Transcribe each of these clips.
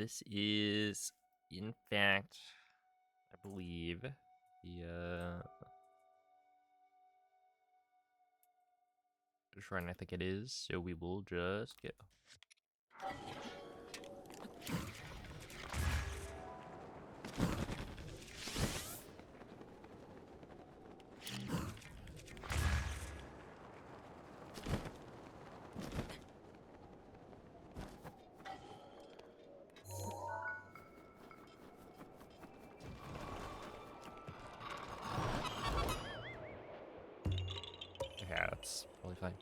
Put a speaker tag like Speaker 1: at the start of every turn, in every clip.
Speaker 1: This is, in fact, I believe, the shrine. I think it is. So we will just go. Yeah, that's probably fine.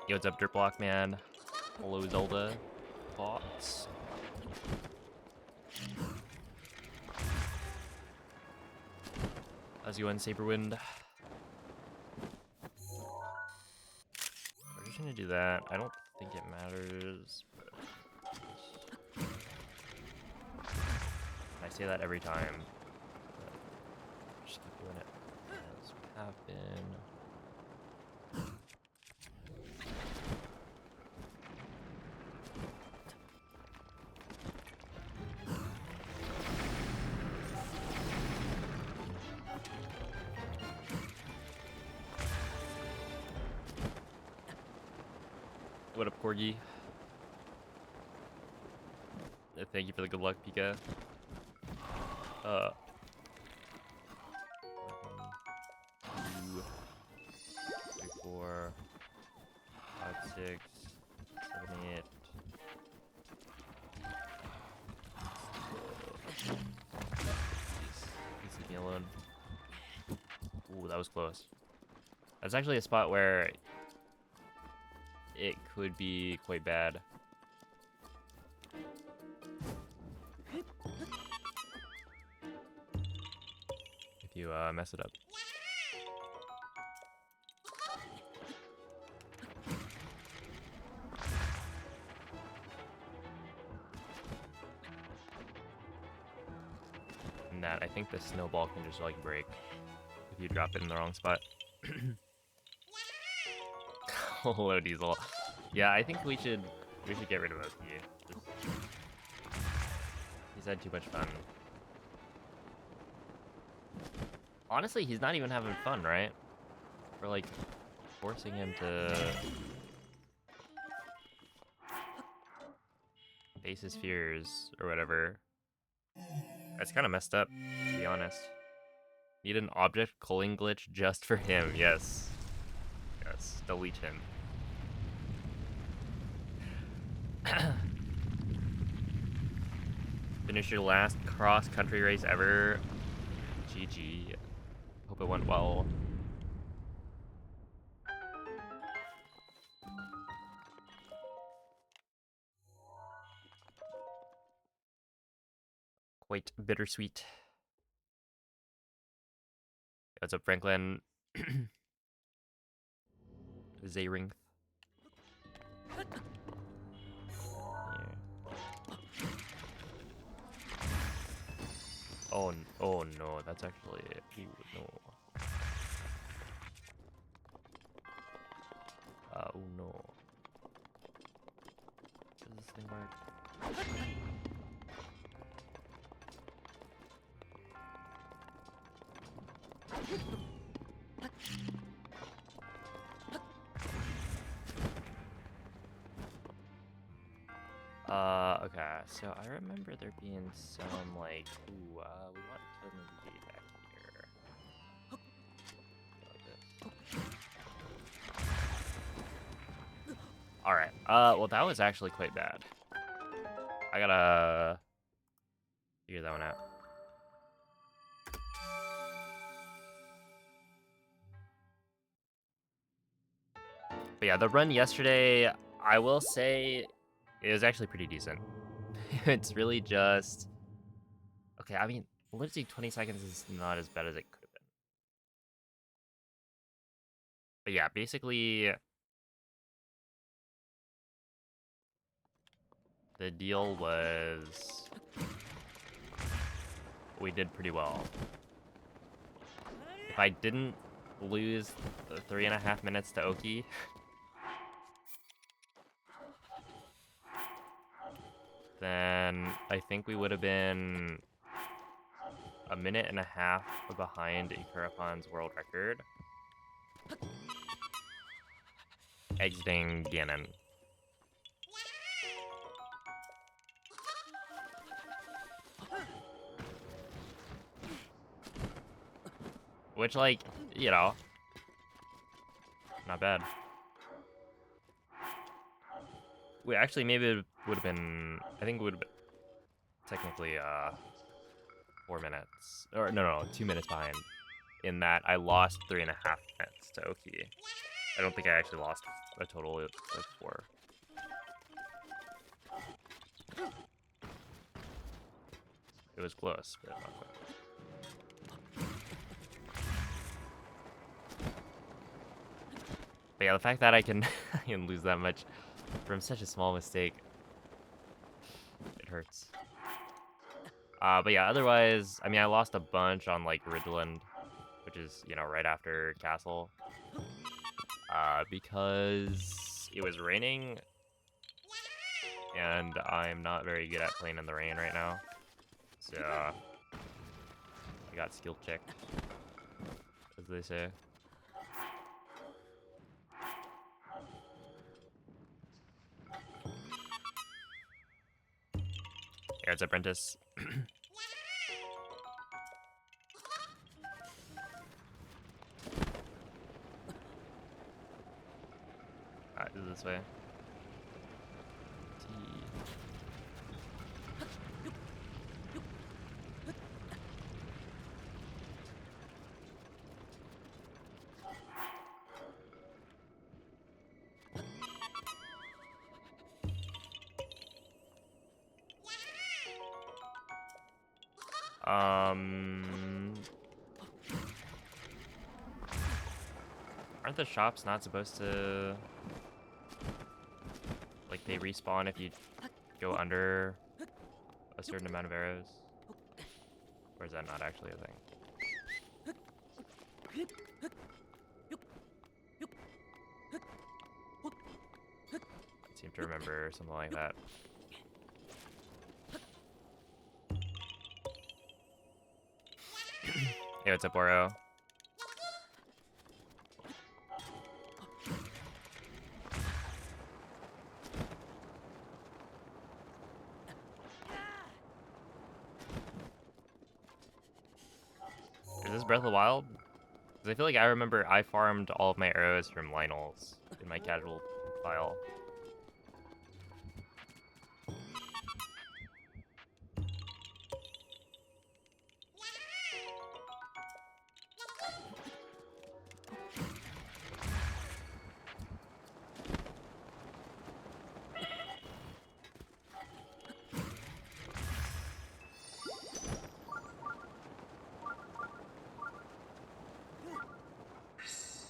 Speaker 1: Yo, what's up, Dirt Block Man? Hello, Zelda. Thoughts? How's it going, Saberwind? We're just gonna do that. I don't think it matters, but I say that every time. But just keep doing it. As we have been. What up, Corgi? Thank you for the good luck, Pika. 1, 2, 3, 4, 5, 6, 7, 8. Please leave me alone. Ooh, that was close. That's actually a spot where it could be quite bad. If you mess it up. And that, I think the snowball can just like break if you drop it in the wrong spot. Hello, Diesel. Yeah, I think we should get rid of Oki. He's had too much fun. Honestly, he's not even having fun, right? We're like forcing him to face his fears or whatever. That's kind of messed up, to be honest. Need an object culling glitch just for him. Yes. Yes. Delete him. Finish your last cross-country race ever. GG. Hope it went well. Quite bittersweet. What's up, Franklin? Zayring. Oh no, that's actually it. Ew, no. Oh no. Does this thing work? Okay, so I remember there being some, like, ooh, we want to maybe be back here. Like this. Alright, well, that was actually quite bad. I gotta figure that one out. But yeah, the run yesterday, I will say, it was actually pretty decent. It's really just... Okay, I mean, literally 20 seconds is not as bad as it could have been. But yeah, basically... The deal was... We did pretty well. If I didn't lose the 3.5 minutes to Oki... then I think we would have been a minute and a half behind Ikurapon's world record. Exiting Ganon. Which, like, you know, not bad. Wait, actually, maybe it would have been, I think it would have been technically 4 minutes. Or, no, 2 minutes behind. In that I lost 3.5 minutes to Oki. I don't think I actually lost a total of 4. It was close, but not quite. But yeah, the fact that I can, I can lose that much from such a small mistake, it hurts. But yeah, otherwise, I mean, I lost a bunch on, like, Ridgeland, which is, you know, right after Castle. Because it was raining, and I'm not very good at playing in the rain right now. So, I got skill checked, as they say. Yeah, it's Apprentice. Is it this way? T. Aren't the shops not supposed to, like, they respawn if you go under a certain amount of arrows? Or is that not actually a thing? I seem to remember something like that. Hey, what's up, Oro? Is this Breath of the Wild? Because I feel like I remember I farmed all of my arrows from Lionel's in my casual file.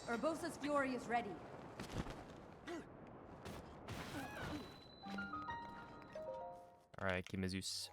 Speaker 2: Urbosa's fury is ready.
Speaker 1: Alright, Kimazus.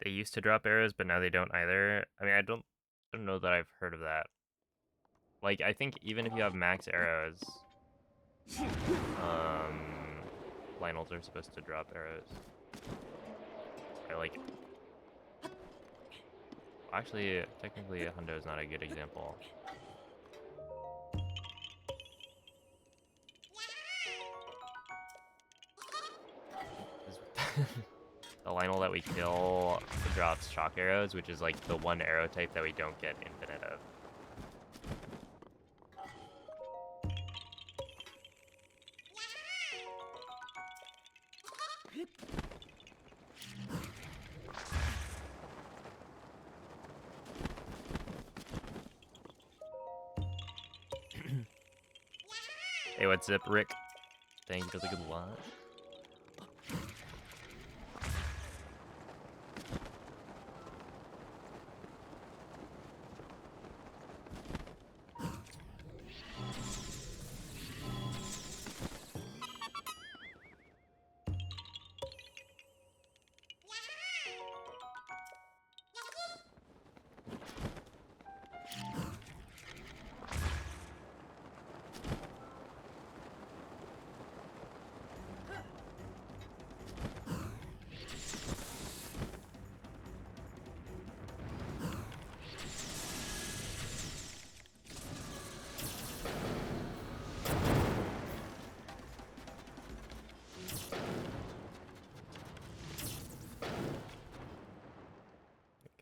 Speaker 1: They used to drop arrows, but now they don't either. I mean, I don't know that I've heard of that. Like, I think even if you have max arrows, Lionels are supposed to drop arrows. I like. Actually, technically, Hundo is not a good example. The Lionel that we kill drops shock arrows, which is like the one arrow type that we don't get infinite of. Hey, what's up, Rick? Thank you for the good watch.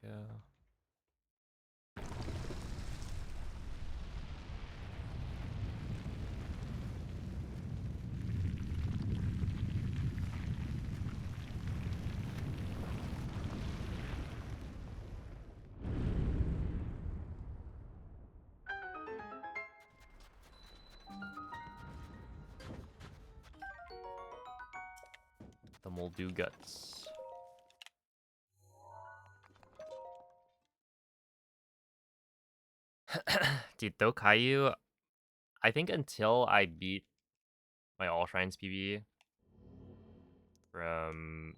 Speaker 1: Go. The Moldugas. Dude, though Caillou, I think until I beat my All Shrines PB from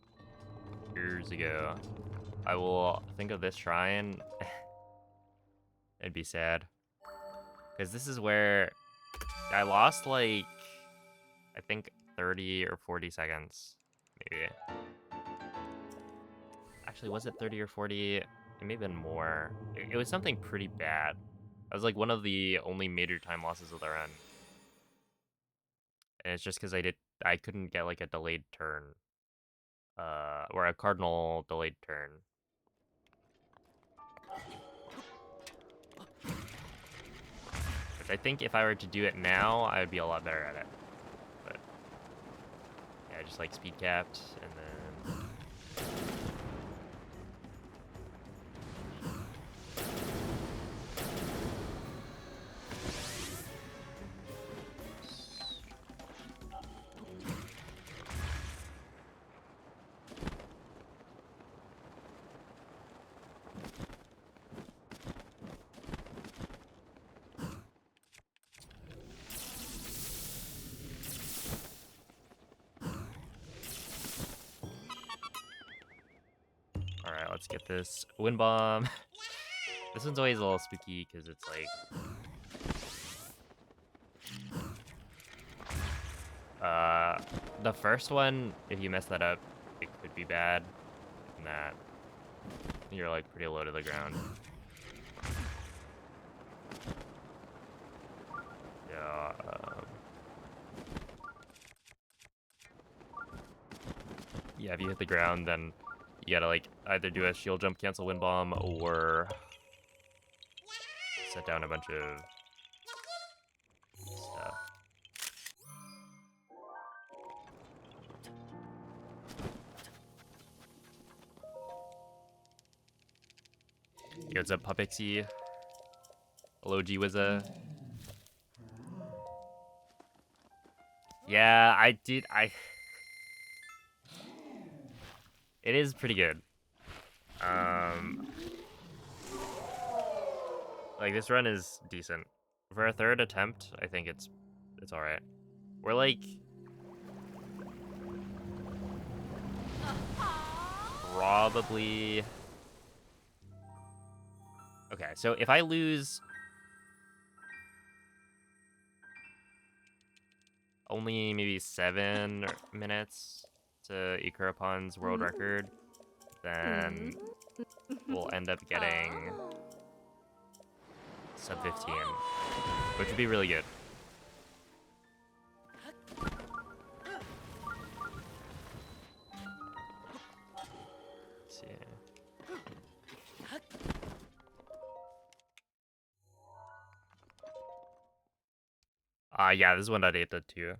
Speaker 1: years ago, I will think of this shrine. It'd be sad. Because this is where I lost like, I think 30 or 40 seconds, maybe. Actually, was it 30 or 40? It may have been more. It was something pretty bad. I was like one of the only major time losses of the run. And it's just because I couldn't get like a delayed turn. Or a cardinal delayed turn. Which I think if I were to do it now, I would be a lot better at it. But yeah, just like speed capped and then alright, let's get this wind bomb. This one's always a little spooky because it's like the first one, if you mess that up, it could be bad. And that you're like pretty low to the ground. Yeah. Yeah, if you hit the ground, then you gotta like either do a shield jump, cancel wind bomb, or set down a bunch of stuff. Yo, what's up, Pupixie? Hello, G-Wizza. Yeah, it is pretty good. Like, this run is decent. For a third attempt, I think it's alright. We're like probably okay, so if I lose only maybe 7 minutes to Ikurapon's world record, then we'll end up getting sub 15, which would be really good. Let's see. Yeah, this is 1.8.2.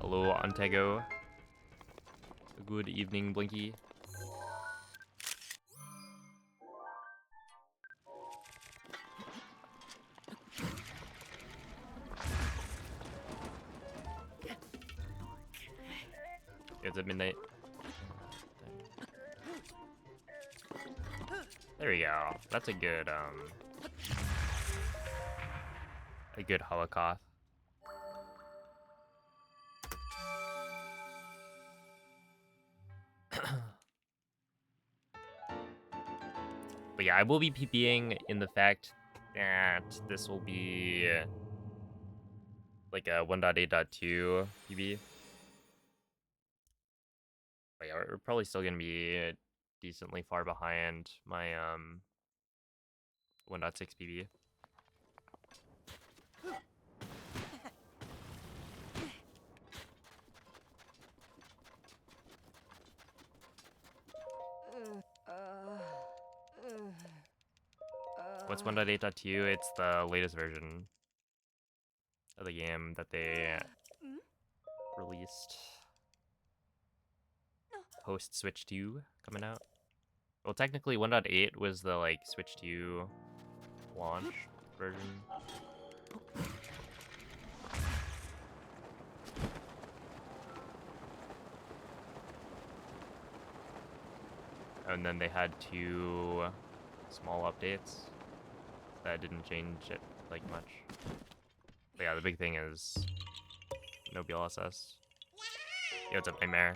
Speaker 1: Hello, Antego. Good evening, Blinky. It's at midnight. There we go. That's a good Holocaust. But yeah, I will be PPing in the fact that this will be like a 1.8.2 PB. But yeah, we're probably still gonna be decently far behind my 1.6 PB. What's 1.8.2? It's the latest version of the game that they released post Switch 2 coming out. Well, technically 1.8 was the like Switch 2 launch version. And then they had 2 small updates that didn't change it like much. But yeah, the big thing is no BLSS. Yo, it's a nightmare.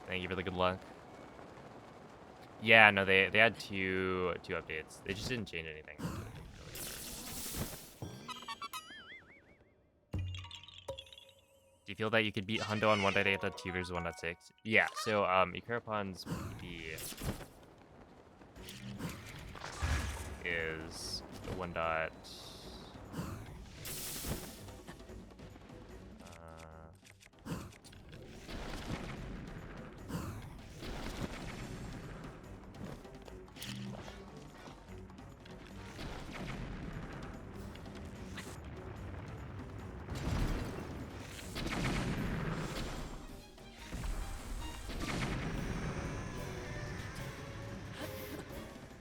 Speaker 1: Thank you for the good luck. Yeah, no, they had two updates. They just didn't change anything. Do you feel that you could beat Hundo on 1.8.2 versus 1.6? Yeah, so Ikarapon's PB is 1.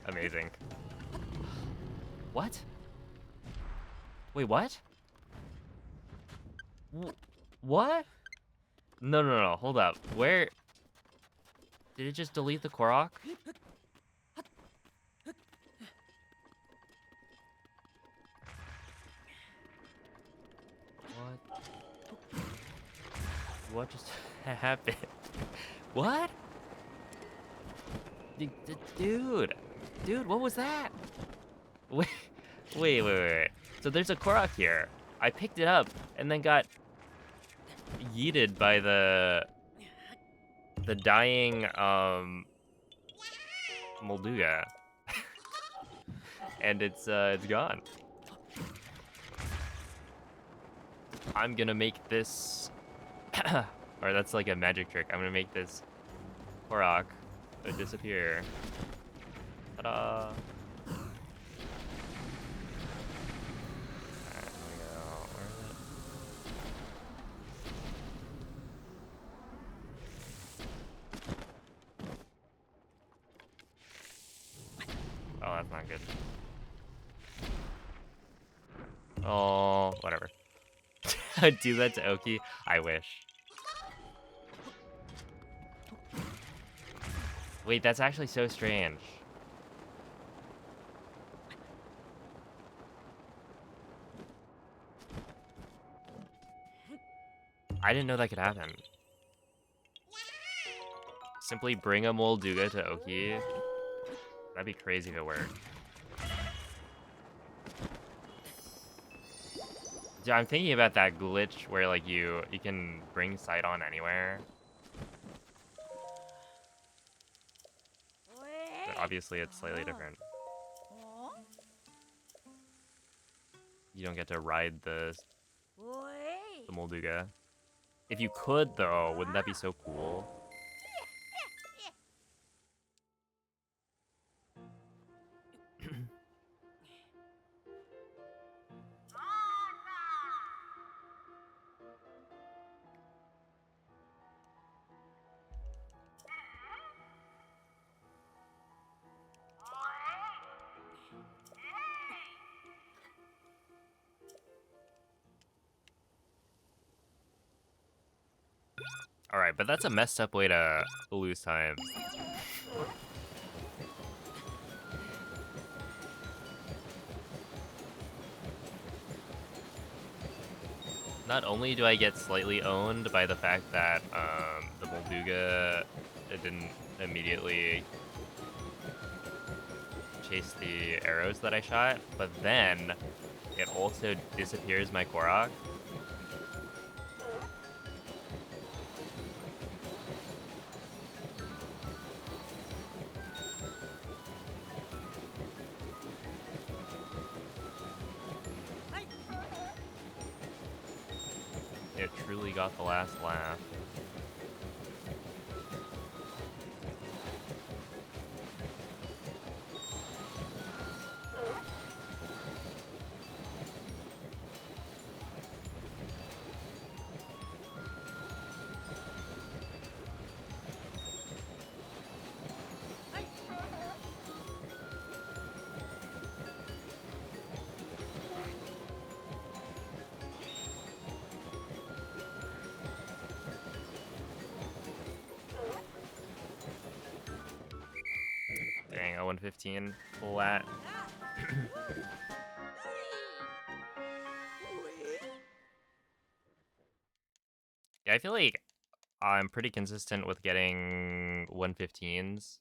Speaker 1: Amazing. What? Wait, what? What? No, hold up. Where? Did it just delete the Korok? What? What just happened? What? Dude, what was that? Wait. So there's a Korok here. I picked it up and then got yeeted by the dying Molduga. And it's gone. I'm gonna make this or that's like a magic trick. I'm gonna make this Korok disappear. Ta-da! Oh, that's not good. Oh, whatever. Do that to Oki? I wish. Wait, that's actually so strange. I didn't know that could happen. Simply bring a Molduga to Oki. That'd be crazy if it worked. Dude, I'm thinking about that glitch where like you can bring sight on anywhere. But obviously it's slightly different. You don't get to ride the Molduga. If you could though, wouldn't that be so cool? Alright, but that's a messed up way to lose time. Not only do I get slightly owned by the fact that the Molduga it didn't immediately chase the arrows that I shot, but then it also disappears my Korok. It truly got the last laugh. Dang, a 115 flat. Yeah, I feel like I'm pretty consistent with getting 115s.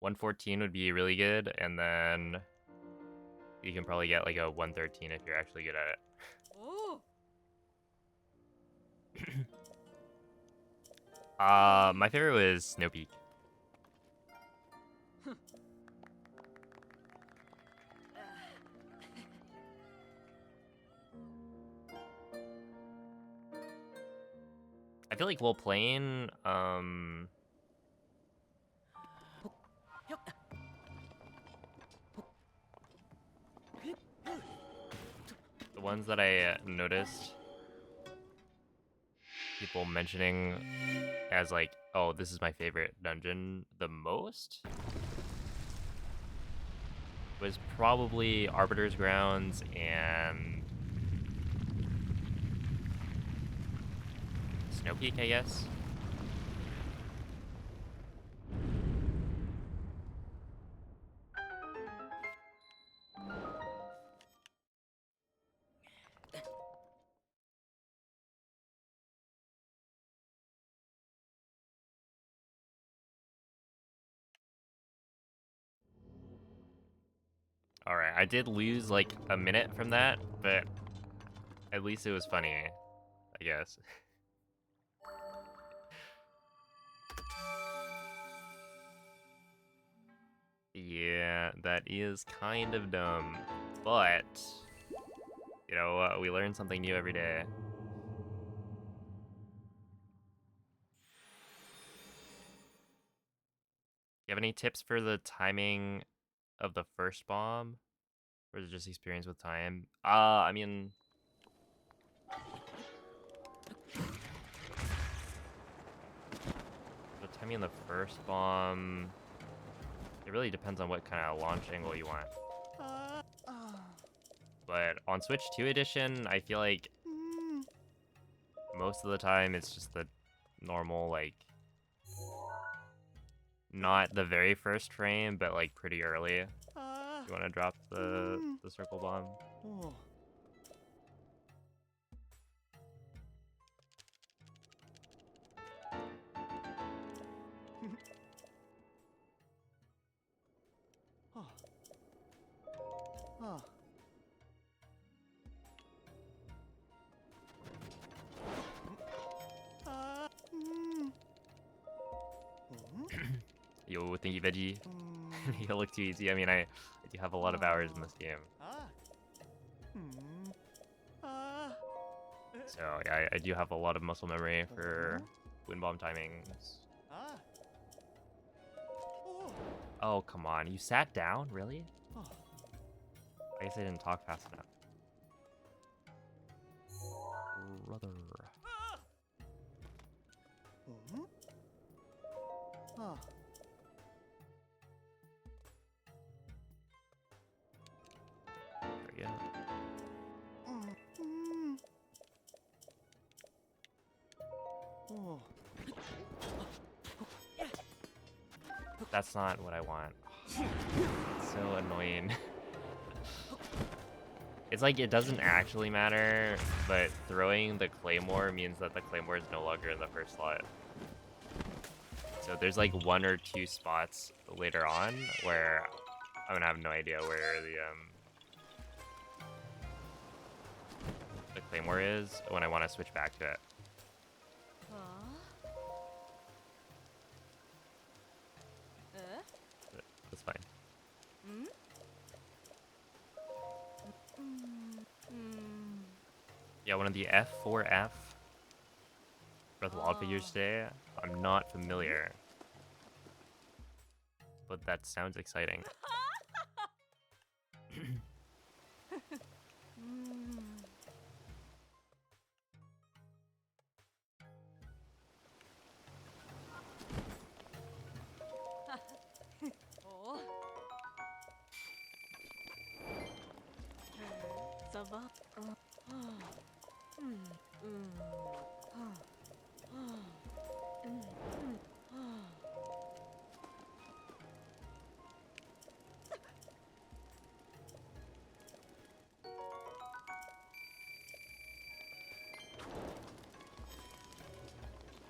Speaker 1: 114 would be really good, and then you can probably get like a 113 if you're actually good at it. My favorite was Snow Peak. I feel like while playing, the ones that I noticed people mentioning as like, oh, this is my favorite dungeon the most was probably Arbiter's Grounds and Snow Peak, I guess. Alright, I did lose like a minute from that, but at least it was funny, I guess. Yeah, that is kind of dumb, but you know, we learn something new every day. You have any tips for the timing of the first bomb? Or is it just experience with time? I mean, the timing of the first bomb, it really depends on what kind of launch angle you want. But on Switch 2 edition, I feel like most of the time it's just the normal, like, not the very first frame, but like pretty early. You want to drop the circle bomb. Yo, thank you, Veggie. You look too easy. I mean, I do have a lot of hours in this game. So, yeah, I do have a lot of muscle memory for wind bomb timings. Oh, come on. You sat down? Really? I guess I didn't talk fast enough. Brother. There we go. That's not what I want. It's so annoying. It's like it doesn't actually matter, but throwing the claymore means that the claymore is no longer in the first slot. So there's like 1 or 2 spots later on where I'm gonna have no idea where the claymore is when I want to switch back to it. That's fine. Yeah, one of the F4F Breath of the Wild figures today. I'm not familiar, but that sounds exciting.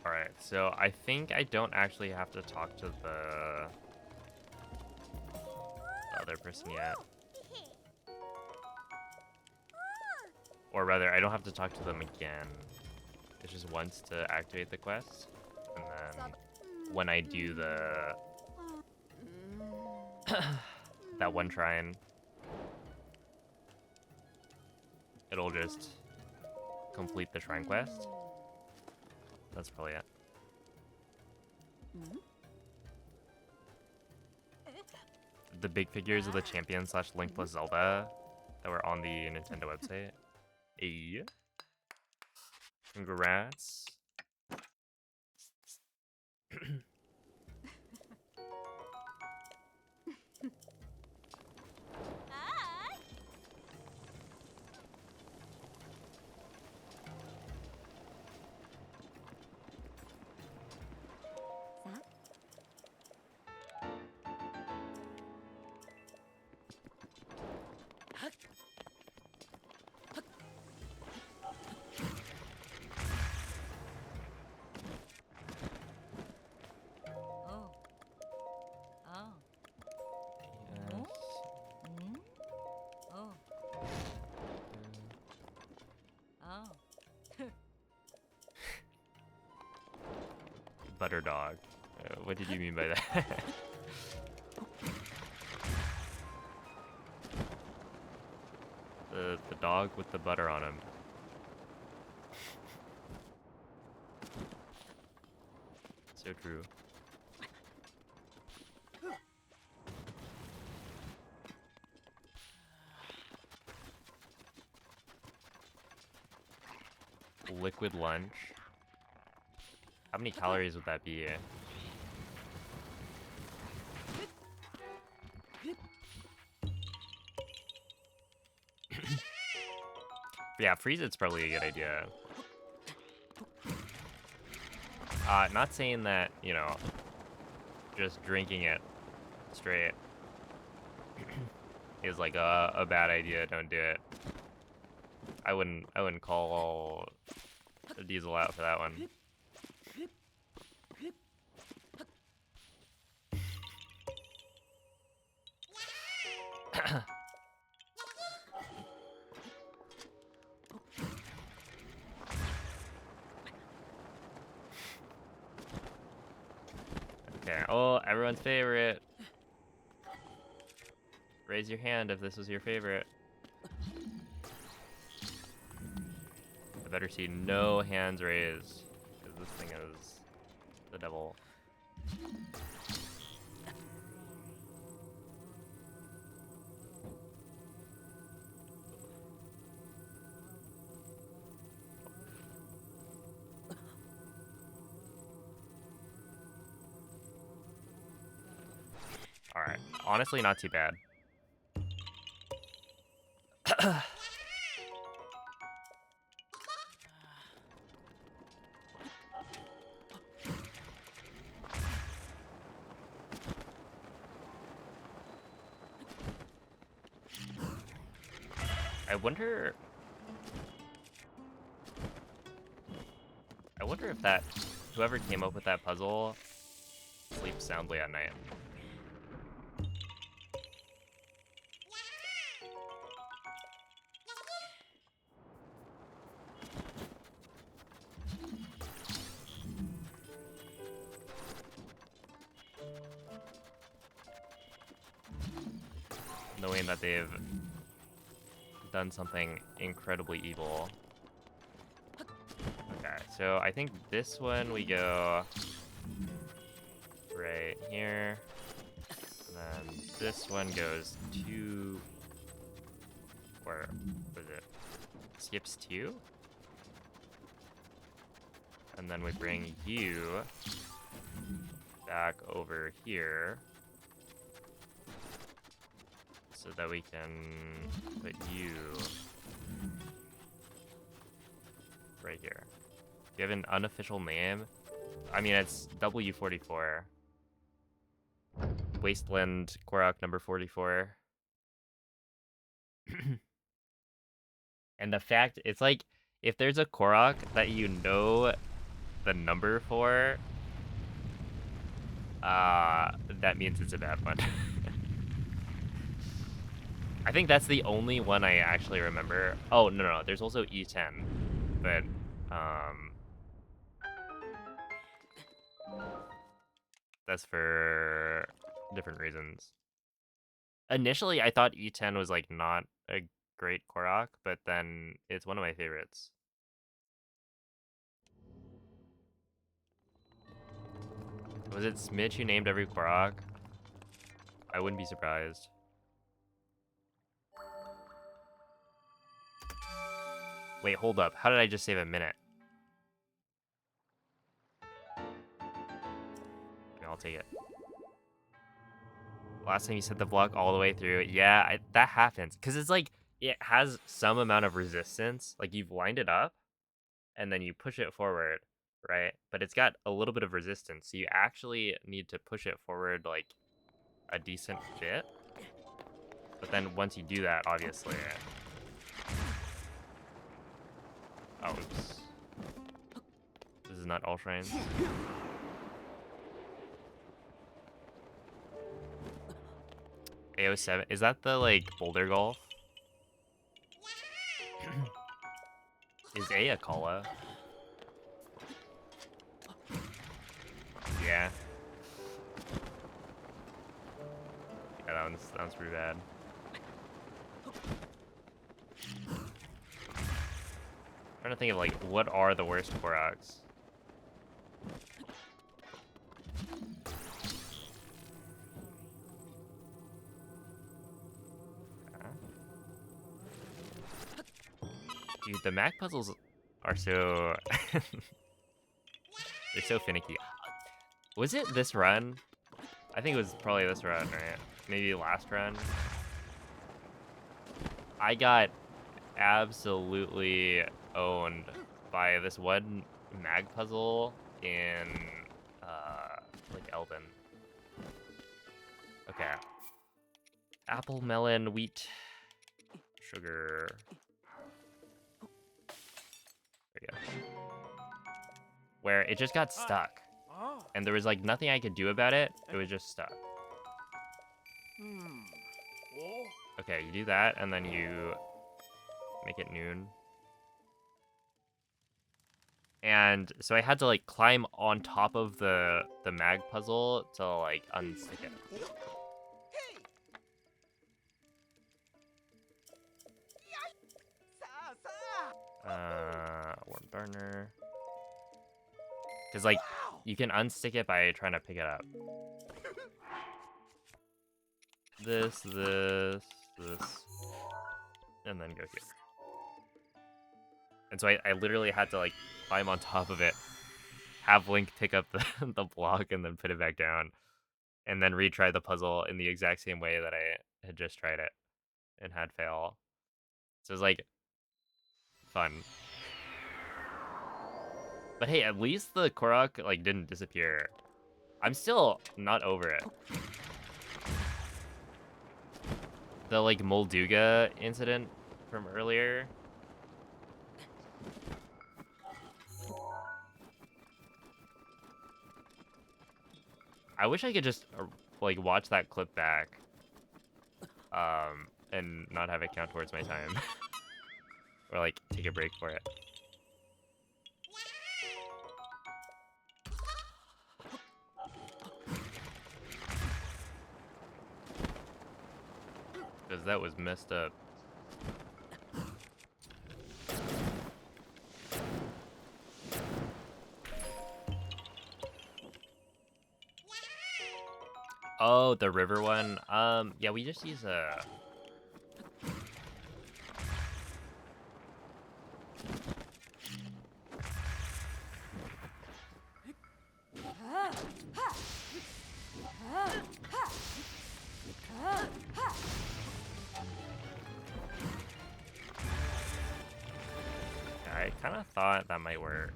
Speaker 1: Alright, so I think I don't actually have to talk to the other person yet. Or rather, I don't have to talk to them again. It's just once to activate the quest. And then when I do the that one shrine, it'll just complete the shrine quest. That's probably it. The big figures of the champion / Link plus Zelda that were on the Nintendo website. Hey. Congrats. Butter dog. What did you mean by that? the dog with the butter on him. So true. Liquid lunch. How many calories would that be? Yeah, freeze it's probably a good idea. Not saying that, you know, just drinking it straight is like a bad idea. Don't do it. I wouldn't call the Diesel out for that one. Okay, oh, everyone's favorite. Raise your hand if this was your favorite. I better see no hands raised, because this thing is the devil. Alright, honestly not too bad. I wonder if that whoever came up with that puzzle sleeps soundly at night. Knowing that they've done something incredibly evil. Okay, so I think this one we go right here. And then this one goes to... Where was it? Skips 2? And then we bring you back over here. So that we can put you right here. Do you have an unofficial name? I mean, it's W44. Wasteland Korok number 44. And the fact, it's like, if there's a Korok that you know the number for, that means it's a bad one. I think that's the only one I actually remember. Oh, no, there's also E10, but, that's for different reasons. Initially, I thought E10 was, like, not a great Korok, but then it's one of my favorites. Was it Smitch who named every Korok? I wouldn't be surprised. Wait, hold up. How did I just save a minute? Okay, I'll take it. Last time you set the block all the way through. Yeah, that happens. Because it's like, it has some amount of resistance. Like, you've lined it up, and then you push it forward, right? But it's got a little bit of resistance. So you actually need to push it forward, like, a decent bit. But then once you do that, obviously... Oh, oops. This is not all shrines. AO7. Is that the, like, boulder golf? Is A a Kala? Yeah. Yeah, that one's pretty bad. I'm trying to think of, like, what are the worst Koroks? Dude, the Mac puzzles are so... They're so finicky. Was it this run? I think it was probably this run, right? Maybe last run. I got absolutely owned by this one mag puzzle in, like, Elden. Okay. Apple, melon, wheat, sugar... There we go. Where it just got stuck. And there was, like, nothing I could do about it. It was just stuck. Okay, you do that, and then you make it noon. And so I had to, like, climb on top of the mag puzzle to, like, unstick it. Warm burner. Because, like, you can unstick it by trying to pick it up. This, and then go here. And so I literally had to, like, climb on top of it, have Link pick up the block, and then put it back down, and then retry the puzzle in the exact same way that I had just tried it and had fail. So it was, like, fun. But hey, at least the Korok, like, didn't disappear. I'm still not over it. The, like, Molduga incident from earlier. I wish I could just like watch that clip back, and not have it count towards my time, or like take a break for it. Because that was messed up. Oh, the river one. Yeah, we just use a. I kind of thought that might work.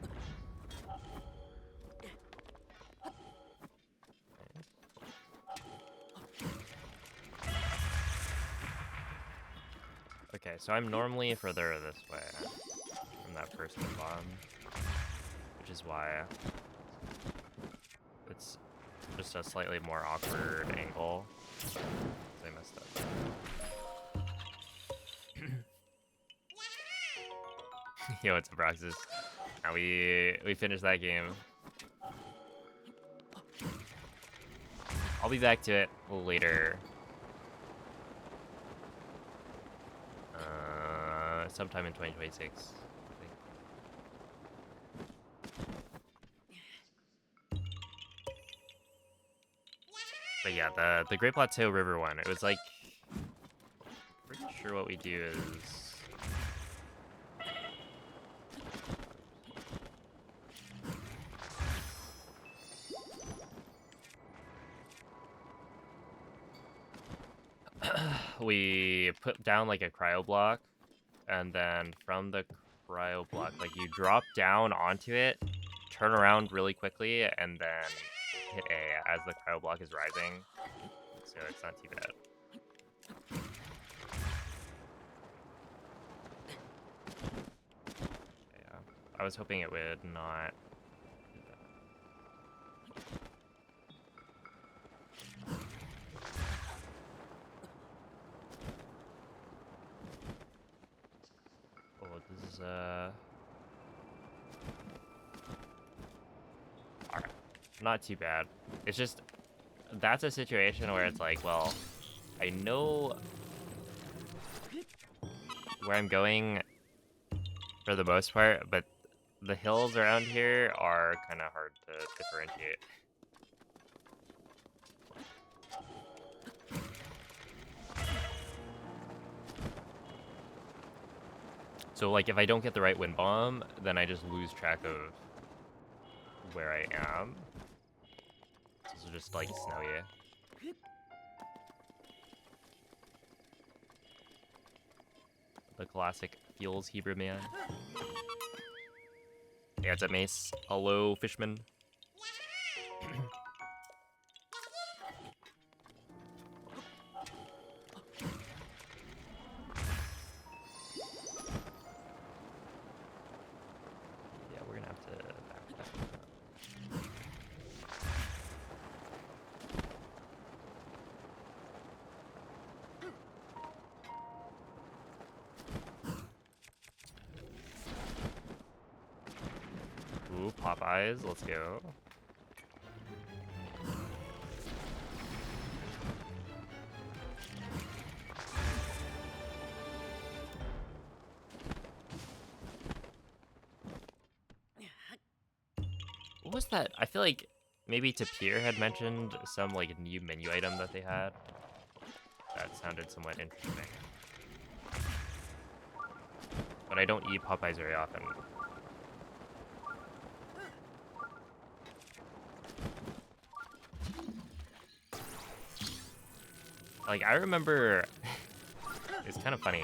Speaker 1: Okay, so I'm normally further this way from that first bomb, which is why it's just a slightly more awkward angle. I messed up. Yo, it's a Roxas. Now we finished that game. I'll be back to it later. Sometime in 2026. I think. But yeah, the Great Plateau River one, it was like, pretty sure what we do is we put down like a cryo block, and then from the cryo block, like you drop down onto it, turn around really quickly, and then hit A as the cryo block is rising. So it's not too bad. Yeah, I was hoping it would not. Oh, this is alright. Not too bad. It's just that's a situation where it's like, well, I know where I'm going for the most part, but the hills around here are kind of hard to differentiate. So like if I don't get the right wind bomb, then I just lose track of where I am. So it's just like snowy. The classic feels Hebrew man. Yeah, it's a mace. Hello, fishman. Yeah, we're gonna have to back that. Ooh, Popeyes, let's go. What was that? I feel like maybe Tapir had mentioned some like new menu item that they had. That sounded somewhat interesting. But I don't eat Popeyes very often. Like, I remember, it's kind of funny,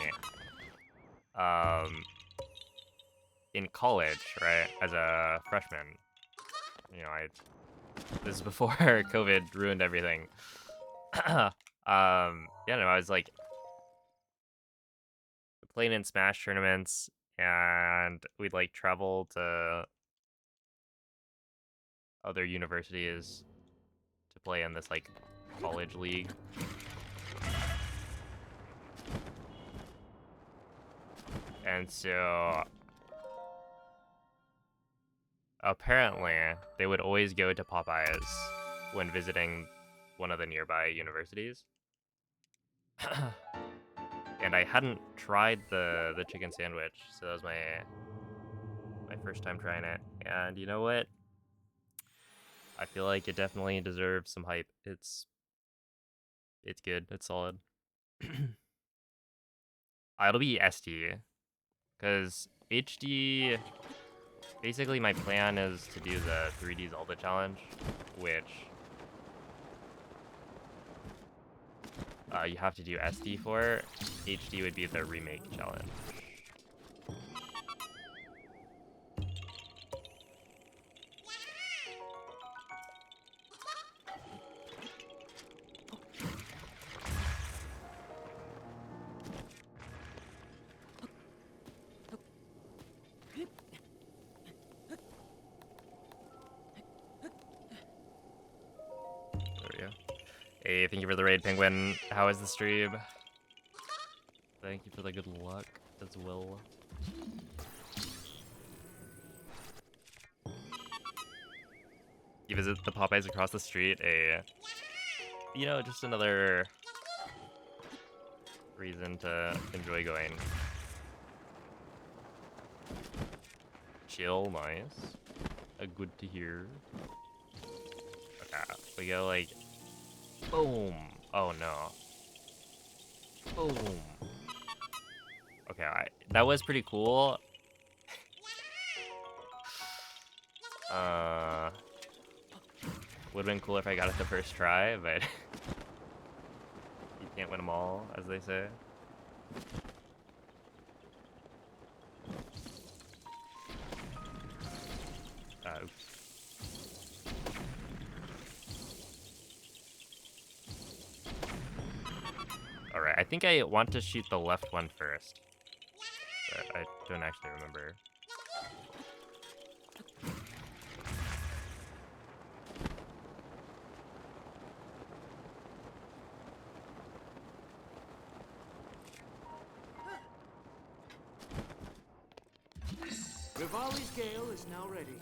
Speaker 1: in college, right, as a freshman, you know, this is before COVID ruined everything. Yeah, no, I was like playing in Smash tournaments, and we'd like travel to other universities to play in this like college league. And so apparently they would always go to Popeyes when visiting one of the nearby universities. And I hadn't tried the chicken sandwich, so that was my first time trying it. And you know what? I feel like it definitely deserves some hype. It's good. It's solid. It'll be SD, because HD. Basically, my plan is to do the 3D Zelda challenge, which you have to do SD for. HD would be the remake challenge. There we go. Hey, thank you for the raid, Penguin. How is the stream? Thank you for the good luck as well. You visit the Popeyes across the street, you know, just another reason to enjoy going. Chill, nice. Good to hear. Okay, we go like, boom. Oh no. Boom. Okay, that was pretty cool. Would've been cool if I got it the first try, but you can't win them all, as they say. Oops. Alright, I think I want to shoot the left one first, but I don't actually remember.
Speaker 3: Rivali's Gale is now ready.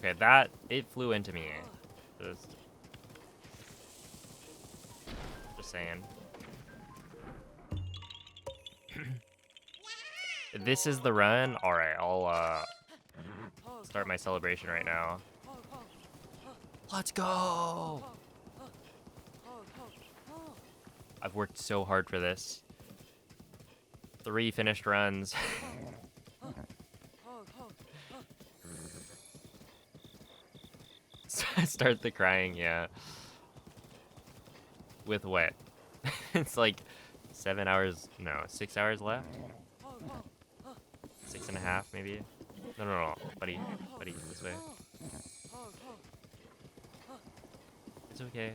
Speaker 1: Okay, it flew into me. Just saying. This is the run? Alright, I'll start my celebration right now. Let's go! I've worked so hard for this. 3 finished runs. Start the crying, yeah. With what? It's like 7 hours, no, 6 hours left? 6.5 maybe? No, buddy, this way. It's okay.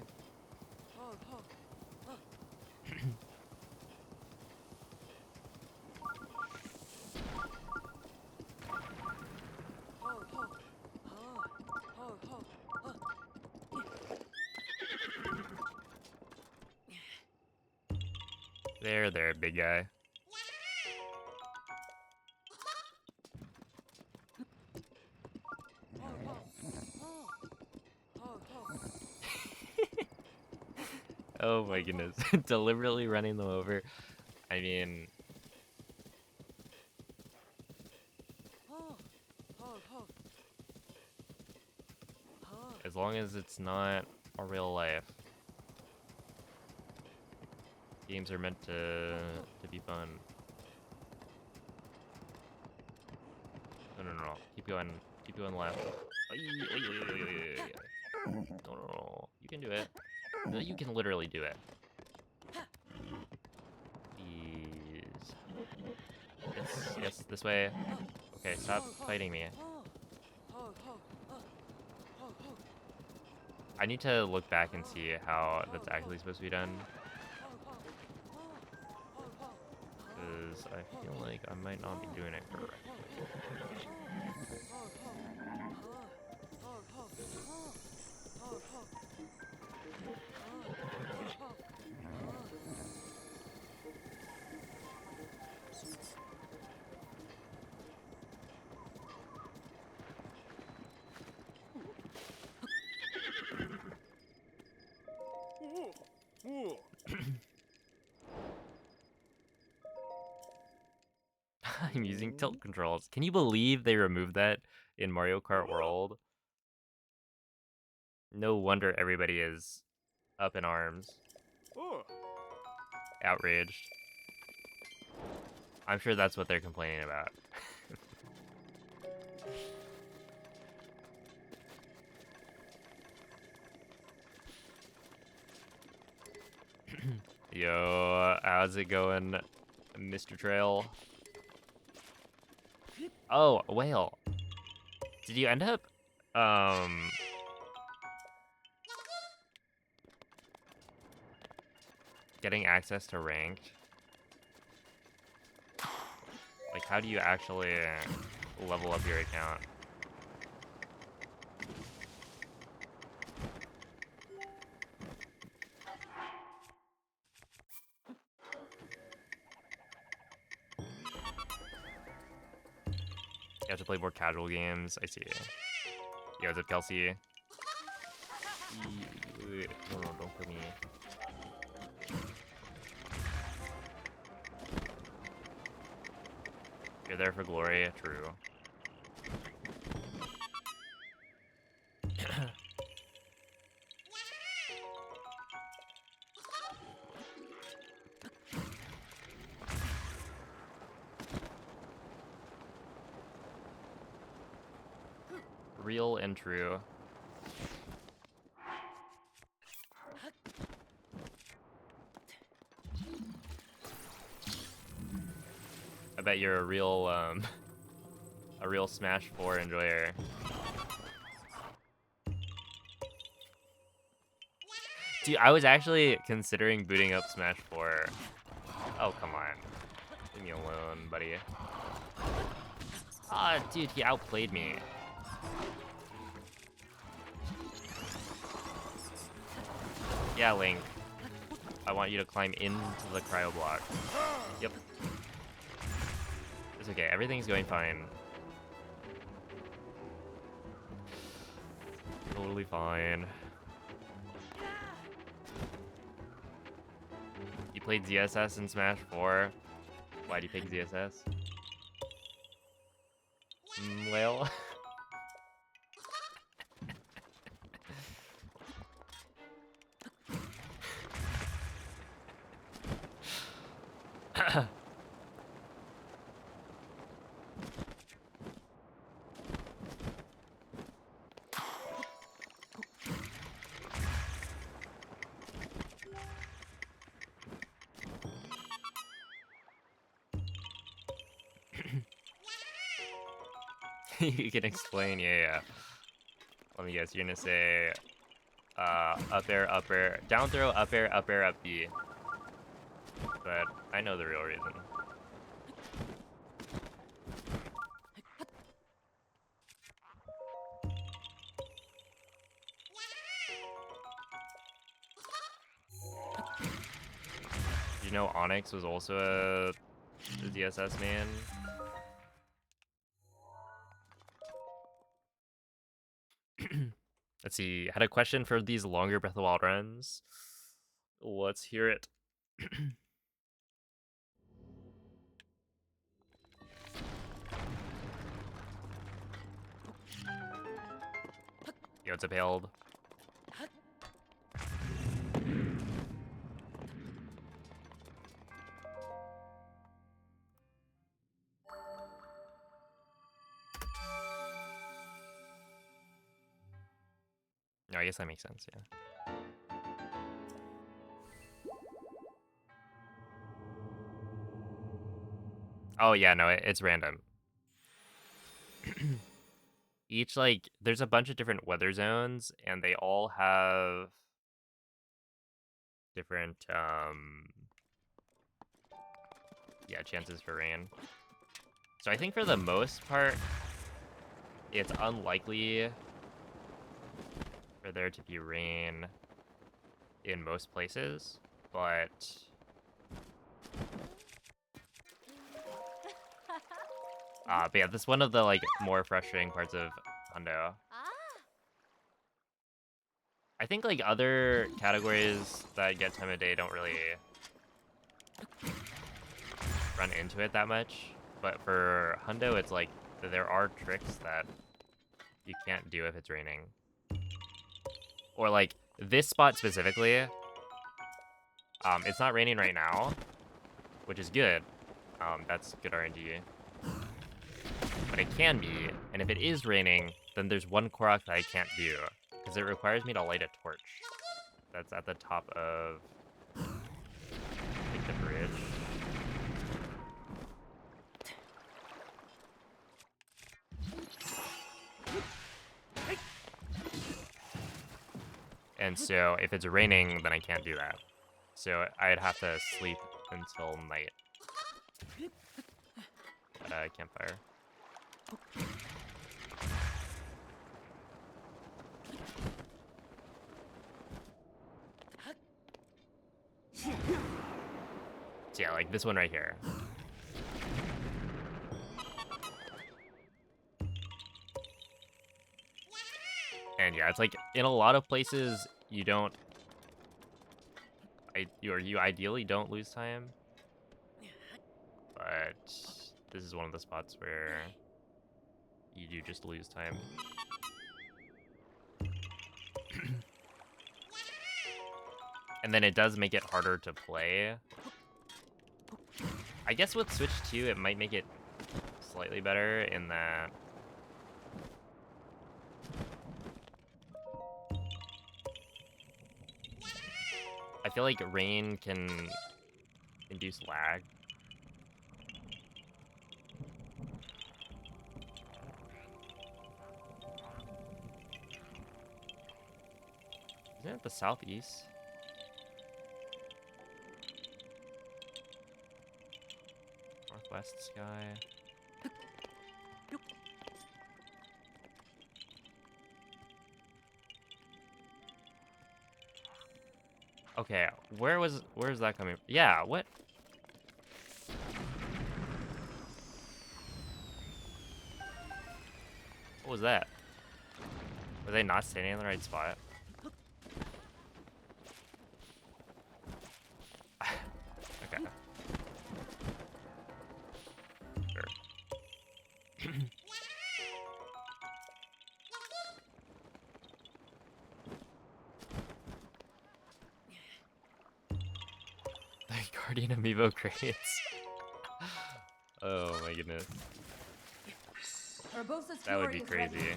Speaker 1: There, big guy. Oh my goodness. Deliberately running them over. I mean, as long as it's not a real life. Games are meant to be fun. No. Keep going left. No. You can do it. No, you can literally do it. Please. Yes, this way. Okay, stop fighting me. I need to look back and see how that's actually supposed to be done. Because I feel like I might not be doing it correctly. I'm using tilt controls. Can you believe they removed that in Mario Kart World? No wonder everybody is up in arms. Outraged. I'm sure that's what they're complaining about. Yo, how's it going, Mr. Trail? Oh, a whale. Did you end up, getting access to ranked? Like, how do you actually level up your account? You have to play more casual games. I see. Yo, what's up, Kelsey? No, don't kill me. You're there for glory. True. Real and true. I bet you're a real Smash 4 enjoyer. Dude, I was actually considering booting up Smash 4. Oh, come on. Leave me alone, buddy. Ah, dude, he outplayed me. Yeah, Link. I want you to climb into the cryo block. Yep. It's okay, everything's going fine. Totally fine. You played ZSS in Smash 4? Why'd you pick ZSS? Well... You can explain, yeah. Let me guess, you're gonna say, up air, down throw, up air, up B. But I know the real reason. You know Onyx was also a DSS man? Let's see, had a question for these longer Breath of the Wild runs. Let's hear it. Yo, it's a build. No, I guess that makes sense, yeah. Oh, yeah, no, it's random. Each, like, there's a bunch of different weather zones, and they all have different, yeah, chances for rain. So I think for the most part, it's unlikely for there to be rain in most places, but yeah, this is one of the like more frustrating parts of Hundo. I think like other categories that get time of day don't really run into it that much, but for Hundo, it's like there are tricks that you can't do if it's raining. Or like this spot specifically, it's not raining right now, which is good. That's good RNG. But it can be, and if it is raining, then there's one Korok that I can't do, because it requires me to light a torch. That's at the top of, I think, the bridge. And so if it's raining, then I can't do that. So I'd have to sleep until night at a campfire. So yeah, like this one right here. And yeah, it's like in a lot of places you don't, you ideally don't lose time, but this is one of the spots where you do just lose time. And then it does make it harder to play. I guess with Switch 2, it might make it slightly better in that I feel like rain can induce lag. Isn't it the southeast? Northwest sky. Okay, where's that coming from? Yeah, what? What was that? Were they not standing in the right spot? Okay. Sure. The Guardian Amiibo crates. Oh my goodness. That would be crazy.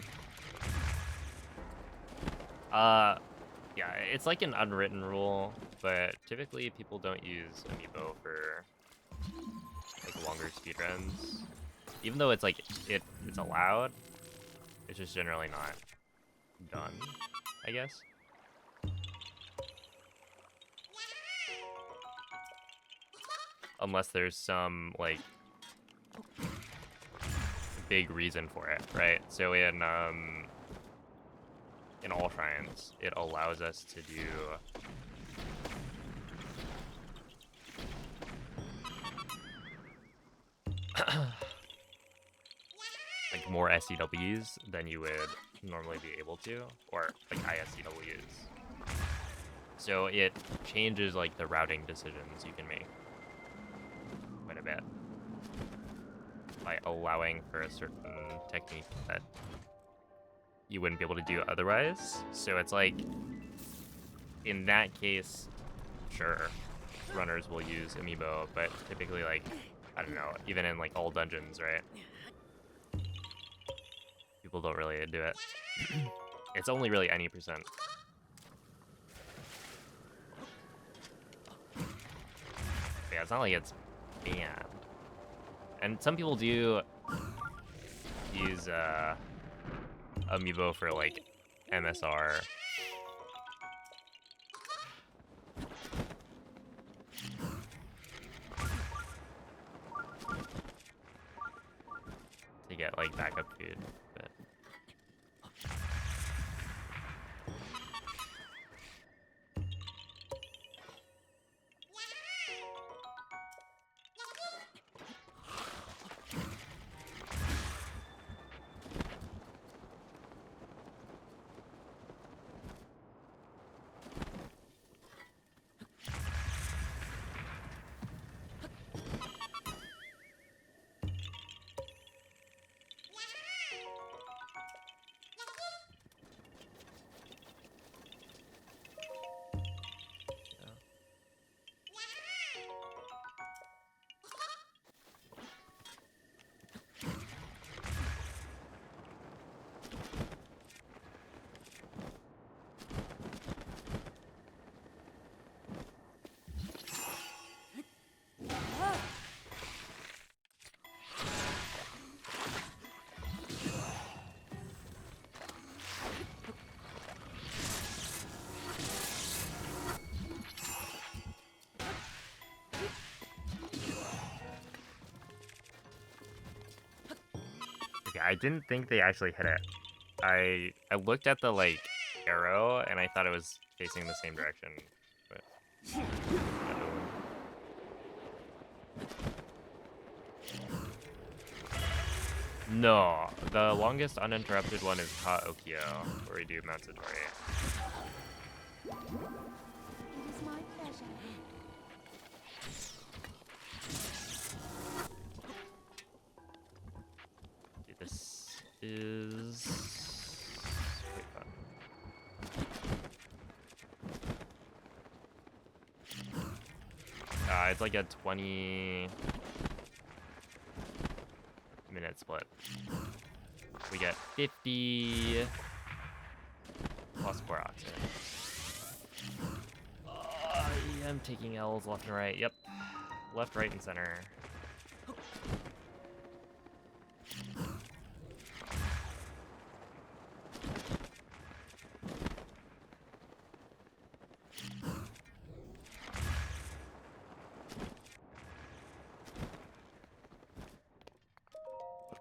Speaker 1: Yeah, it's like an unwritten rule, but typically people don't use Amiibo for like longer speedruns. Even though it's like it's allowed, it's just generally not done, I guess. Unless there's some like big reason for it, right? So in all shrines, it allows us to do like more SCWs than you would normally be able to, or like ISCWs. So it changes like the routing decisions you can make quite a bit by allowing for a certain technique that you wouldn't be able to do otherwise. So it's like, in that case, sure, runners will use amiibo, but typically, like, I don't know, even in like all dungeons, right? People don't really do it. It's only really any percent. Yeah, it's not like it's banned. And some people do use amiibo for like MSR. To get like backup food, but okay, I didn't think they actually hit it. I looked at the like arrow and I thought it was facing the same direction, but no, the longest uninterrupted one is Ka Okio, where we do Matsutori.
Speaker 2: It is my pleasure.
Speaker 1: Okay, this is quite fun. It's like a 20-minute split. We get 50 plus Korok. I am taking L's left and right. Yep. Left, right, and center.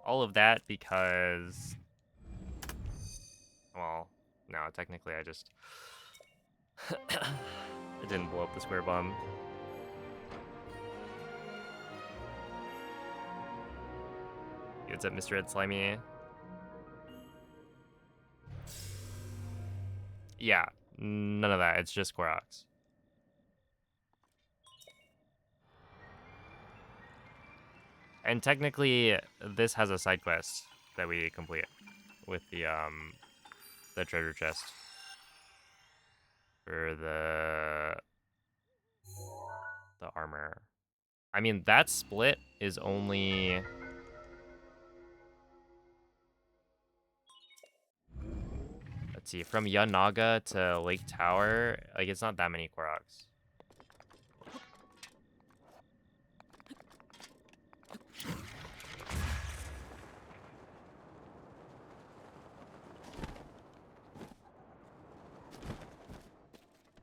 Speaker 1: All of that because, well, no, technically I just I didn't blow up the square bomb. What's up, Mr. Ed Slimy? Yeah, none of that. It's just Koroks. And technically, this has a side quest that we complete with the treasure chest for the armor. I mean, that split is only, let's see, from Yanaga to Lake Tower, like it's not that many Koroks.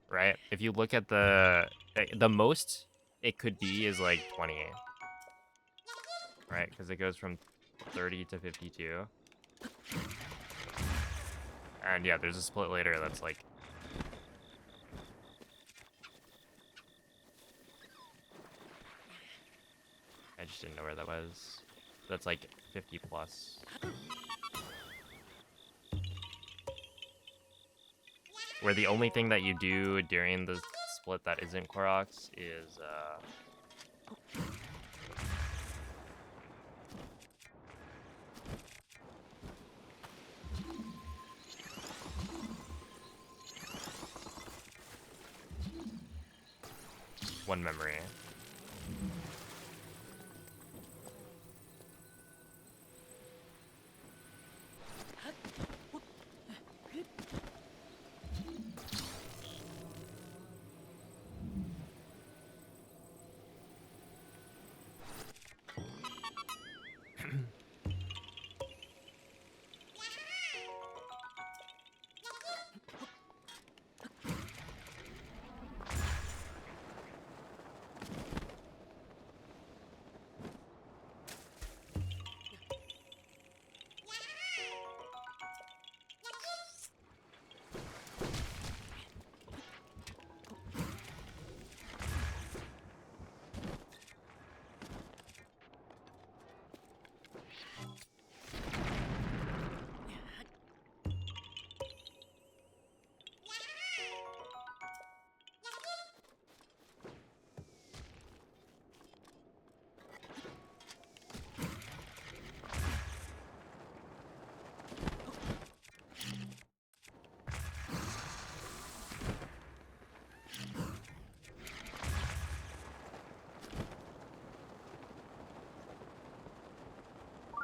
Speaker 1: Right? If you look at the most it could be is like 20. Right? Because it goes from 30 to 52. And yeah, there's a split later that's like, I just didn't know where that was. That's like 50 plus. where the only thing that you do during the split that isn't Koroks is one memory.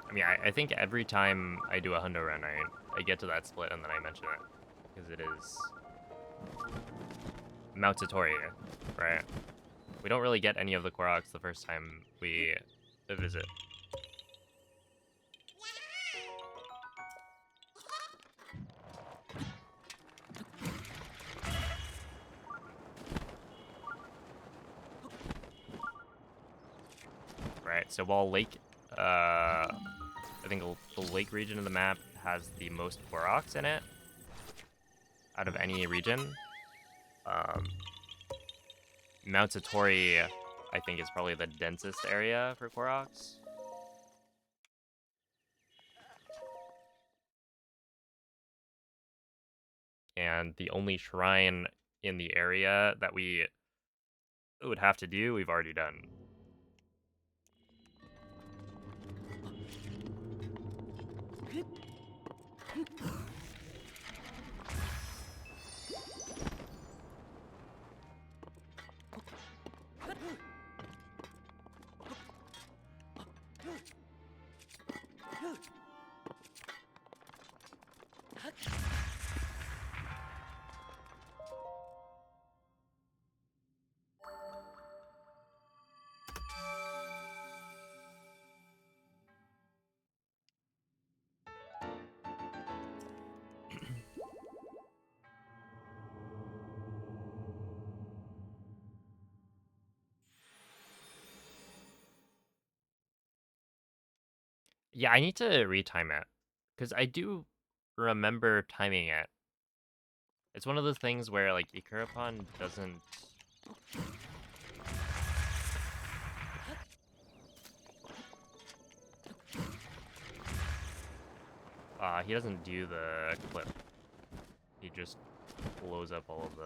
Speaker 1: I mean, I think every time I do a hundo run, I get to that split and then I mention it. Because it is Mount Satori, right? We don't really get any of the Koroks the first time we visit. Right, so while Lake, I think the Lake region of the map has the most Koroks in it out of any region. Mount Satori, I think, is probably the densest area for Koroks. And the only shrine in the area that we would have to do, we've already done. Yeah, I need to retime it. Because I do remember timing it. It's one of those things where, like, Ikurapon doesn't... he doesn't do the clip. He just blows up all of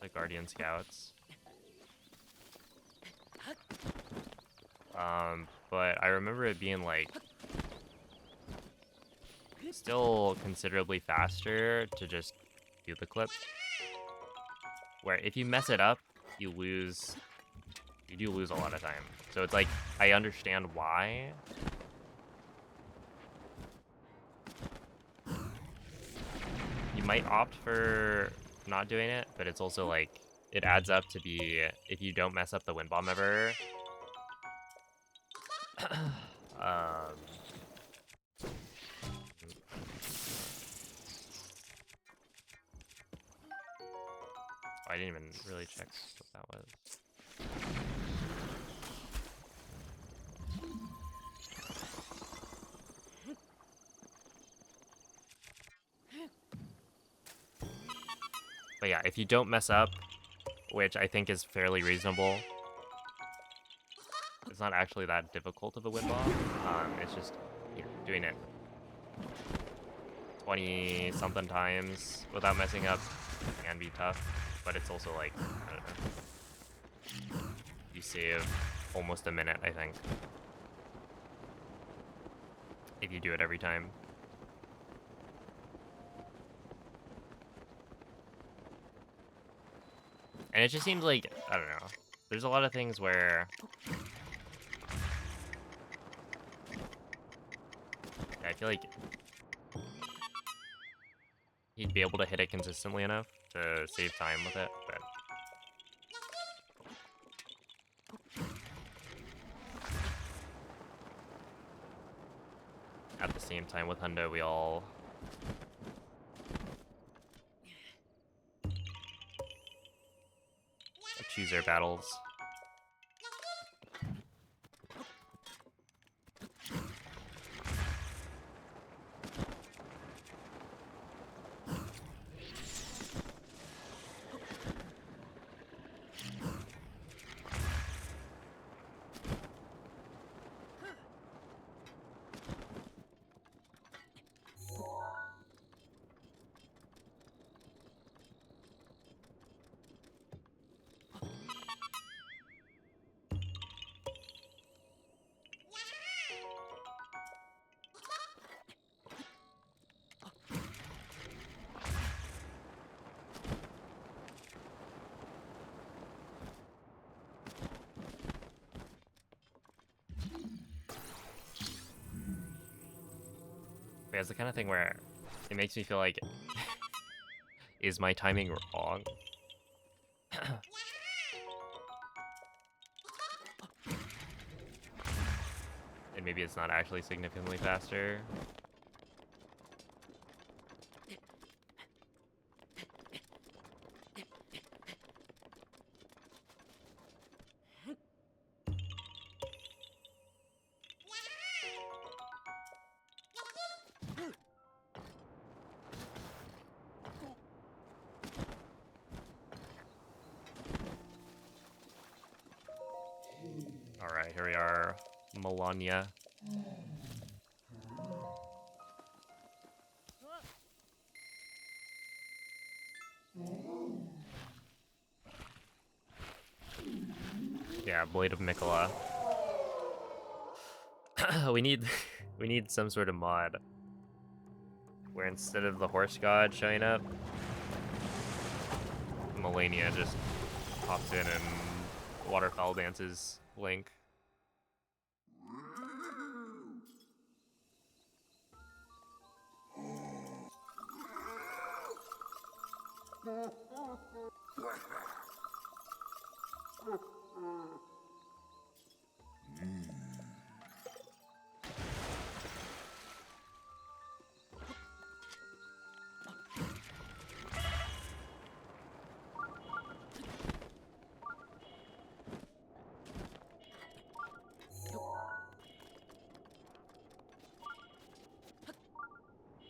Speaker 1: the Guardian Scouts. But I remember it being, like, still considerably faster to just do the clip. Where if you mess it up, you do lose a lot of time. So it's like, I understand why. You might opt for not doing it, but it's also like, it adds up to be, if you don't mess up the wind bomb ever, I didn't even really check what that was. But yeah, if you don't mess up, which I think is fairly reasonable, it's not actually that difficult of a win bomb. It's just, you know, doing it 20 something times without messing up can be tough, but it's also like, I don't know. You save almost a minute, I think, if you do it every time. And it just seems like, I don't know, there's a lot of things where I feel like he'd be able to hit it consistently enough to save time with it, but at the same time with Hundo, we all choose our battles. It's the kind of thing where it makes me feel like, is my timing wrong? And maybe it's not actually significantly faster. Alright, here we are, Melania. Yeah, Blade of Mikola. we need some sort of mod where instead of the horse god showing up, Melania just pops in and waterfowl dances Link.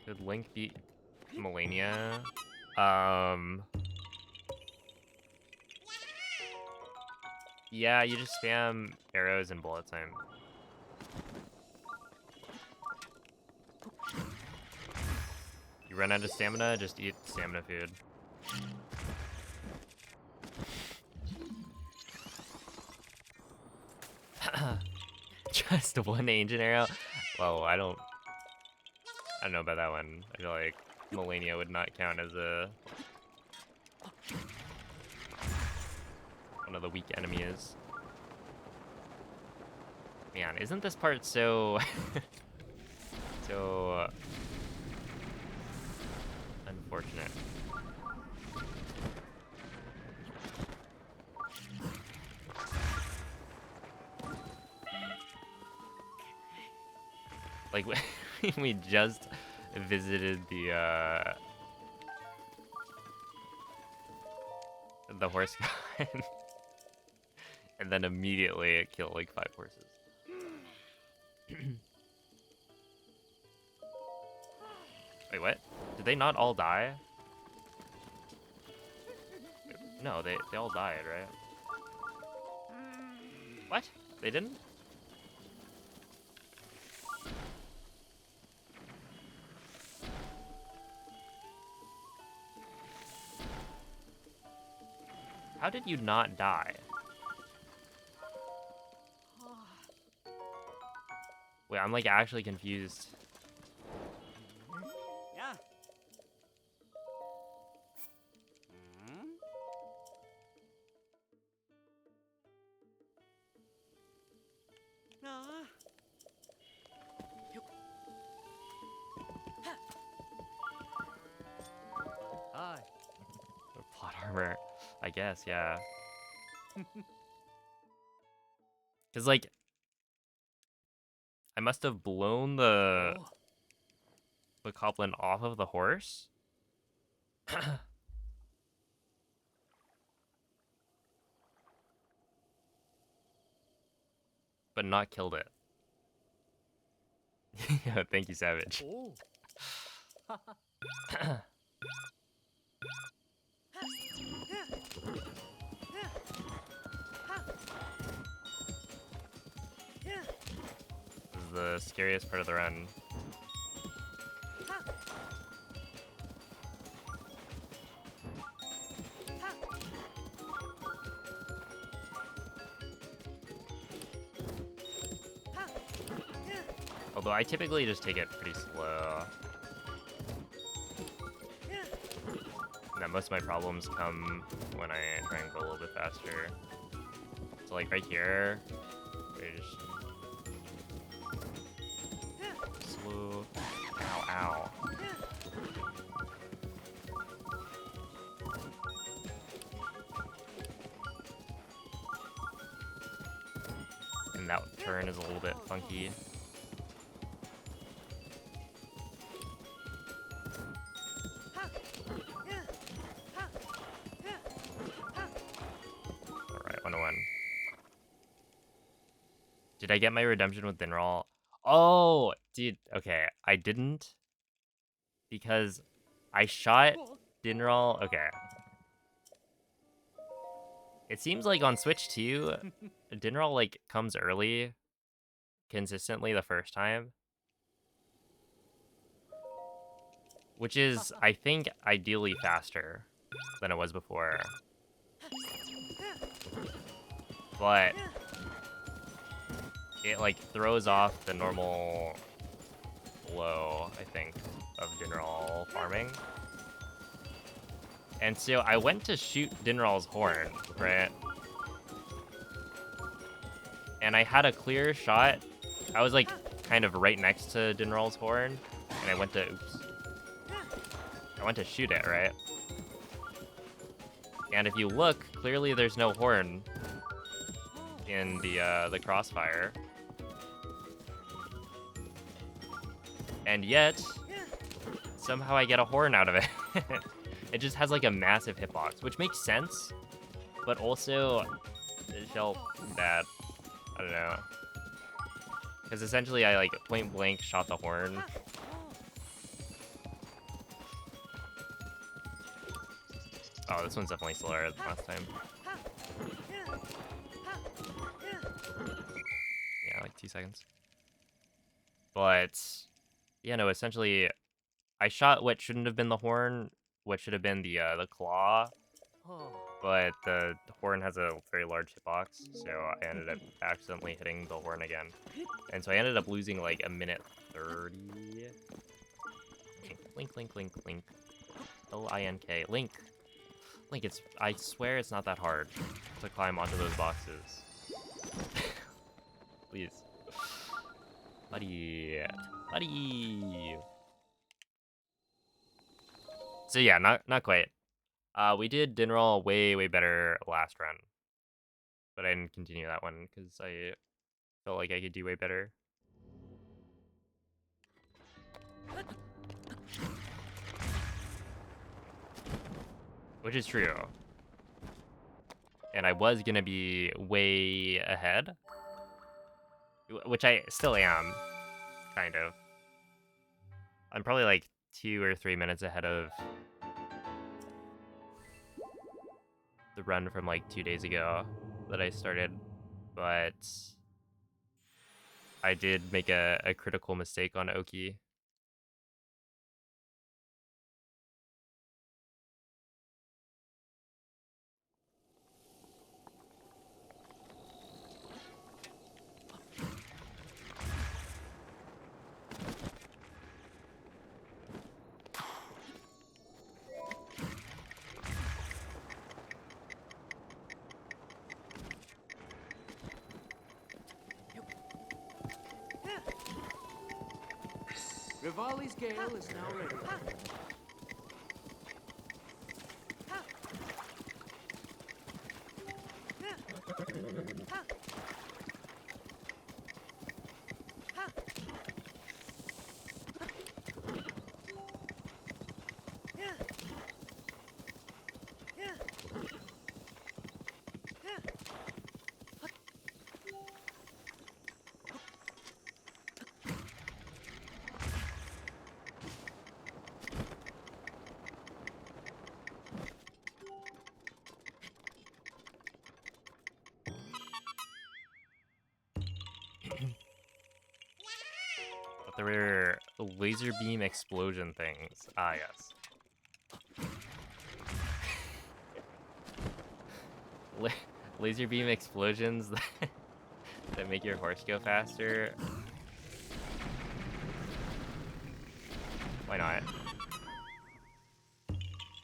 Speaker 1: Could Link beat Melania? Yeah, you just spam arrows and bullet time. You run out of stamina, just eat stamina food. Just one ancient arrow? Well, I don't know about that one. I feel like Melania would not count as one of the weak enemies. Man, isn't this part so so unfortunate? Like we just visited the horse god, and then immediately it killed like 5 horses. Wait, what? Did they not all die? No, they all died, right? What? They didn't? How did you not die? Wait, I'm like actually confused.
Speaker 3: Yeah. Nah. Hi.
Speaker 1: Or plot armor, I guess, yeah. Cause like, I must have blown the
Speaker 3: Oh.
Speaker 1: Bokoblin off of the horse. But not killed it. Yeah, thank you, Savage.
Speaker 3: Oh.
Speaker 1: This is the scariest part of the run. Although I typically just take it pretty slow. And that most of my problems come when I try and go a little bit faster. So like right here, I just slow. Ow, ow. And that turn is a little bit funky. Alright, 101. Did I get my redemption with Dinral? Oh, dude, okay. I didn't. Because I shot Dinral. Okay. It seems like on Switch 2, Dinral like comes early consistently the first time. Which is, I think, ideally faster than it was before. But it like throws off the normal flow, I think, of Dinral farming. And so I went to shoot Dinral's horn, right? And I had a clear shot. I was like kind of right next to Dinral's horn, and I went to shoot it, right? And if you look, clearly there's no horn in the crossfire. And yet, somehow I get a horn out of it. It just has like a massive hitbox, which makes sense, but also it felt bad. I don't know. Because essentially I like point blank shot the horn. Oh, this one's definitely slower than last time. Yeah, like 2 seconds. But yeah, no, essentially I shot what shouldn't have been the horn, what should have been the claw,
Speaker 3: Oh.
Speaker 1: but the horn has a very large hitbox, so I ended up accidentally hitting the horn again. And so I ended up losing like a minute 30. Link, link, link, link. L-I-N-K. Link. Link, I swear it's not that hard to climb onto those boxes. Please. Buddy. Buddy. So yeah, not quite. We did Dinral way better last run, but I didn't continue that one because I felt like I could do way better. Which is true. And I was gonna be way ahead, which I still am, kind of. I'm probably like 2 or 3 minutes ahead of the run from like 2 days ago that I started, but I did make a critical mistake on Oki.
Speaker 3: Vivali's gale is now ready.
Speaker 1: But there were laser beam explosion things. Ah, yes. Laser beam explosions that make your horse go faster. Why not?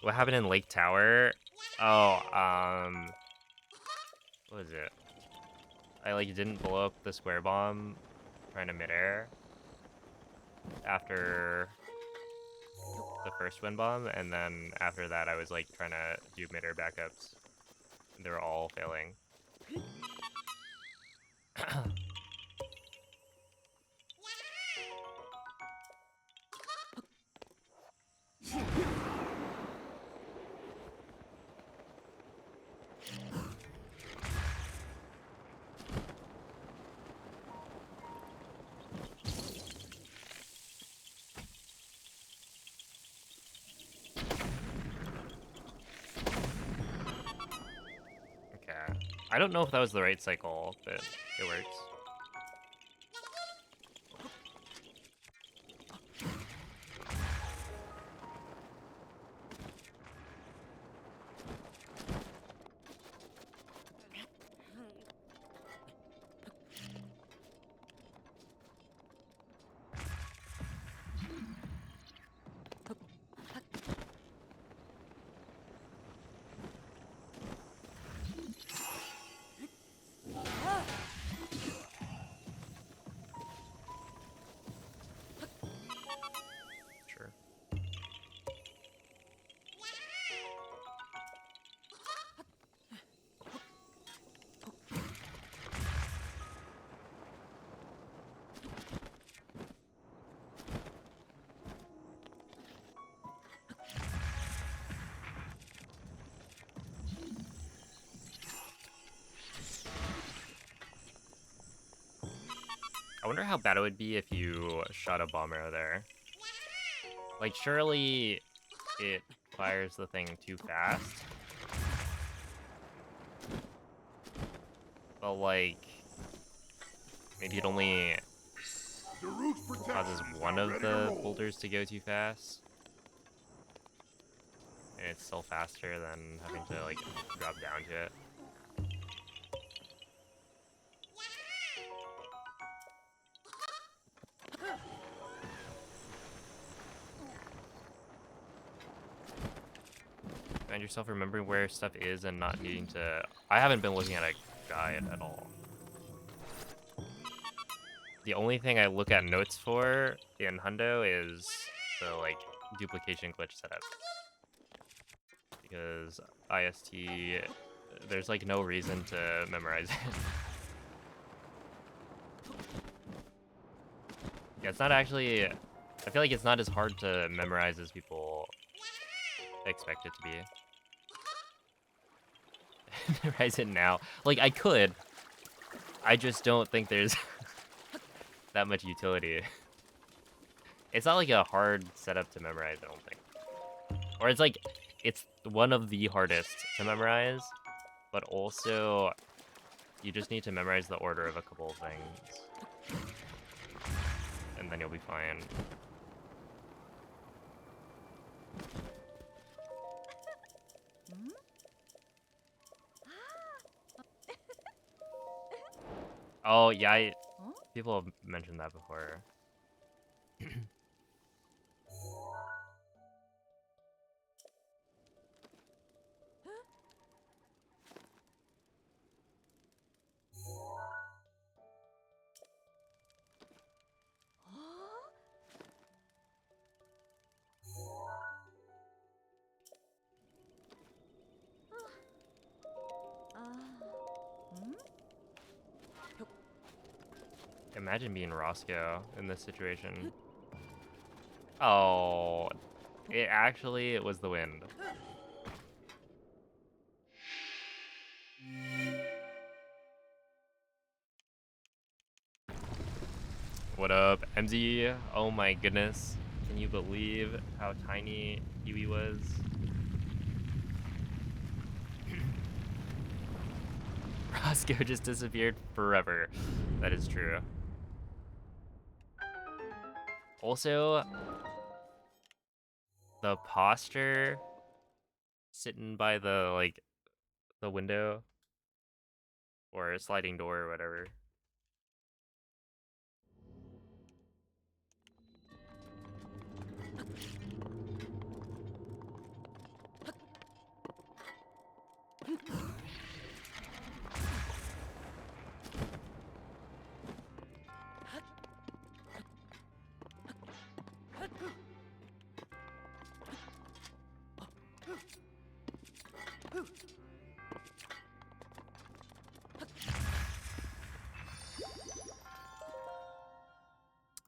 Speaker 1: What happened in Lake Tower? Oh, what was it? I like didn't blow up the square bomb trying to midair after the first wind bomb, and then after that I was like trying to do midair backups. They were all failing. Okay. I don't know if that was the right cycle, but it works. Sure. I wonder how bad it would be if you shot a bomb arrow there. Like, surely it fires the thing too fast. But, like, maybe it only causes one of the boulders to go too fast. And it's still faster than having to, like, drop down to it. Find yourself remembering where stuff is and not needing to... I haven't been looking at a guide at all. The only thing I look at notes for in Hundo is the, like, duplication glitch setup. Because IST, there's, like, no reason to memorize it. Yeah, it's not actually... I feel like it's not as hard to memorize as people expect it to be. Memorize it now. Like, I could. I just don't think there's that much utility. It's not like a hard setup to memorize, I don't think. Or it's like, it's one of the hardest to memorize, but also you just need to memorize the order of a couple of things. And then you'll be fine. Oh, yeah, people have mentioned that before. Imagine being Roscoe in this situation. Oh, it was the wind. What up, MZ? Oh my goodness. Can you believe how tiny Huey was? Roscoe just disappeared forever. That is true. Also, the posture sitting by the the window or a sliding door or whatever.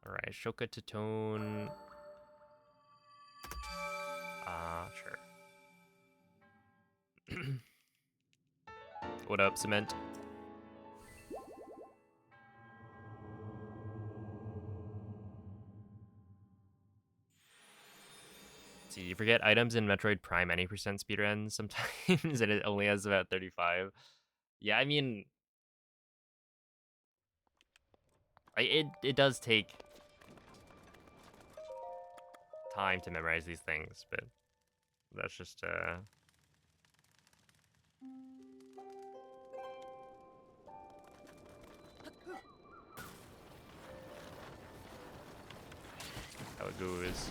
Speaker 1: Alright, Shoka to tone. Sure. What up, Cement? See, you forget items in Metroid Prime any percent speedrun sometimes, and it only has about 35. Yeah, I mean, it does take time to memorize these things, but that's just how it goes.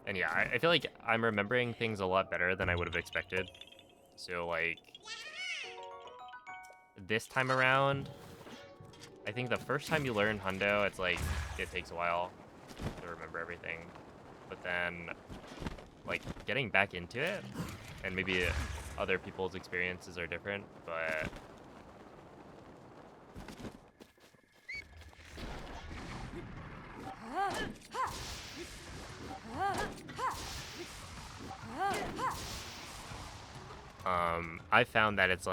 Speaker 1: And yeah, I feel like I'm remembering things a lot better than I would have expected. So like this time around, I think the first time you learn Hundo, it's like it takes a while to remember everything. But then like getting back into it, and maybe other people's experiences are different, but I found that it's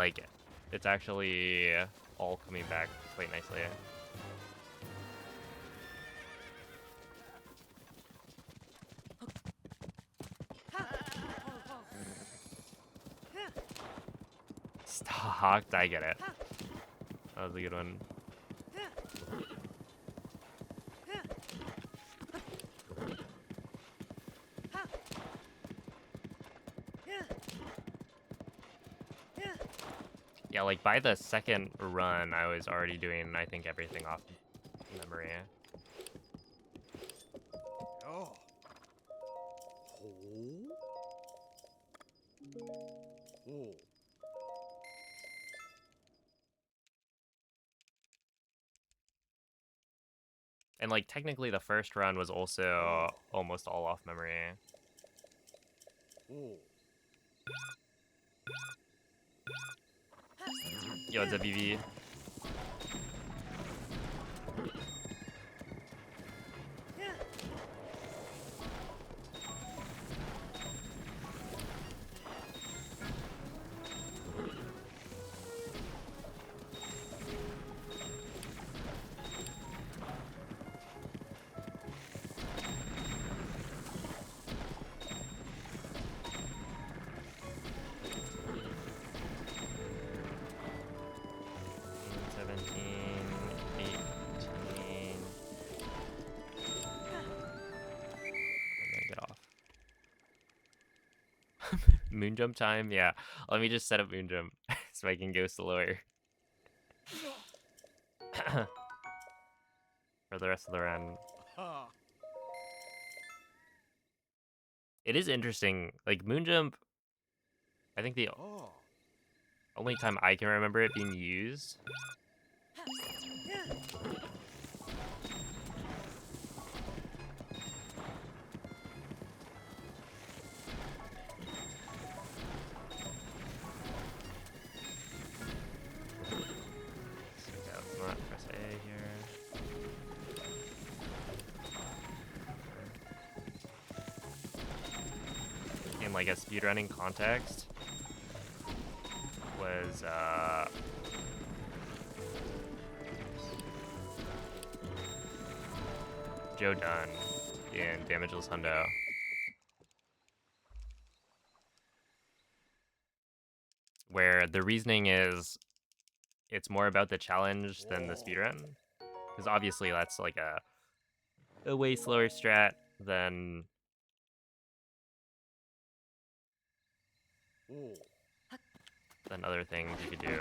Speaker 1: actually all coming back quite nicely. Stalked, I get it. That was a good one. Yeah, like by the second run, I was already doing, I think, everything off memory.
Speaker 3: Oh. Oh.
Speaker 1: And like technically the first run was also almost all off memory.
Speaker 3: Oh.
Speaker 1: Yo, what's up, BB? Moon jump time? Yeah. Let me just set up moon jump so I can go slower. For the rest of the run. It is interesting. Like moon jump, I think the only time I can remember it being used Yeah, let's not press A here. In like a speedrunning context was Joe Dunn in Damageless Hundo. Where the reasoning is it's more about the challenge than the speedrun. Because obviously that's like a way slower strat than
Speaker 3: Oh.
Speaker 1: other things you could do.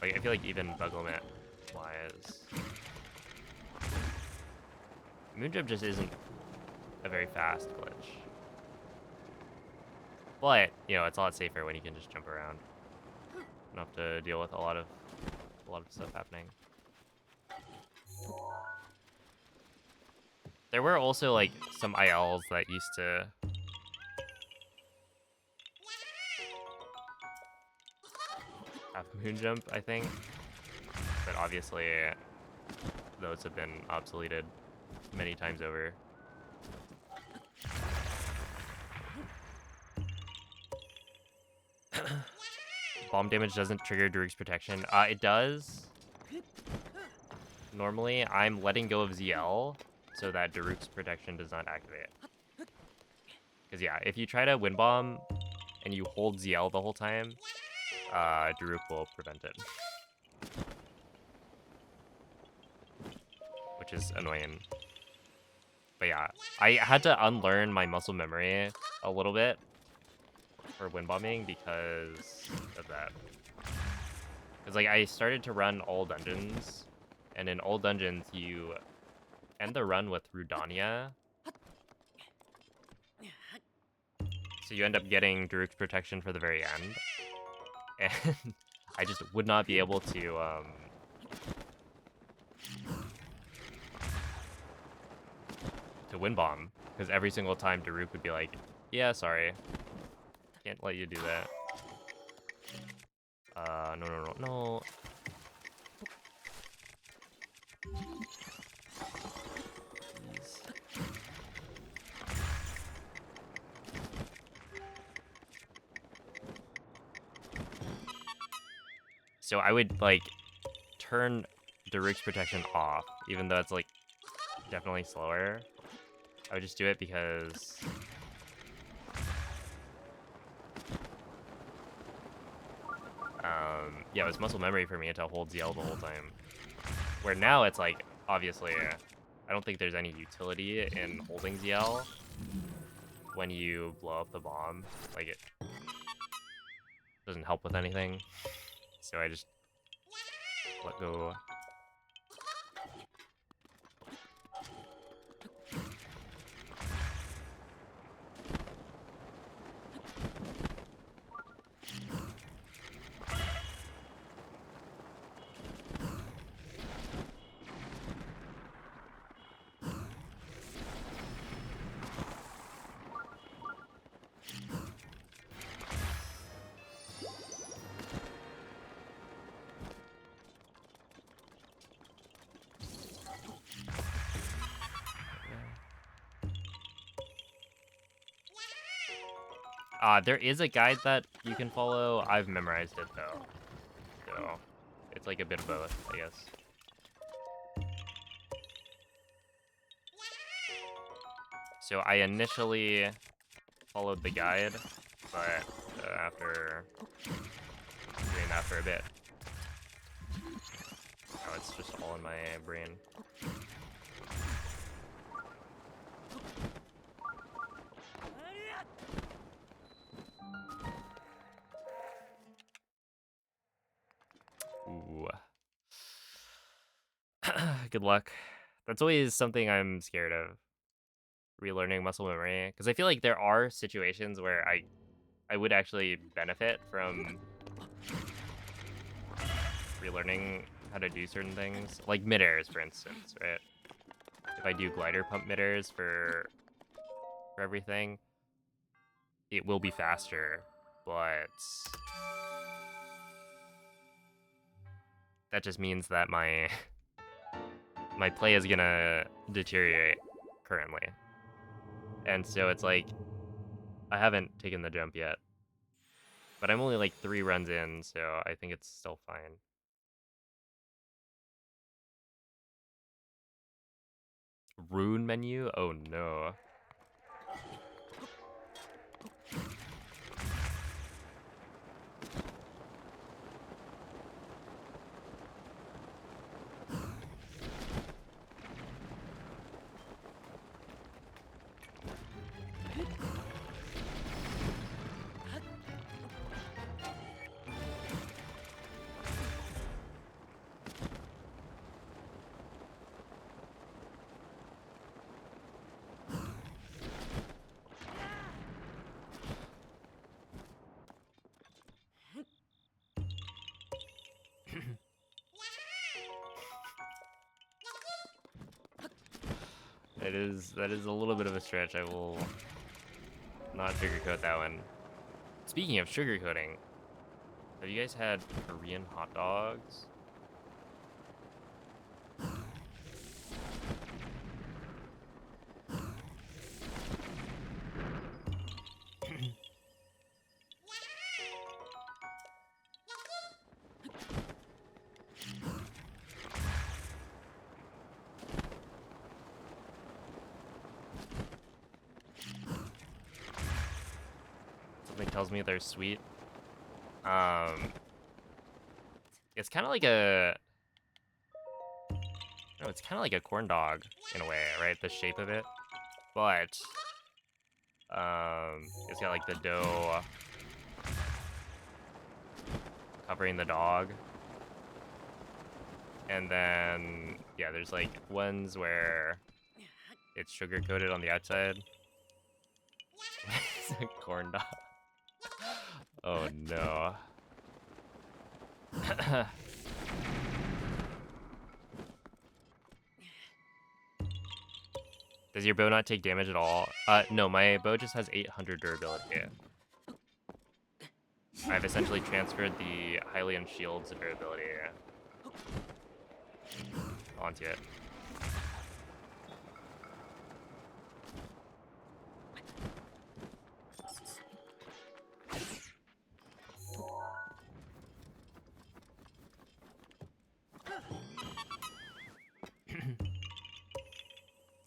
Speaker 1: Like I feel like even bug limit wise, Moonjump just isn't a very fast glitch. But you know it's a lot safer when you can just jump around. You don't have to deal with a lot of stuff happening. There were also like some ILs that used to have Moonjump, I think. But obviously those have been obsoleted many times over. Bomb damage doesn't trigger Daruk's protection. It does. Normally, I'm letting go of ZL so that Daruk's protection does not activate. Because yeah, if you try to win bomb and you hold ZL the whole time, Daruk will prevent it. Which is annoying. But yeah, I had to unlearn my muscle memory a little bit for win bombing because of that. Because like I started to run all dungeons, and in all dungeons you end the run with Rudania. So you end up getting Daruk's protection for the very end. And I just would not be able to win bomb. Because every single time Daruk would be like, yeah, sorry. Can't let you do that. No. Please. So I would like turn Daruk's protection off, even though it's like definitely slower. I would just do it because yeah, it was muscle memory for me to hold ZL the whole time. Where now it's like, obviously, I don't think there's any utility in holding ZL when you blow up the bomb. Like, it doesn't help with anything. So I just let go. There is a guide that you can follow. I've memorized it though, so it's like a bit of both, I guess. So I initially followed the guide, but after doing that for a bit, now it's just all in my brain. Ooh. Good luck. That's always something I'm scared of. Relearning muscle memory. Because I feel like there are situations where I would actually benefit from relearning how to do certain things. Like mid-airs, for instance, right? If I do glider pump mid-airs for everything, it will be faster, but that just means that my my play is gonna deteriorate currently. And so it's like, I haven't taken the jump yet. But I'm only like 3 runs in, so I think it's still fine. Rune menu? Oh no. That is a little bit of a stretch. I will not sugarcoat that one. Speaking of sugarcoating, have you guys had Korean hot dogs? Something tells me they're sweet. It's kind of like a, no, it's kind of like a corn dog in a way, right? The shape of it, but it's got like the dough covering the dog, and then yeah, there's like ones where it's sugar coated on the outside. It's a corn dog. Oh no. Does your bow not take damage at all? No, my bow just has 800 durability. I've essentially transferred the Hylian shield's durability onto it.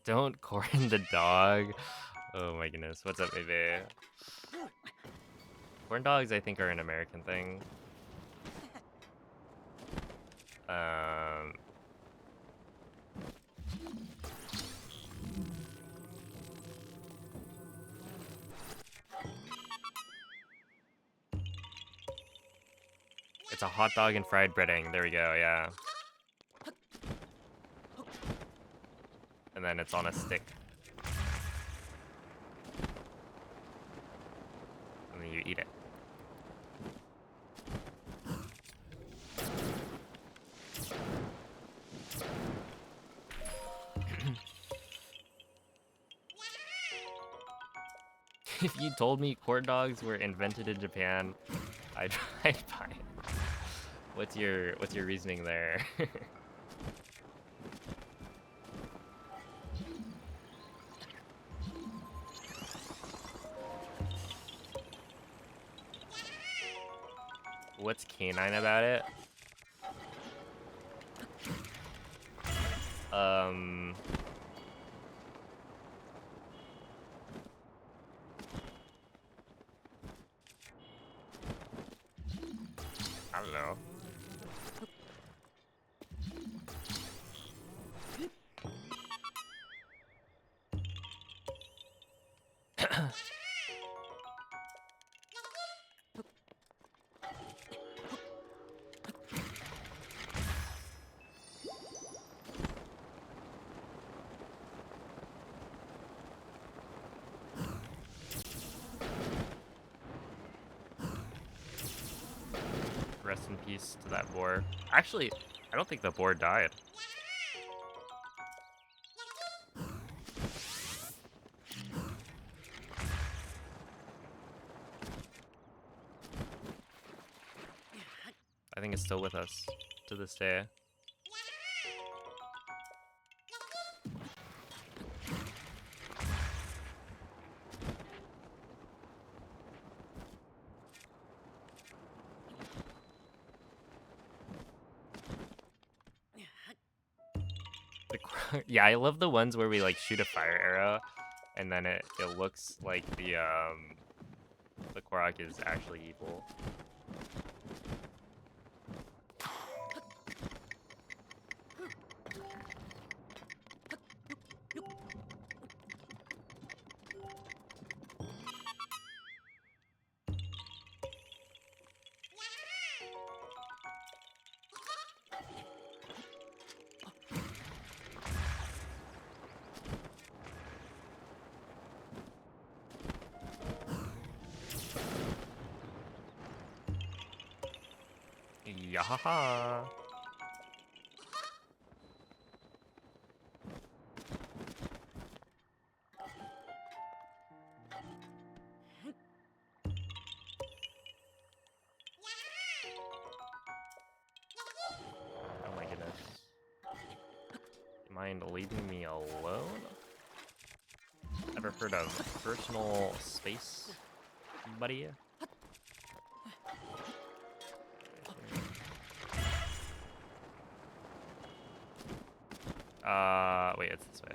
Speaker 1: Don't corn the dog. Oh my goodness. What's up, baby? Corn dogs, I think, are an American thing. It's a hot dog and fried breading. There we go, yeah. And then it's on a stick. And then you eat it. If you told me corn dogs were invented in Japan, I'd buy it. What's your reasoning there? What's canine about it? I don't know. Rest in peace to that boar. Actually, I don't think the board died. I think it's still with us to this day. Yeah, I love the ones where we like shoot a fire arrow and then it looks like the Korok is actually evil. Yahaha. Oh my goodness. Mind leaving me alone? Ever heard of personal space, buddy? Wait, it's this way.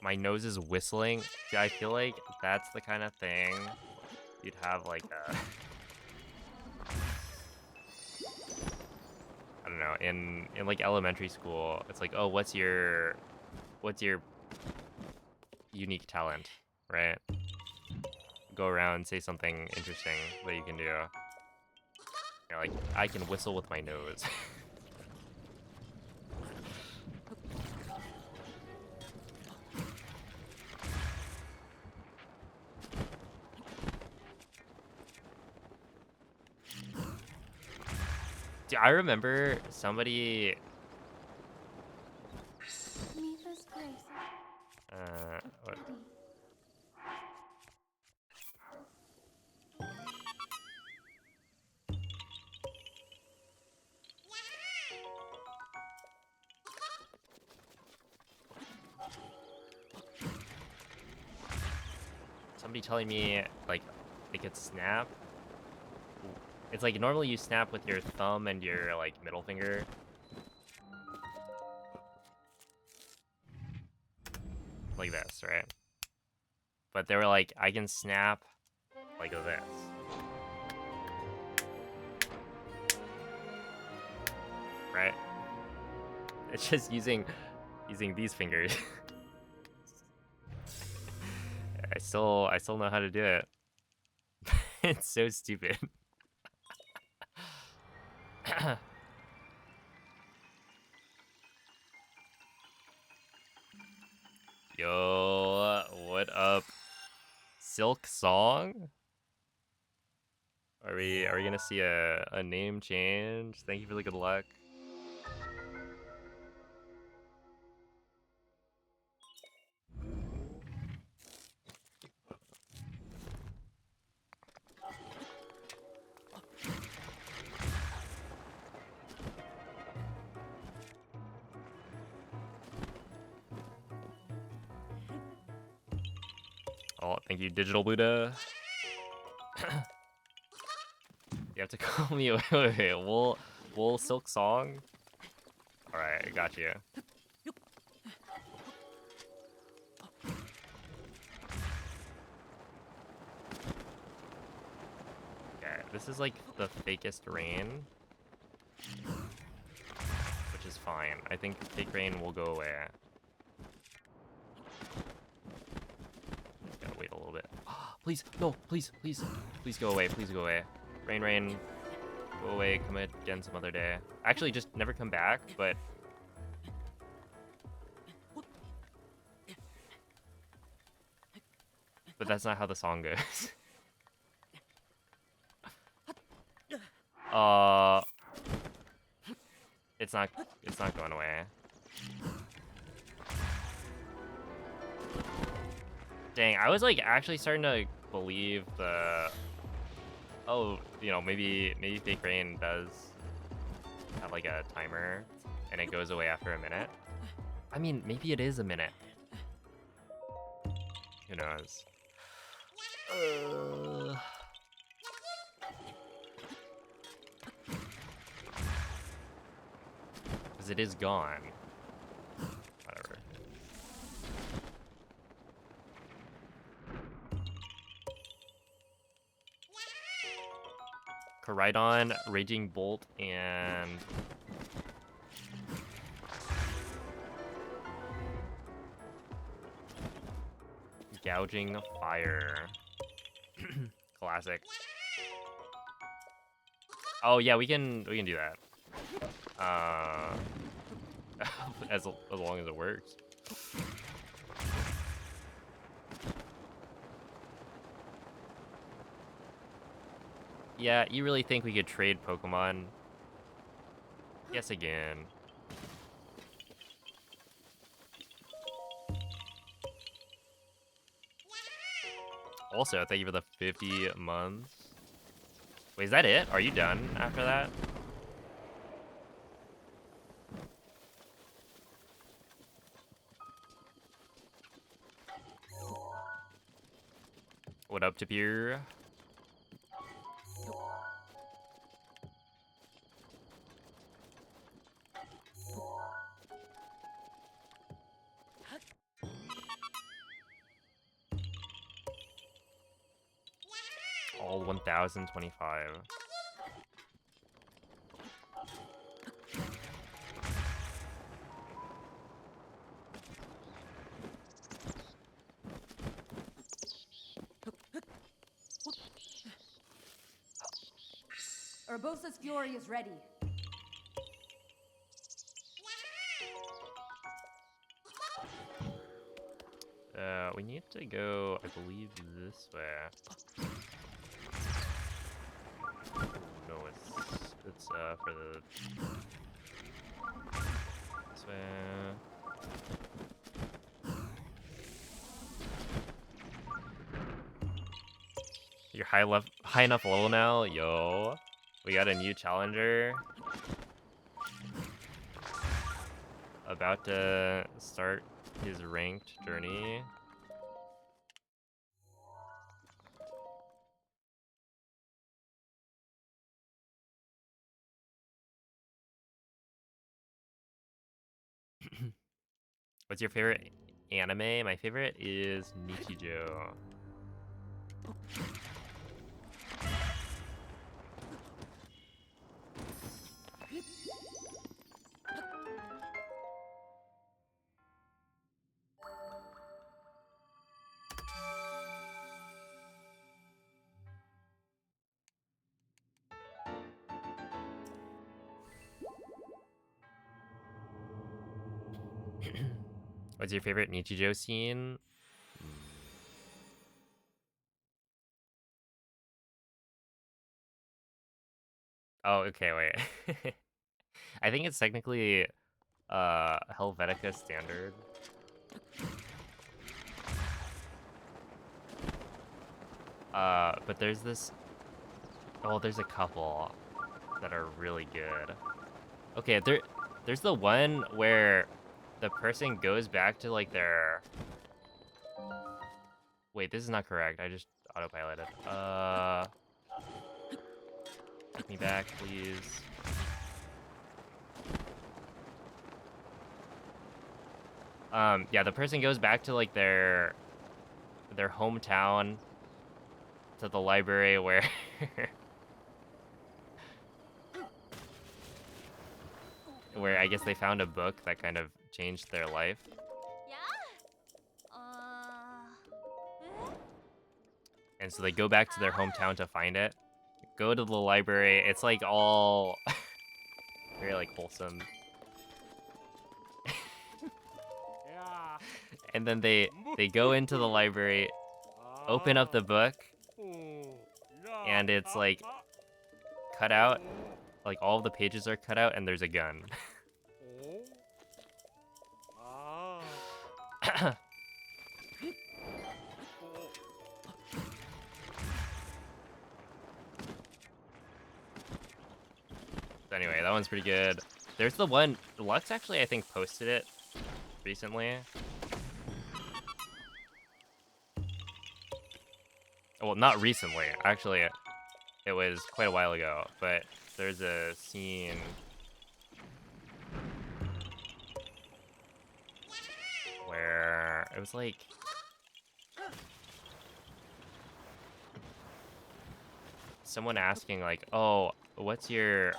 Speaker 1: My nose is whistling. See, I feel like that's the kind of thing you'd have like a... I don't know, in like elementary school, it's like, oh, what's your unique talent, right? Go around, say something interesting that you can do. You're like, I can whistle with my nose. Dude, I remember somebody.
Speaker 2: Needless grace.
Speaker 1: What? Somebody telling me like they could snap. It's like normally you snap with your thumb and your like middle finger. Like this, right? But they were like, I can snap like this. Right? It's just using these fingers. I still know how to do it. It's so stupid. Yo, what up? Silk Song? Are we gonna see a name change? Thank you for the good luck. Oh, thank you, Digital Buddha. You have to call me. Wait. Wool Silk Song. All right, I got you. Okay, this is like the fakest rain, which is fine. I think fake rain will go away. Gotta wait a little bit. Please, no, please go away, please go away. Rain, go away, commit. again some other day. Actually, just never come back, but... But that's not how the song goes. It's not going away. Dang, I was like actually starting to believe the... Oh, you know, maybe Fake Rain does have like a timer and it goes away after a minute. I mean, maybe it is a minute. Who knows? Because it is gone. Whatever. Koraidon, Raging Bolt, and... Gouging Fire. Classic. Oh yeah, we can do that. As long as it works. Yeah, you really think we could trade Pokemon? Yes, again. Also, thank you for the 50 months. Wait, is that it? Are you done after that? What up, Tapir? All 1,025.
Speaker 2: Urbosa's Fury is ready.
Speaker 1: We need to go, I believe, this way. No, it's for the this way. You're high enough level now, yo. We got a new challenger. About to start his ranked journey. What's your favorite anime? My favorite is Nichijou. What's your favorite Nichijou scene? Oh, okay, wait. I think it's technically Helvetica standard. But there's this... Oh, there's a couple that are really good. Okay, there's the one where the person goes back to like their... Wait, this is not correct. I just autopiloted. Take me back, please. Yeah, the person goes back to like their hometown, to the library where where I guess they found a book that kind of changed their life.
Speaker 2: Yeah?
Speaker 1: And so they go back to their hometown to find it. Go to the library. It's like all Very like wholesome.
Speaker 3: Yeah.
Speaker 1: And then they go into the library, open up the book, and it's like cut out. Like all of the pages are cut out, and there's a gun. So anyway, that one's pretty good. There's the one, Lux actually I think posted it recently. Well, not recently, actually it was quite a while ago, but there's a scene where it was like someone asking like, oh, what's your,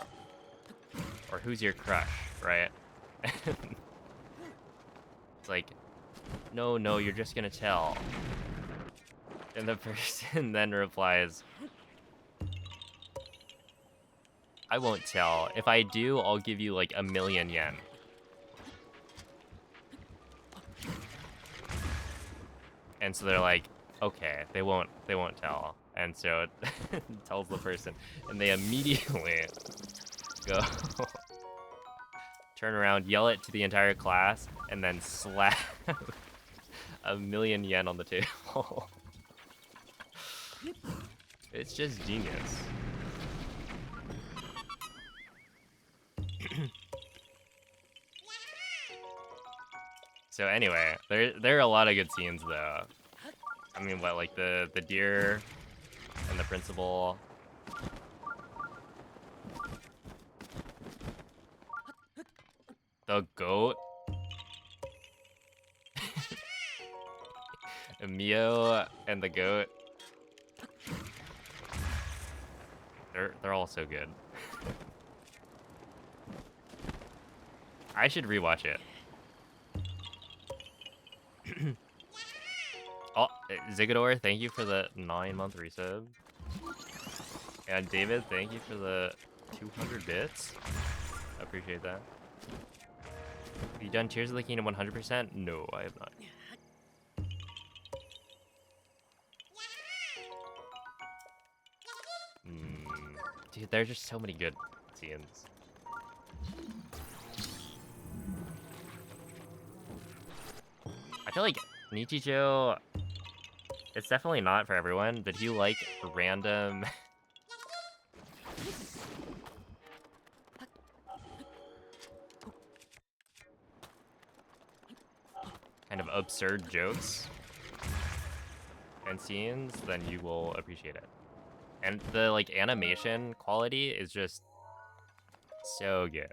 Speaker 1: or who's your crush, right? It's like, no, you're just gonna tell. And the person then replies, I won't tell. If I do, I'll give you like 1,000,000 yen. And so they're like, okay, they won't tell. And so it tells the person, and they immediately go turn around, yell it to the entire class, and then slap 1,000,000 yen on the table. It's just genius. So anyway, there are a lot of good scenes though. I mean, what, like the deer and the principal. The goat. Mio and the goat. They're all so good. I should rewatch it. Oh, Zigador, thank you for the 9-month resub. And David, thank you for the 200 bits. I appreciate that. Have you done Tears of the Kingdom 100%? No, I have not. Dude, there's just so many good scenes. I feel like Nichijou, it's definitely not for everyone, but if you like random kind of absurd jokes and scenes, then you will appreciate it. And the like animation quality is just so good.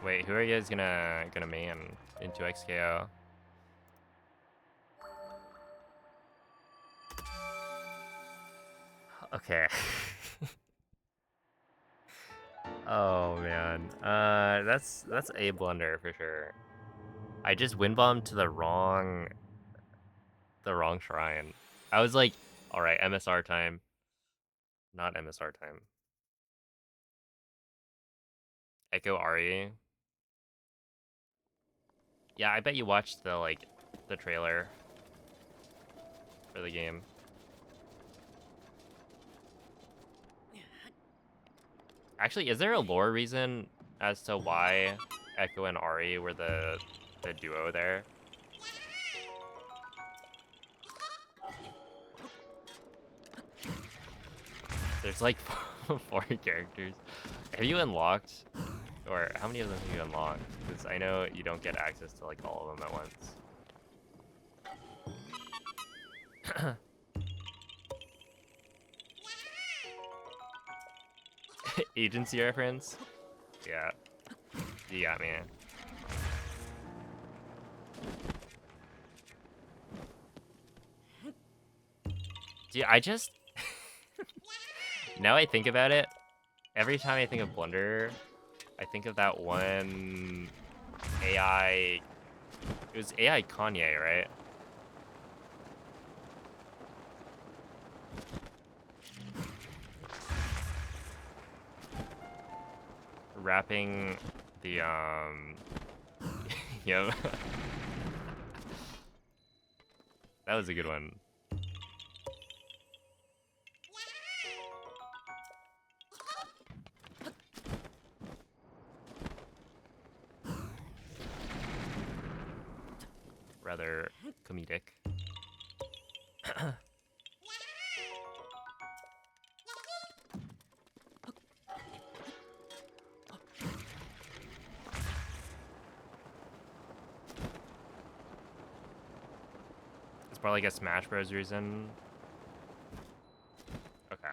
Speaker 1: Wait, who are you guys gonna man into XKO? Okay. Oh man, that's a blunder for sure. I just wind bombed to the wrong shrine. I was like, all right, MSR time, not MSR time. Echo Ari. Yeah, I bet you watched the trailer for the game. Actually, is there a lore reason as to why Echo and Ari were the duo there? There's like 4 characters. Have you unlocked, or how many of them have you unlocked? Because I know you don't get access to like all of them at once. Agency reference? Yeah. You got me. Dude, I just now I think about it, every time I think of Blunder, I think of that one AI. It was AI Kanye, right? Rapping the yep. That was a good one. Rather comedic. It's probably like a Smash Bros. Reason. Okay.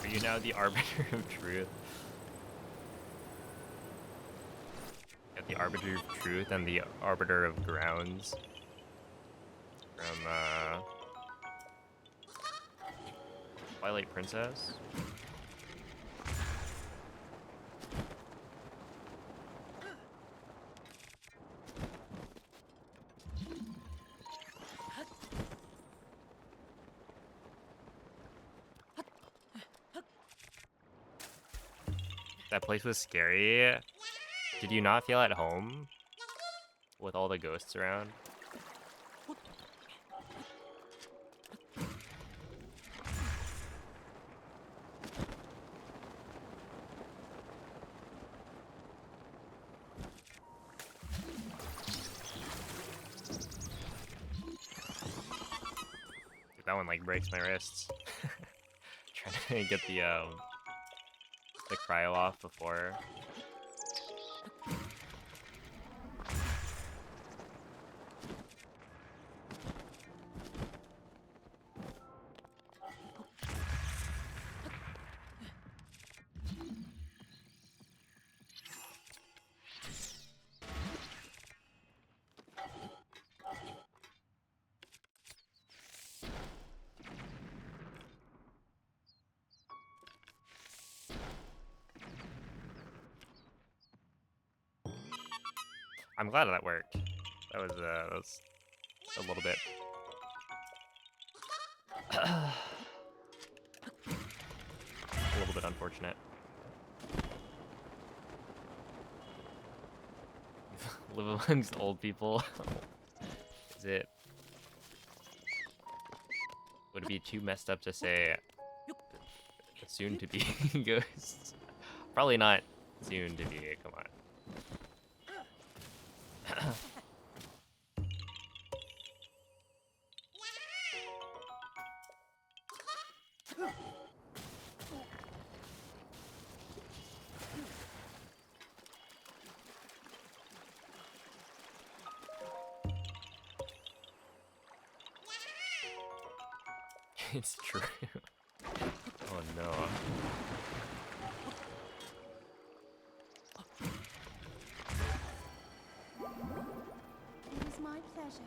Speaker 1: Are you now the arbiter of truth? Got the arbiter of truth and the arbiter of grounds from Twilight Princess. That place was scary. Did you not feel at home with all the ghosts around? Dude, that one like breaks my wrists. Trying to get the cryo off before. I'm glad that worked. That was a little bit. A little bit unfortunate. Live amongst old people. Is it? Would it be too messed up to say soon to be ghosts? Probably not soon to be. Come on. It's true. Oh no.
Speaker 2: My pleasure.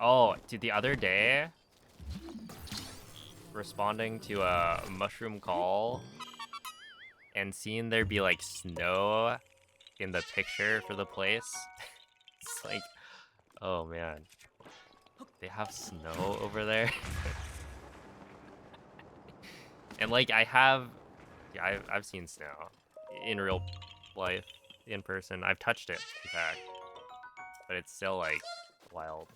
Speaker 1: Oh, dude, the other day, responding to a mushroom call and seeing there be like snow in the picture for the place. It's like, oh man, they have snow over there. And like yeah, I've seen snow in real life, in person. I've touched it, in fact, but it's still like wild.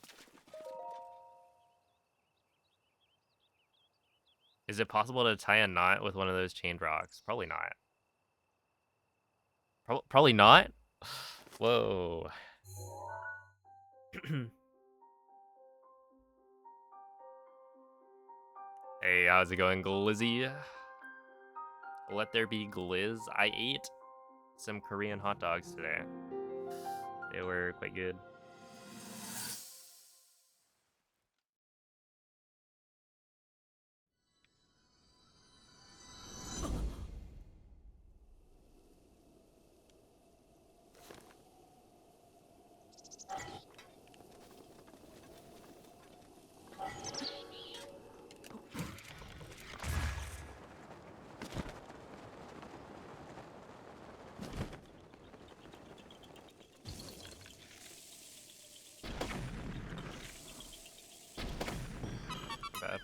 Speaker 1: Is it possible to tie a knot with one of those chained rocks? Probably not. Probably not? Whoa. Hey, how's it going, Glizzy? Let there be glizz. I ate some Korean hot dogs today. They were quite good. Bad.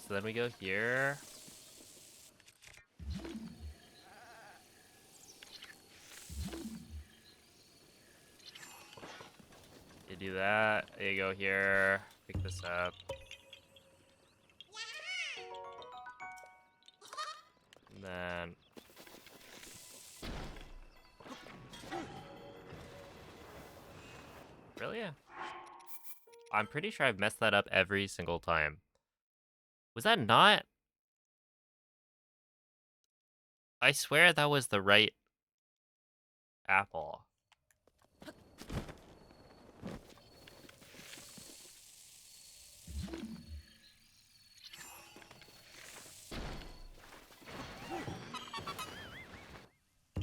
Speaker 1: So then we go here. You do that. You go here. Pick this up. And then really? I'm pretty sure I've messed that up every single time. Was that not? I swear that was the right apple.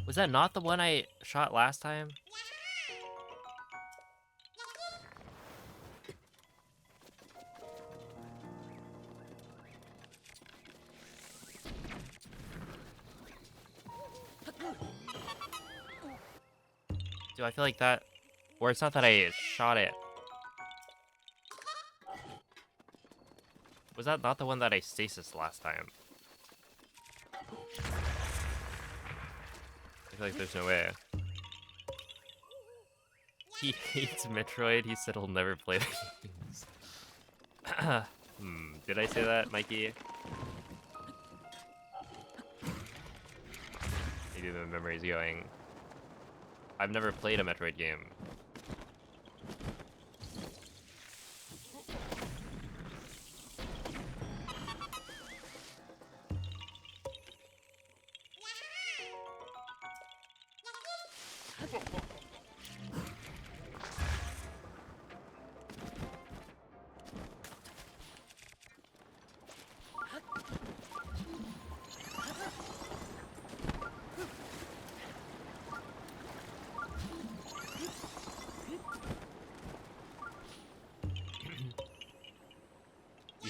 Speaker 1: Was that not the one I shot last time? Do I feel like that? Or it's not that I shot it. Was that not the one that I stasis last time? I feel like there's no way. He hates Metroid. He said he'll never play the games. Did I say that, Mikey? Maybe the memory's going. I've never played a Metroid game.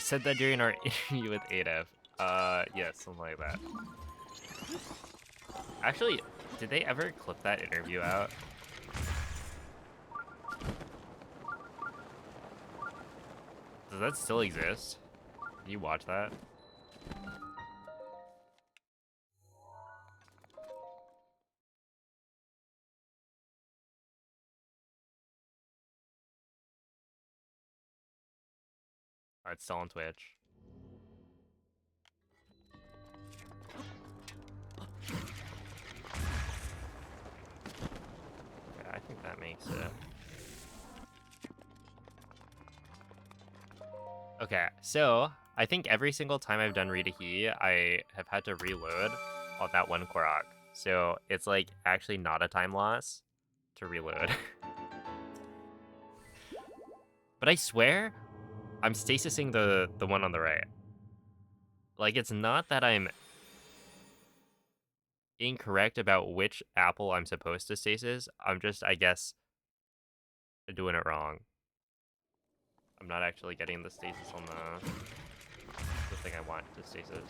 Speaker 1: said that during our interview with Adef. Yes, something like that. Actually, did they ever clip that interview out? Does that still exist? Can you watch that? Oh, it's still on Twitch. Yeah, I think that makes it. Okay, so I think every single time I've done read a he, I have had to reload on that one Korok. So it's like actually not a time loss to reload. But I swear, I'm stasising the one on the right. Like, it's not that I'm incorrect about which apple I'm supposed to stasis. I'm just, I guess, doing it wrong. I'm not actually getting the stasis on the thing I want to stasis.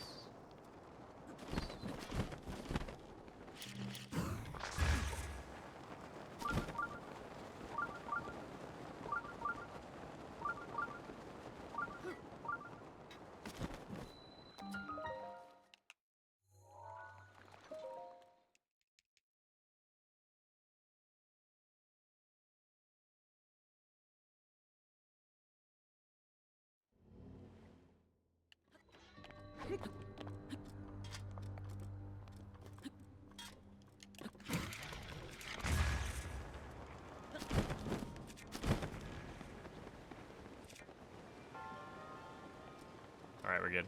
Speaker 1: Alright, we're good.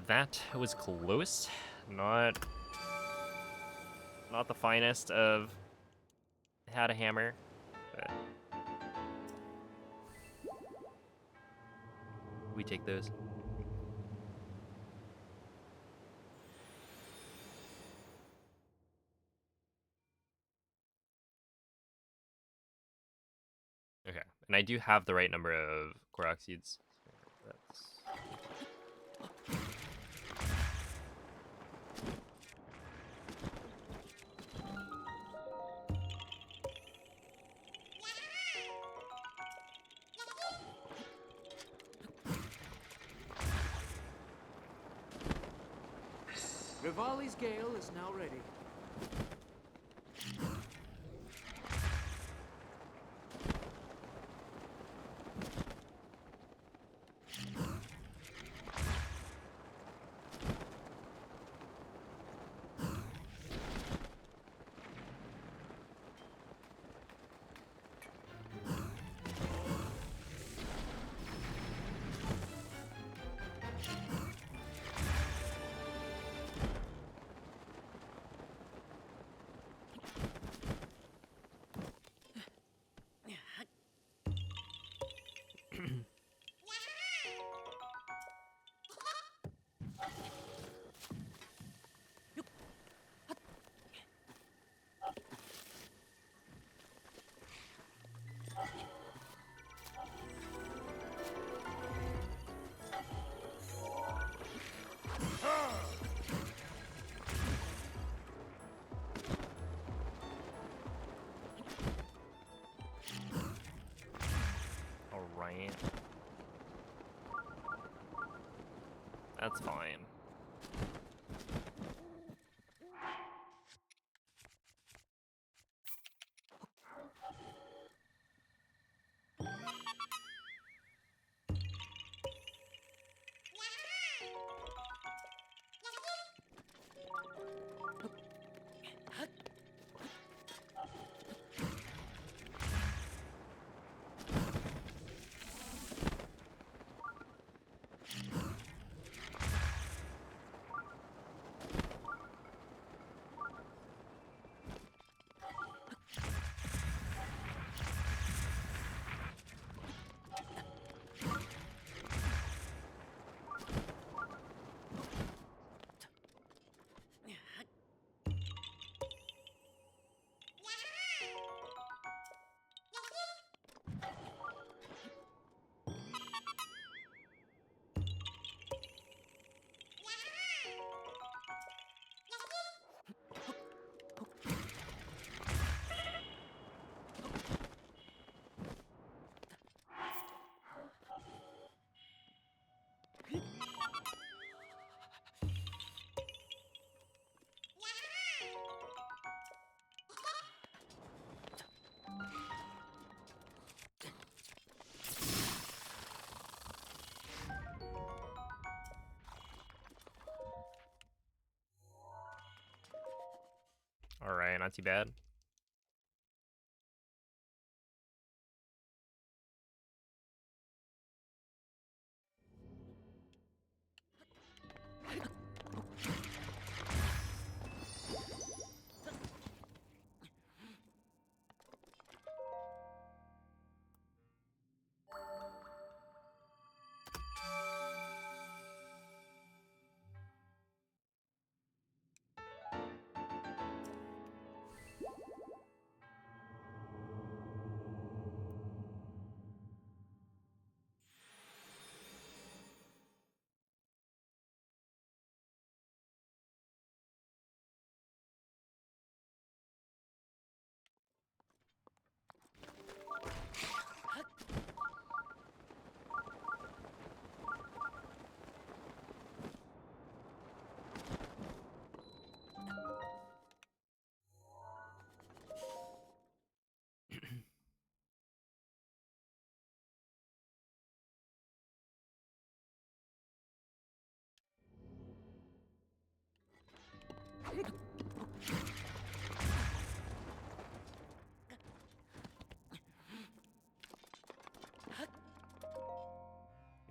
Speaker 1: That was close. Not the finest of had a hammer, but we take those. Okay, and I do have the right number of Korok seeds. So that's...
Speaker 3: Rivali's gale is now ready.
Speaker 1: Alright. That's fine. not too bad.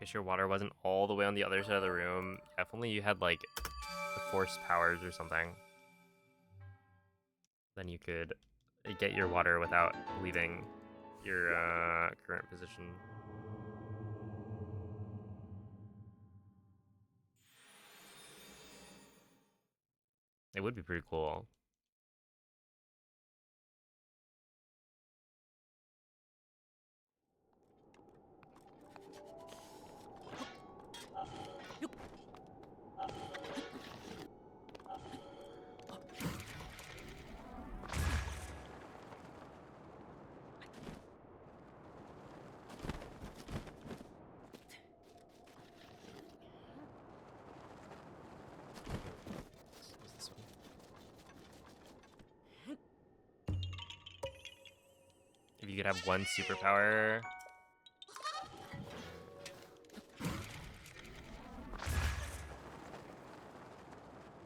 Speaker 1: Guess your water wasn't all the way on the other side of the room. If only you had like the force powers or something. Then you could get your water without leaving your current position. It would be pretty cool. If you could have one superpower.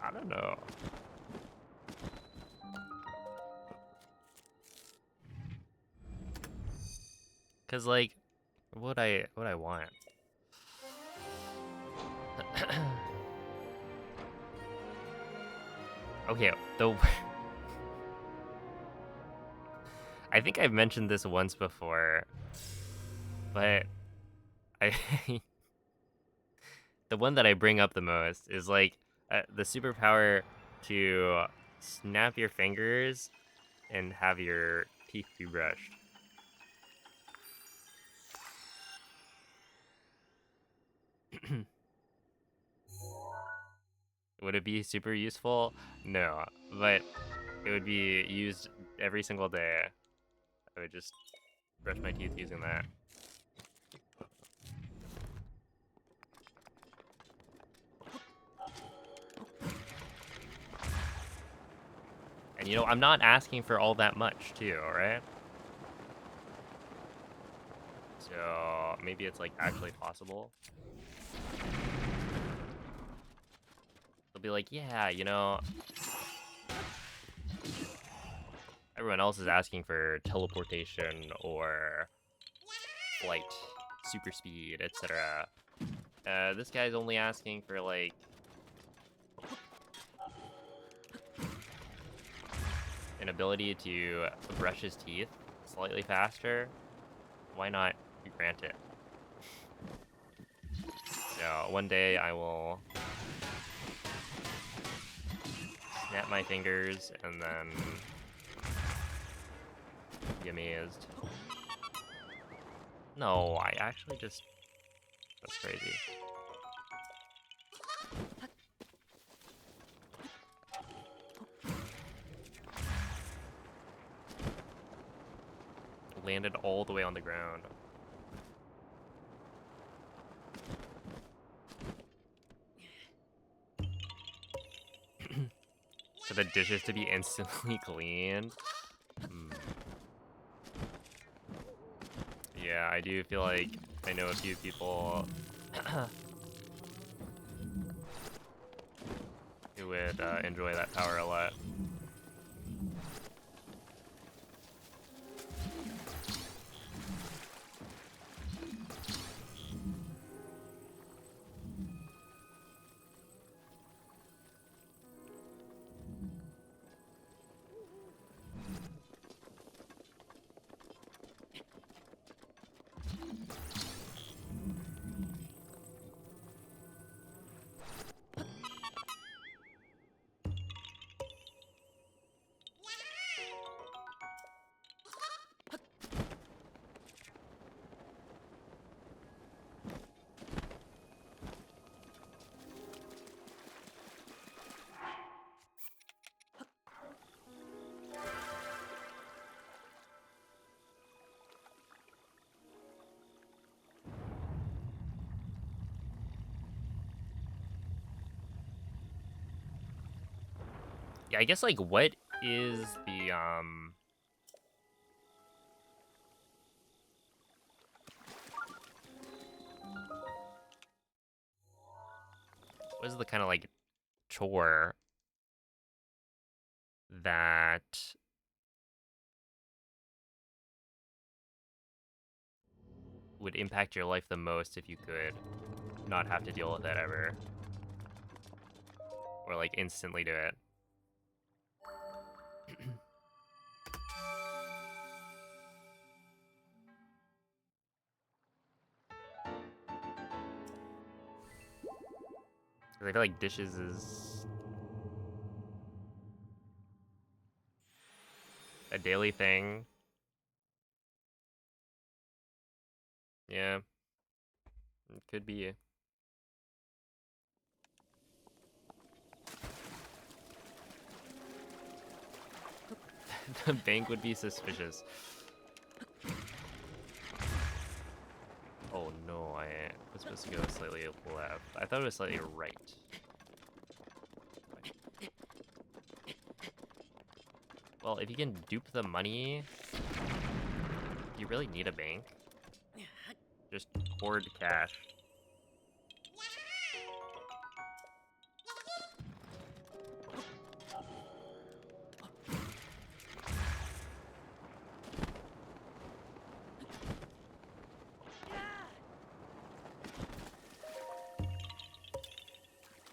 Speaker 1: I don't know. Cause like, what I want. Okay, I think I've mentioned this once before, but I the one that I bring up the most is like the superpower to snap your fingers and have your teeth be brushed. Would it be super useful? No, but it would be used every single day. I would just brush my teeth using that. And you know, I'm not asking for all that much too, alright? So maybe it's like actually possible. They'll be like, yeah, you know, everyone else is asking for teleportation or flight, super speed, etc. This guy's only asking for like an ability to brush his teeth slightly faster. Why not grant it? So one day I will snap my fingers and then be amazed. No, I actually just... That's crazy. Landed all the way on the ground. For the dishes to be instantly cleaned. Yeah, I do feel like I know a few people who would enjoy that power a lot. Yeah, I guess like what is the what is the kind of like chore that would impact your life the most if you could not have to deal with it ever? Or like instantly do it? Because I feel like dishes is a daily thing. Yeah, it could be. The bank would be suspicious. Oh no, I was supposed to go slightly left. I thought it was slightly right. Well, if you can dupe the money, do you really need a bank? Just hoard cash.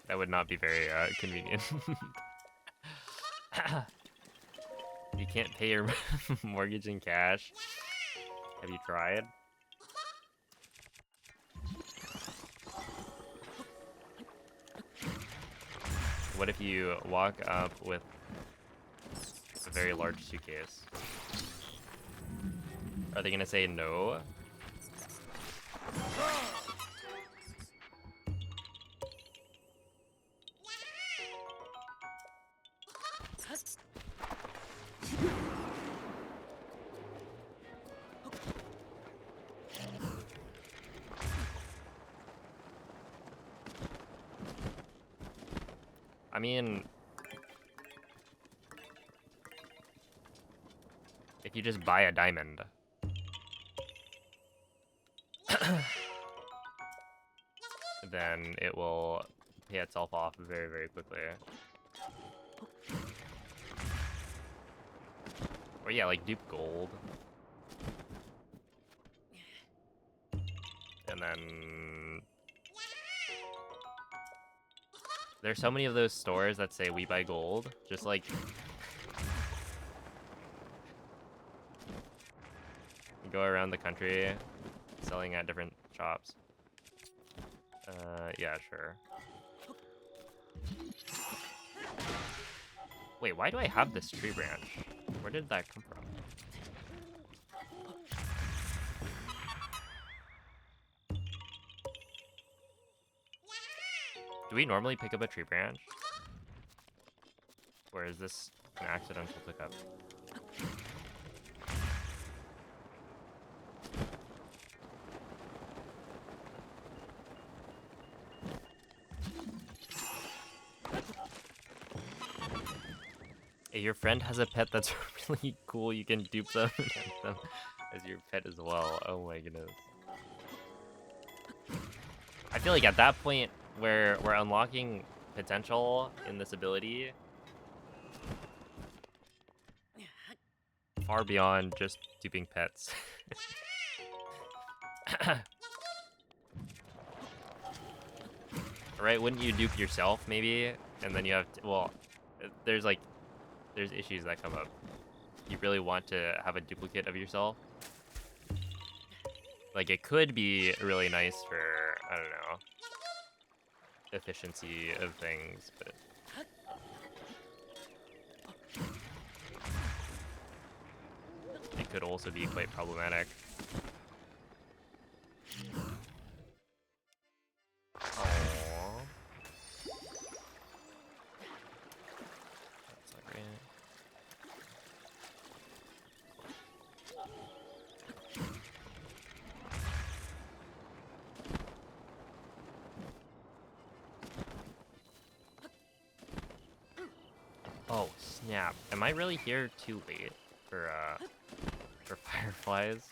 Speaker 1: That would not be very convenient. You can't pay your mortgage in cash. Have you tried? What if you walk up with a very large suitcase? Are they gonna say no? I mean, if you just buy a diamond, then it will pay itself off very, very quickly. Or yeah, like dupe gold. And then there's so many of those stores that say we buy gold. Just like you go around the country selling at different shops. Yeah, sure. Wait, why do I have this tree branch? Where did that come from? Do we normally pick up a tree branch? Or is this an accidental pickup? Hey, your friend has a pet that's really cool. You can dupe them and have them as your pet as well. Oh my goodness. I feel like at that point where we're unlocking potential in this ability far beyond just duping pets. Right? Wouldn't you dupe yourself maybe? And then you have to, well, there's issues that come up. You really want to have a duplicate of yourself? Like it could be really nice for, I don't know, efficiency of things, but it could also be quite problematic. Aww. That's not great. Oh snap! Am I really here too late for fireflies?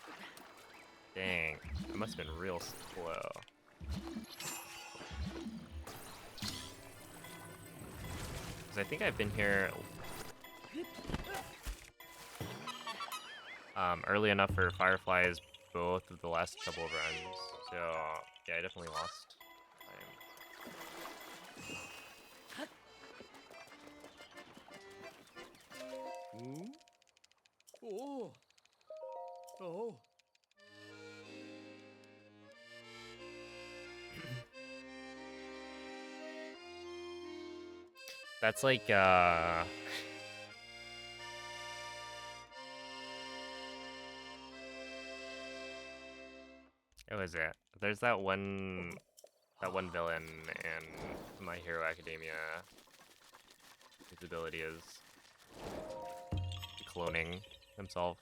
Speaker 1: Dang, I must have been real slow. Because I think I've been here early enough for fireflies both of the last couple of runs. So yeah, I definitely lost time.
Speaker 3: Oh. Oh.
Speaker 1: That's like what was it? There's that one villain in My Hero Academia. His ability is cloning himself.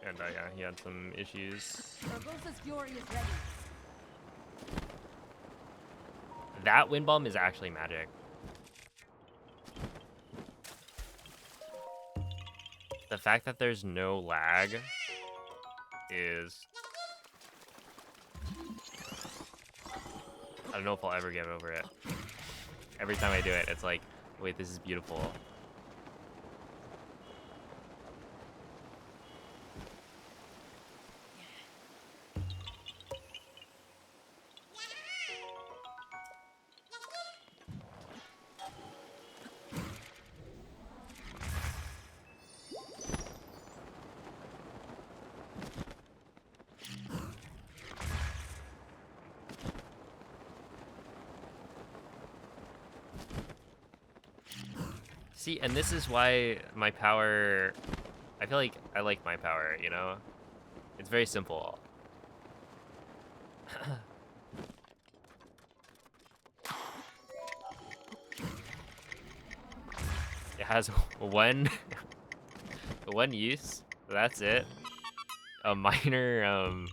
Speaker 1: And yeah, he had some issues.
Speaker 2: Urbosa's fury is ready.
Speaker 1: That wind bomb is actually magic. The fact that there's no lag is... I don't know if I'll ever get over it. Every time I do it, it's like, wait, this is beautiful. See, and this is why my power... I feel like I like my power, you know? It's very simple. It has one one use. That's it. A minor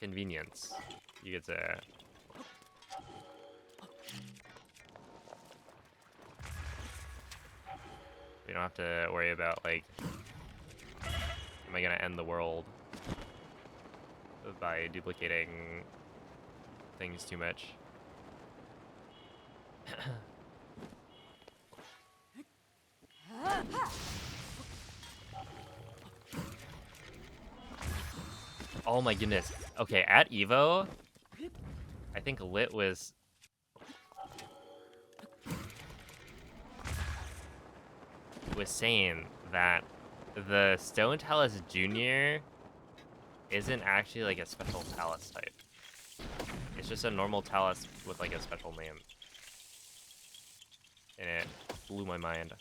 Speaker 1: convenience, you could say. We don't have to worry about like, am I gonna end the world by duplicating things too much? Oh my goodness. Okay, at Evo, I think Lit was saying that the Stone Talus Junior isn't actually like a special Talus type. It's just a normal Talus with like a special name. And it blew my mind.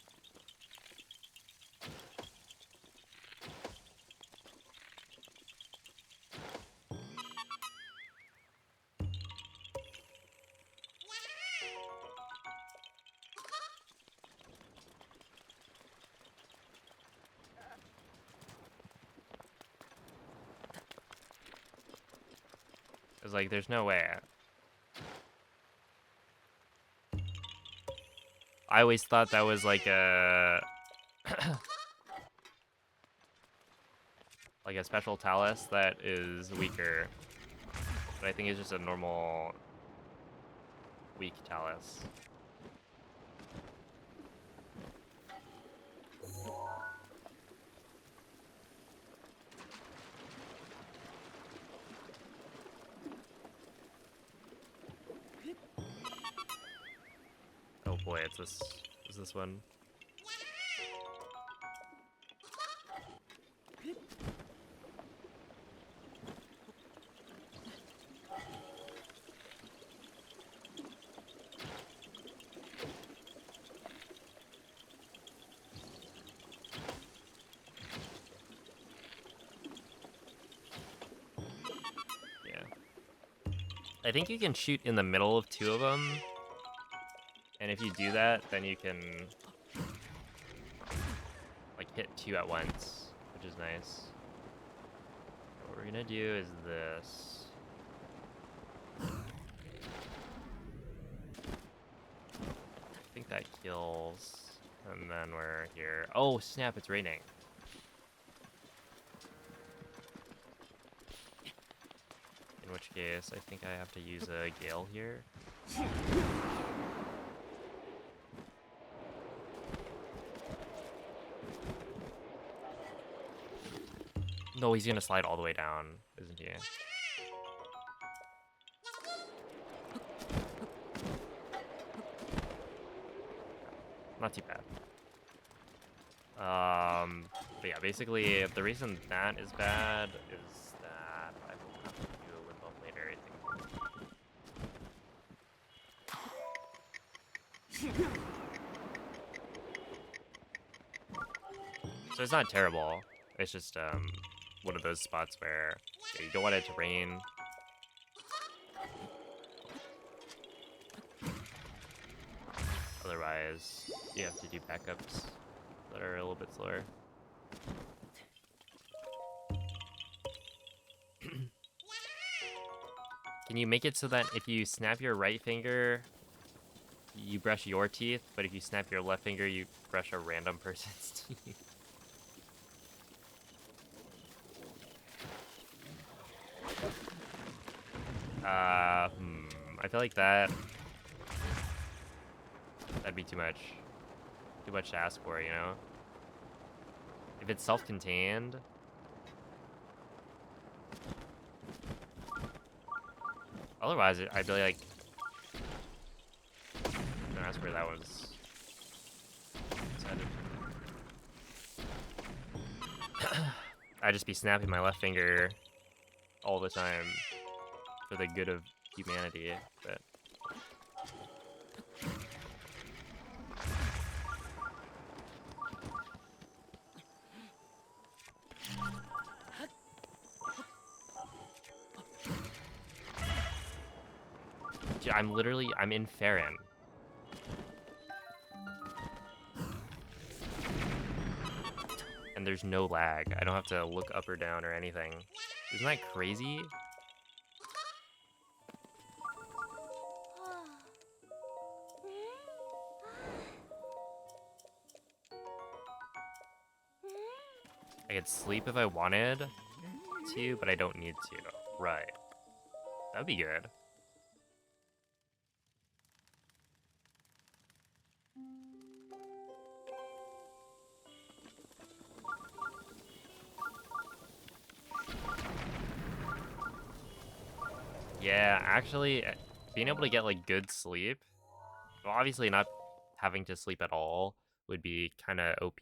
Speaker 1: It's like, there's no way. I always thought that was like a... like a special Talus that is weaker. But I think it's just a normal weak Talus. Oh. boy, it's this. Is this one? I think you can shoot in the middle of two of them, and if you do that, then you can like hit two at once, which is nice. What we're gonna do is this. I think that kills, and then we're here. Oh snap! It's raining. In which case, I think I have to use a gale here. No, he's gonna slide all the way down, isn't he? Not too bad. But yeah, basically, the reason that is bad is that I will have to do a limbo later, I think. So it's not terrible. It's just one of those spots where you don't want it to rain. Otherwise, you have to do backups that are a little bit slower. Can you make it so that if you snap your right finger, you brush your teeth, but if you snap your left finger, you brush a random person's teeth? I feel like that'd be too much to ask for, you know? If it's self-contained, otherwise I'd be like, don't ask where that was headed. I'd just be snapping my left finger all the time for the good of humanity, but dude, I'm in Farron. And there's no lag. I don't have to look up or down or anything. Isn't that crazy? I could sleep if I wanted to, but I don't need to. Right. That'd be good. Yeah, actually, being able to get like good sleep, well, obviously not having to sleep at all would be kind of OP,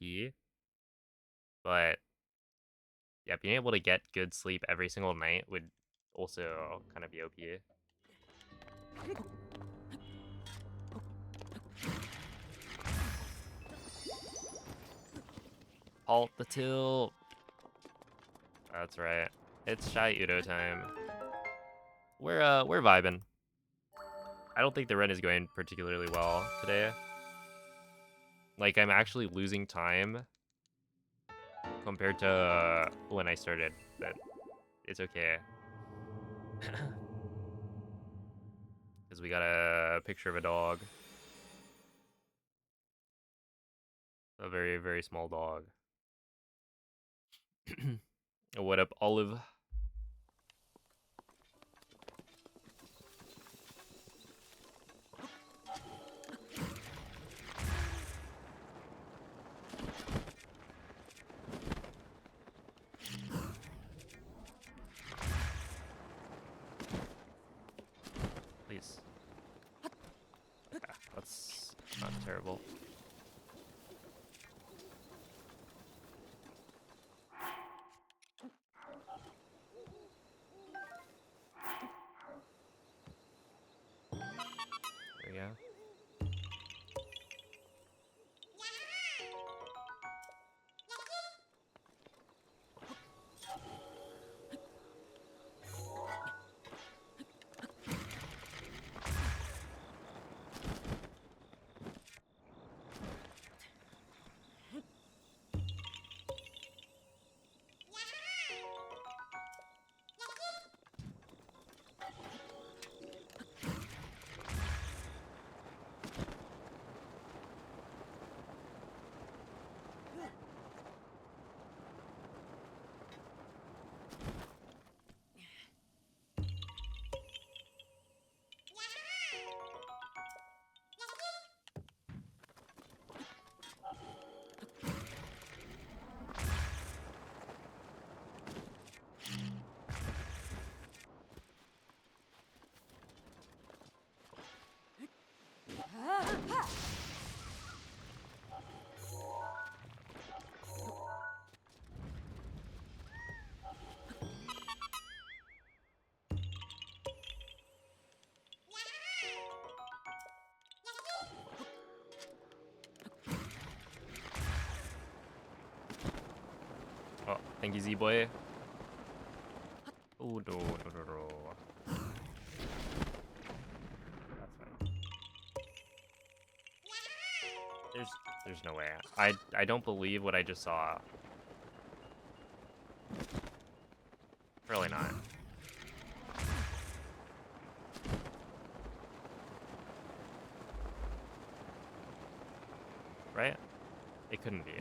Speaker 1: but yeah, being able to get good sleep every single night would also kind of be OP. Halt the tilt. That's right. It's Shy Udo time. We're vibing. I don't think the run is going particularly well today. Like, I'm actually losing time compared to when I started, but it's okay. Because we got a picture of a dog. A very, very small dog. What up, Olive? Please. Yeah, let's not Terrible. There we go. Oh, thank you, Z-Boy. Oh, no. That's fine. There's no way. I don't believe what I just saw. Really not. Right? It couldn't be.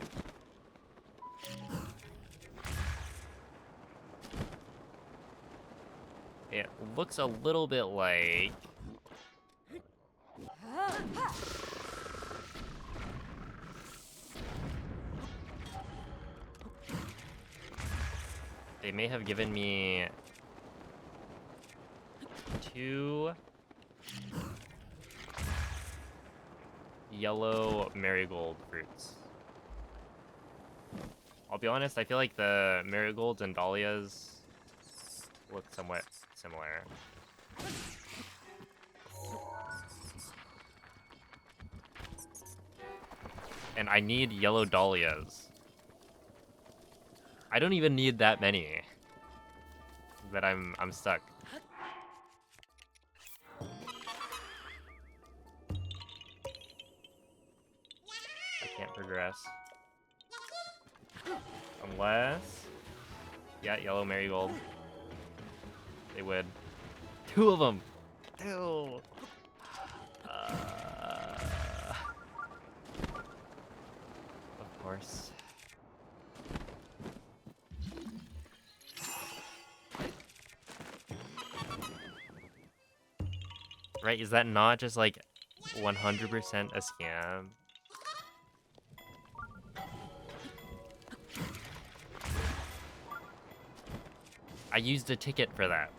Speaker 1: It looks a little bit like... They may have given me 2 yellow marigold fruits. I'll be honest, I feel like the marigolds and dahlias look somewhat similar. And I need yellow dahlias. I don't even need that many. But I'm stuck. I can't progress. Unless... Yeah, yellow marigold. They would. 2 of them! 2! Of course. Right, is that not just like 100% a scam? I used a ticket for that.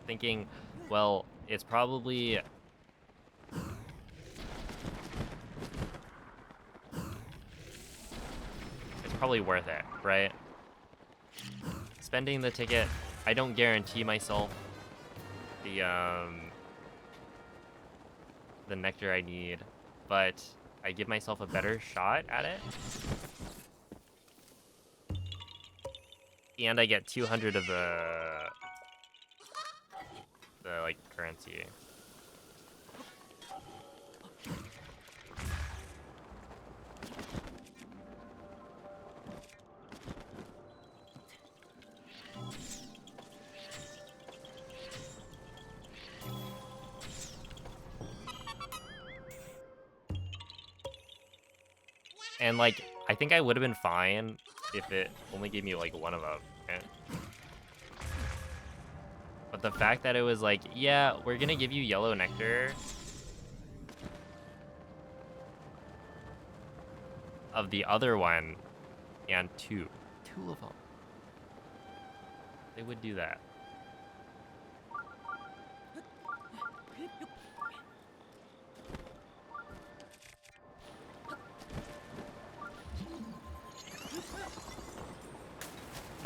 Speaker 1: Thinking, well, it's probably... It's probably worth it, right? Spending the ticket, I don't guarantee myself the nectar I need, but I give myself a better shot at it. And I get 200 of the like currency. And like, I think I would have been fine if it only gave me like 1 of them. Right? But the fact that it was like, yeah, we're gonna give you yellow nectar of the other one and 2 of them. They would do that.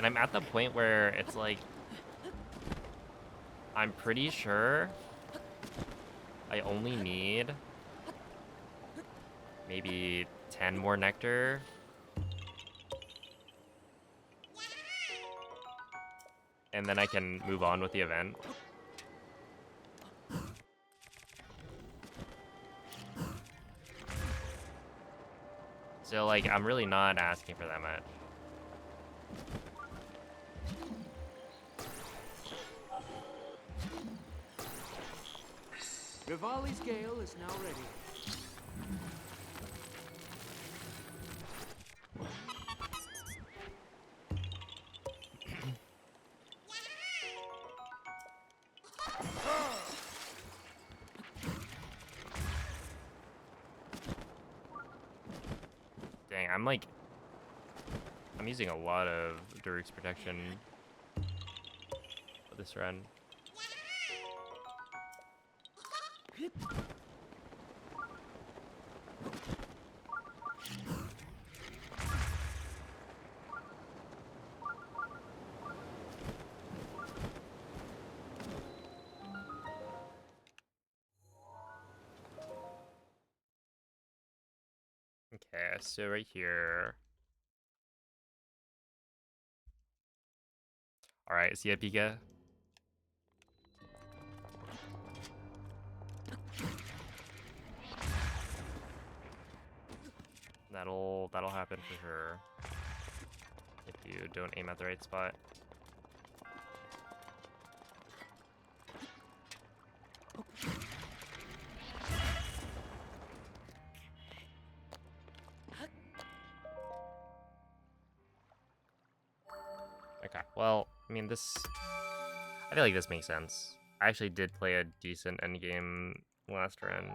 Speaker 1: And I'm at the point where it's like, I'm pretty sure I only need maybe 10 more nectar. And then I can move on with the event. So, like, I'm really not asking for that much.
Speaker 3: Rivali's gale is now ready.
Speaker 1: Dang, I'm using a lot of Daruk's protection for this run. Okay, so right here. Alright, see ya, Pika. That'll happen for sure. If you don't aim at the right spot. Okay, well, I mean, I feel like this makes sense. I actually did play a decent endgame last run.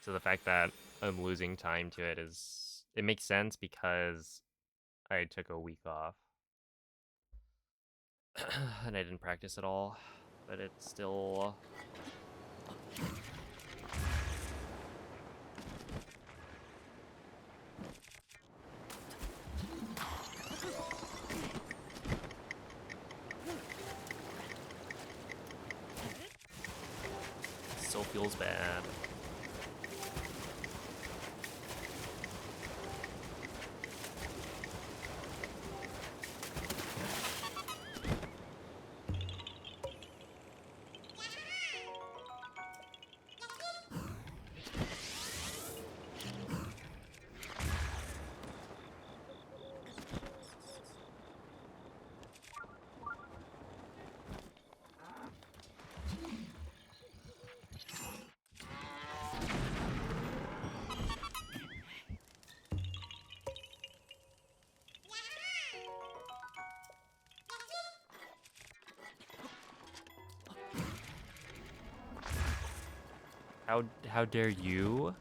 Speaker 1: So the fact that I'm losing time to it it makes sense because I took a week off. And I didn't practice at all, but it's still... Still feels bad. How dare you?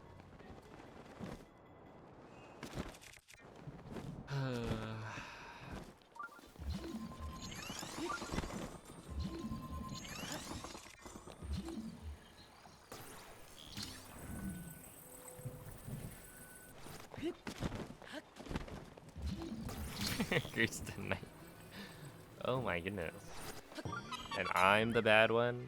Speaker 1: Grace tonight. Oh my goodness. And I'm the bad one?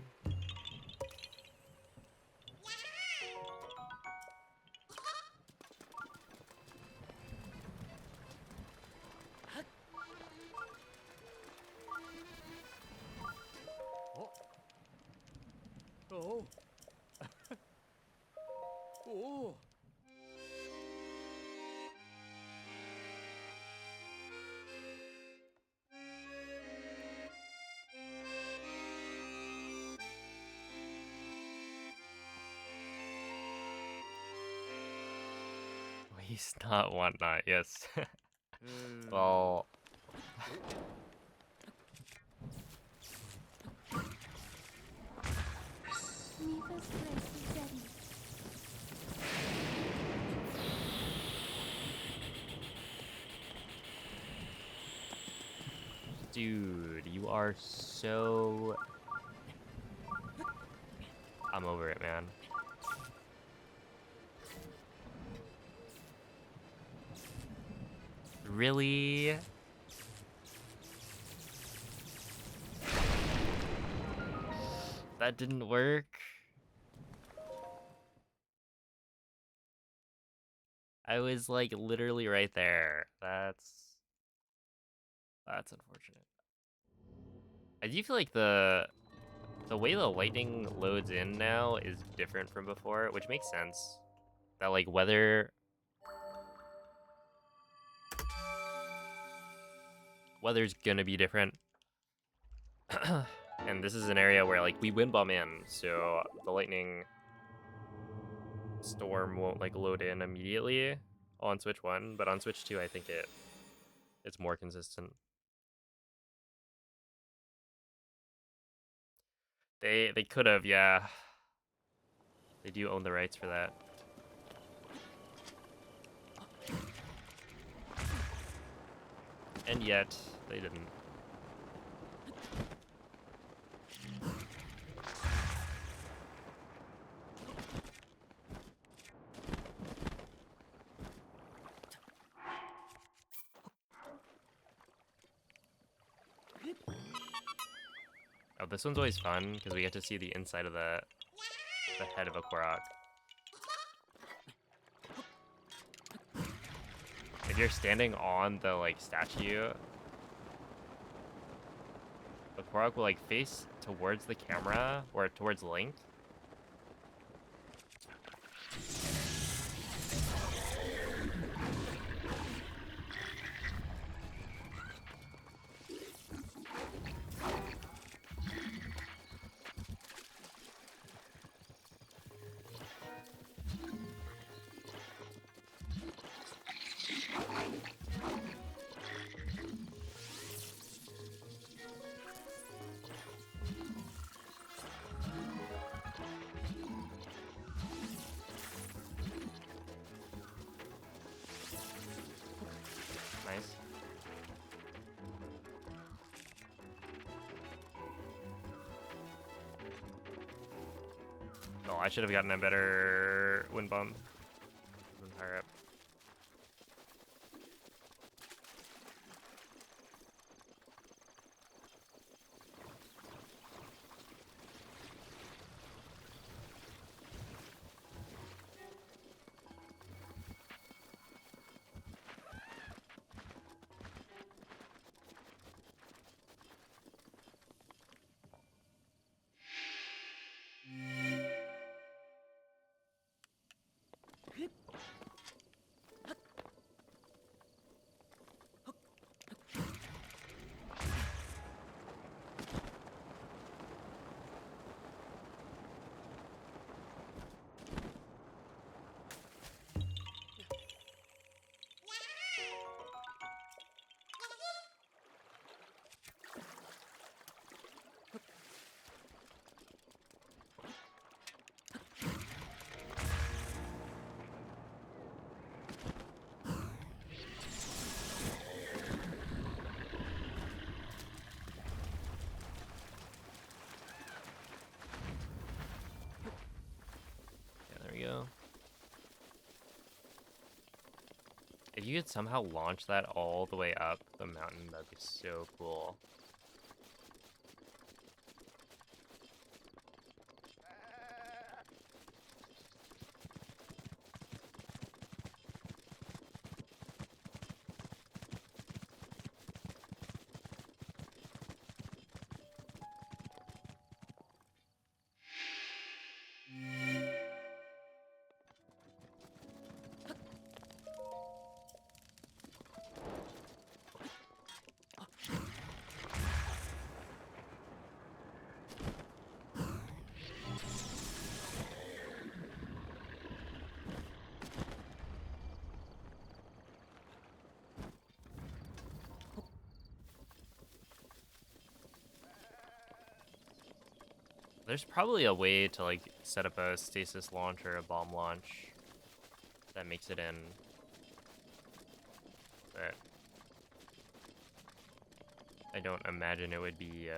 Speaker 3: Oh. Oh.
Speaker 1: He's not whatnot, yes. Well...
Speaker 2: Mifa's place is ready.
Speaker 1: Dude, you are so... I'm over it, man. really? That didn't work. I was like literally right there. That's unfortunate. I do feel like the way the lightning loads in now is different from before, which makes sense. That like weather's gonna be different. And this is an area where like we wind bomb in, so the lightning storm won't like load in immediately on Switch 1, but on Switch 2 I think it's more consistent. They could have, yeah. They do own the rights for that. And yet, they didn't. Oh, this one's always fun, because we get to see the inside of the head of a Korok. If you're standing on the, like, statue, the Korok will, like, face towards the camera, or towards Link. Nice. Oh, I should have gotten a better wind bomb. Higher up. Go. If you could somehow launch that all the way up the mountain, that'd be so cool. There's probably a way to like set up a stasis launch or a bomb launch that makes it in, but I don't imagine it would be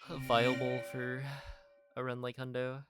Speaker 1: viable for a run like Hundo.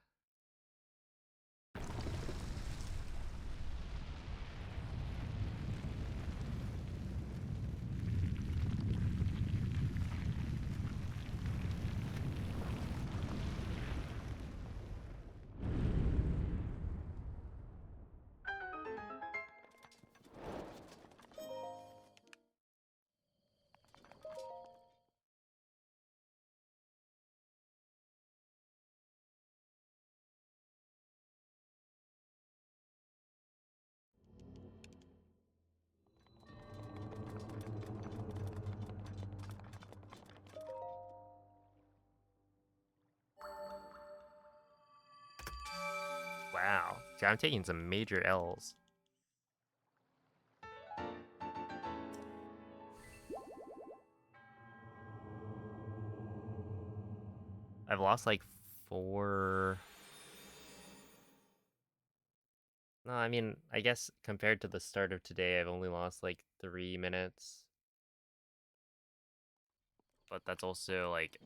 Speaker 1: See, I'm taking some major L's. I've lost like 4. No, I mean, I guess compared to the start of today, I've only lost like 3 minutes. But that's also like...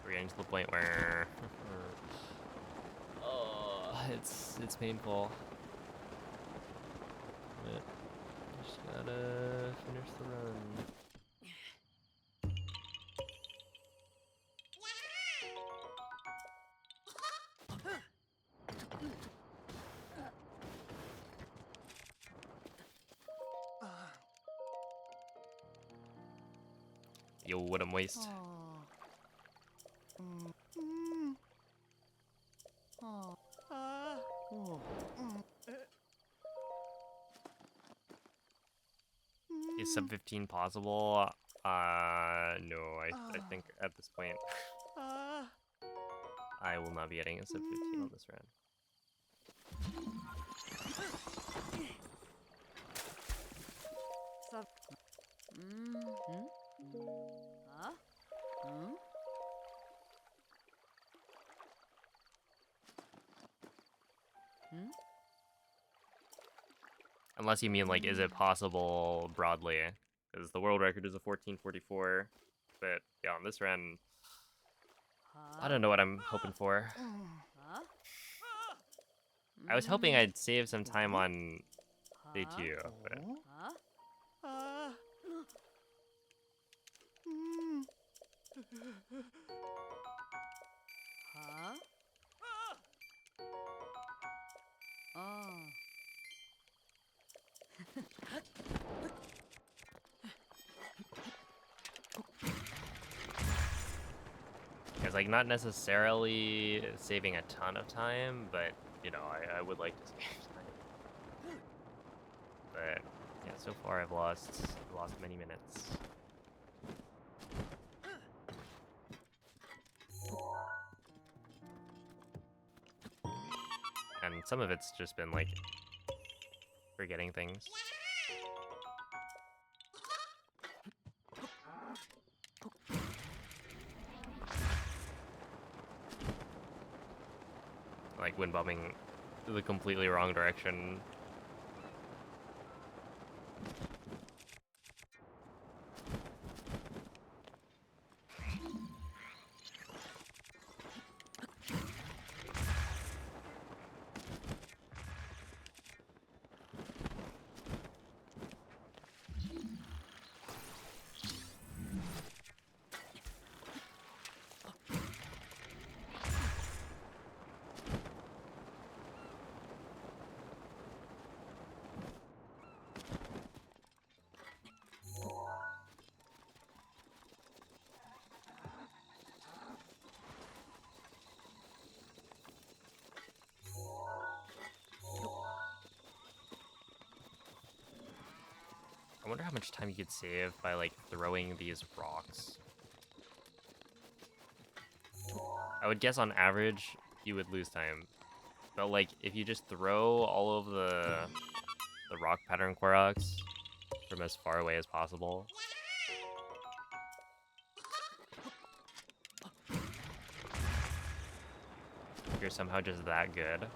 Speaker 1: We're getting to the point where... oh, it's painful. But just gotta finish the run. Yo, what a waste. Is sub 15 possible? No, I think at this point I will not be getting a sub 15 on this run. Unless you mean like, is it possible broadly? Because the world record is a 14:44, but yeah, on this run, I don't know what I'm hoping for. I was hoping I'd save some time on day 2, but... It's like not necessarily saving a ton of time, but you know, I would like to save time. But yeah, so far I've lost many minutes. And some of it's just been like forgetting things. Like wind bombing the completely wrong direction. I wonder how much time you could save by like throwing these rocks. I would guess on average you would lose time. But like if you just throw all of the rock pattern Koroks from as far away as possible. You're somehow just that good.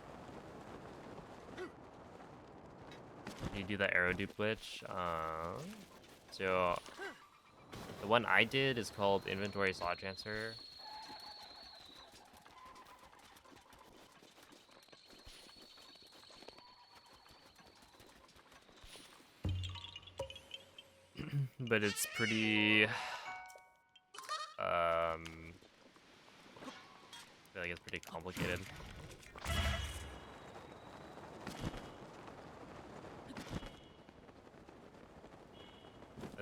Speaker 1: You do the arrow dupe glitch. So the one I did is called Inventory Slot Transfer. But it's pretty I feel like it's pretty complicated.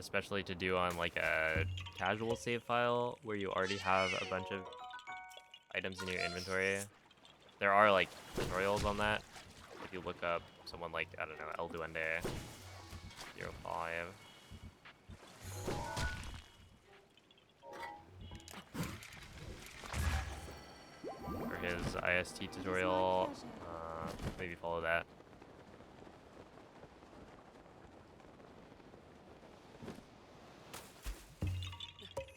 Speaker 1: especially to do on like a casual save file where you already have a bunch of items in your inventory. There are like tutorials on that. If you look up someone like, I don't know, El Duende 05. For his IST tutorial, maybe follow that.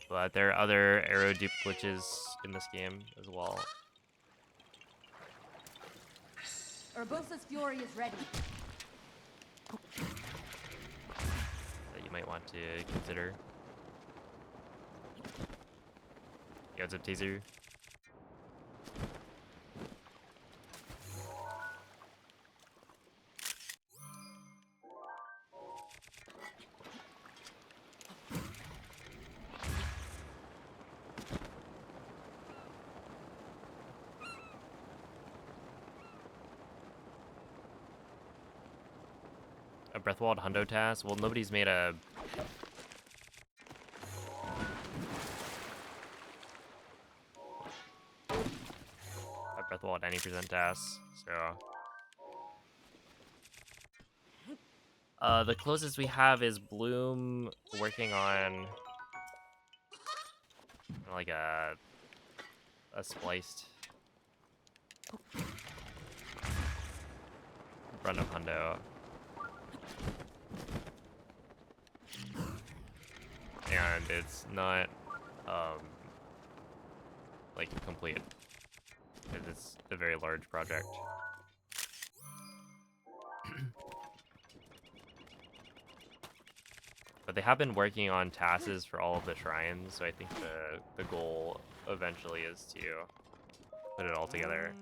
Speaker 1: But there are other arrow dupe glitches in this game as well.
Speaker 2: Urbosa's fury is ready.
Speaker 1: That you might want to consider. Yo, what's up, Taser? A Breathwald Hundo task? Well, nobody's made a Breathwald any percent task, so the closest we have is Bloom working on like a spliced run of Hundo. And it's not like complete. It's a very large project. But they have been working on tasks for all of the shrines, so I think the goal eventually is to put it all together.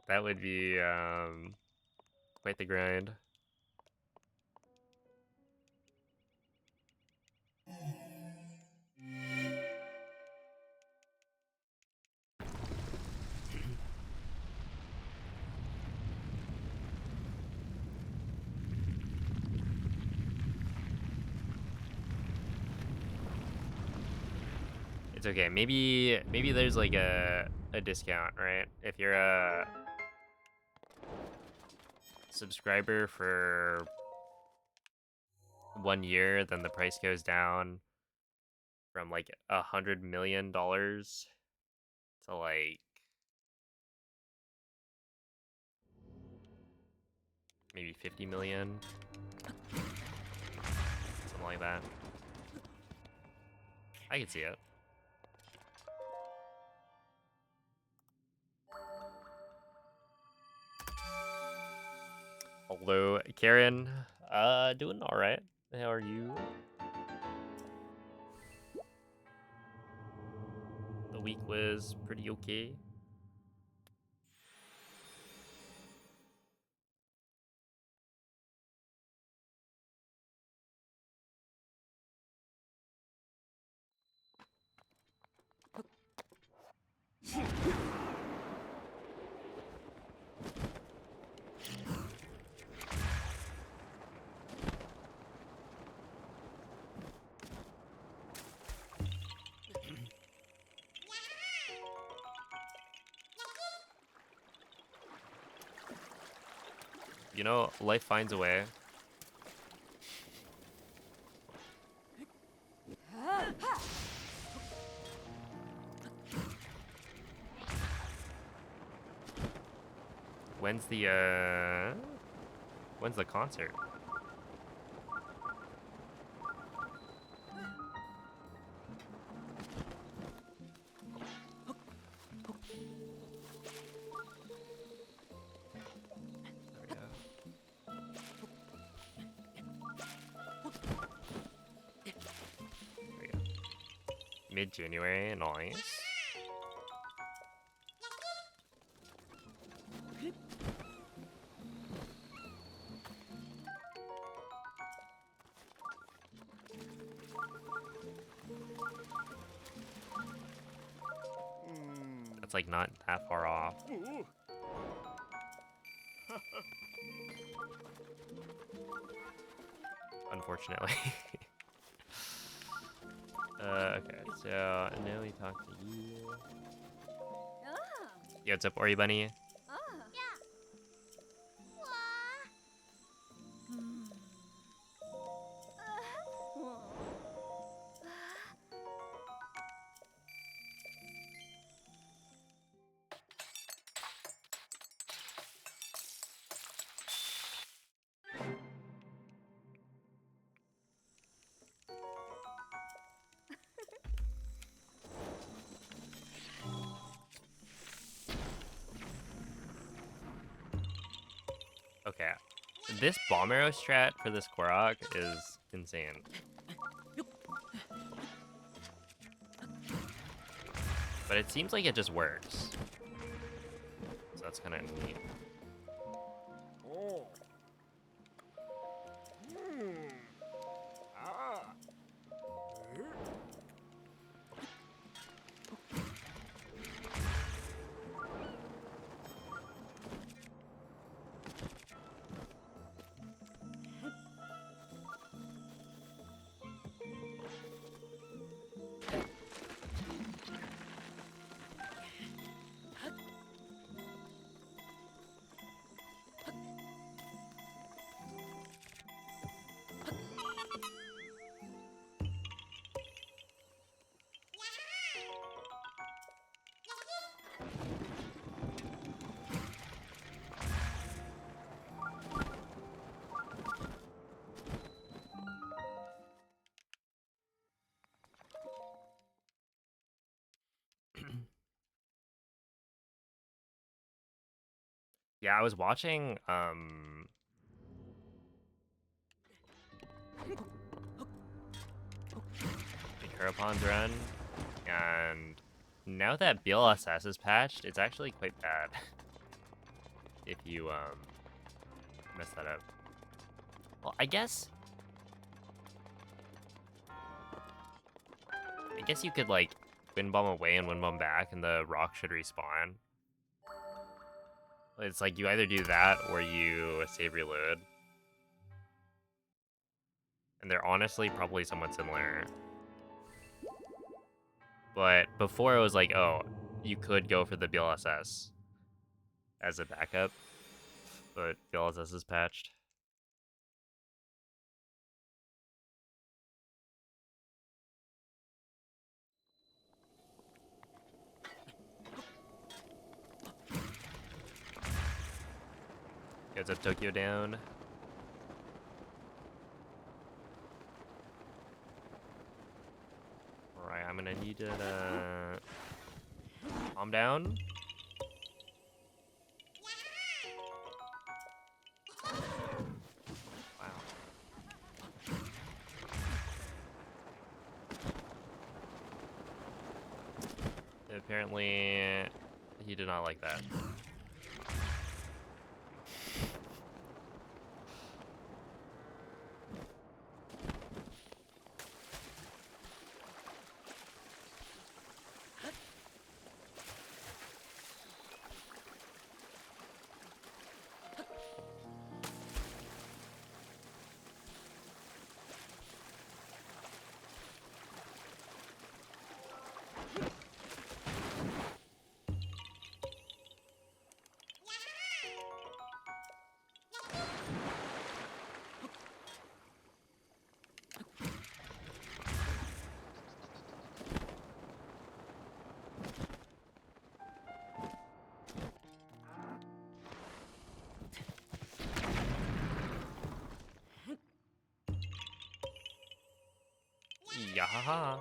Speaker 1: That would be quite the grind. It's okay. Maybe there's like a discount, right? If you're a subscriber for 1 year, then the price goes down from like $100 million to like maybe 50 million, something like that. I can see it. Hello, Karen. Doing all right. How are you? The week was pretty okay. You know, life finds a way. When's the concert? Mid-January, nice. That's like not that far off. Unfortunately. Okay, so now we talk to you. Yo, what's up, Ori Bunny? Okay, this bomb arrow strat for this Korok is insane. But it seems like it just works. So that's kind of neat. Yeah, I was watching Kurapon's run, and now that BLSS is patched, it's actually quite bad if you mess that up. Well, I guess you could like wind bomb away and wind bomb back, and the rock should respawn. It's like you either do that or you save reload. And they're honestly probably somewhat similar. But before it was like, oh, you could go for the BLSS as a backup, but BLSS is patched. Gets up Tokyo down. Alright, I'm gonna need to calm down. Wow. Apparently, he did not like that. Yahaha.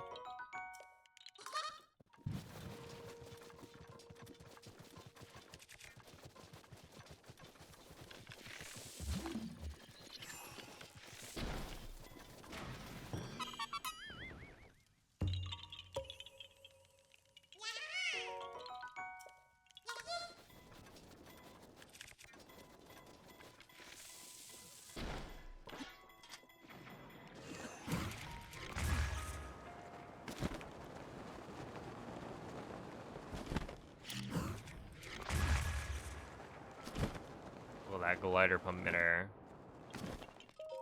Speaker 1: that glider pump midair.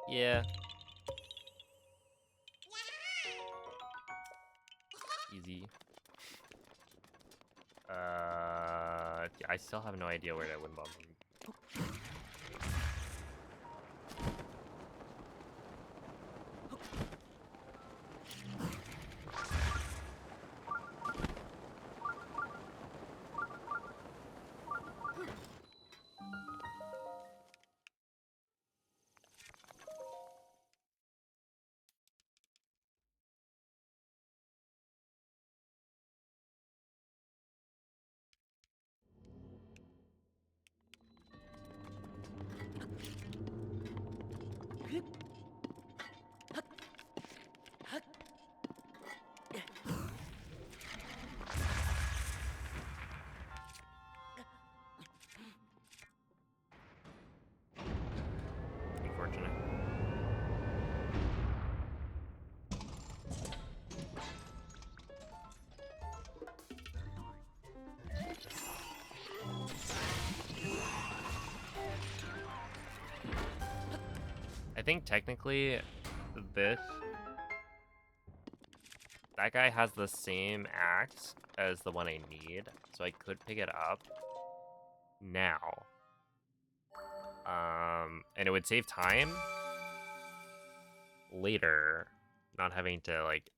Speaker 1: Yeah. Easy. I still have no idea where that wind bomb from. Unfortunate. I think technically this that guy has the same axe as the one I need, so I could pick it up now. And it would save time later, not having to like,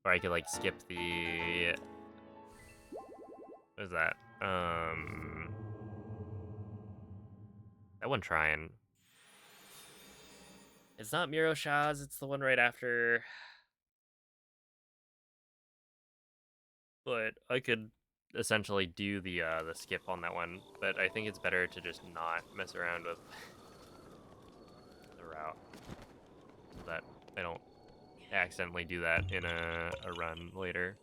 Speaker 1: or I could like skip the, what is that? That one trying. It's not Miro Shaz, it's the one right after. But I could essentially do the skip on that one, but I think it's better to just not mess around with the route so that I don't accidentally do that in a run later.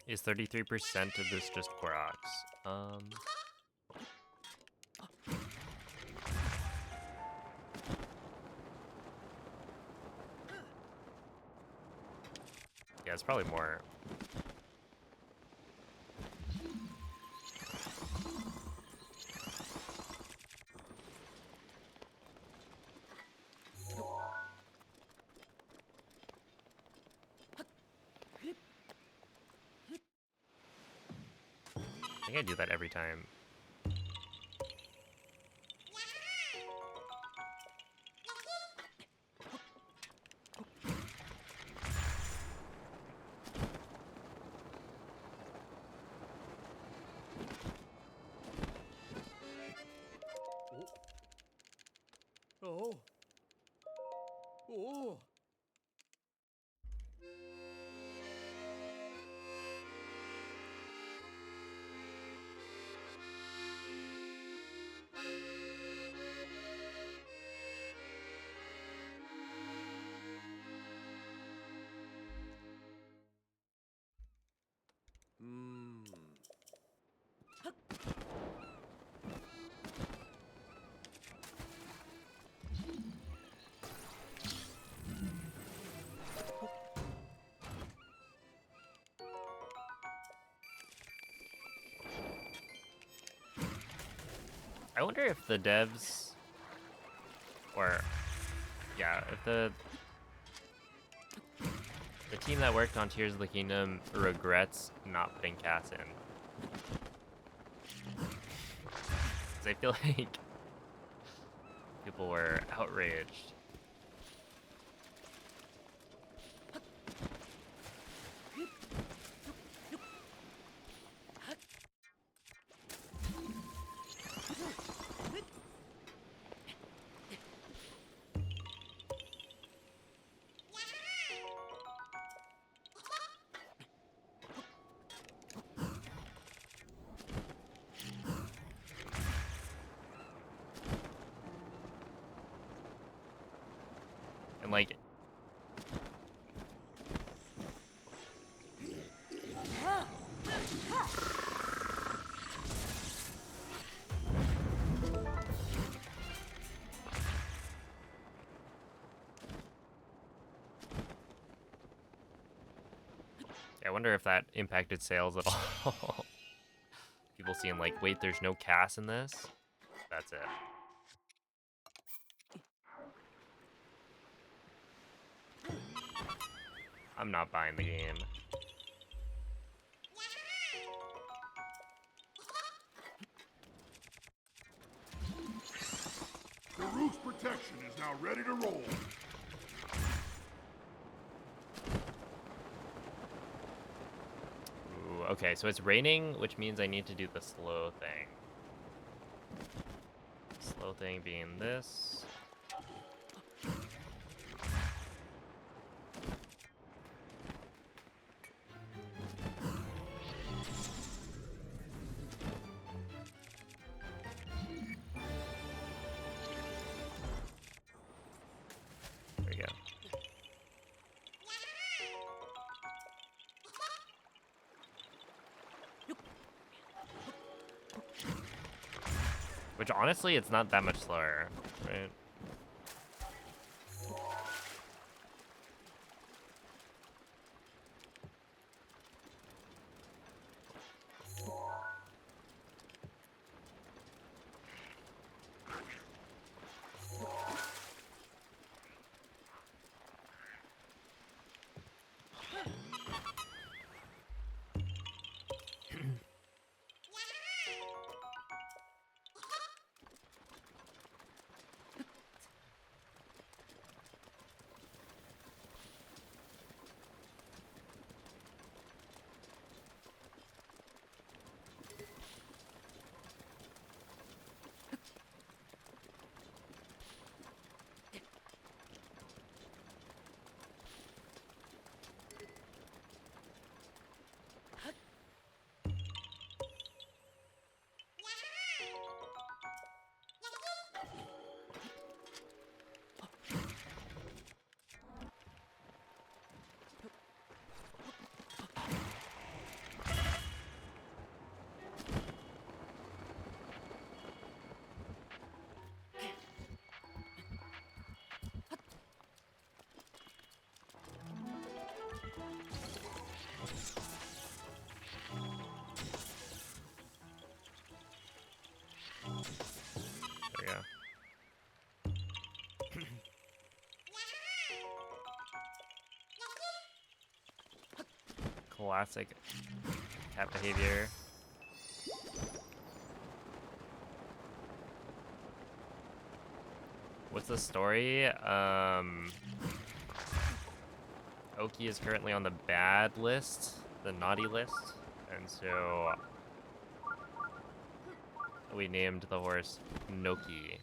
Speaker 1: Is 33% of this just Koroks? Yeah, it's probably more. I think I do that every time.
Speaker 3: Oh. Oh. Hmm.
Speaker 1: I wonder if the devs, or yeah, if the team that worked on Tears of the Kingdom regrets not putting Cass in. 'Cause I feel like People were outraged. And like, I wonder if that impacted sales at all. People seeing like, wait, there's no Cass in this? That's it. I'm not buying the game.
Speaker 4: The roof's protection is now ready to roll.
Speaker 1: Ooh, okay, so it's raining, which means I need to do the slow thing. Slow thing being this. There we go. Which honestly, it's not that much slower, right? There we go. Classic cat behavior. What's the story? Oki is currently on the bad list, the naughty list, and so we named the horse Noki.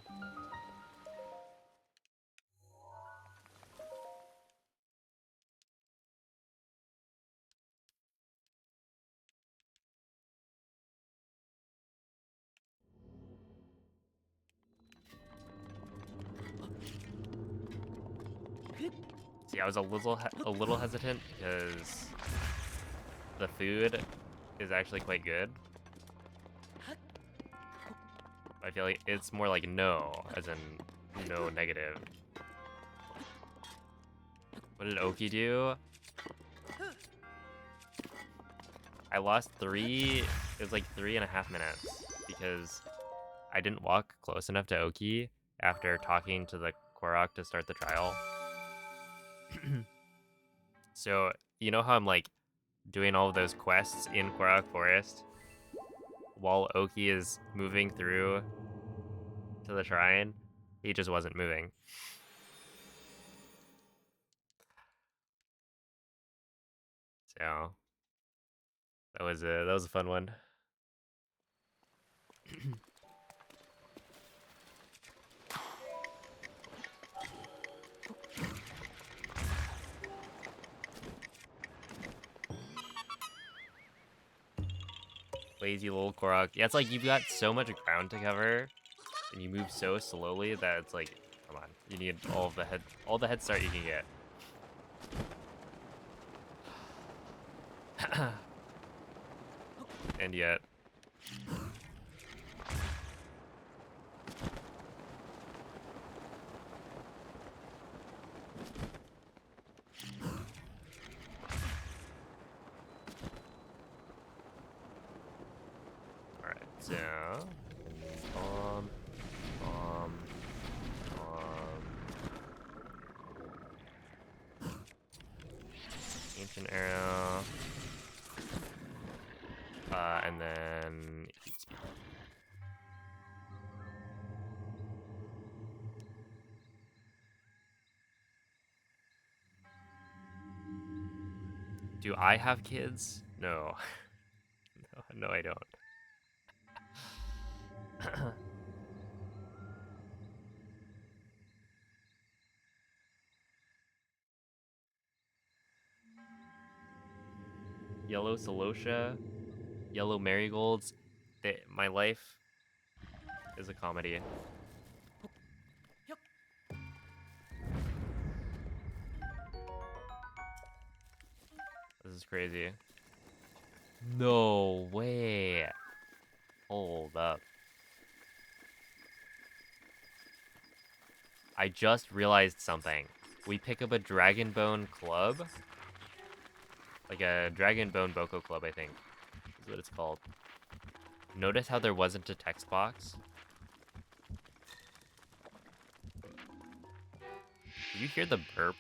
Speaker 1: See, I was a little hesitant because the food is actually quite good. I feel like it's more like no, as in no negative. What did Oki do? I lost it was like 3.5 minutes because I didn't walk close enough to Oki after talking to the Korok to start the trial. So, you know how I'm like doing all of those quests in Korok Forest while Oki is moving through to the shrine? He just wasn't moving. So that was a fun one. Lazy little Korok. Yeah, it's like you've got so much ground to cover, and you move so slowly that it's like, come on, you need all the head start you can get. And yet, all right, so bomb, bomb, bomb, ancient arrow, and then do I have kids? No. No, I don't. Yellow Celosia, yellow marigolds. My life is a comedy. This is crazy. No way. Hold up. I just realized something. We pick up a Dragon Bone club. Like a Dragon Bone Boko club, I think. Is what it's called. Notice how there wasn't a text box? Did you hear the burp?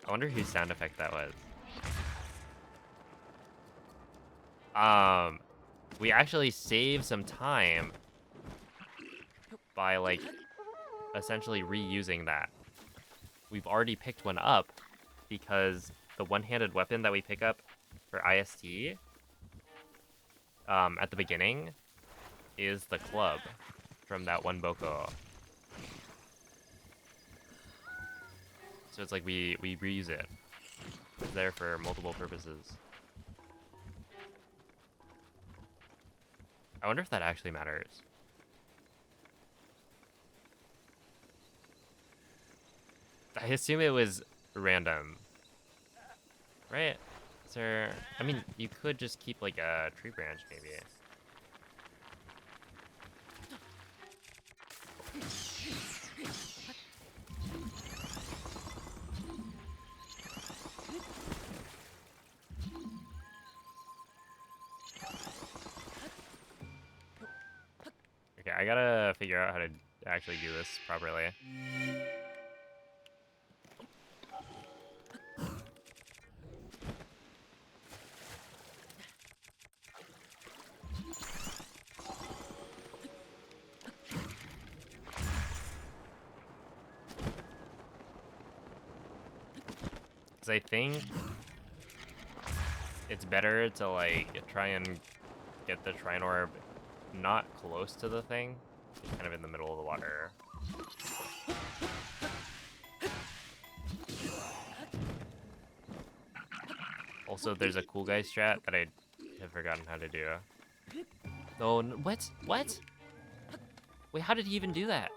Speaker 1: I wonder whose sound effect that was. We actually saved some time by, like, essentially reusing that. We've already picked one up because the one-handed weapon that we pick up for IST at the beginning is the club from that one Boko. So it's like we reuse it. It's there for multiple purposes. I wonder if that actually matters. I assume it was random. Right? Sir, I mean, you could just keep like a tree branch maybe. Okay, I gotta figure out how to actually do this properly. Because I think it's better to like try and get the Shrine Orb not close to the thing, just kind of in the middle of the water. Also, there's a cool guy strat that I have forgotten how to do. Oh, what? What? Wait, how did he even do that?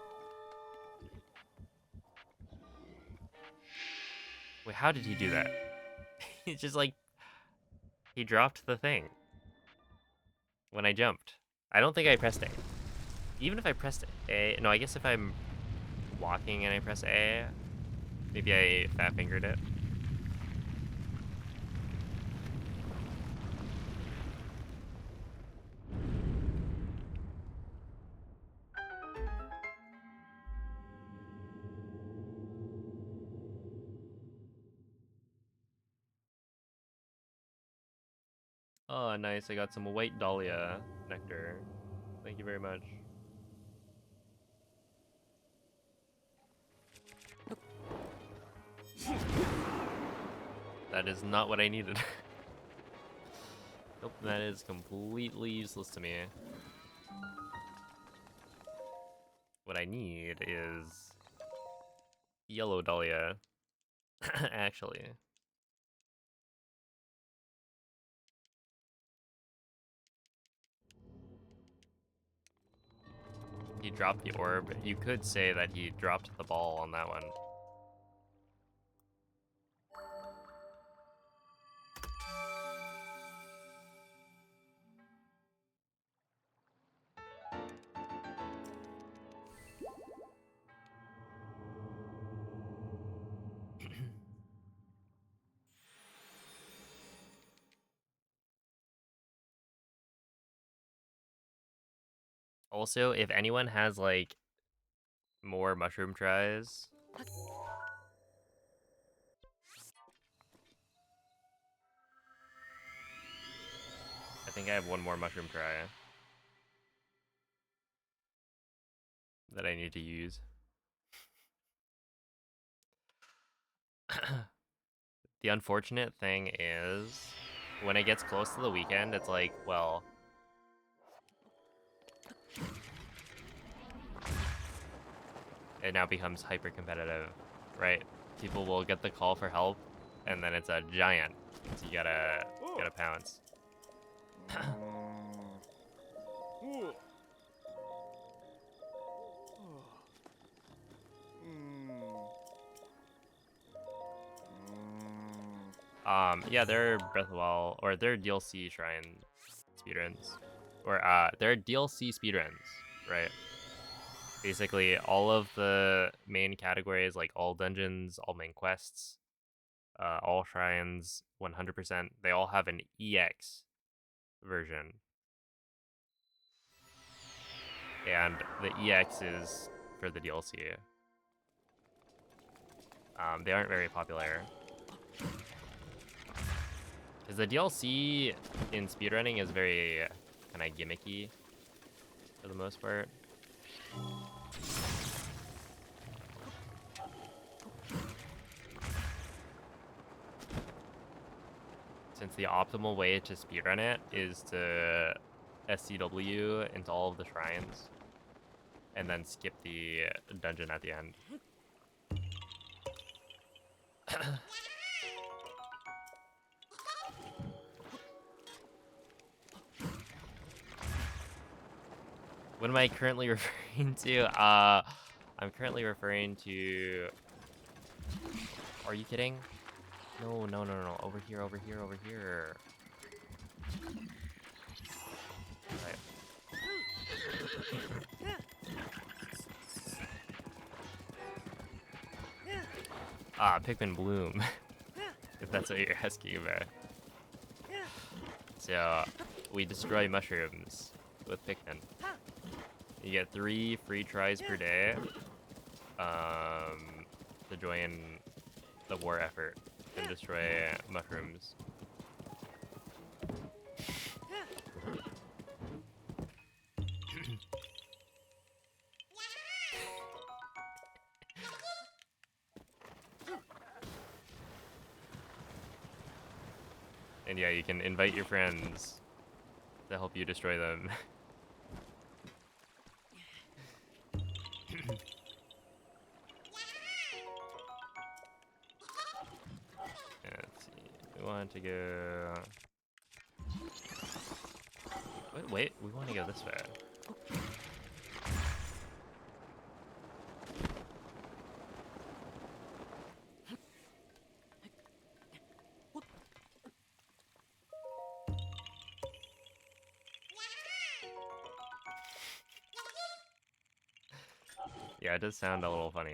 Speaker 1: Wait, how did he do that? He's just like, he dropped the thing when I jumped. I don't think I pressed A. Even if I pressed A, no, I guess if I'm walking and I press A, maybe I fat fingered it. Oh, nice. I got some white dahlia nectar. Thank you very much. That is not what I needed. Nope, that is completely useless to me. What I need is yellow dahlia, actually. He dropped the orb. You could say that he dropped the ball on that one. Also, if anyone has like more mushroom tries, I think I have one more mushroom try that I need to use. The unfortunate thing is, when it gets close to the weekend, it's like, well, it now becomes hyper competitive, right? People will get the call for help, and then it's a giant, so you gotta pounce. Yeah, they're Breath of the Wild, or they're DLC shrine speedruns, or they're DLC speedruns, right? Basically, all of the main categories, like all dungeons, all main quests, all shrines, 100%, they all have an EX version. And the EX is for the DLC. They aren't very popular. Because the DLC in speedrunning is very kind of gimmicky for the most part. Since the optimal way to speedrun it is to SCW into all of the shrines and then skip the dungeon at the end. What am I currently referring to? I'm currently referring to... Are you kidding? No, no, no, no. Over here, over here, over here. Right. Pikmin Bloom. If that's what you're asking about. So, we destroy mushrooms with Pikmin. You get 3 free tries per day to join the war effort and destroy mushrooms. And yeah, you can invite your friends to help you destroy them. Let's see. We want to go... Wait, we want to go this way. Yeah, it does sound a little funny.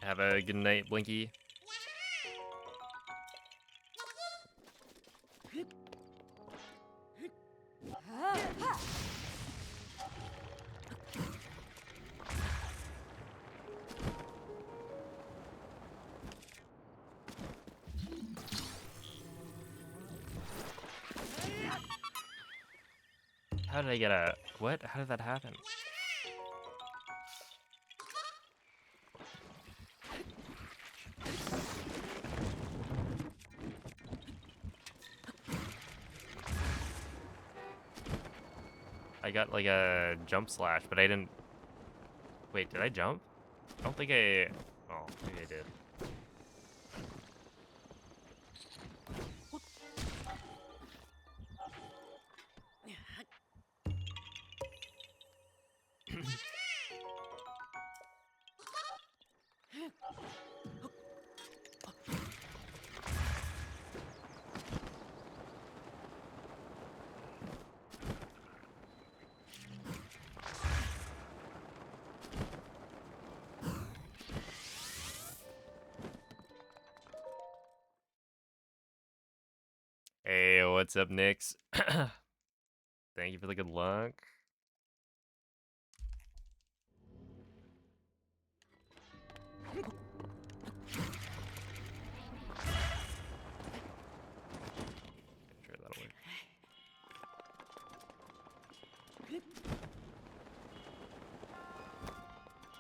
Speaker 1: Have a good night, Blinky. How did I get a... What? How did that happen? I got like a jump slash, but I didn't... Wait, did I jump? I don't think I... Oh, maybe I did. Hey, what's up, Nix? Thank you for the good luck. Sure, that'll work.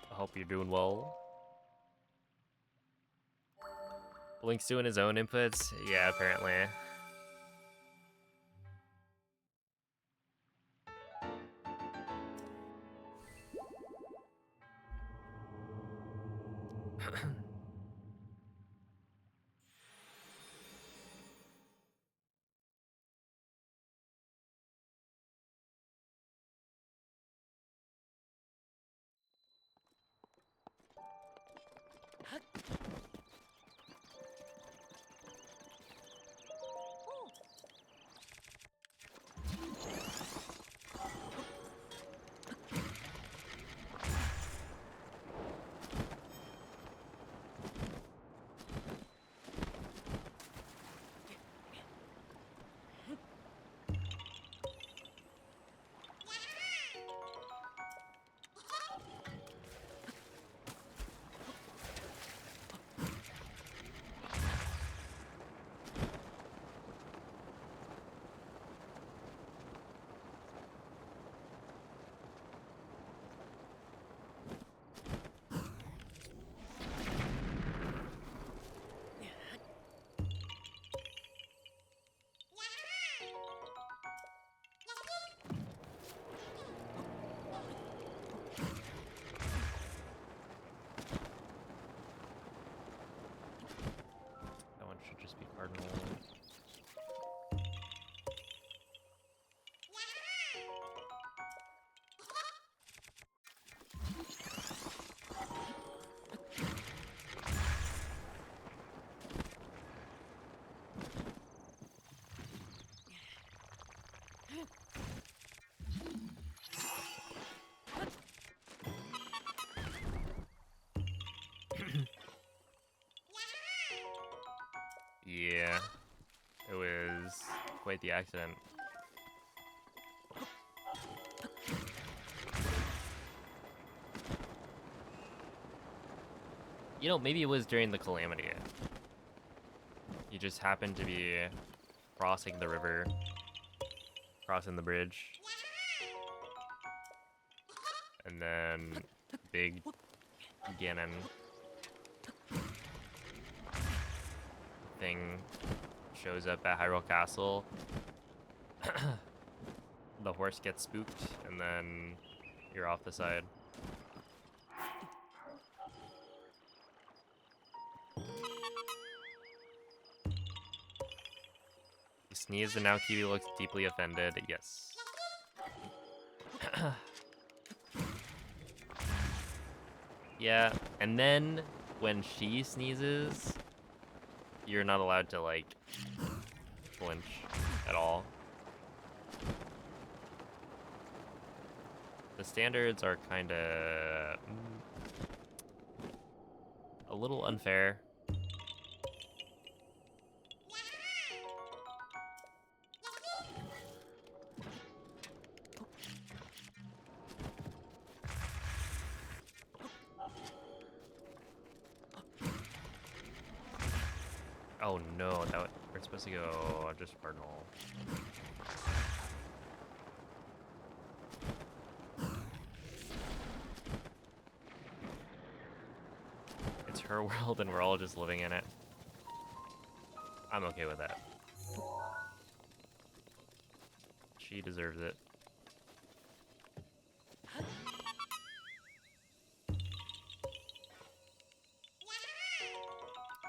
Speaker 1: I hope you're doing well. Blink's doing his own inputs? Yeah, apparently. That one should just be cardinal. Yeah, it was quite the accident. You know, maybe it was during the calamity. You just happened to be crossing the river, crossing the bridge, and then big Ganon thing shows up at Hyrule Castle. The horse gets spooked, and then you're off the side. You sneezed and now Kiwi looks deeply offended. Yes. Yeah, and then when she sneezes, you're not allowed to, like, flinch at all. The standards are kind of a little unfair. Oh no, we're supposed to go just cardinal. It's her world and we're all just living in it. I'm okay with that. She deserves it.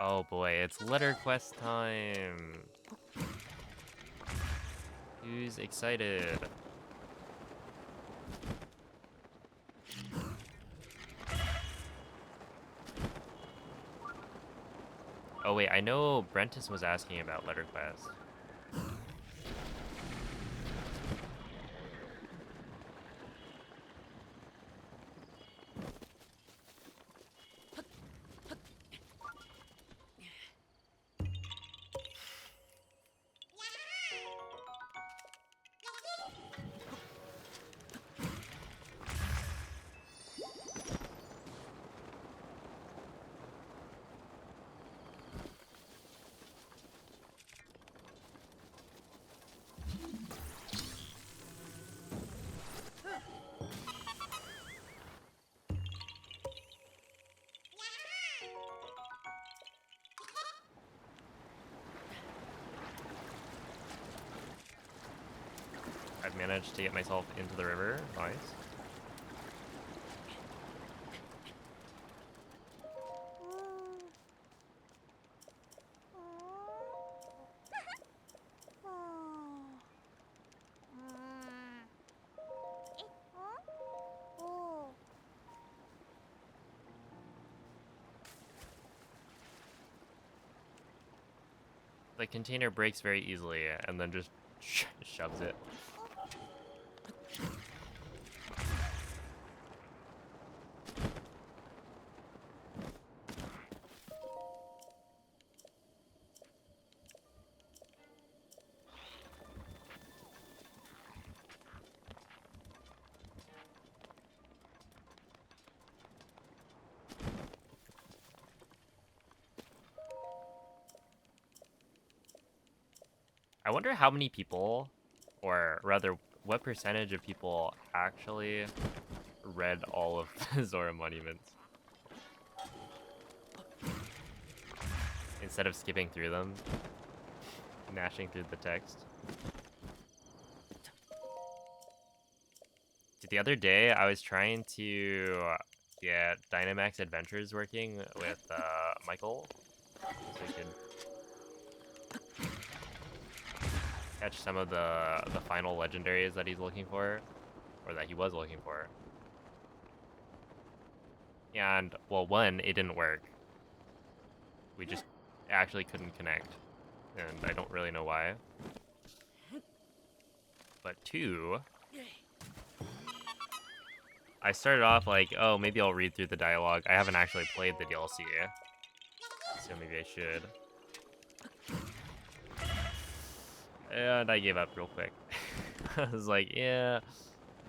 Speaker 1: Oh boy, it's letter quest time. Who's excited? Oh wait, I know Brentus was asking about letter quest. I've managed to get myself into the river. Nice. The container breaks very easily and then just shoves it. I wonder how many people, or rather, what percentage of people actually read all of the Zora monuments instead of skipping through them, mashing through the text. Dude, the other day, I was trying to get Dynamax Adventures working with Michael, so we could catch some of the final legendaries that he's looking for, or that he was looking for. And, well, one, it didn't work. We just actually couldn't connect, and I don't really know why. But two, I started off like, oh, maybe I'll read through the dialogue. I haven't actually played the DLC, so maybe I should. And I gave up real quick. I was like, yeah,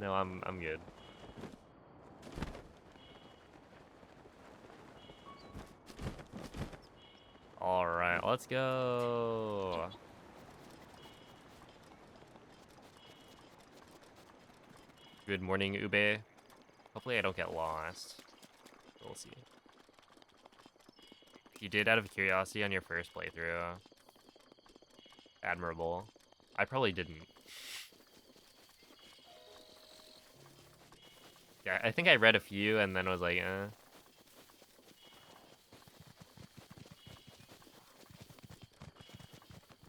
Speaker 1: no, I'm good. All right, let's go. Good morning, Ube. Hopefully I don't get lost. We'll see. You did out of curiosity on your first playthrough. Admirable. I probably didn't. Yeah, I think I read a few and then was like, eh.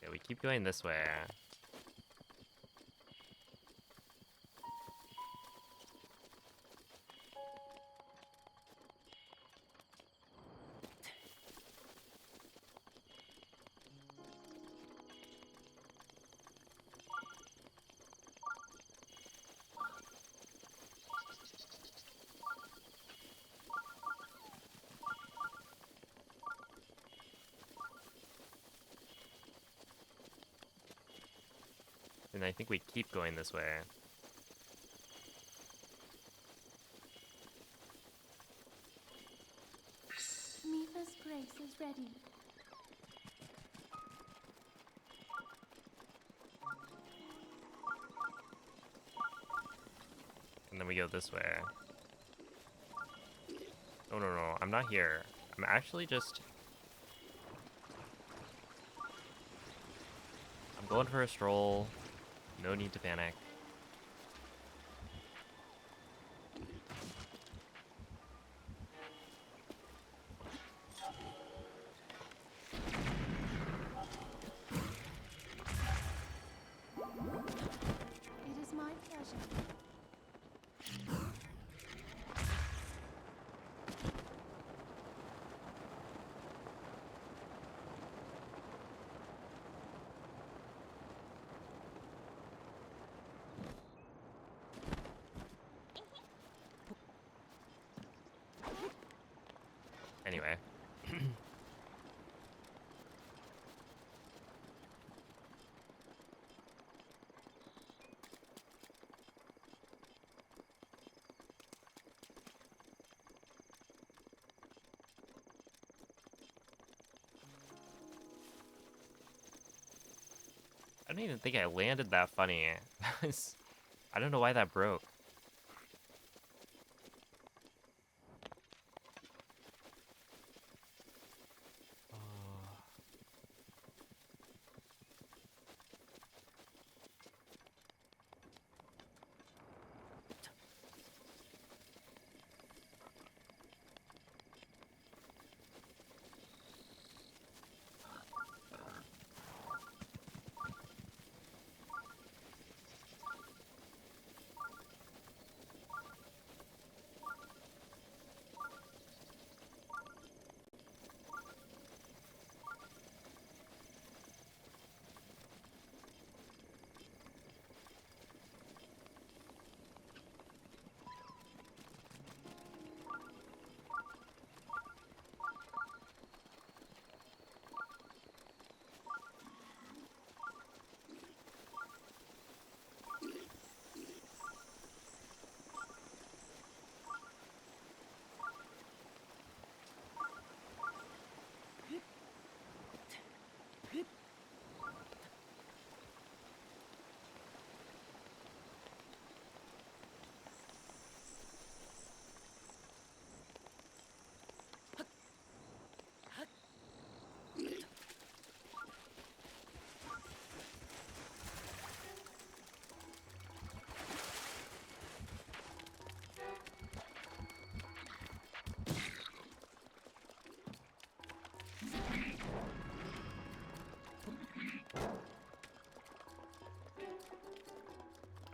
Speaker 1: Yeah, we keep going this way. And I think we keep going this way.
Speaker 2: Mifa's grace is ready.
Speaker 1: And then we go this way. Oh, no, no, I'm not here. I'm actually just... I'm going for a stroll. No need to panic.
Speaker 2: It is my pleasure.
Speaker 1: Anyway. I don't even think I landed that funny. I don't know why that broke.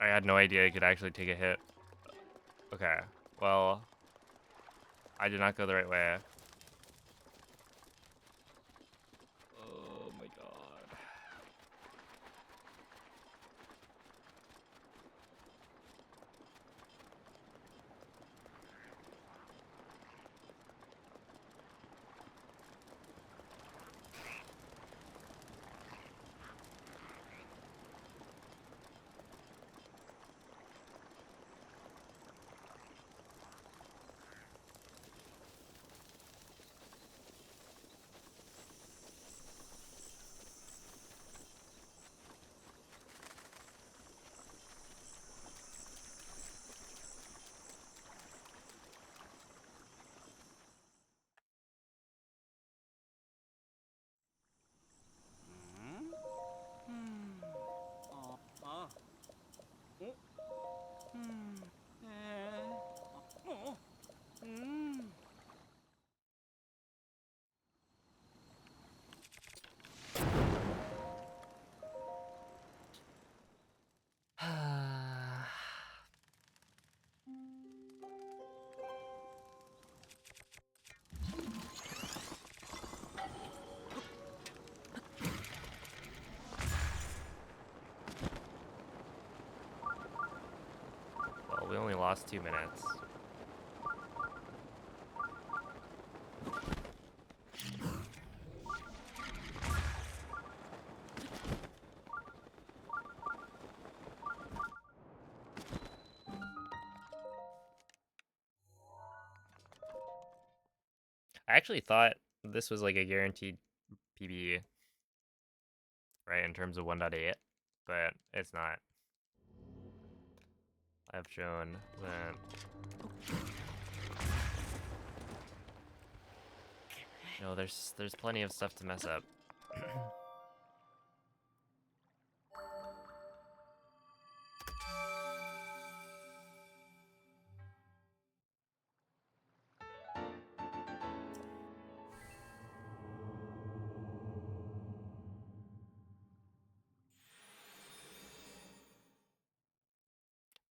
Speaker 1: I had no idea I could actually take a hit. Okay, well, I did not go the right way. Oh my god. Well, we only lost 2 minutes. I actually thought this was like a guaranteed PB, right, in terms of 1.8, but it's not. I've shown that. No, there's plenty of stuff to mess up.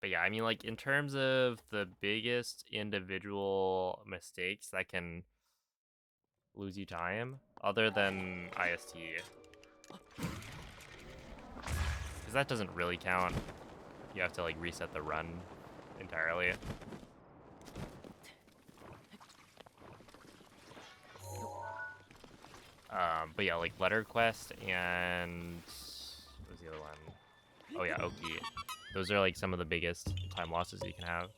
Speaker 1: But yeah, I mean, like, in terms of the biggest individual mistakes that can lose you time, other than IST, because that doesn't really count. You have to, like, reset the run entirely. But yeah, like, Letter Quest and... what was the other one? Oh yeah, Oki. Those are, like, some of the biggest time losses you can have.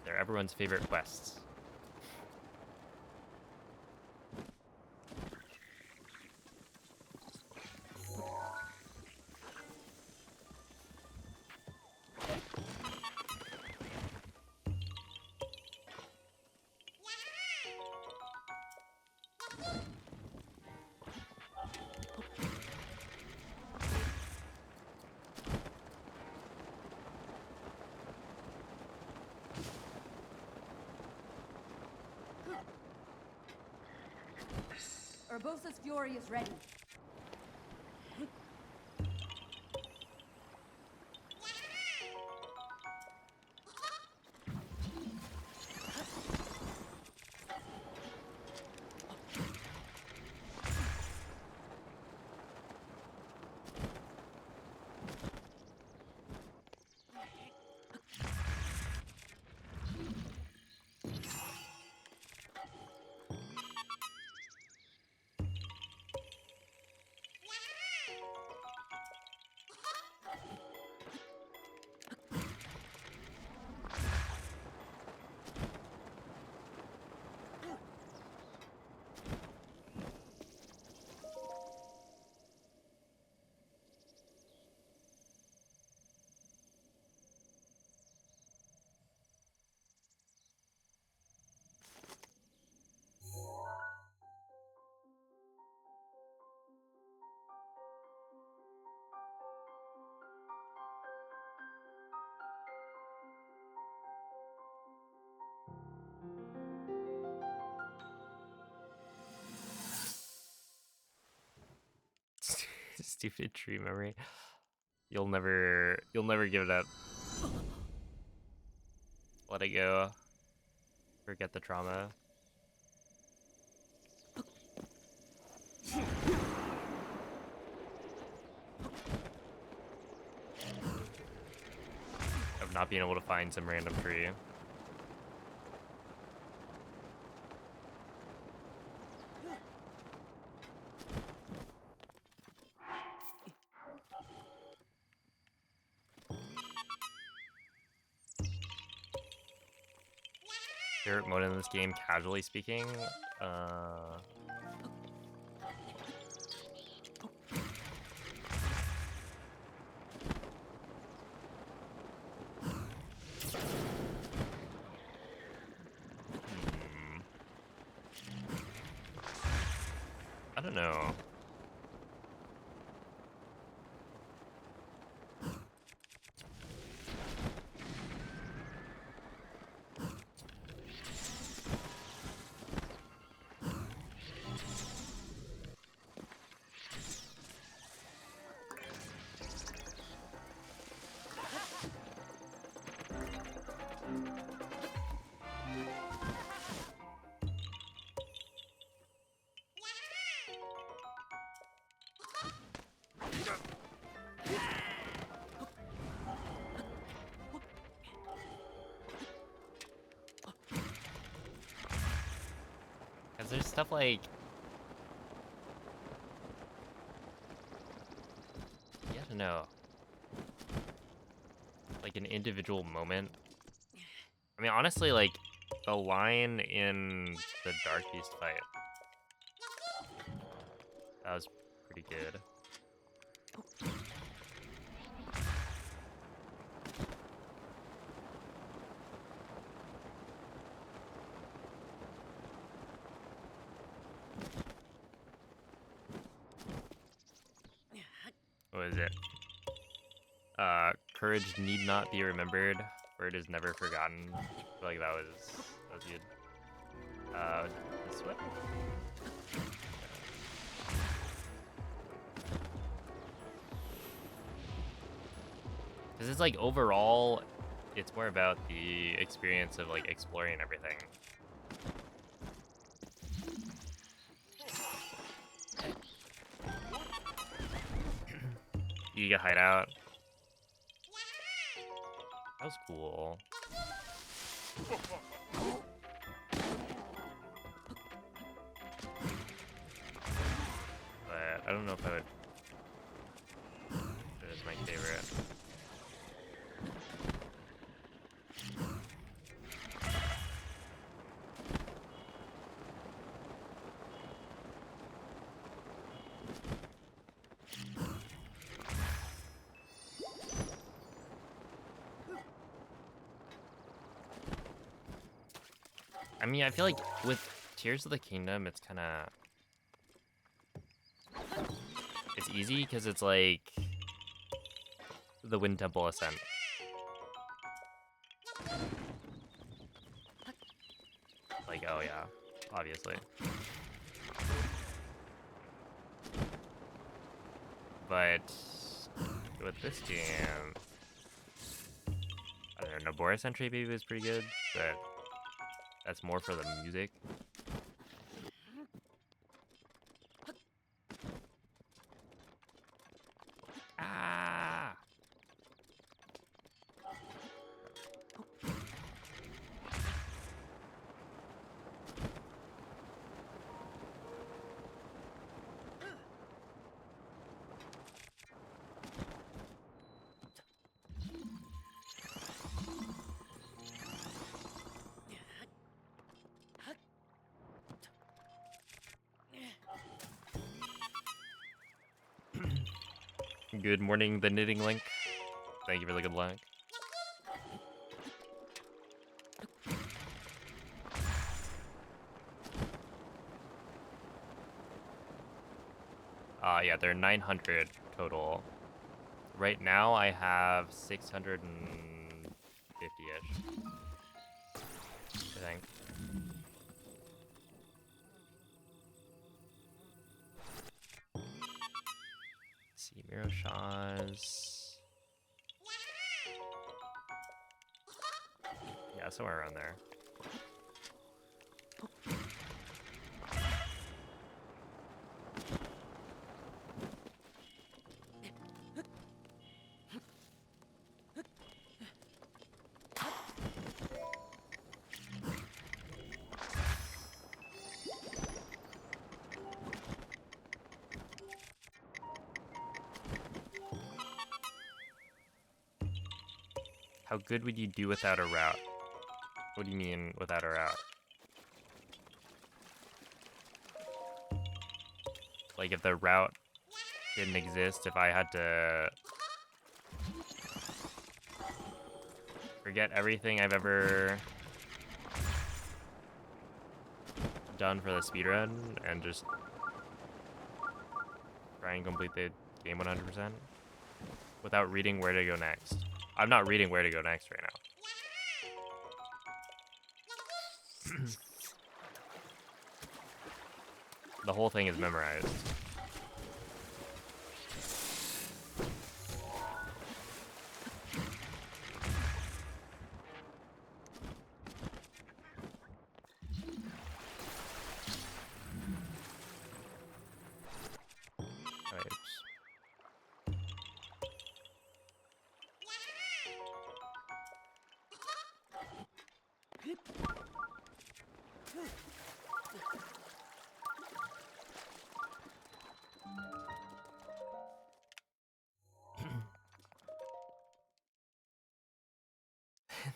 Speaker 1: They're everyone's favorite quests.
Speaker 5: Urbosa's fury is ready. Stupid tree memory. You'll never give it up. Let it go. Forget the trauma. Of not being able to find some random tree. Favorite mode in this game, casually speaking? I don't know. Because there's stuff like... I don't know.
Speaker 1: like an individual moment. I mean, honestly, like the line in the Dark Beast fight, that was pretty good. What is it? Courage need not be remembered, for it is never forgotten. I feel like that was good. This way? Because it's like overall, it's more about the experience of like exploring everything. You get hideout. That was cool. But I don't know if I would. It is my favorite. I mean, I feel like with Tears of the Kingdom, it's kind of... It's easy because it's like the Wind Temple Ascent. Like, oh yeah, obviously. But with this game, I don't know, Boris Entry maybe was pretty good, but that's more for the music. Ah! Good morning, the Knitting Link. Thank you for the good luck. Yeah, they're 900 total. Right now, I have 650-ish, I think. Let's see, Miro Shaw's. Yeah, somewhere around there. How good would you do without a route? What do you mean without a route? Like if the route didn't exist, if I had to forget everything I've ever done for the speedrun and just try and complete the game 100% without reading where to go next. I'm not reading where to go next right now. The whole thing is memorized.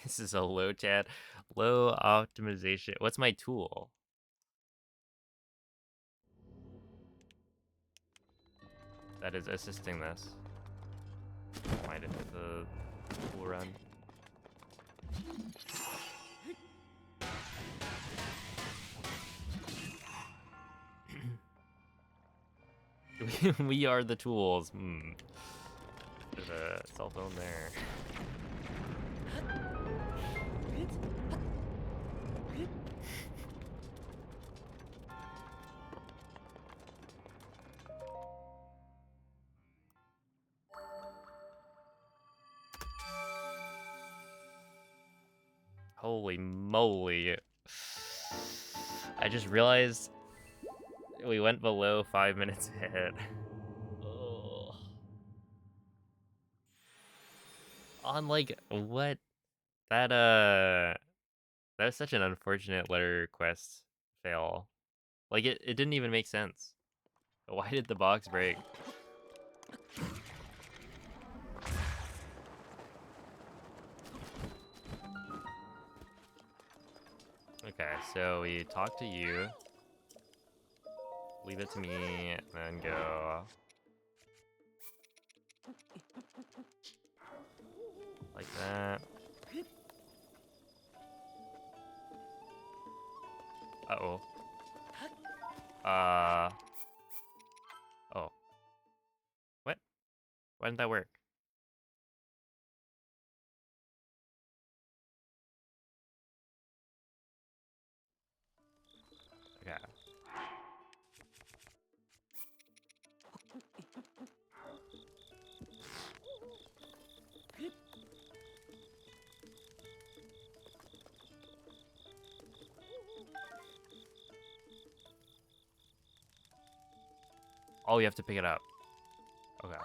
Speaker 1: This is a low chat, low optimization. What's my tool? That is assisting this. Why did the tool run? We are the tools. There's a cell phone there. Holy moly. I just realized we went below 5 minutes ahead. Ugh. On like what? That was such an unfortunate letter quest fail. Like it didn't even make sense. Why did the box break? Okay, so we talk to you. Leave it to me, and then go. Like that. Uh-oh. Oh. What? Why didn't that work? Okay. Oh, you have to pick it up. Okay.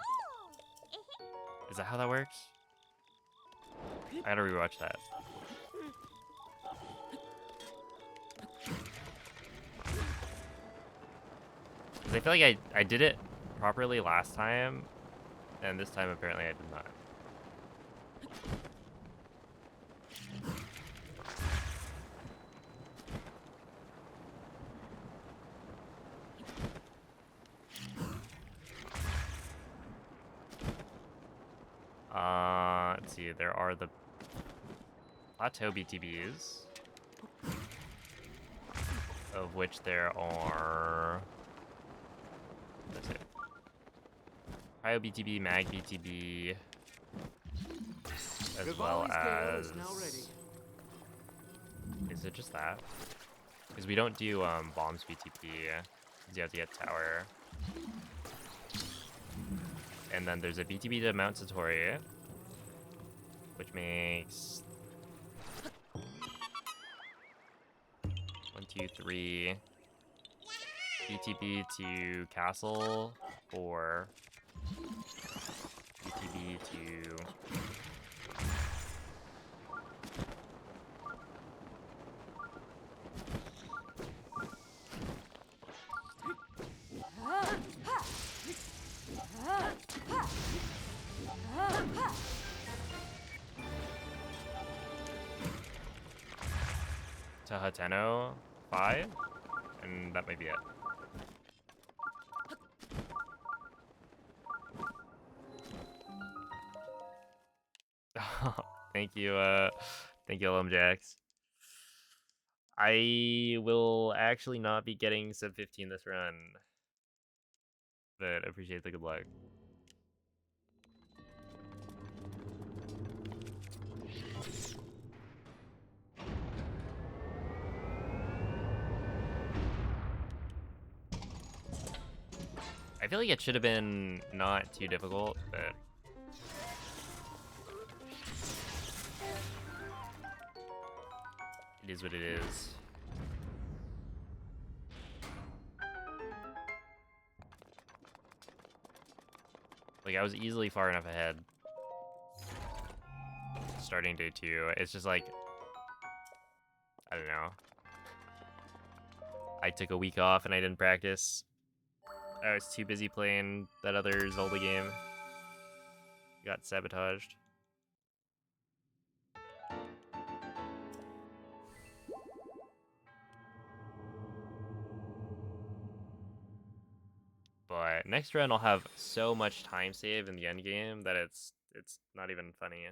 Speaker 1: Is that how that works? I gotta rewatch that. Because I feel like I did it properly last time, and this time apparently I did not. Let's see, there are the plateau BTBs, of which there are, that's it. Cryo BTB, Mag BTB, as well as, is it just that? Because we don't do bombs BTB, because you have to get tower. And then there's a BTB to Mount Satori, which makes 1, 2, 3. BTB to Castle 4. BTB to Hateno 5, and that might be it. Thank you, Lumjax. I will actually not be getting sub 15 this run, but appreciate the good luck. I feel like it should have been not too difficult, but it is what it is. Like, I was easily far enough ahead. Starting day 2. It's just like, I don't know. I took a week off and I didn't practice. I was too busy playing that other Zelda game. Got sabotaged. But next run I'll have so much time save in the end game that it's not even funny.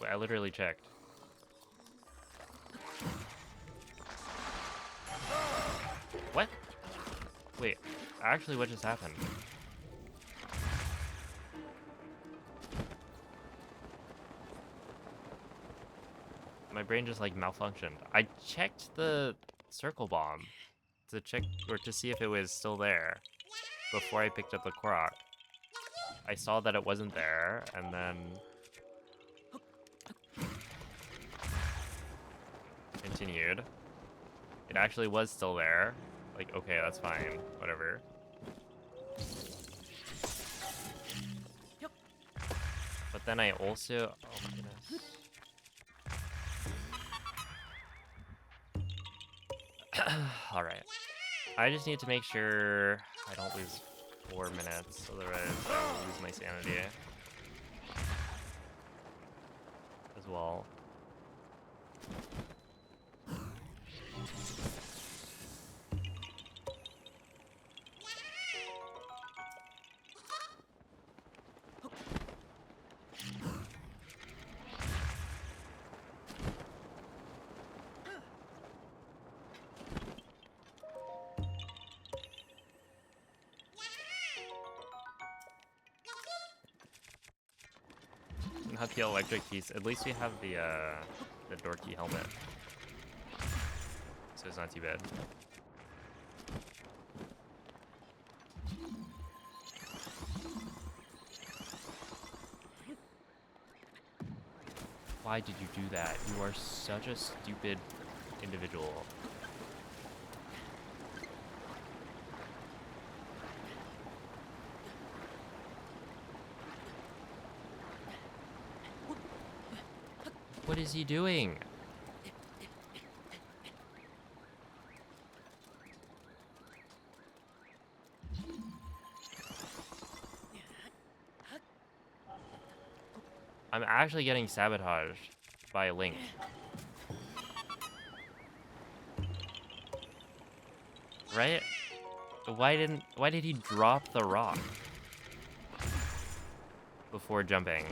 Speaker 1: Wait, I literally checked. What? Wait, actually what just happened? My brain just like malfunctioned. I checked the circle bomb to check or to see if it was still there before I picked up the Korok. I saw that it wasn't there, and then continued. It actually was still there. Like, okay, that's fine. Whatever. But then I also... Oh my goodness. Alright. I just need to make sure I don't lose 4 minutes, otherwise I'll lose my sanity as well. Not the electric keys. At least we have the door key helmet, so it's not too bad. Why did you do that? You are such a stupid individual. What is he doing? I'm actually getting sabotaged by Link. Right? Why did he drop the rock before jumping?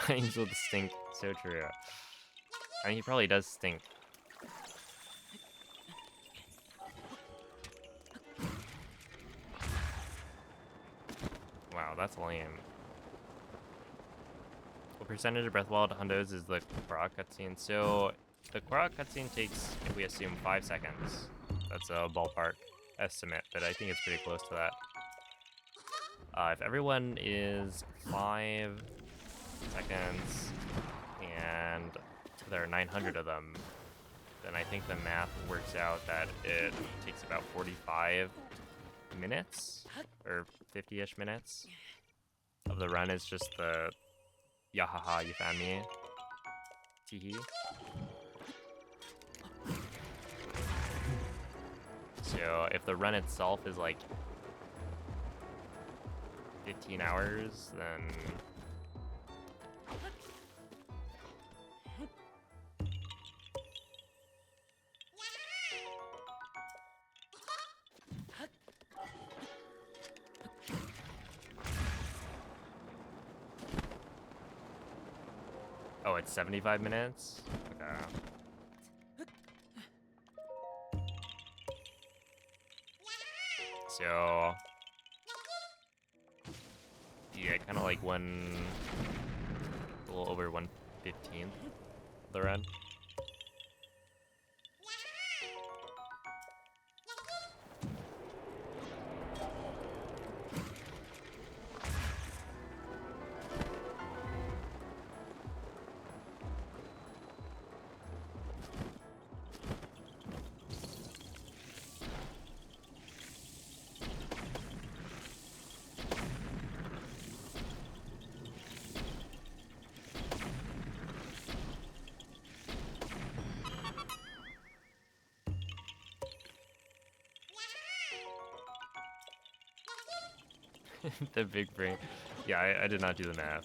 Speaker 1: Rhymes with stink. So true. I mean, he probably does stink. Wow, that's lame. What percentage of Breath of the Wild hundos is the Korok cutscene? So, the Korok cutscene takes, if we assume, 5 seconds. That's a ballpark estimate, but I think it's pretty close to that. If everyone is 5 seconds, and there are 900 of them, then I think the math works out that it takes about 45 minutes, or 50-ish minutes of the run. Is just the yahaha, you found me, teehee. So if the run itself is like 15 hours, then oh, it's 75 minutes? Okay. So, yeah, kind of like a little over 1/15 the run.
Speaker 5: The big brain. Yeah, I did not do the math.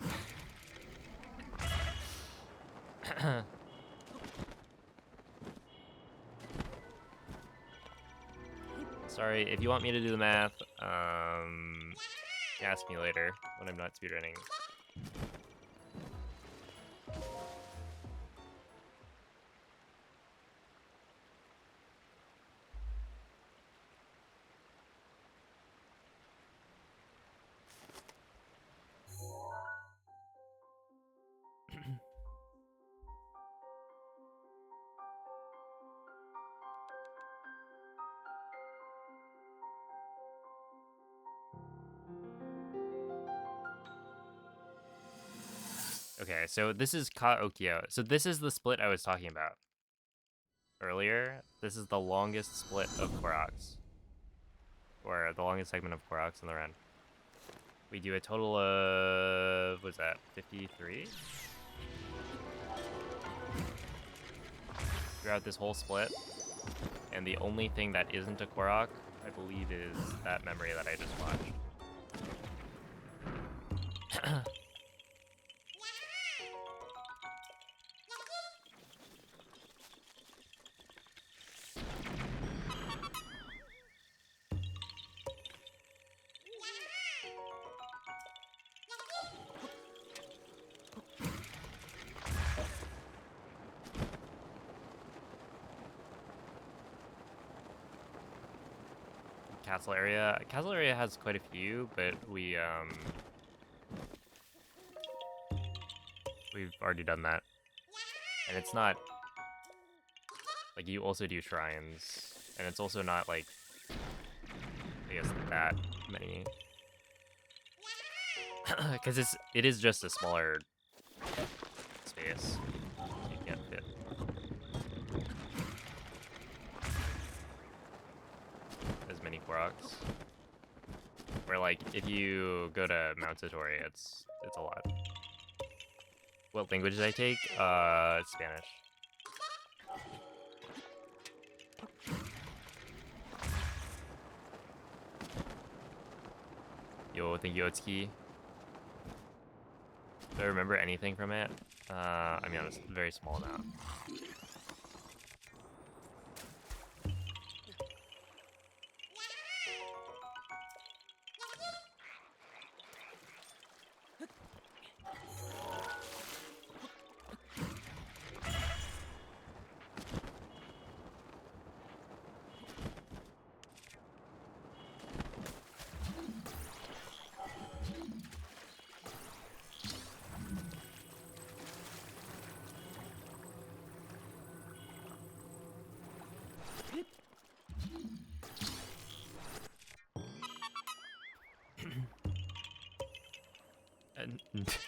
Speaker 5: Sorry, if you want me to do the math, ask me later when I'm not speedrunning. Okay, so this is Kaokyo. So this is the split I was talking about earlier. This is the longest split of Koroks. Or the longest segment of Koroks in the run. We do a total of, what's that, 53? Throughout this whole split. And the only thing that isn't a Korok, I believe, is that memory that I just watched. Castle area. Castle area has quite a few, but we've already done that. And it's not like you also do shrines, and it's also not like I guess that many. Because it is just a smaller space. You can't fit as many Koroks. Where like if you go to Mount Satori, it's a lot. What language did I take? Spanish. Yo, thank you, Otsuki. Do I remember anything from it? I mean, it's a very small amount.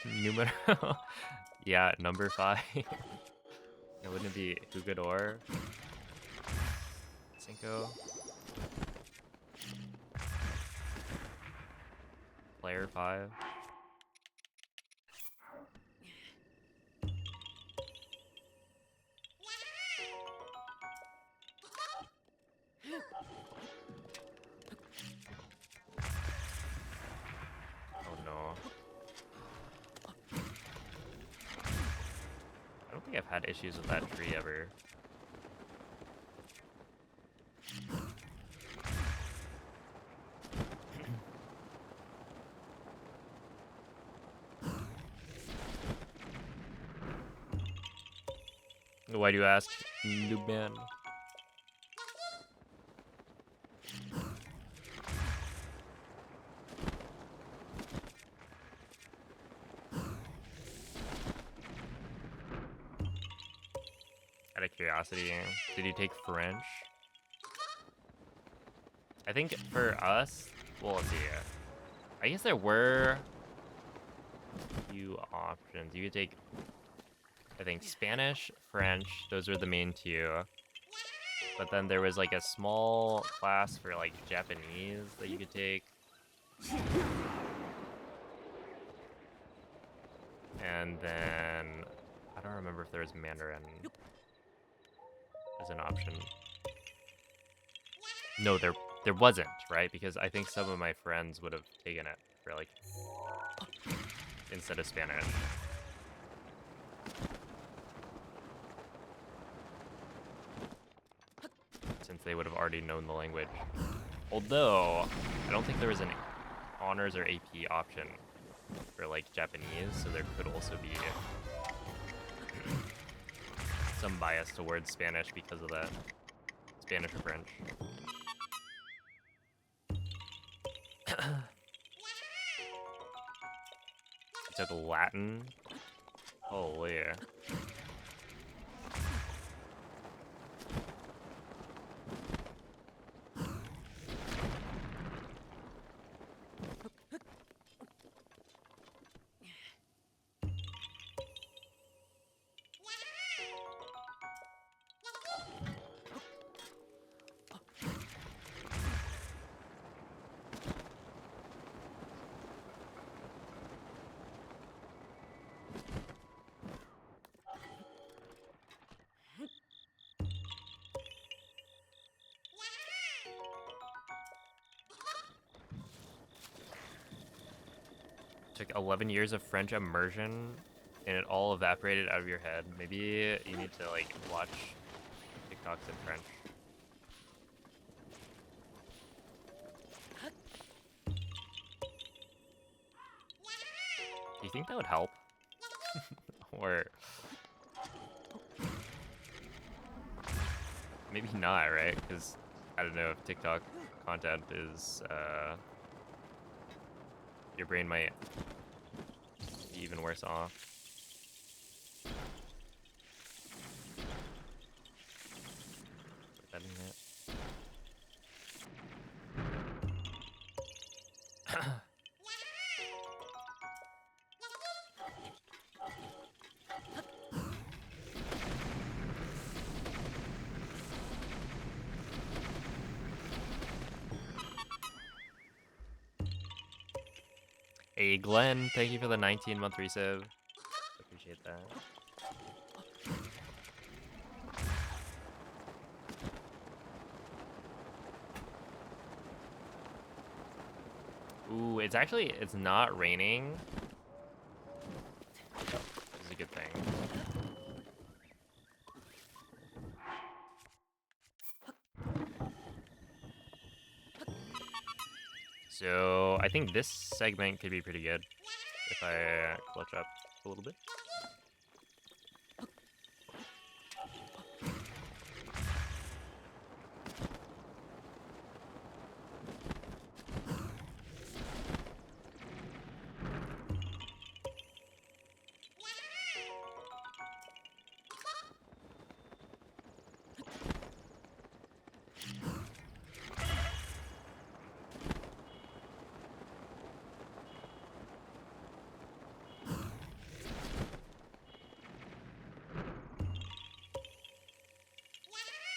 Speaker 5: Numero. Yeah, number 5. It wouldn't it be Hugador? Cinco. Player 5. Oh no. I don't think I've had issues with that tree ever. Why do you ask, noob man? Out of curiosity, did you take French? I think for us, well, let's see. I guess there were a few options. You could take, I think, Spanish, French. Those were the main two. But then there was like a small class for like Japanese that you could take. And then I don't remember if there was Mandarin as an option. No, there wasn't, right? Because I think some of my friends would have taken it. for like instead of Spanish. Since they would have already known the language. Although, I don't think there was an honors or AP option for like Japanese, so there could also be some bias towards Spanish because of that. Spanish or French. Took Latin. Holy. Took 11 years of French immersion and it all evaporated out of your head. Maybe you need to like watch TikToks in French. Do you think that would help? Or maybe not, right? Because I don't know if TikTok content is your brain might be even worse off. Put that in it. Hey Glenn, thank you for the 19-month resub. Appreciate that. Ooh, it's not raining. This is a good thing. So I think this segment could be pretty good if I clutch up a little bit.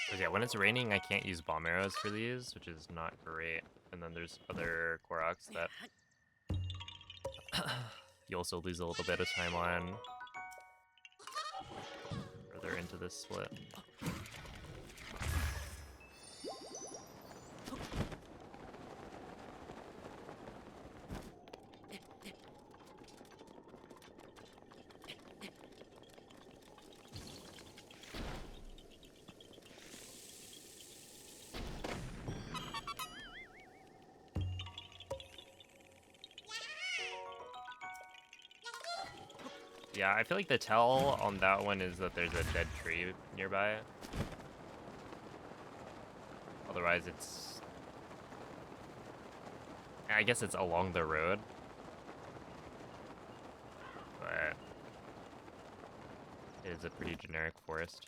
Speaker 5: Because yeah, when it's raining, I can't use bomb arrows for these, which is not great. And then there's other Koroks that you also lose a little bit of time on further into this split. Yeah, I feel like the tell on that one is that there's a dead tree nearby. Otherwise, I guess it's along the road. But it is a pretty generic forest.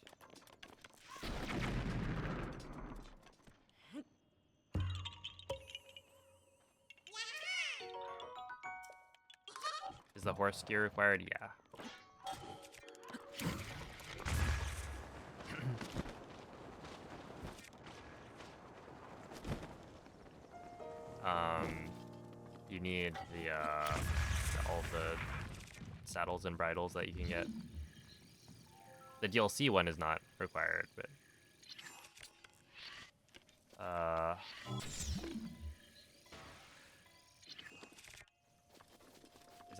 Speaker 5: Is the horse gear required? Yeah. You need the all the saddles and bridles that you can get. The DLC one is not required, but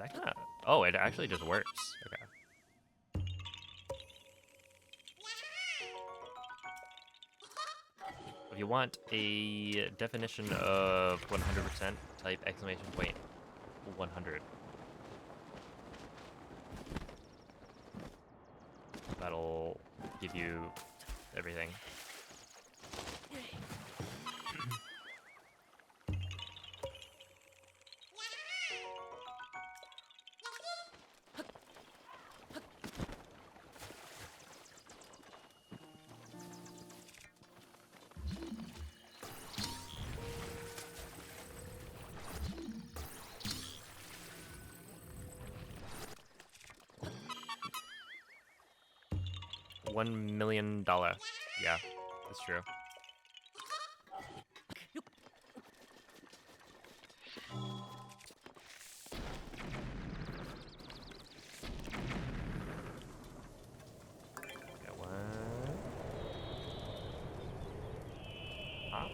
Speaker 1: that kind of... Oh, it actually just works. Okay. If you want a definition of 100%, type exclamation point 100. That'll give you everything. $1 million. Yeah, that's true. Got one. Huh?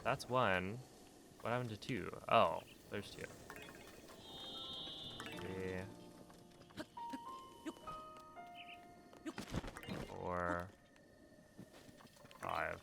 Speaker 1: That's one. What happened to two? Oh, there's two. Three. 4, 5.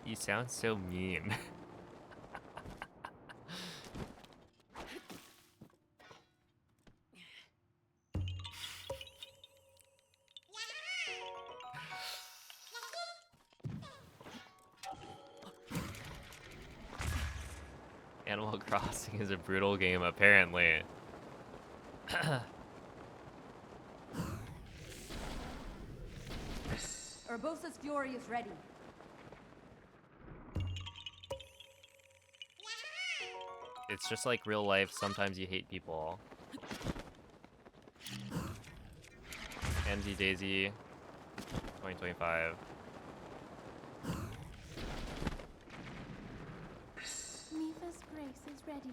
Speaker 1: You sound so mean. Animal Crossing is a brutal game, apparently.
Speaker 6: Urbosa's fury is ready.
Speaker 1: It's just like real life. Sometimes you hate people. MZ Daisy 2025.
Speaker 2: Mifa's grace is ready.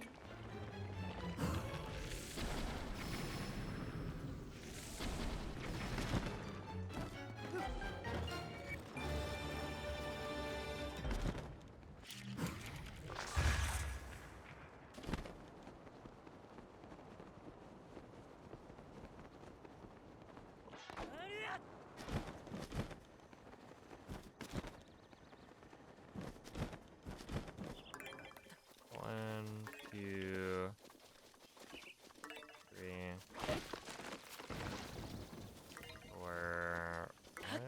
Speaker 1: One, two, three, four, five.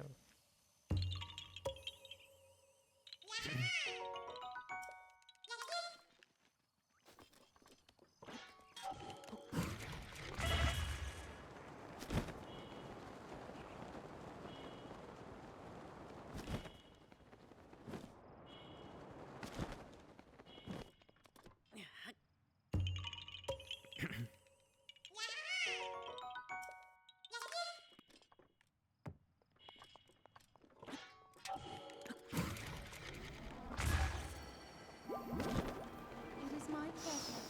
Speaker 2: It is my pleasure.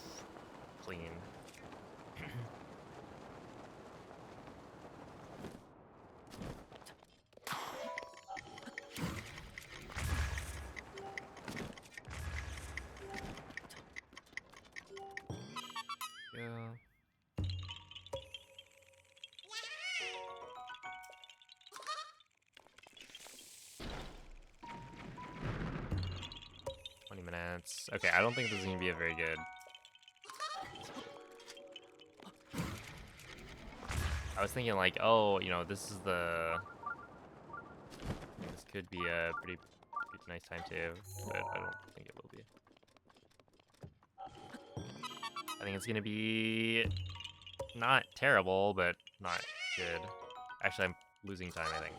Speaker 1: Clean. Yeah. Minutes. Okay, I don't think this is gonna be a very good. I was thinking like, oh, you know, this is the. This could be a pretty nice time too, but I don't think it will be. I think it's gonna be not terrible, but not good. Actually, I'm losing time, I think.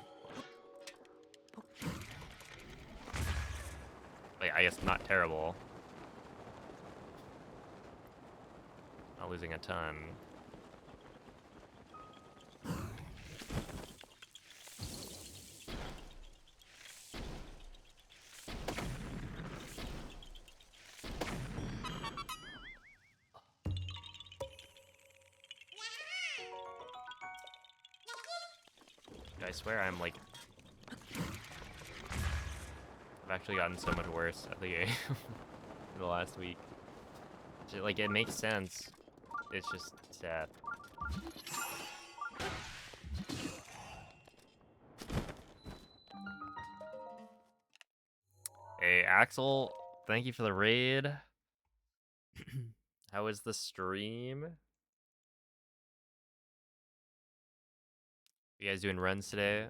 Speaker 1: Wait, I guess not terrible. Not losing a ton. I swear I'm like... I've actually gotten so much worse at the game in the last week. Like, it makes sense. It's just sad. Hey, Axel, thank you for the raid. How was the stream? You guys doing runs today?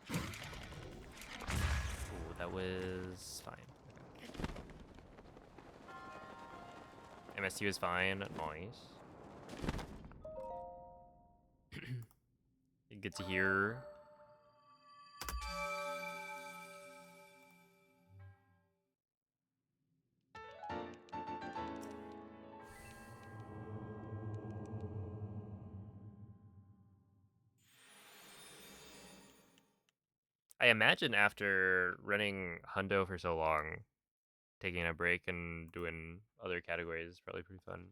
Speaker 1: Ooh, that was fine. MSU is fine. Nice. Good to hear. I imagine after running Hundo for so long, taking a break and doing other categories is probably pretty fun.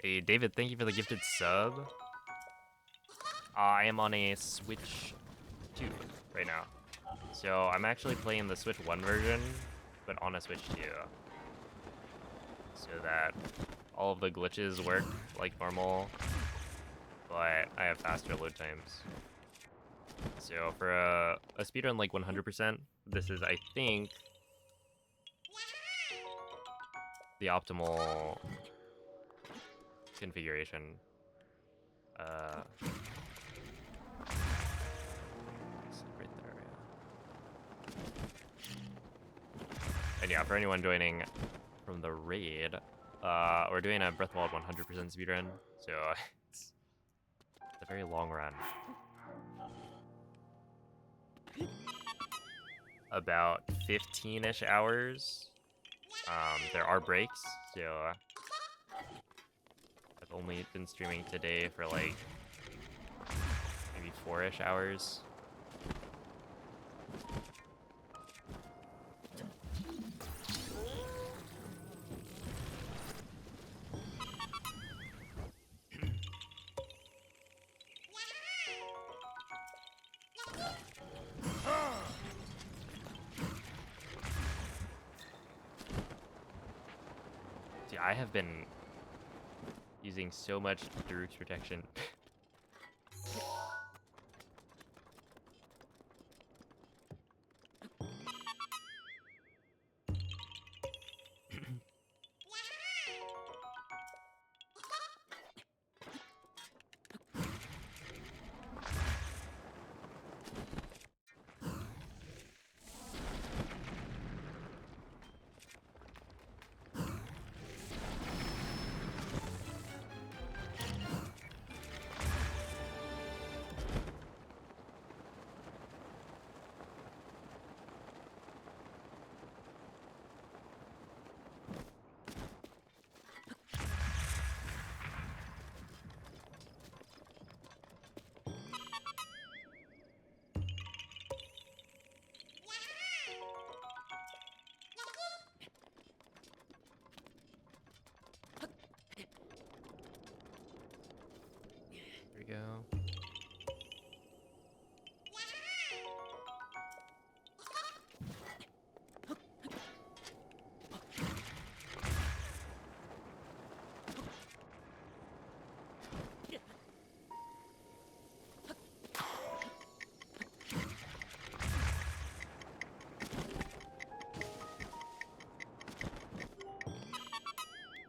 Speaker 1: Hey, David, thank you for the gifted sub. I am on a Switch 2 right now. So I'm actually playing the Switch 1 version, but on a Switch 2. So that all of the glitches work like normal, but I have faster load times. So for a speedrun like 100%, this is, I think, the optimal configuration. Right there, yeah. And yeah, for anyone joining from the raid, we're doing a Breath of the Wild 100% speedrun, so it's a very long run. About 15-ish hours. There are breaks, so I've only been streaming today for like maybe 4-ish hours. See, I have been using so much Daruk's protection. There we go.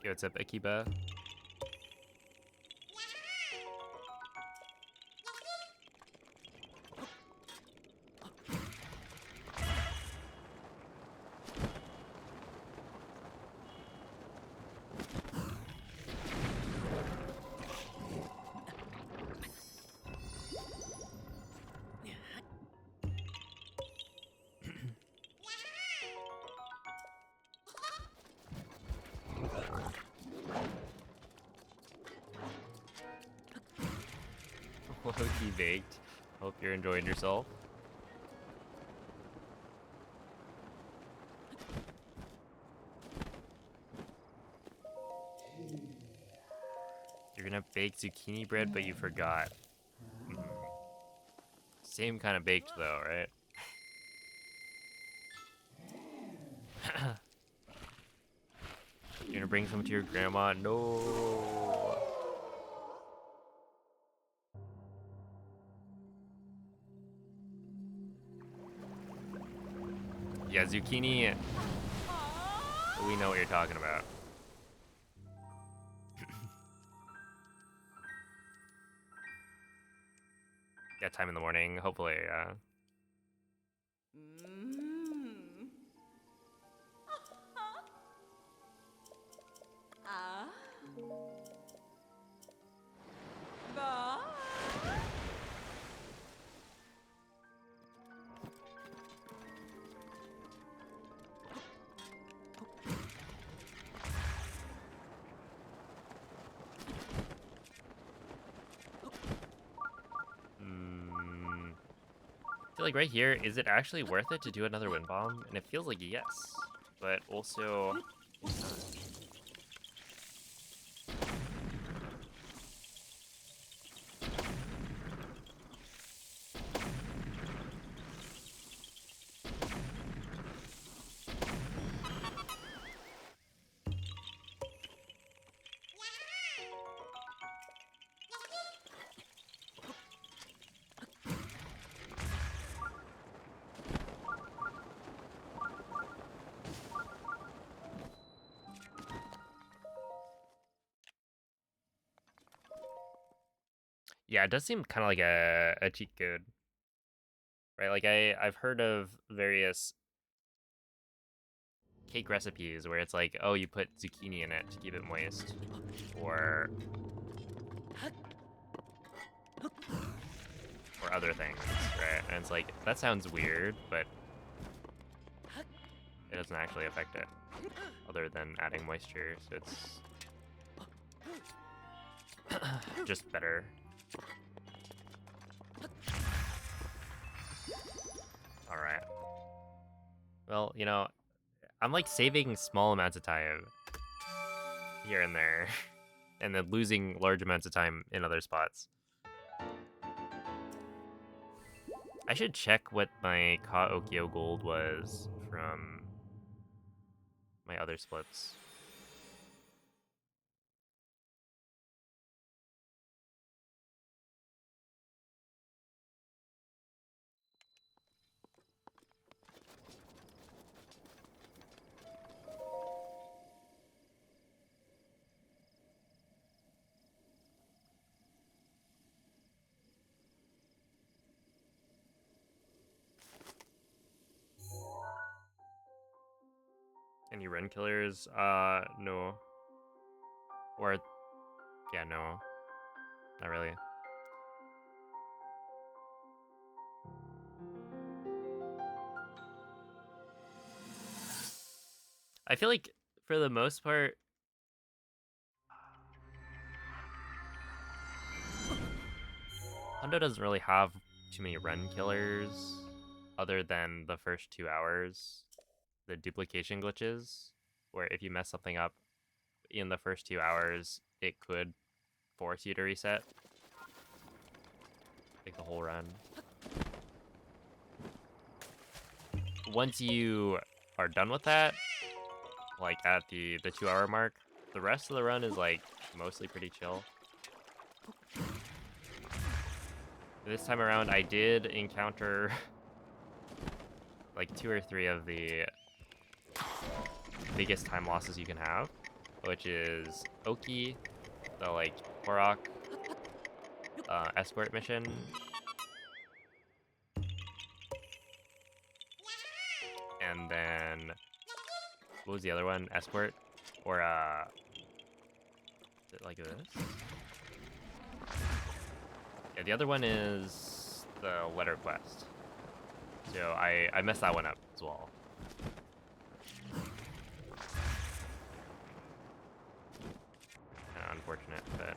Speaker 1: Yo, what's up, Akiba? Low-key baked. Hope you're enjoying yourself. You're gonna bake zucchini bread, but you forgot. Same kind of baked though, right? You're gonna bring some to your grandma? No. Yeah, zucchini. We know what you're talking about. Yeah, time in the morning. Hopefully,
Speaker 6: Ah. Bah.
Speaker 1: I feel like right here, is it actually worth it to do another wind bomb? And it feels like yes, but also yeah, it does seem kind of like a cheat code, right? Like I've heard of various cake recipes where it's like, oh, you put zucchini in it to keep it moist, or other things, right? And it's like that sounds weird, but it doesn't actually affect it, other than adding moisture. So it's just better. All right. Well, you know, I'm like saving small amounts of time here and there, and then losing large amounts of time in other spots. I should check what my Ka Okio gold was from my other splits. Any run killers? No. Or, yeah, no. Not really. I feel like, for the most part, Hundo doesn't really have too many run killers, other than the first 2 hours. The duplication glitches, where if you mess something up in the first 2 hours, it could force you to reset, like the whole run. Once you are done with that, like at the 2 hour mark, the rest of the run is like mostly pretty chill. This time around, I did encounter like 2 or 3 of the biggest time losses you can have. which is Oki, the like Korok escort mission. And then what was the other one? Escort? Or is it like this? Yeah, the other one is the letter quest. So I messed that one up as well. Unfortunate, but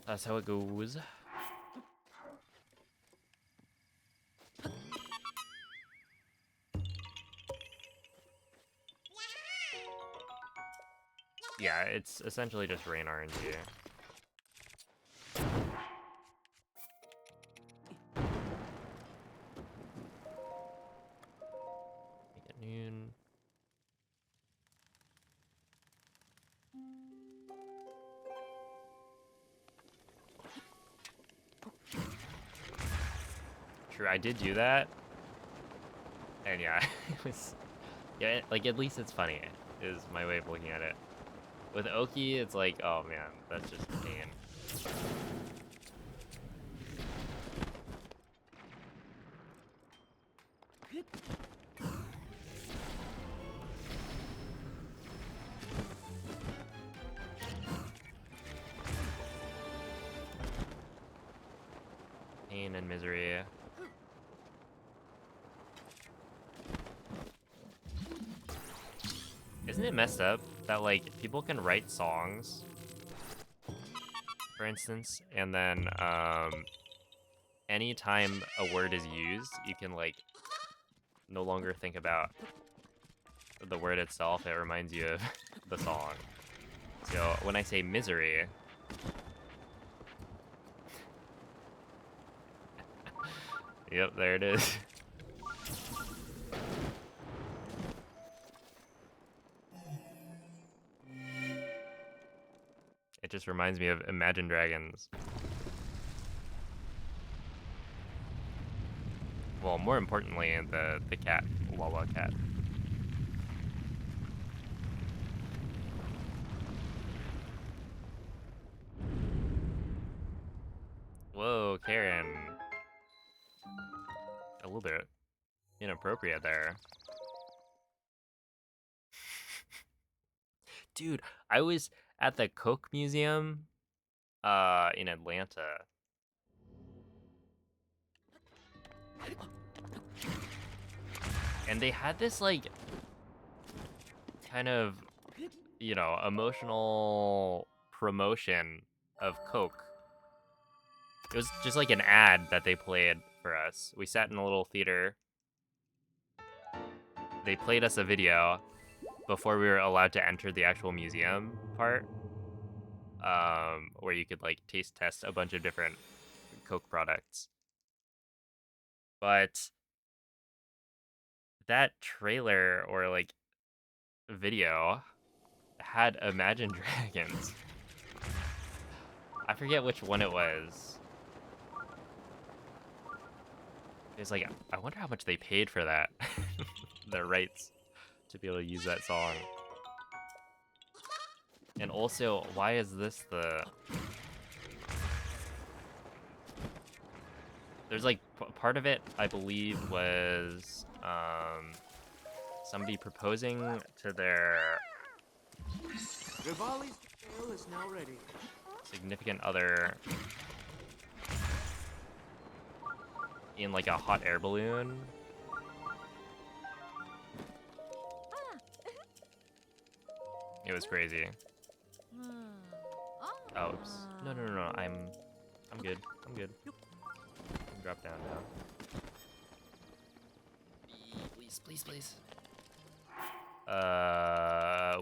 Speaker 1: that's how it goes. Yeah, it's essentially just rain RNG. Make it noon. True, I did do that. And yeah, it was... Yeah, like, at least it's funny, is my way of looking at it. With Oki, it's like, oh man, that's just pain. Pain and misery. Isn't it messed up that, like, people can write songs, for instance, and then, anytime a word is used, you can, like, no longer think about the word itself, it reminds you of the song. So, when I say misery... Yep, there it is. It just reminds me of Imagine Dragons. Well, more importantly, the cat, Wawa cat. Whoa, Karen. A little bit inappropriate there. Dude, I was at the Coke Museum in Atlanta. And they had this, like, kind of, you know, emotional promotion of Coke. It was just like an ad that they played for us. We sat in a little theater. They played us a video before we were allowed to enter the actual museum part, where you could, like, taste test a bunch of different Coke products. But that trailer or, like, video had Imagine Dragons. I forget which one it was. It was like, I wonder how much they paid for that. The rights to be able to use that song. And also, why is this the... There's, like, part of it, I believe, was somebody proposing to their
Speaker 3: Rivali's tale is now ready.
Speaker 1: significant other in, like, a hot air balloon. It was crazy. Oh, oops. No, I'm good. I'm good. Drop down now. Please.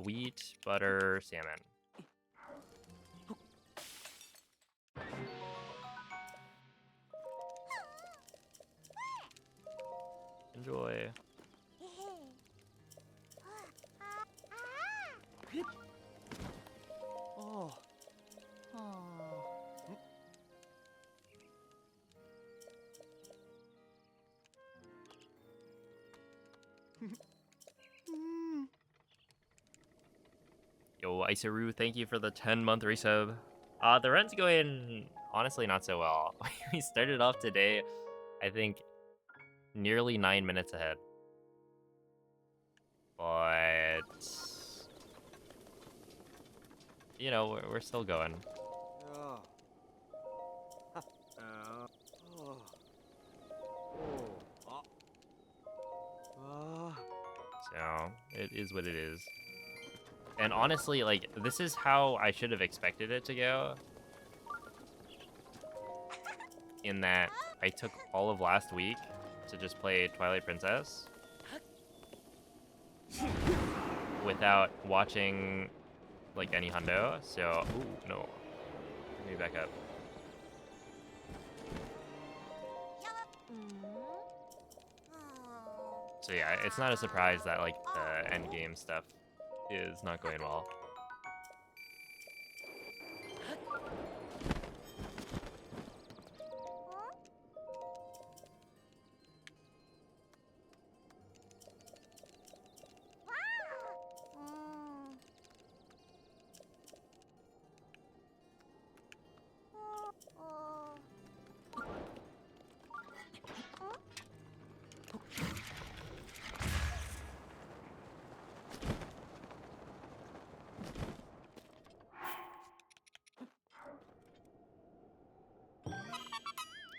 Speaker 1: Wheat, butter, salmon. Enjoy.
Speaker 3: Oh.
Speaker 1: Isaru, thank you for the 10-month resub. The run's going honestly not so well. We started off today, I think, nearly 9 minutes ahead. But you know, we're still going.
Speaker 3: Oh. Oh. Oh.
Speaker 1: So it is what it is. And honestly, like, this is how I should have expected it to go. In that I took all of last week to just play Twilight Princess without watching like any hundo. So, ooh, no. Let me back up. So yeah, it's not a surprise that like the end game stuff is not going well.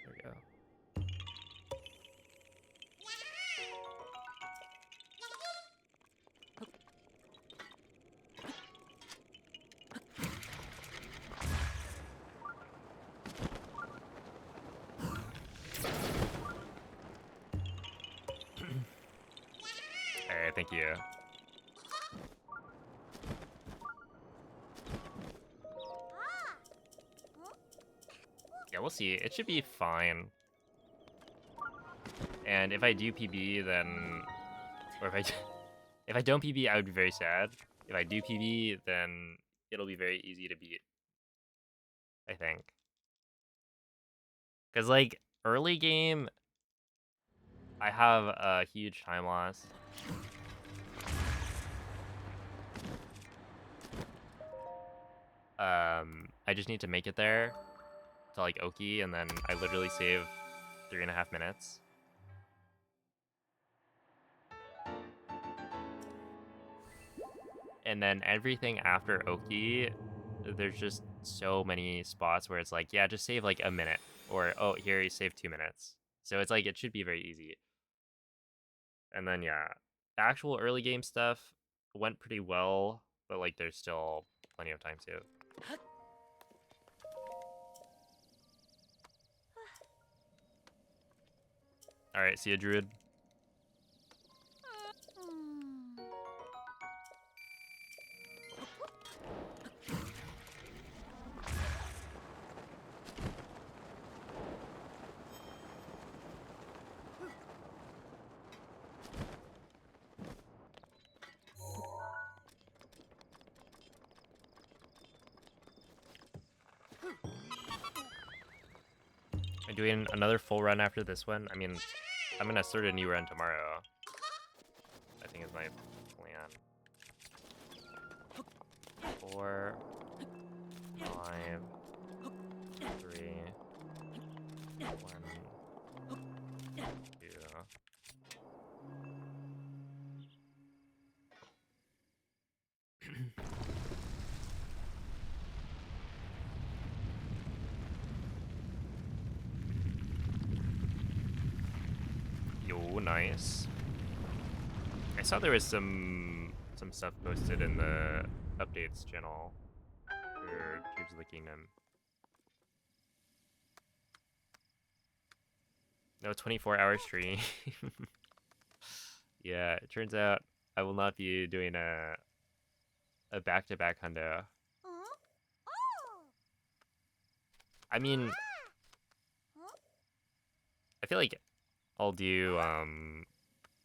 Speaker 1: There we go. Alright, thank you. Yeah, we'll see. It should be fine. And if I do PB, then... Or if I... If I don't PB, I would be very sad. If I do PB, then it'll be very easy to beat. I think. Because, like, early game, I have a huge time loss. I just need to make it there to, like, Oki, and then I literally save 3.5 minutes. And then everything after Oki, there's just so many spots where it's like, yeah, just save like a minute. Or, oh, here you save 2 minutes. So it's like, it should be very easy. And then, yeah, actual early game stuff went pretty well, but like there's still plenty of time too. Alright, see ya, Druid. I'm doing another full run after this one. I mean, I'm gonna start a new run tomorrow. I think is my plan. 4, 5, 3, 1, 2. Yo, nice. I saw there was some stuff posted in the updates channel for Tears of the Kingdom. No 24-hour stream. Yeah, it turns out I will not be doing a back-to-back hundo. I mean, I feel like I'll do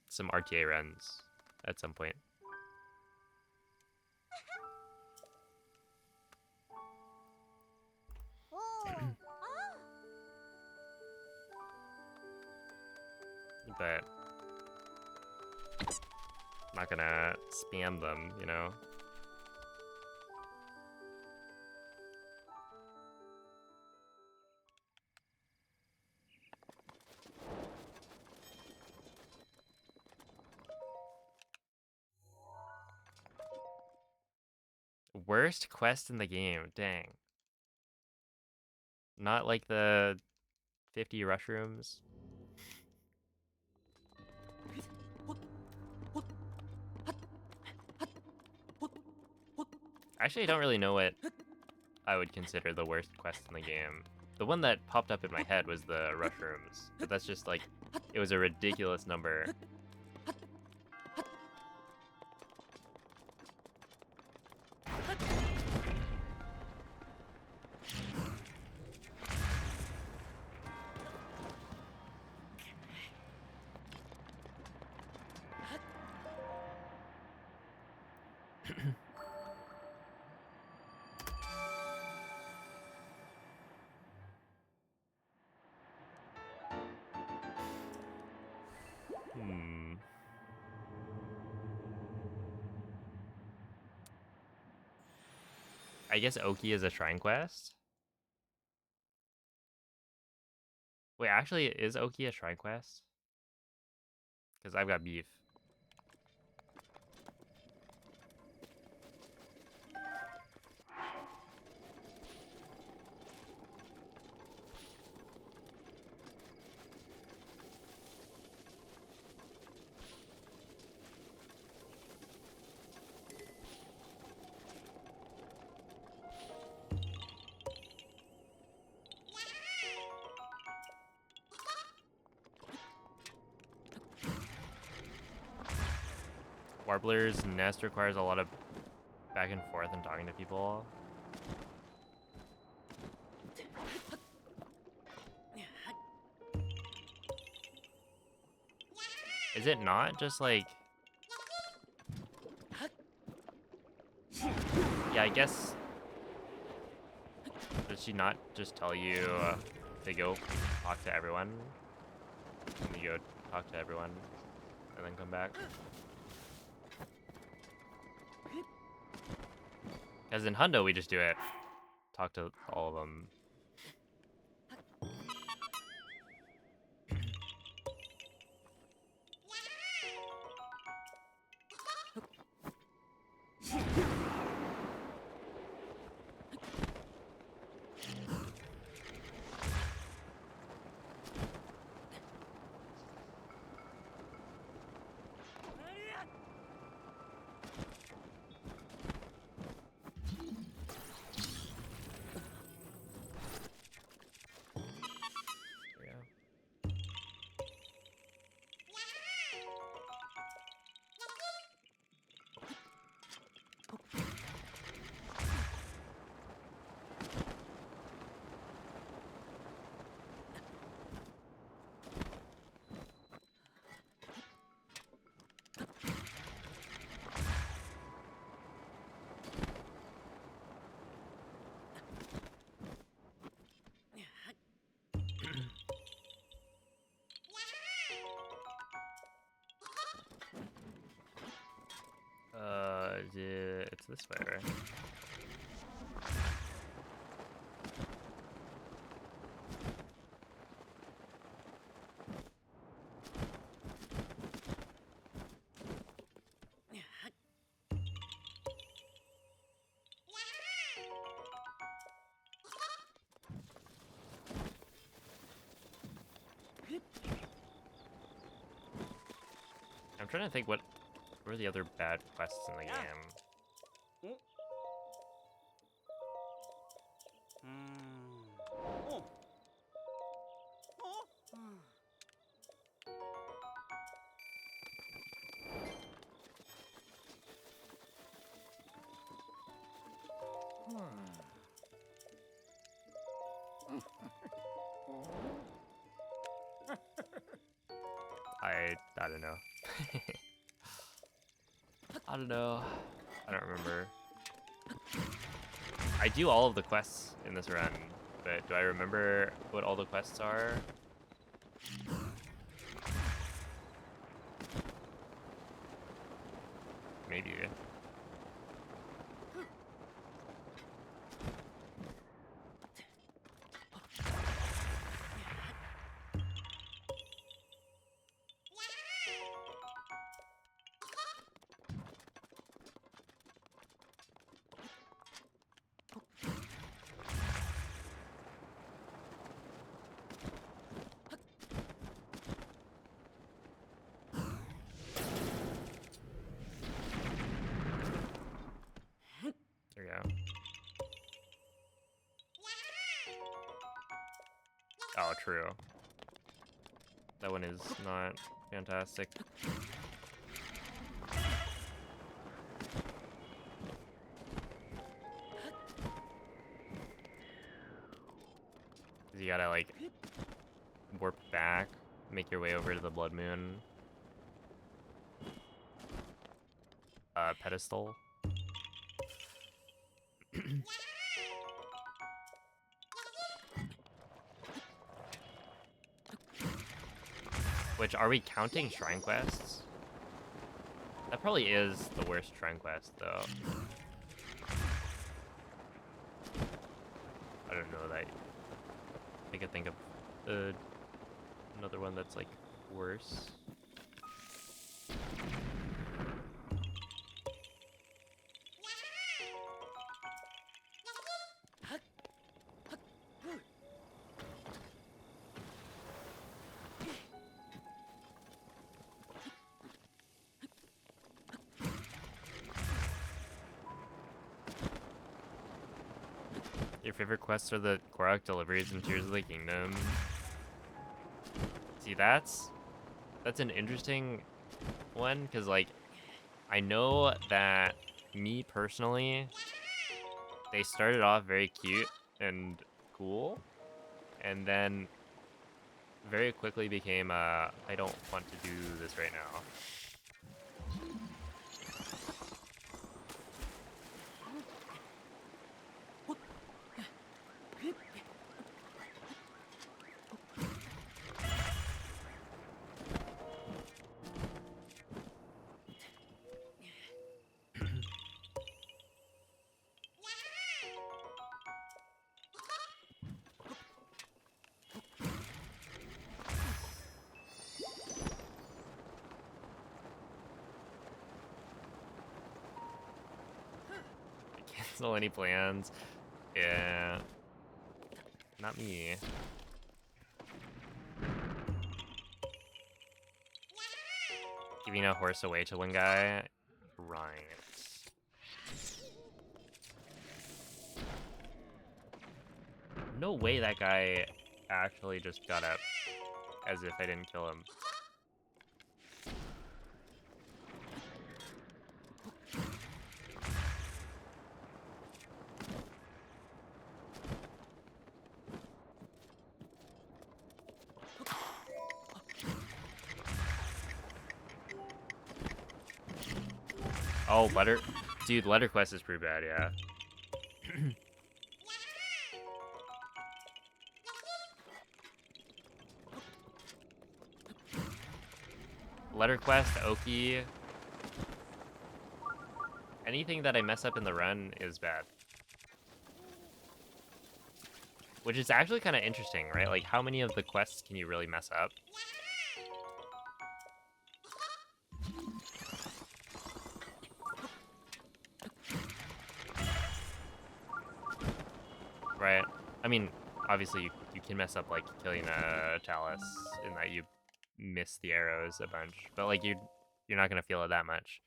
Speaker 1: some RTA runs at some point. But I'm not gonna spam them, you know? Worst quest in the game. Dang. Not like the 50 rush rooms. Actually, I don't really know what I would consider the worst quest in the game. The one that popped up in my head was the rush rooms, but that's just like, it was a ridiculous number. Hmm. I guess Oki is a shrine quest? Wait, actually, is Oki a shrine quest? Because I've got beef. Warbler's nest requires a lot of back and forth and talking to people. Is it not just like... Yeah, I guess... Does she not just tell you to go talk to everyone? And you go talk to everyone and then come back? Because in Hundo, we just do it. Talk to all of them. It's this way, right? I'm trying to think what are the other bad quests in the game. I don't know. I don't know. I don't remember. I do all of the quests in this run, but do I remember what all the quests are? Maybe.
Speaker 5: Oh, true. That one is not fantastic. You gotta like warp back, make your way over to the Blood Moon pedestal. Which, are we counting shrine quests? That probably is the worst shrine quest, though. I don't know that I could think of another one that's like worse. Your favorite quests are the Korok deliveries and Tears of the Kingdom. See, that's an interesting one, because like I know that me personally, they started off very cute and cool, and then very quickly became I don't want to do this right now. Cancel any plans? Yeah. Not me. Giving a horse away to one guy? Right. No way that guy actually just got up as if I didn't kill him. Oh, dude, letter quest is pretty bad, yeah. Letter quest, Oki. Anything that I mess up in the run is bad. Which is actually kind of interesting, right? Like, how many of the quests can you really mess up? Right? I mean, obviously you can mess up like killing a Talus in that you miss the arrows a bunch, but like you're not gonna feel it that much.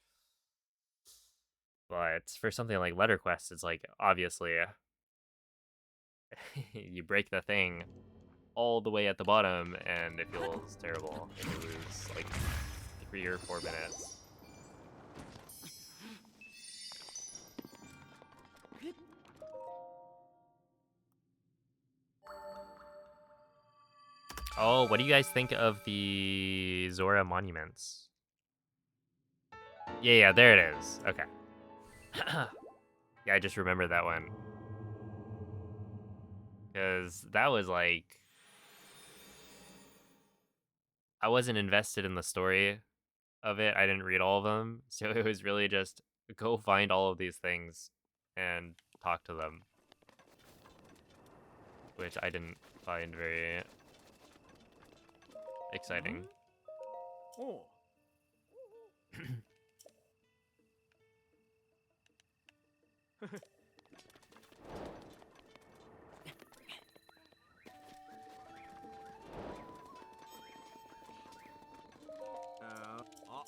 Speaker 5: But for something like Letter Quest, it's like obviously you break the thing all the way at the bottom and it feels terrible if you lose like 3 or 4 minutes. Oh, what do you guys think of the Zora monuments? Yeah, there it is. Okay. Yeah, I just remember that one. Because that was like... I wasn't invested in the story of it. I didn't read all of them. So it was really just go find all of these things and talk to them. Which I didn't find very exciting.
Speaker 3: Oh. Oh.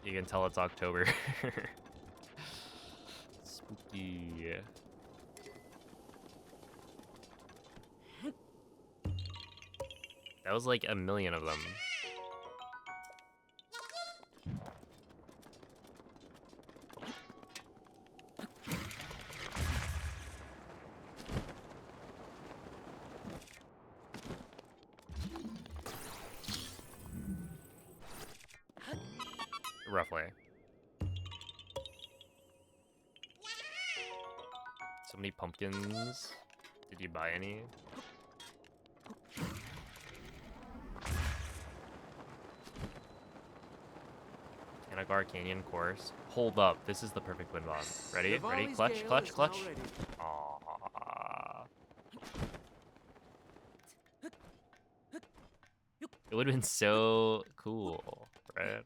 Speaker 1: You can tell it's October. Spooky. That was like a million of them. Roughly. So many pumpkins. Did you buy any? Anagar Canyon course. Hold up. This is the perfect win bomb. Ready? Ready? Clutch, clutch, clutch. Aww. It would have been so cool, right?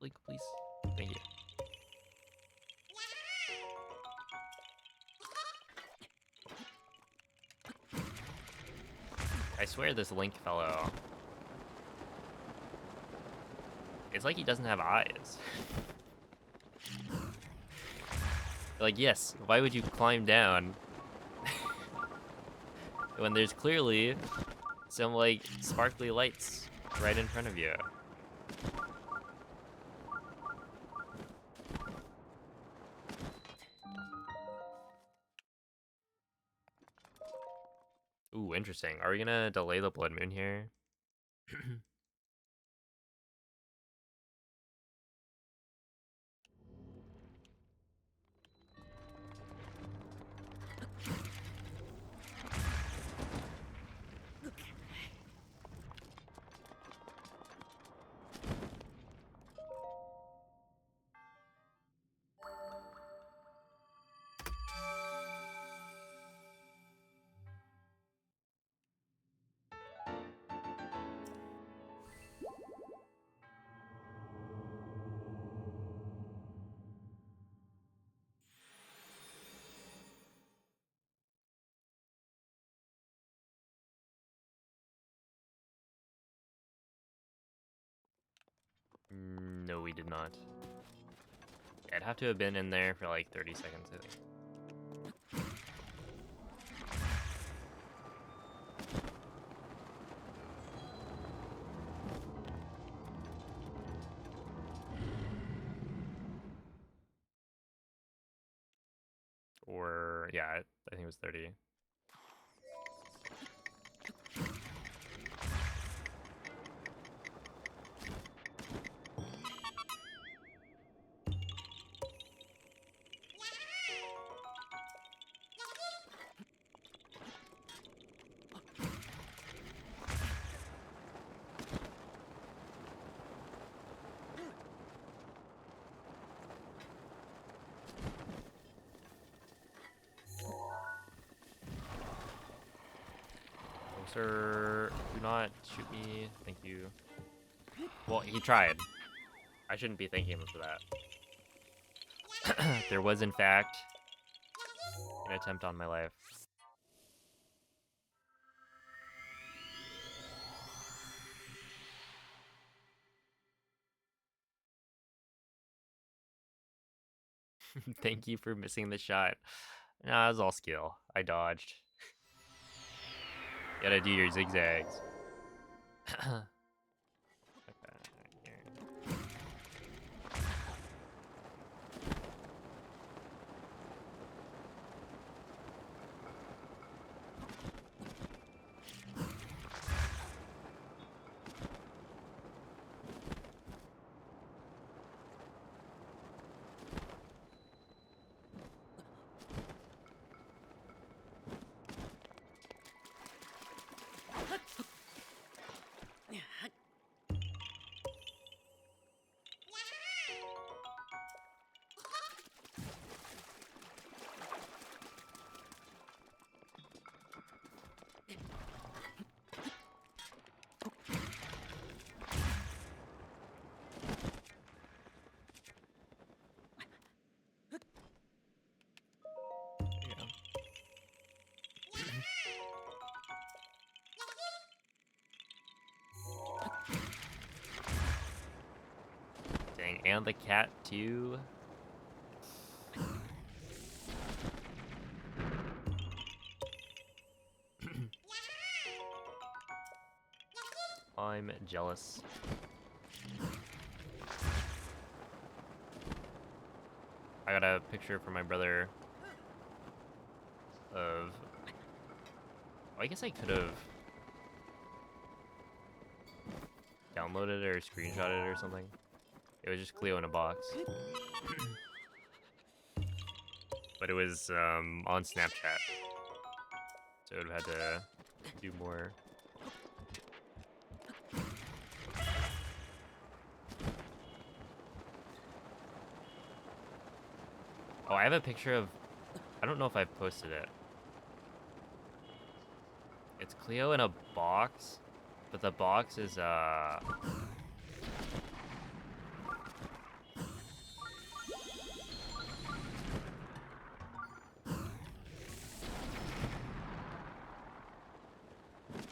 Speaker 1: Like, please. Thank you. I swear this Link fellow. It's like he doesn't have eyes. Like, yes, why would you climb down when there's clearly some, like, sparkly lights right in front of you? Ooh, interesting. Are we gonna delay the Blood Moon here? No, we did not. Yeah, I'd have to have been in there for like 30 seconds, I think. Or, yeah, I think it was 30. Sir, do not shoot me. Thank you. Well, he tried. I shouldn't be thanking him for that. There was, in fact, an attempt on my life. Thank you for missing the shot. Nah, it was all skill. I dodged. You gotta do your zigzags. and the cat too. I'm jealous. I got a picture from my brother of... I guess I could have downloaded it or screenshotted it or something. It was just Cleo in a box. But it was on Snapchat. So I would have had to do more. Oh, I have a picture of... I don't know if I've posted it. It's Cleo in a box, but the box is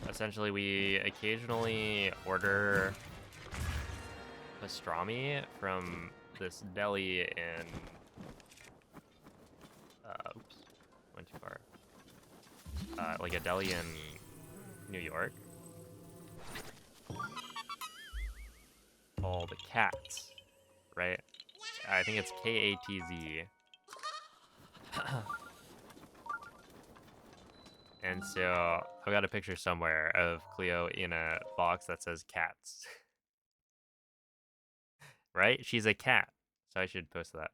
Speaker 1: essentially we occasionally order pastrami from this deli in oops, went too far. Like a deli in New York called Cats, right? I think it's Katz. And so I've got a picture somewhere of Cleo in a box that says Cats. Right? She's a cat. So I should post that.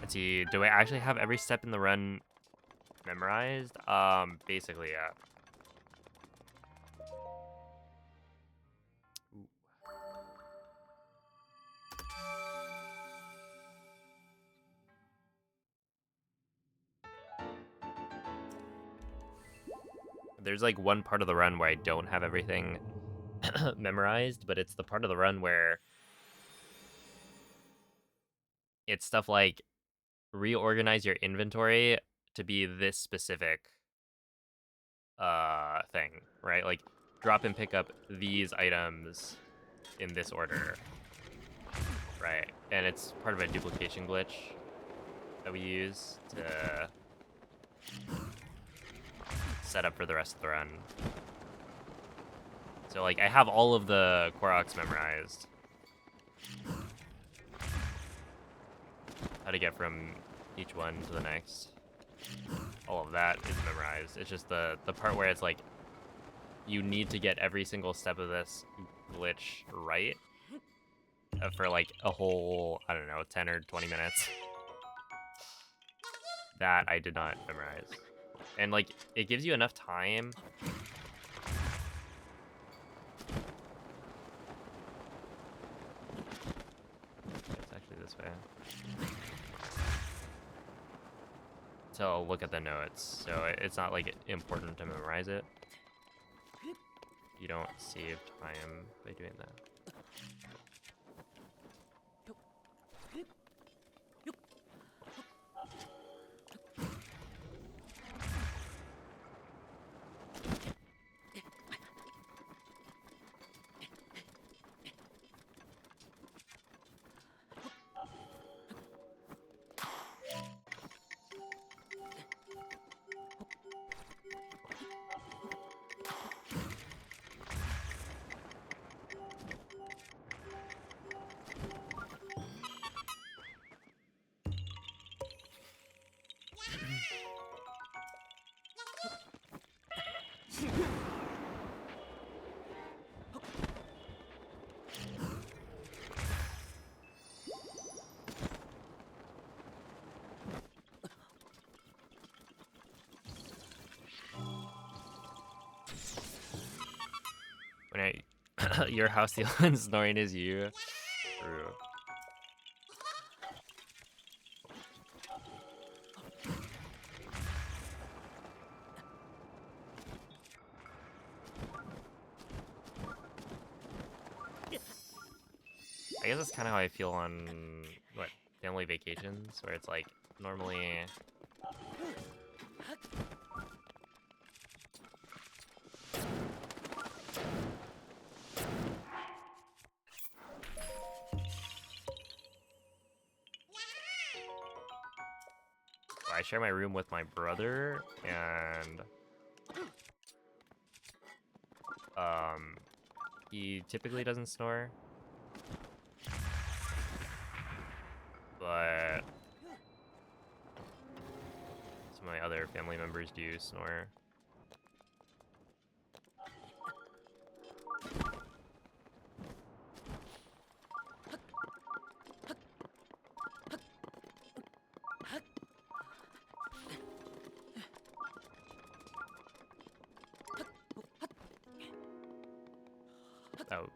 Speaker 1: Let's see, do I actually have every step in the run memorized? Basically, yeah. Ooh. There's like one part of the run where I don't have everything memorized, but it's the part of the run where it's stuff like reorganize your inventory to be this specific thing, right? Like drop and pick up these items in this order, right? And it's part of a duplication glitch that we use to set up for the rest of the run. So like I have all of the Koroks memorized. How to get from each one to the next. All of that is memorized. It's just the part where it's like you need to get every single step of this glitch right for like a whole, I don't know, 10 or 20 minutes. That I did not memorize. And like it gives you enough time. It's actually this way. So look at the notes. So it's not like important to memorize it. You don't save time by doing that. Your house, the only one snoring is you. True. I guess that's kind of how I feel on what family vacations, where it's like normally. I share my room with my brother, and he typically doesn't snore, but some of my other family members do snore. Oops.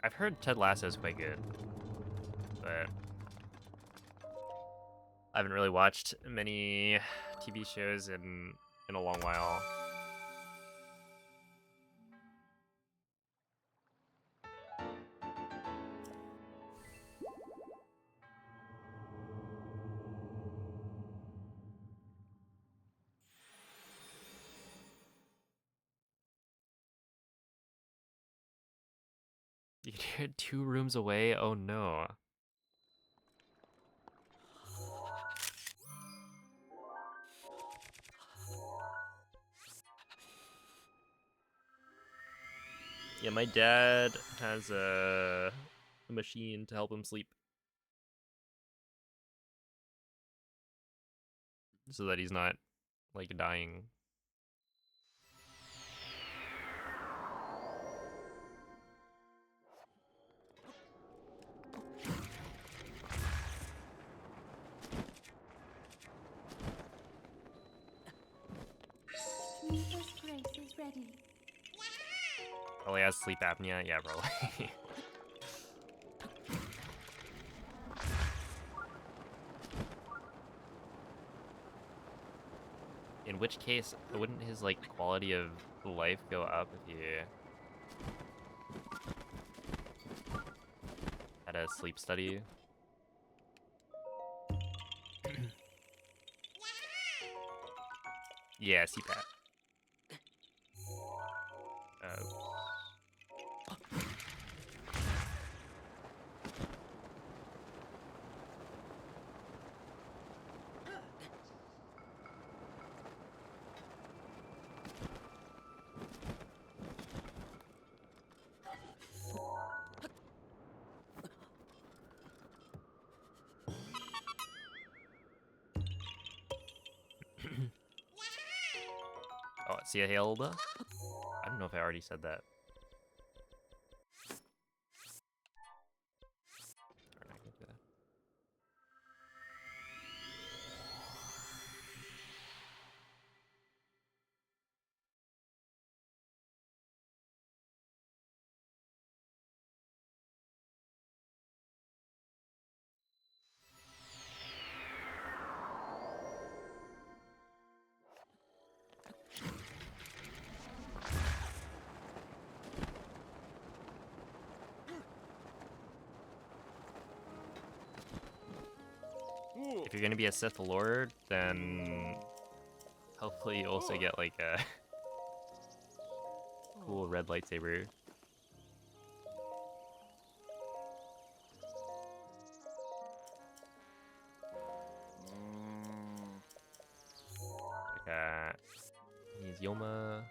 Speaker 1: I've heard Ted Lasso is quite good, but I haven't really watched many TV shows in a long while. You're 2 rooms away? Oh no. Yeah, my dad has a machine to help him sleep, so that he's not like dying.
Speaker 2: Mifa's grace is ready.
Speaker 1: Probably has sleep apnea. Yeah, probably. In which case, wouldn't his like quality of life go up if he had a sleep study? Yeah, CPAP. Oh, see a Hilda? I don't know if I already said that. Or not gonna do that. If you're gonna be a Sith Lord, then hopefully you also get like a cool red lightsaber. Yoma.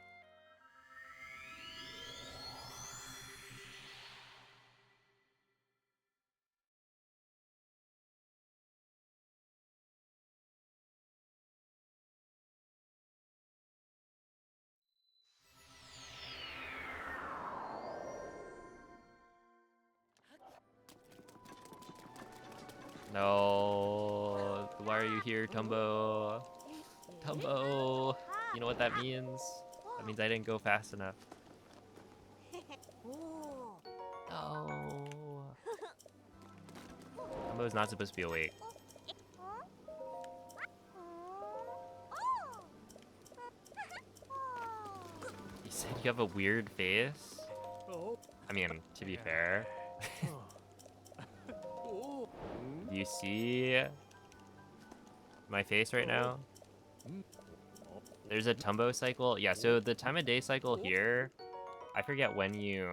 Speaker 1: No, why are you here, Tumbo? Tumbo, you know what that means? That means I didn't go fast enough. No. Tumbo's not supposed to be awake. You said you have a weird face? I mean, to be fair. Do you see my face right now? There's a Tumbo cycle. Yeah, so the time of day cycle here, I forget when you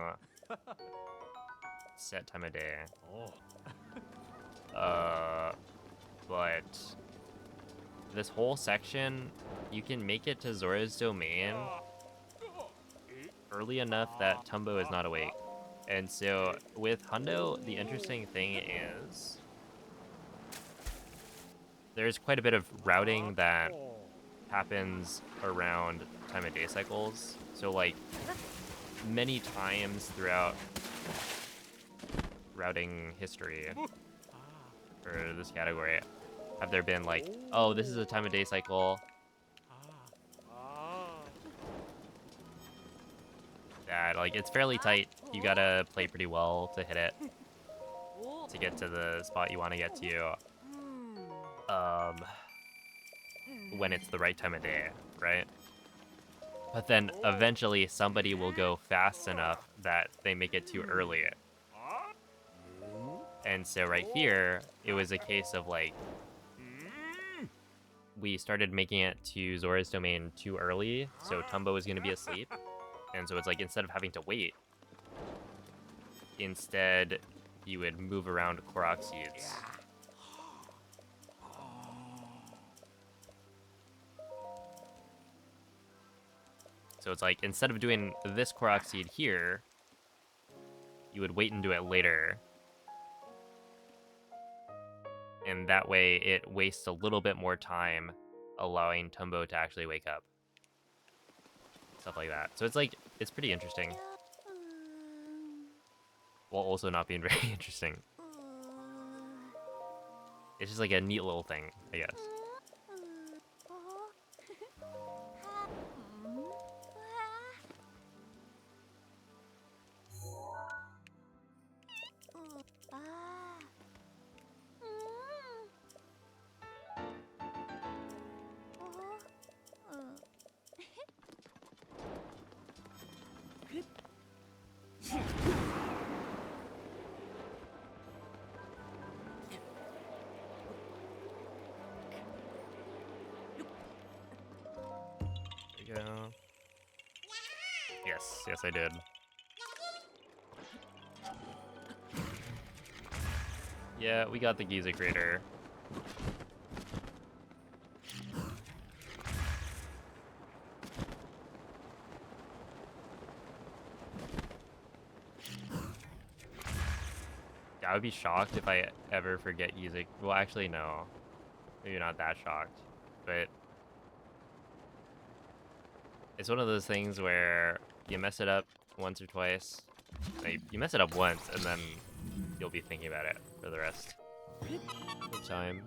Speaker 1: set time of day. But this whole section, you can make it to Zora's domain early enough that Tumbo is not awake. And so with Hundo, the interesting thing is there's quite a bit of routing that happens around time of day cycles. So like many times throughout routing history for this category, have there been like, oh, this is a time of day cycle that like it's fairly tight. You gotta play pretty well to hit it to get to the spot you want to get to. When it's the right time of day, right? But then eventually somebody will go fast enough that they make it too early. And so right here, it was a case of like, we started making it to Zora's domain too early, so Tumbo was gonna be asleep. And so it's like, instead of having to wait, instead you would move around Korok seeds. So it's like, instead of doing this Korok seed here, you would wait and do it later. And that way it wastes a little bit more time, allowing Tumbo to actually wake up. Stuff like that. So it's like, it's pretty interesting. While also not being very interesting. It's just like a neat little thing, I guess. There you go. Yes, I did. Yeah, we got the Giza Crater. I would be shocked if I ever forget Giza. Well, actually, no. Maybe not that shocked. But it's one of those things where you mess it up once or twice. You mess it up once, and then you'll be thinking about it for the rest of the time.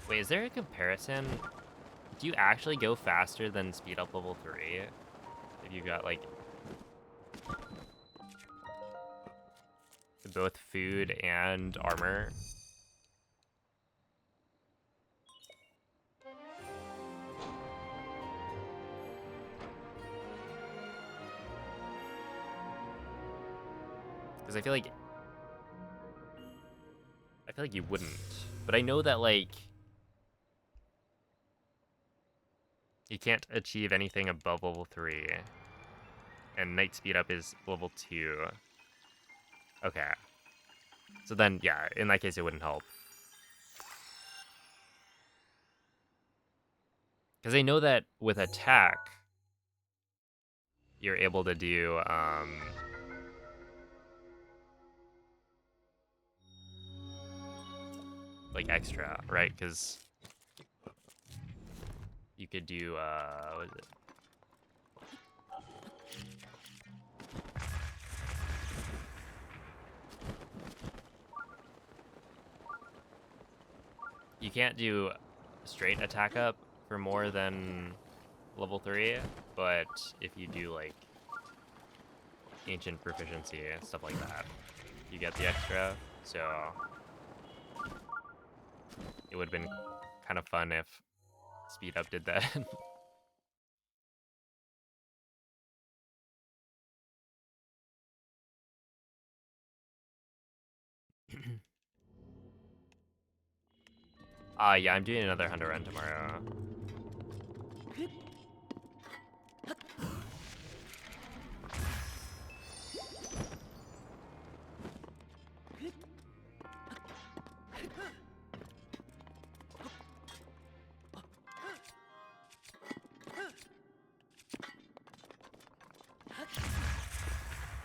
Speaker 1: Wait, is there a comparison? Do you actually go faster than speed up level 3? If you got like both food and armor? Because I feel like you wouldn't. But I know that like you can't achieve anything above level 3. And night speed up is level 2. Okay. So then, yeah, in that case, it wouldn't help. Because I know that with attack, you're able to do, like extra, right? Because you could do, what is it? You can't do straight attack up for more than level 3, but if you do like ancient proficiency and stuff like that, you get the extra. So it would have been kind of fun if speed up did that. Yeah, I'm doing another Hunter run tomorrow.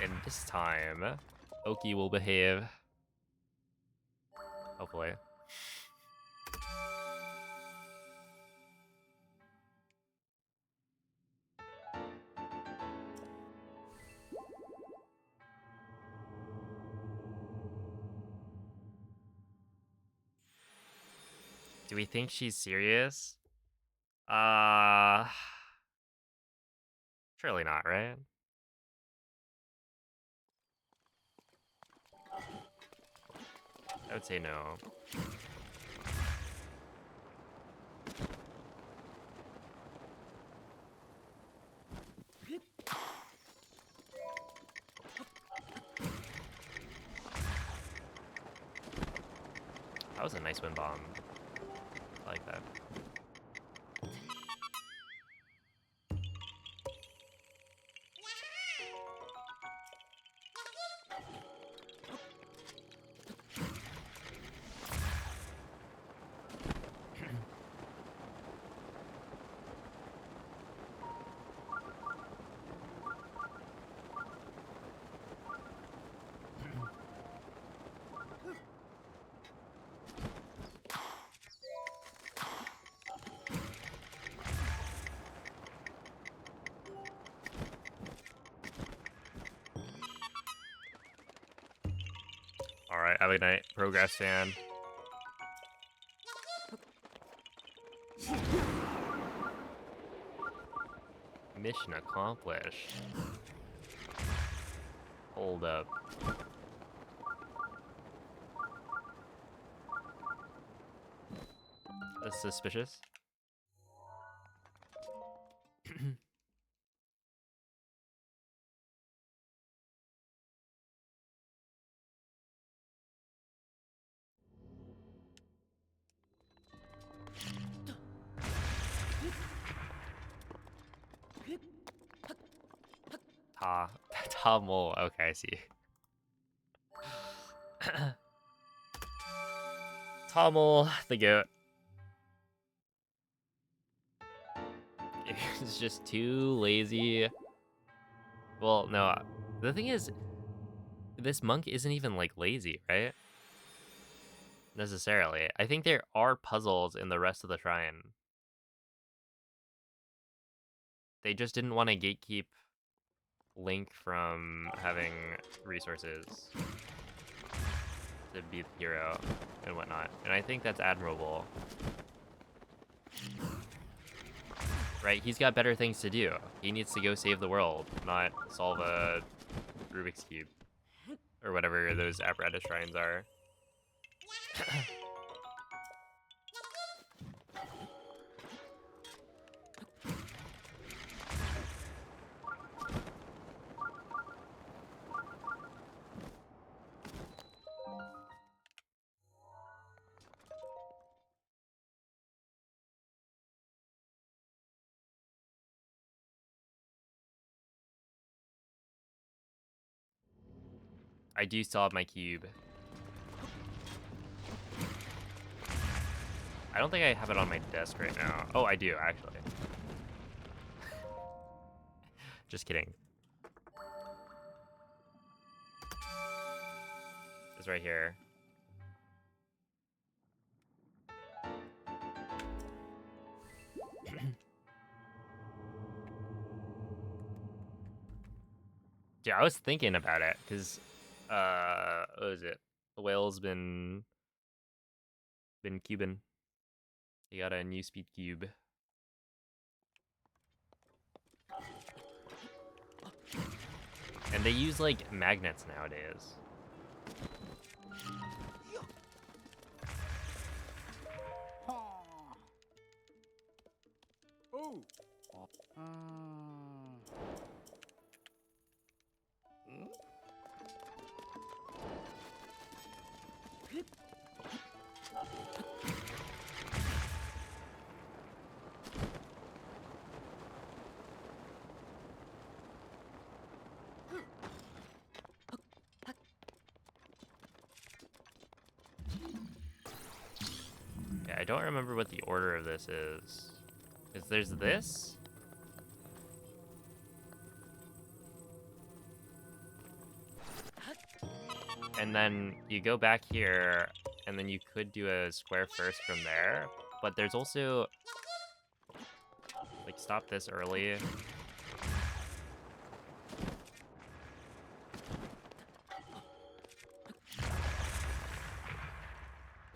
Speaker 1: And this time, Oki will behave. Hopefully. Do we think she's serious? Surely not, right? I would say no. That was a nice wind bomb. I like that. Alright, have a good night, Progress fan. Mission accomplished. Hold up. That's suspicious. Mole. Okay, I see. Mole, the goat. It's just too lazy. Well, no. The thing is, this monk isn't even like lazy, right? Necessarily. I think there are puzzles in the rest of the shrine. They just didn't want to gatekeep Link from having resources to be the hero and whatnot. And I think that's admirable. Right? He's got better things to do. He needs to go save the world, not solve a Rubik's Cube. Or whatever those apparatus shrines are. I do still have my cube. I don't think I have it on my desk right now. Oh, I do, actually. Just kidding. It's right here. Yeah, I was thinking about it, because, what is it? The whale's been cubing. He got a new speed cube. And they use, like, magnets nowadays.
Speaker 3: Oh.
Speaker 1: Yeah, I don't remember what the order of this is. Because there's this? And then you go back here, and then you could do a square first from there. But there's also... Like, stop this early.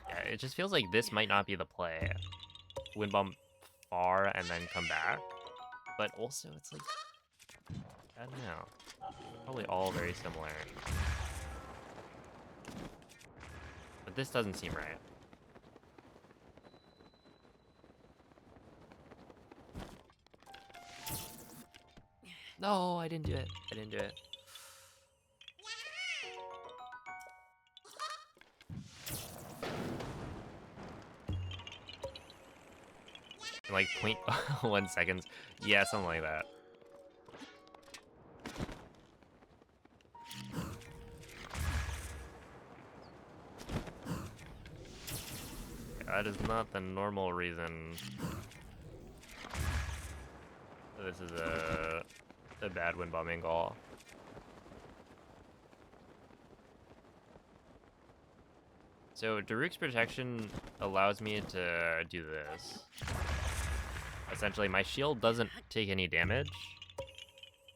Speaker 1: Yeah, it just feels like this might not be the play. Wind bomb far and then come back. But also, it's like... I don't know. They're probably all very similar. But this doesn't seem right. No, I didn't do it. I didn't do it. Like 0.1 seconds. Yeah, something like that. That is not the normal reason. This is a bad wind bombing goal. So Daruk's protection allows me to do this. Essentially, my shield doesn't take any damage.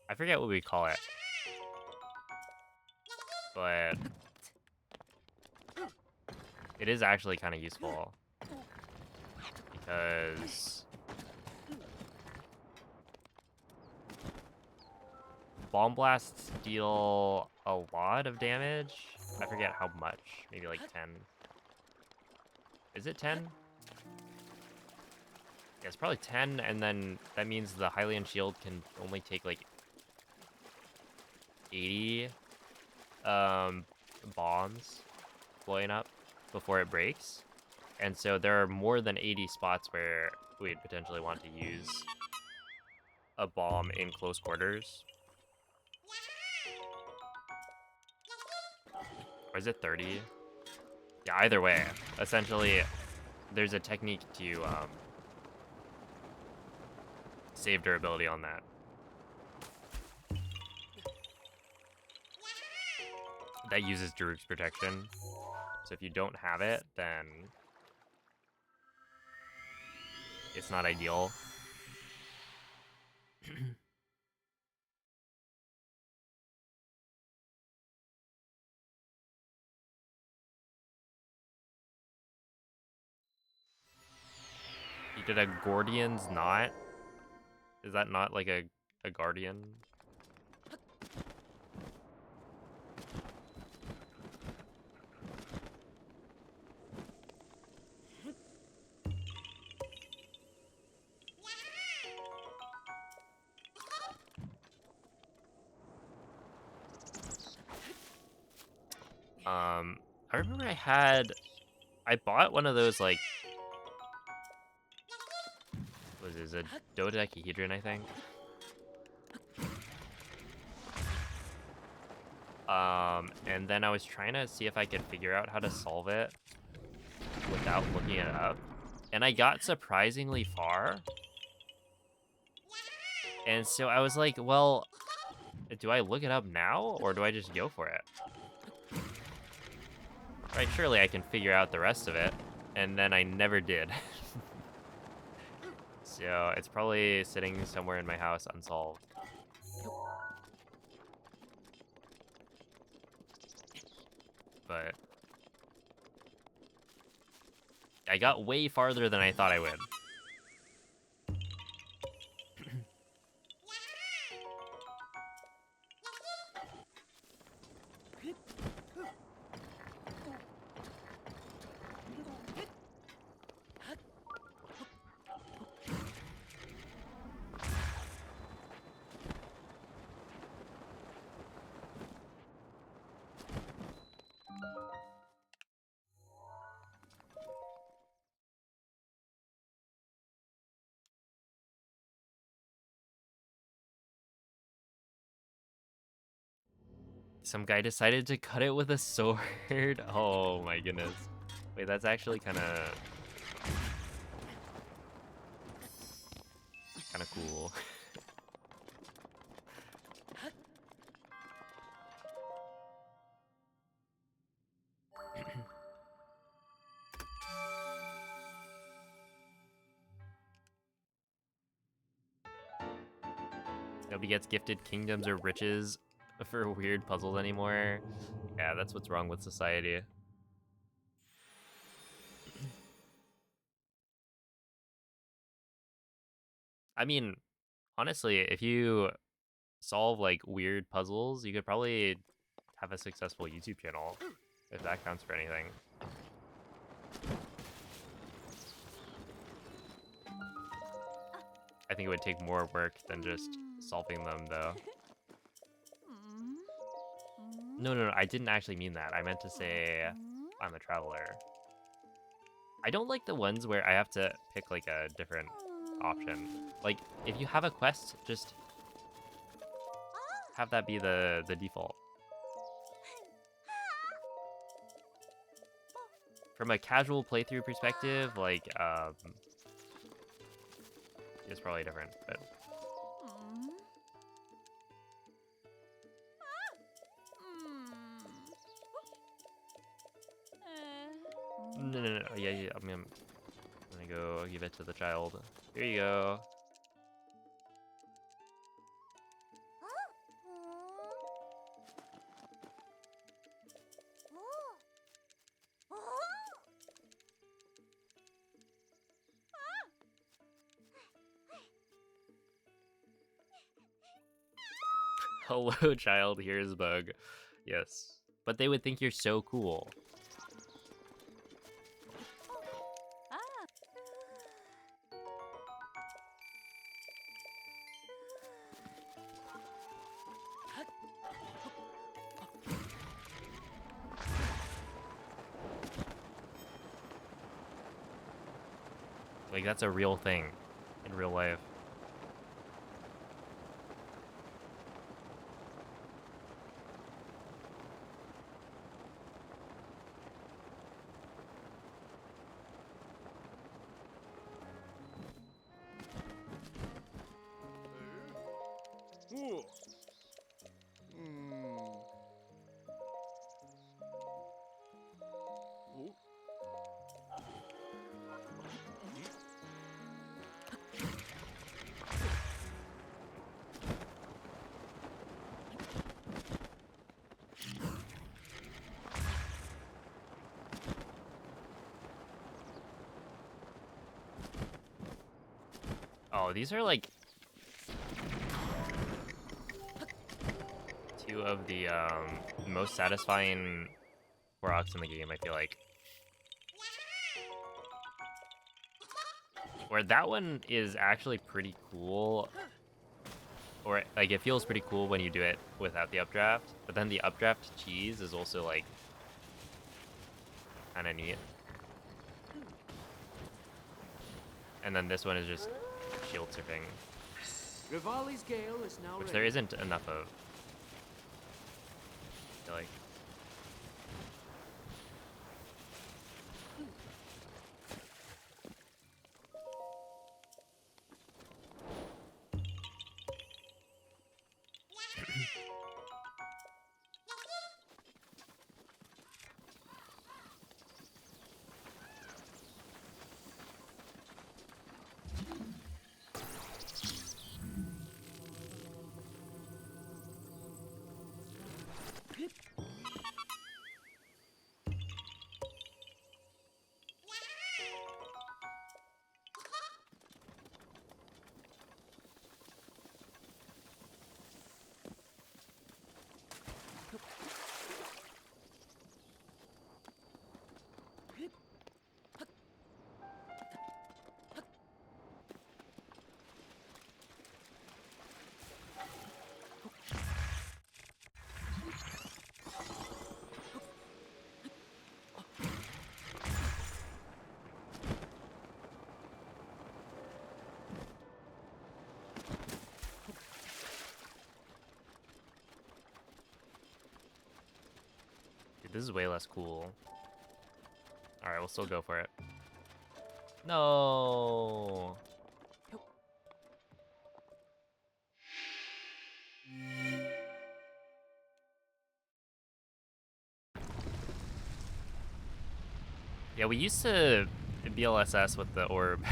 Speaker 1: I forget what we call it. But it is actually kind of useful. Because bomb blasts deal a lot of damage. I forget how much. Maybe like 10. Is it 10? Yeah, it's probably 10, and then that means the Hylian shield can only take like 80 bombs blowing up before it breaks. And so there are more than 80 spots where we'd potentially want to use a bomb in close quarters. Or is it 30? Yeah, either way. Essentially, there's a technique to save durability on that. That uses Daruk's protection. So if you don't have it, then it's not ideal. You did a Gordian's knot? Is that not like a guardian? I remember I bought one of those, like, what is it, a dodecahedron, I think? And then I was trying to see if I could figure out how to solve it without looking it up. And I got surprisingly far. And so I was like, well, do I look it up now or do I just go for it? Right, surely I can figure out the rest of it. And then I never did. So it's probably sitting somewhere in my house unsolved. But I got way farther than I thought I would. Some guy decided to cut it with a sword. Oh my goodness. Wait, that's actually kind of cool. Nobody gets gifted kingdoms or riches for weird puzzles anymore. Yeah, that's what's wrong with society. I mean, honestly, if you solve like weird puzzles, you could probably have a successful YouTube channel, if that counts for anything. I think it would take more work than just solving them, though. No, I didn't actually mean that. I meant to say I'm a traveler. I don't like the ones where I have to pick like a different option. Like, if you have a quest, just have that be the default. From a casual playthrough perspective, like, it's probably different, but... No. Yeah, I'm gonna go give it to the child. Here you go. Hello, child. Here's bug. Yes. But they would think you're so cool. Like, that's a real thing in real life.
Speaker 3: Ooh. Ooh.
Speaker 1: Oh, these are like two of the most satisfying Koroks in the game, I feel like. Where that one is actually pretty cool. Or, like, it feels pretty cool when you do it without the updraft. But then the updraft cheese is also, like, kind of neat. And then this one is just shield surfing,
Speaker 3: Rivali's gale is now
Speaker 1: which
Speaker 3: ready.
Speaker 1: there isn't enough of. feel like. Dude, this is way less cool. Alright, we'll still go for it. No. Yeah, we used to BLSS with the orb.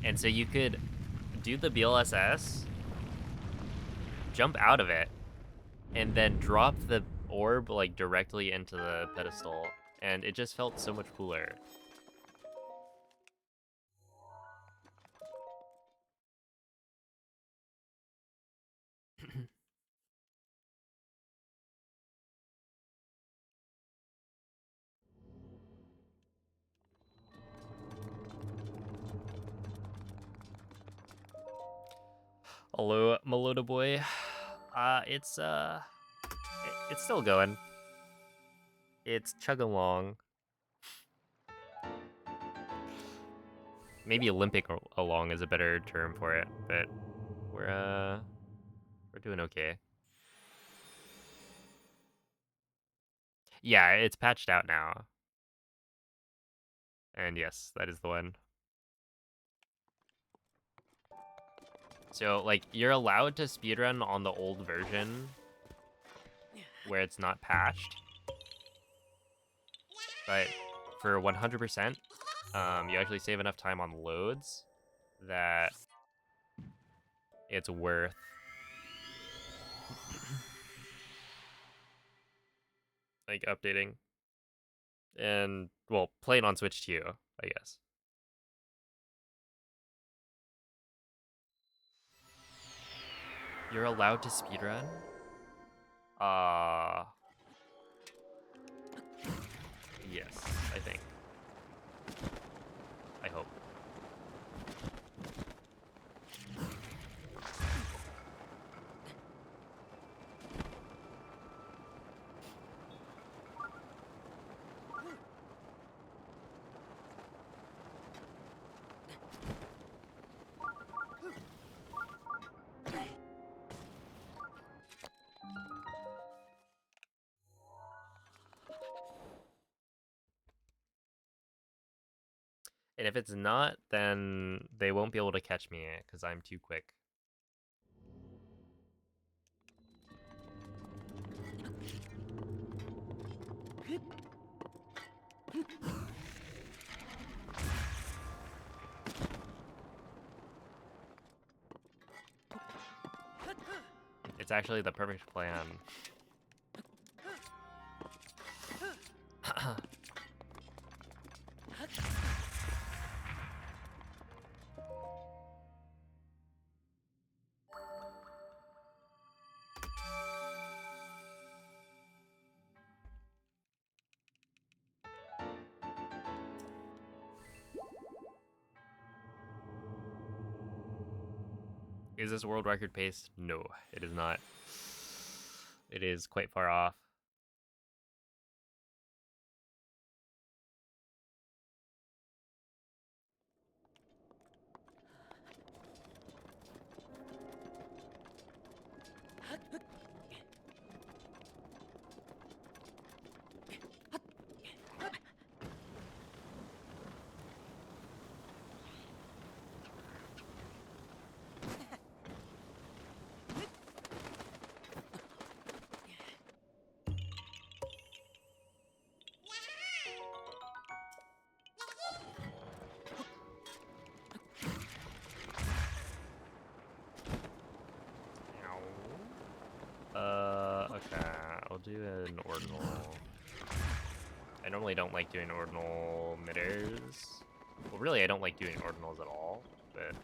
Speaker 1: And so you could do the BLSS, jump out of it, and then drop the orb like directly into the pedestal. And it just felt so much cooler. Hello, Meloda boy. It's still going. It's chugging along. Maybe Olympic along is a better term for it, but we're doing okay. Yeah, it's patched out now. And yes, that is the one. So, like, you're allowed to speedrun on the old version where it's not patched. But for 100%, you actually save enough time on loads that it's worth like updating. And, well, playing on Switch too, I guess. You're allowed to speedrun? Yes, I think. I hope. And if it's not, then they won't be able to catch me because I'm too quick. It's actually the perfect plan. Is this world record pace? No, it is not. It is quite far off. do an ordinal. I normally don't like doing ordinal mid-airs. Well, really, I don't like doing ordinals at all, but...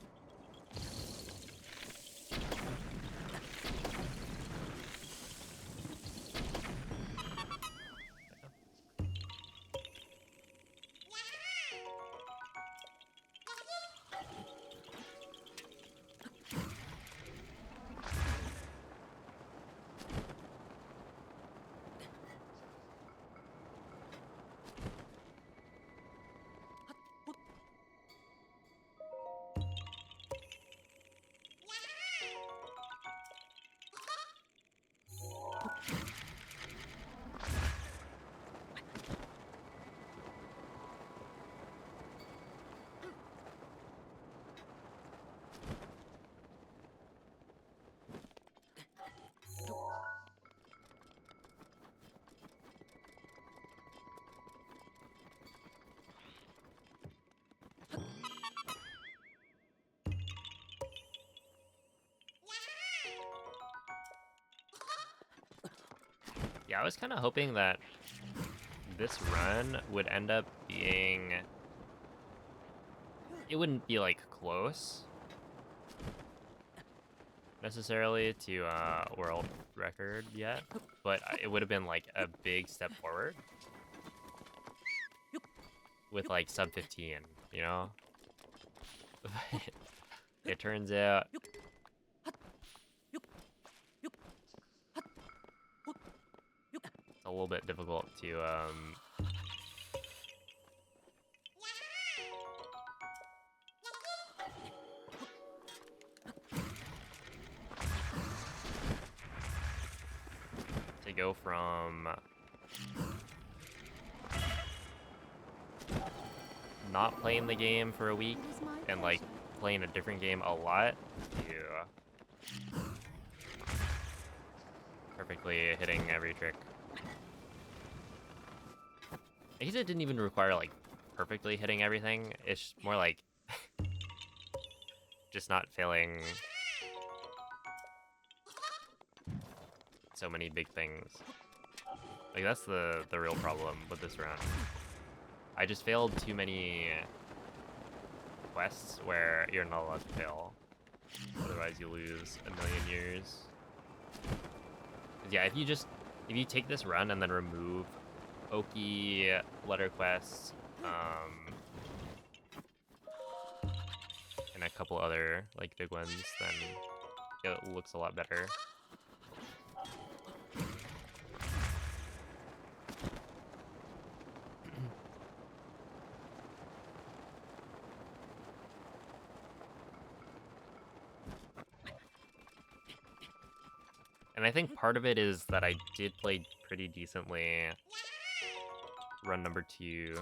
Speaker 1: Yeah, I was kind of hoping that this run would end up being... It wouldn't be, like, close, necessarily, to world record yet, but it would have been, like, a big step forward. With, like, sub 15, you know? It turns out... It's a little bit difficult to go from not playing the game for a week
Speaker 2: It is my
Speaker 1: and like
Speaker 2: pleasure.
Speaker 1: playing a different game a lot to perfectly hitting every trick. I guess it didn't even require like perfectly hitting everything. It's more like just not failing so many big things. Like that's the real problem with this run. I just failed too many quests where you're not allowed to fail. Otherwise you lose a million years. 'Cause yeah, if you take this run and then remove Oki, letter quests, and a couple other like big ones, then it looks a lot better. And I think part of it is that I did play pretty decently run number 2.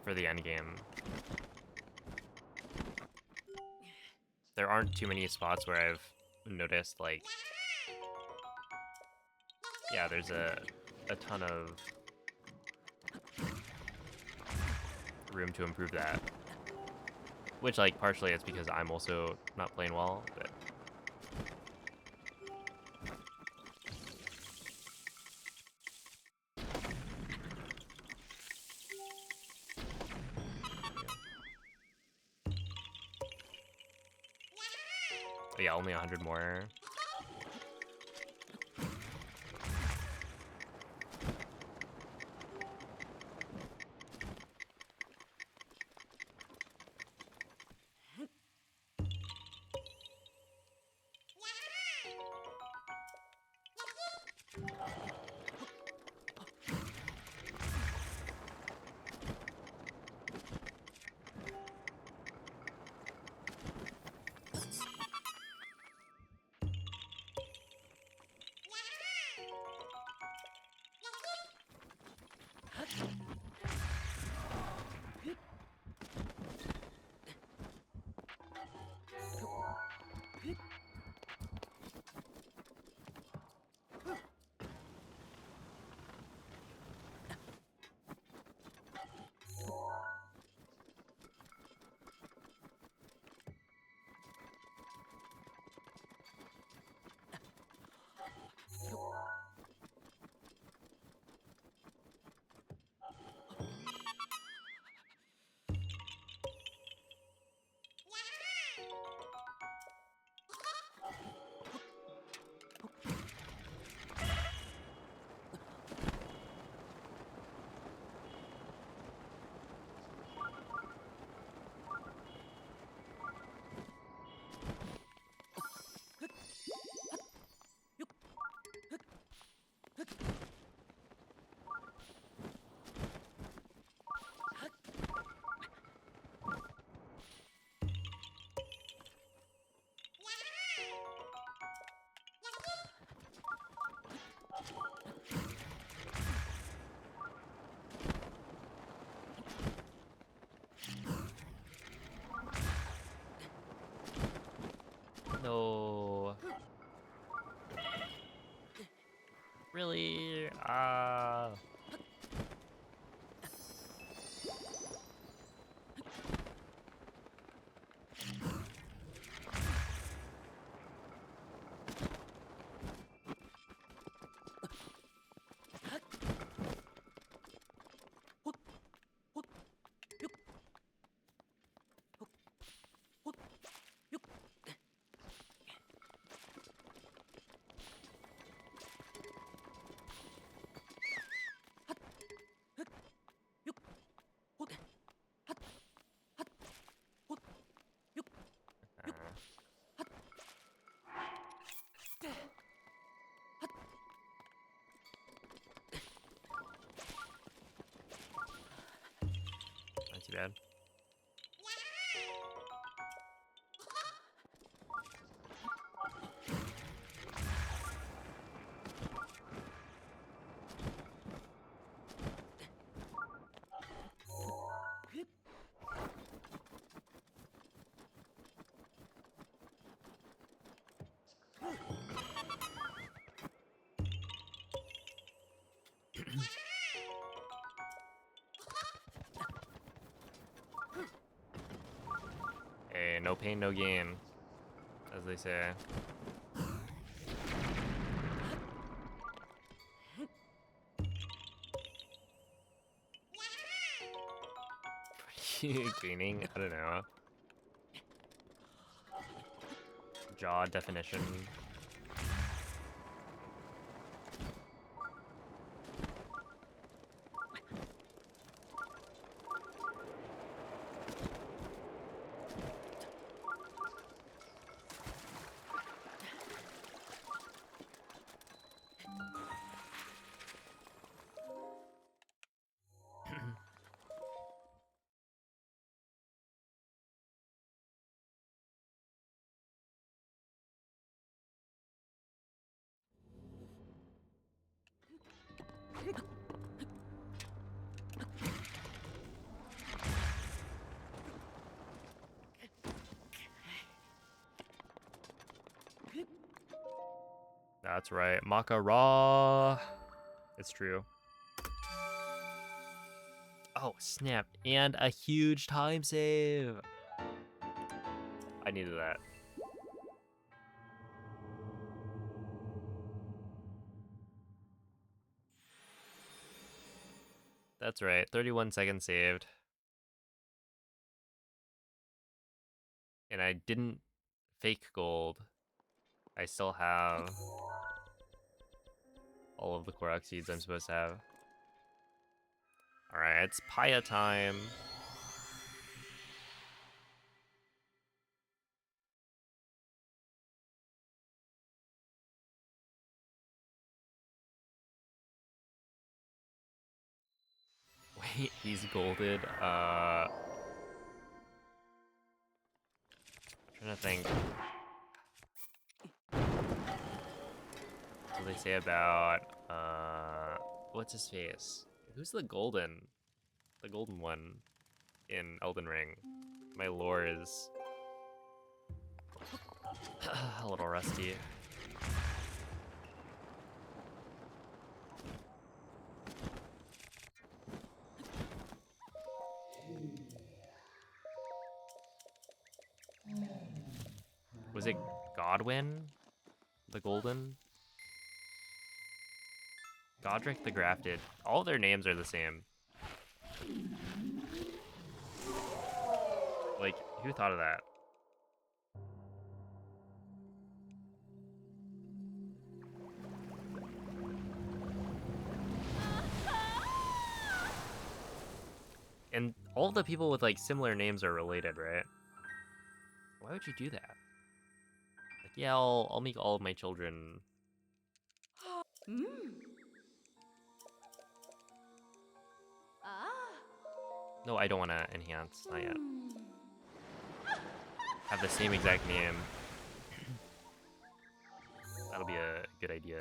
Speaker 1: For the end game. There aren't too many spots where I've noticed like yeah, there's a ton of room to improve that. Which like partially it's because I'm also not playing well, but but yeah, only 100 more. No. Really? Not too bad. Hey, no pain, no gain, as they say. Gaining? I don't know. Jaw definition. That's right, Maka Raw. It's true. Oh, snap. And a huge time save. I needed that. That's right, 31 seconds saved. And I didn't fake gold. I still have all of the Korok seeds I'm supposed to have. Alright, it's Paya time. Wait, he's golded. Trying to think. What do they say about what's his face? Who's the golden one in Elden Ring? My lore is a little rusty. Was it Godwin? The golden? Godric the Grafted. All their names are the same. Like, who thought of that? And all the people with like similar names are related, right? Why would you do that? Like, yeah, I'll make all of my children.
Speaker 6: Mm. Ah.
Speaker 1: No, I don't want to enhance. Not yet. Have the same exact name. That'll be a good idea.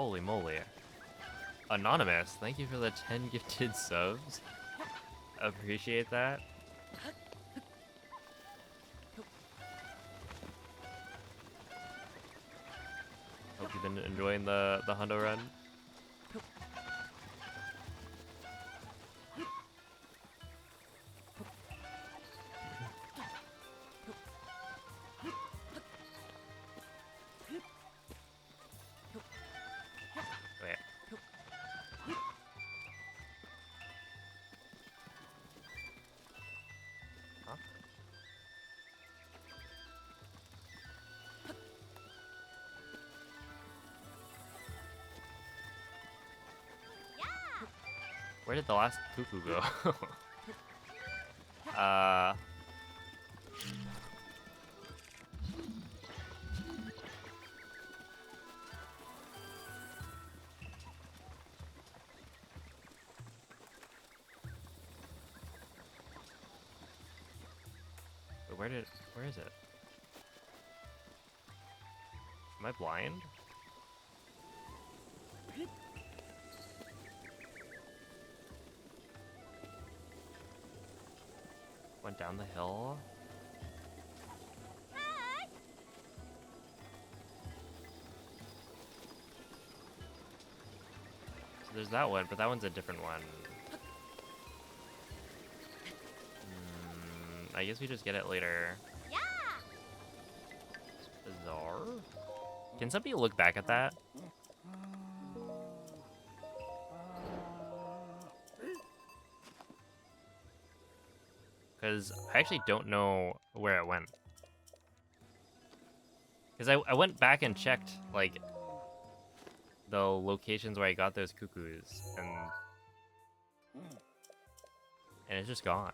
Speaker 1: Holy moly. Anonymous, thank you for the 10 gifted subs. Appreciate that. Hope you've been enjoying the hundo run. Wait. Huh? Where did the last cuckoo go? Where is it? Am I blind? Went down the hill. So there's that one, but that one's a different one. I guess we just get it later. It's bizarre. Can somebody look back at that? Because I actually don't know where it went. Because I went back and checked, like, the locations where I got those cuckoos, and it's just gone.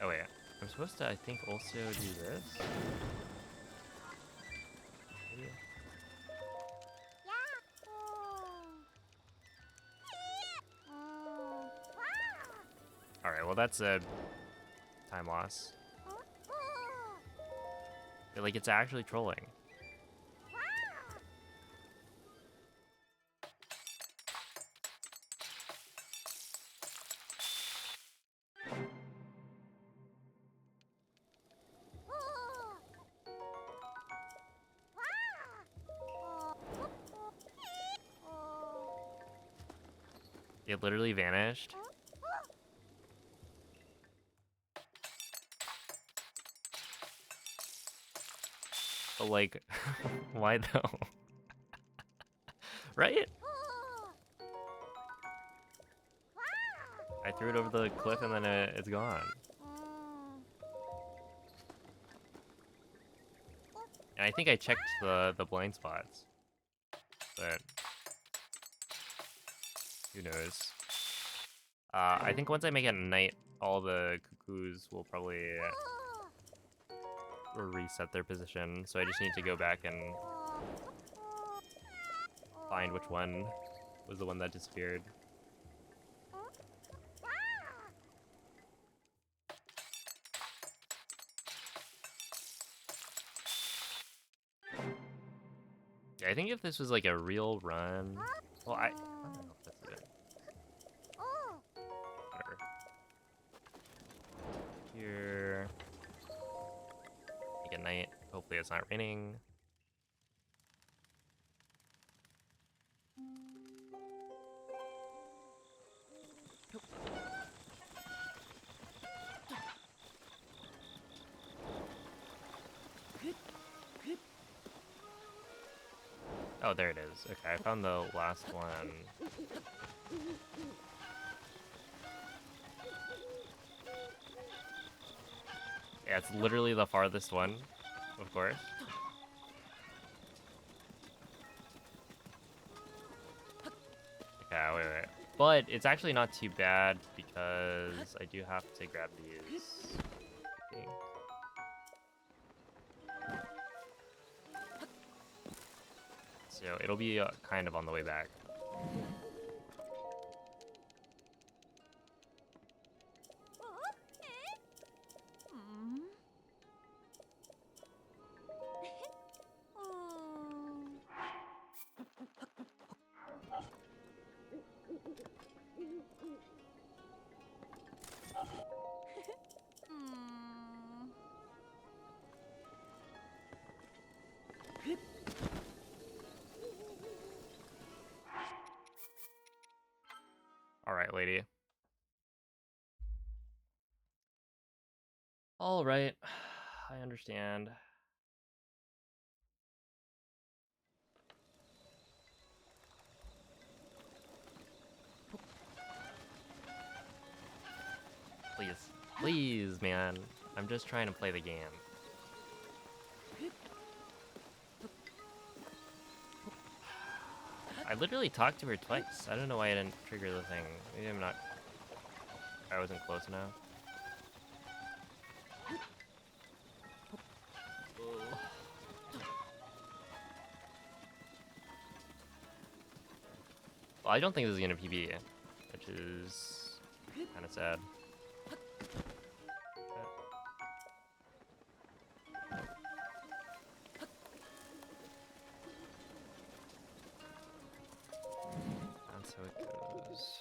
Speaker 1: Oh wait, I'm supposed to, I think, also do this? Maybe? Alright, well that's a time loss. Like, it's actually trolling. It literally vanished. But like, why though? Right? I threw it over the cliff and then it's gone. And I think I checked the blind spots, but who knows? I think once I make it night, all the cuckoos will probably reset their position. So I just need to go back and find which one was the one that disappeared. Yeah, I think if this was like a real run, well, I don't know if that's even. Whatever. Here. Make it night. Hopefully it's not raining. Oh, there it is. Okay, I found the last one. Yeah, it's literally the farthest one, of course. Okay, wait. But it's actually not too bad because I do have to grab these. I think. So it'll be kind of on the way back. Smart lady. All right, I understand. Please, please, man. I'm just trying to play the game. I literally talked to her twice. I don't know why I didn't trigger the thing. Maybe I wasn't close enough. Well, I don't think this is gonna PB, which is kind of sad. That's how it goes.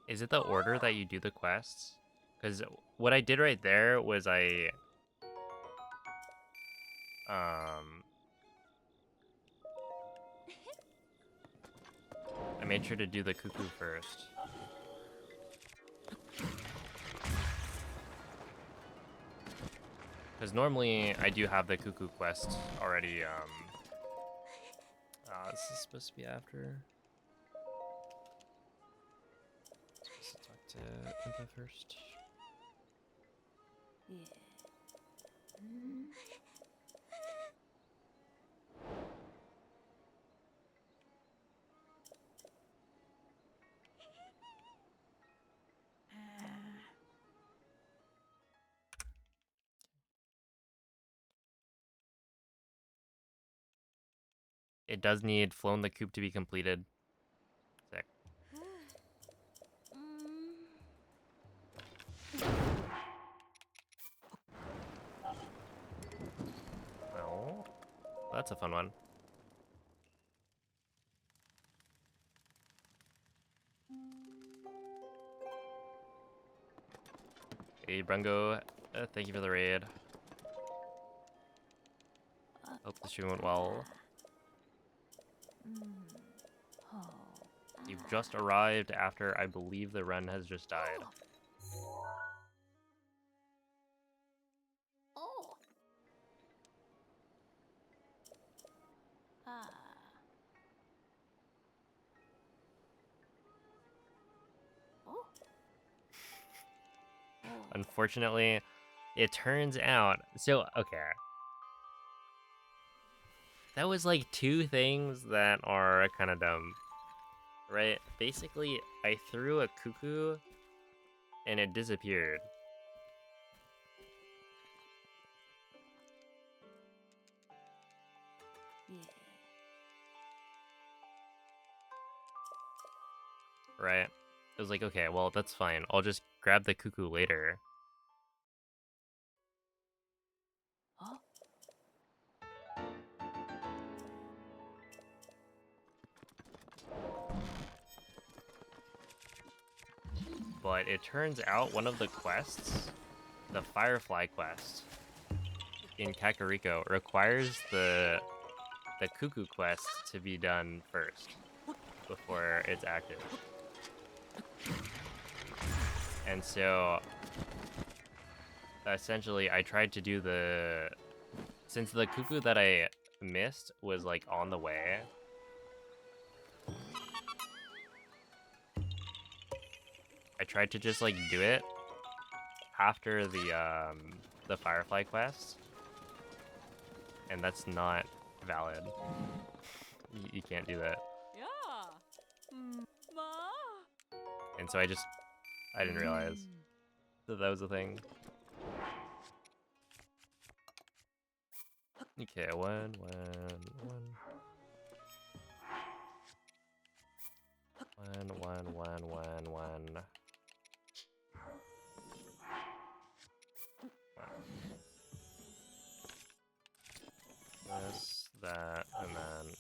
Speaker 1: Is it the order that you do the quests? Because what I did right there was I made sure to do the cuckoo first. Because normally I do have the cuckoo quest already. This is supposed to be after. Supposed to talk to Impa first. It does need flown the coop to be completed. Sick. Oh, that's a fun one. Hey, Brungo, thank you for the raid. Hope the stream went well. You've just arrived after I believe the run has just died. unfortunately, it turns out... So, okay. That was like two things that are kind of dumb, right? Basically, I threw a cuckoo and it disappeared.
Speaker 6: Yeah.
Speaker 1: Right? It was like, okay, well, that's fine. I'll just grab the cuckoo later.
Speaker 6: Oh.
Speaker 1: But it turns out one of the quests, the Firefly quest in Kakariko, requires the cuckoo quest to be done first before it's active. And so essentially I tried to do since the cuckoo that I missed was like on the way, I tried to just like do it after the Firefly quest, and that's not valid. You can't do that.
Speaker 6: Yeah. Ma.
Speaker 1: And so I didn't realize that that was a thing. Okay, one. This, that, and then...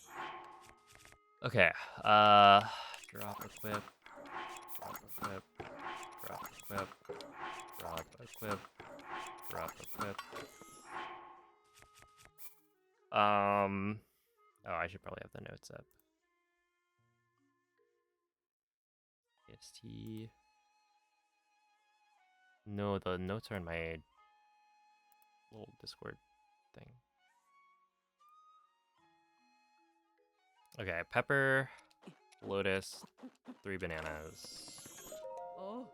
Speaker 1: Okay, drop equip, drop equip, drop equip, drop equip, drop equip. Oh, I should probably have the notes up. EST. No, the notes are in my little Discord thing. Okay, pepper, lotus, 3 bananas.
Speaker 6: Oh.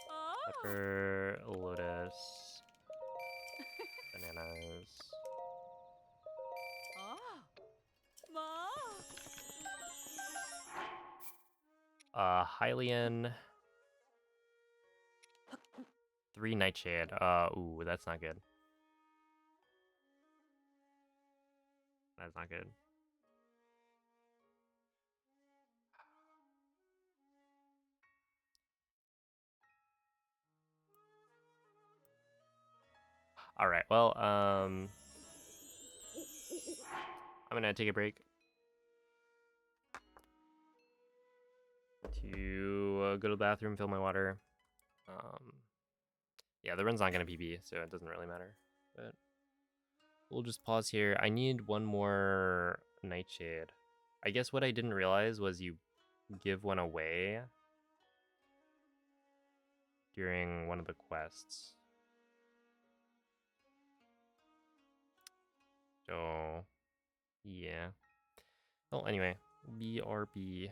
Speaker 6: Oh.
Speaker 1: Pepper, lotus, bananas.
Speaker 6: Oh. Ma.
Speaker 1: Hylian, 3 nightshade. Ooh, that's not good. That's not good. All right. Well, I'm gonna take a break to go to the bathroom, fill my water. Yeah, the run's not gonna PB, so it doesn't really matter. But we'll just pause here. I need one more nightshade. I guess what I didn't realize was you give one away during one of the quests. So, yeah. Well, anyway, BRB.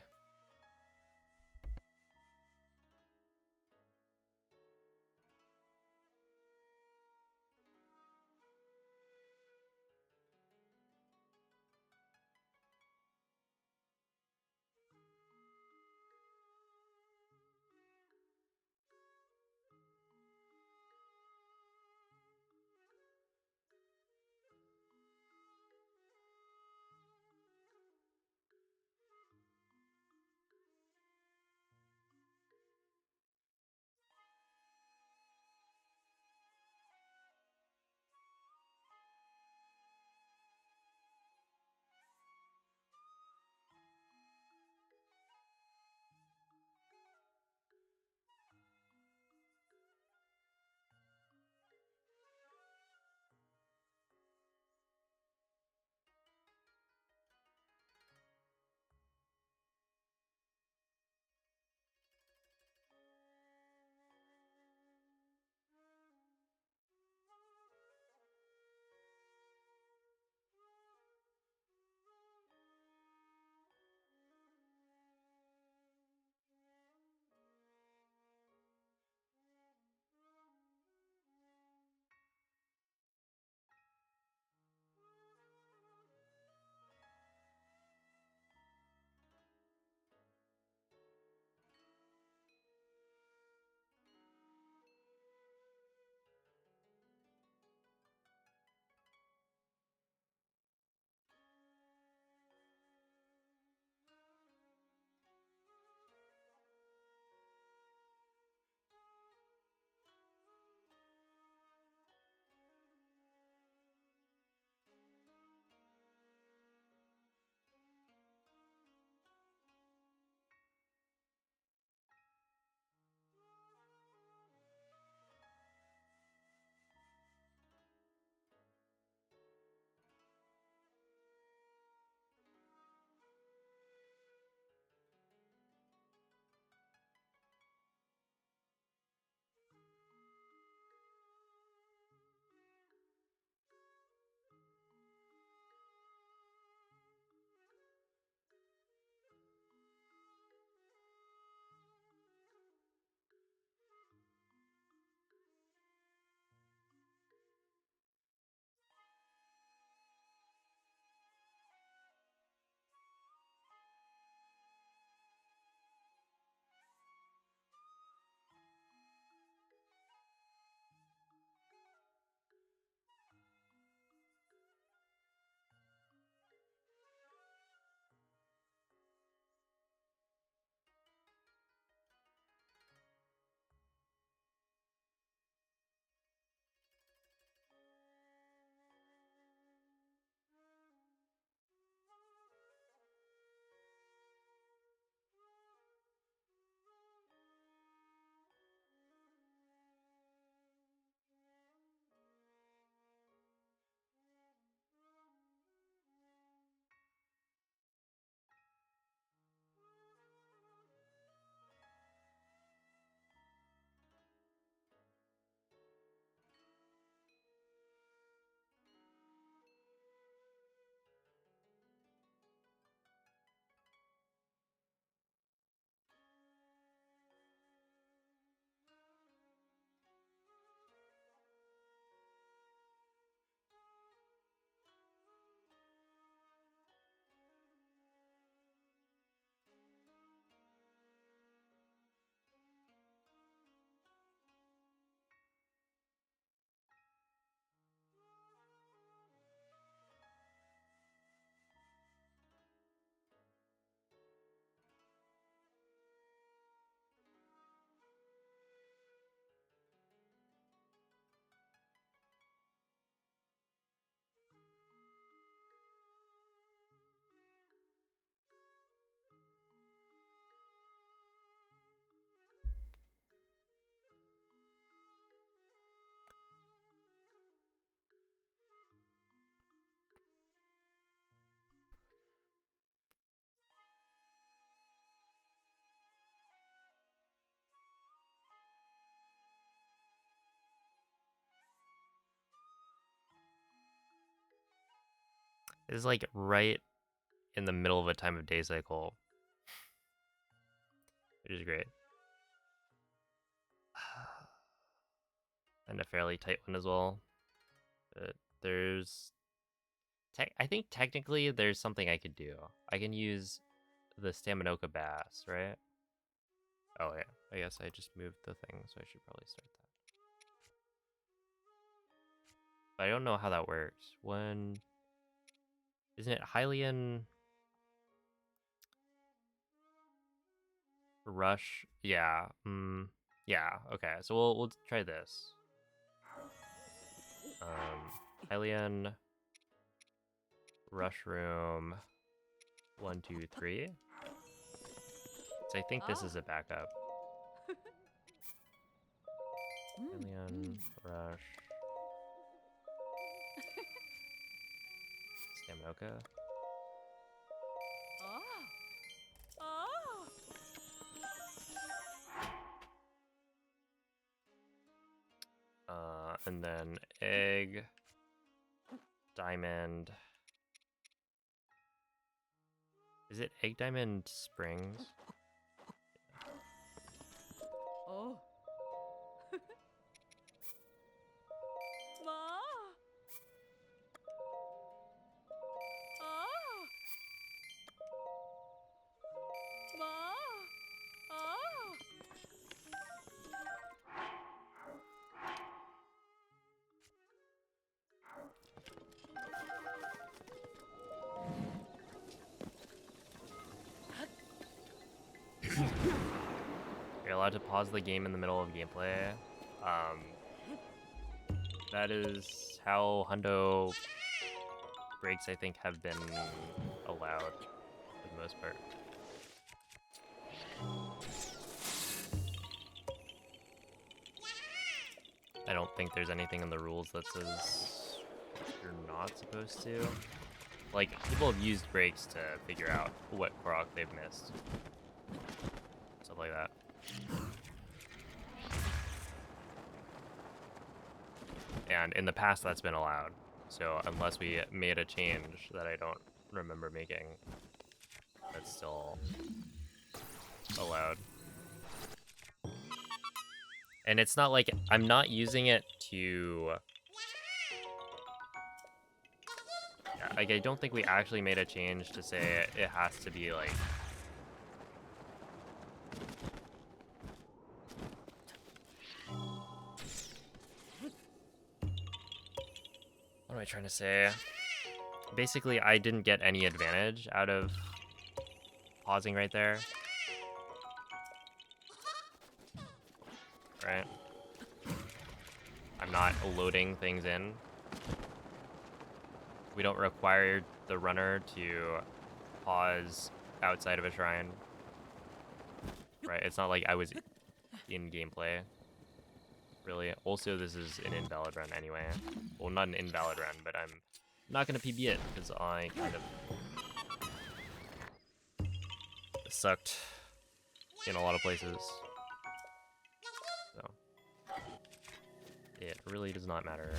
Speaker 1: This is like right in the middle of a time of day cycle, which is great. And a fairly tight one as well. But there's... I think technically there's something I could do. I can use the Staminoka Bass, right? Oh yeah, I guess I just moved the thing, so I should probably start that. But I don't know how that works. When... Isn't it Hylian... Rush? Yeah. Yeah, okay. So we'll try this. Hylian... Rush Room... 1, 2, 3. So I think this is a backup. Hylian... Rush... Staminoka. And then egg, diamond. Is it egg, diamond, springs?
Speaker 6: Oh. Ma. Ma.
Speaker 1: You're allowed to pause the game in the middle of gameplay. That is how hundo breaks, I think, have been allowed for the most part. I don't think there's anything in the rules that says you're not supposed to. Like, people have used breaks to figure out what Korok they've missed. Stuff like that. And in the past, that's been allowed. So unless we made a change that I don't remember making, that's still allowed. And it's not like I'm not using it to... Yeah, like, I don't think we actually made a change to say it has to be like... What am I trying to say? Basically, I didn't get any advantage out of pausing right there. Right? I'm not loading things in. We don't require the runner to pause outside of a shrine. Right? It's not like I was in gameplay. Really. Also, this is an invalid run anyway. Well, not an invalid run, but I'm not going to PB it because I kind of sucked in a lot of places. So, it really does not matter.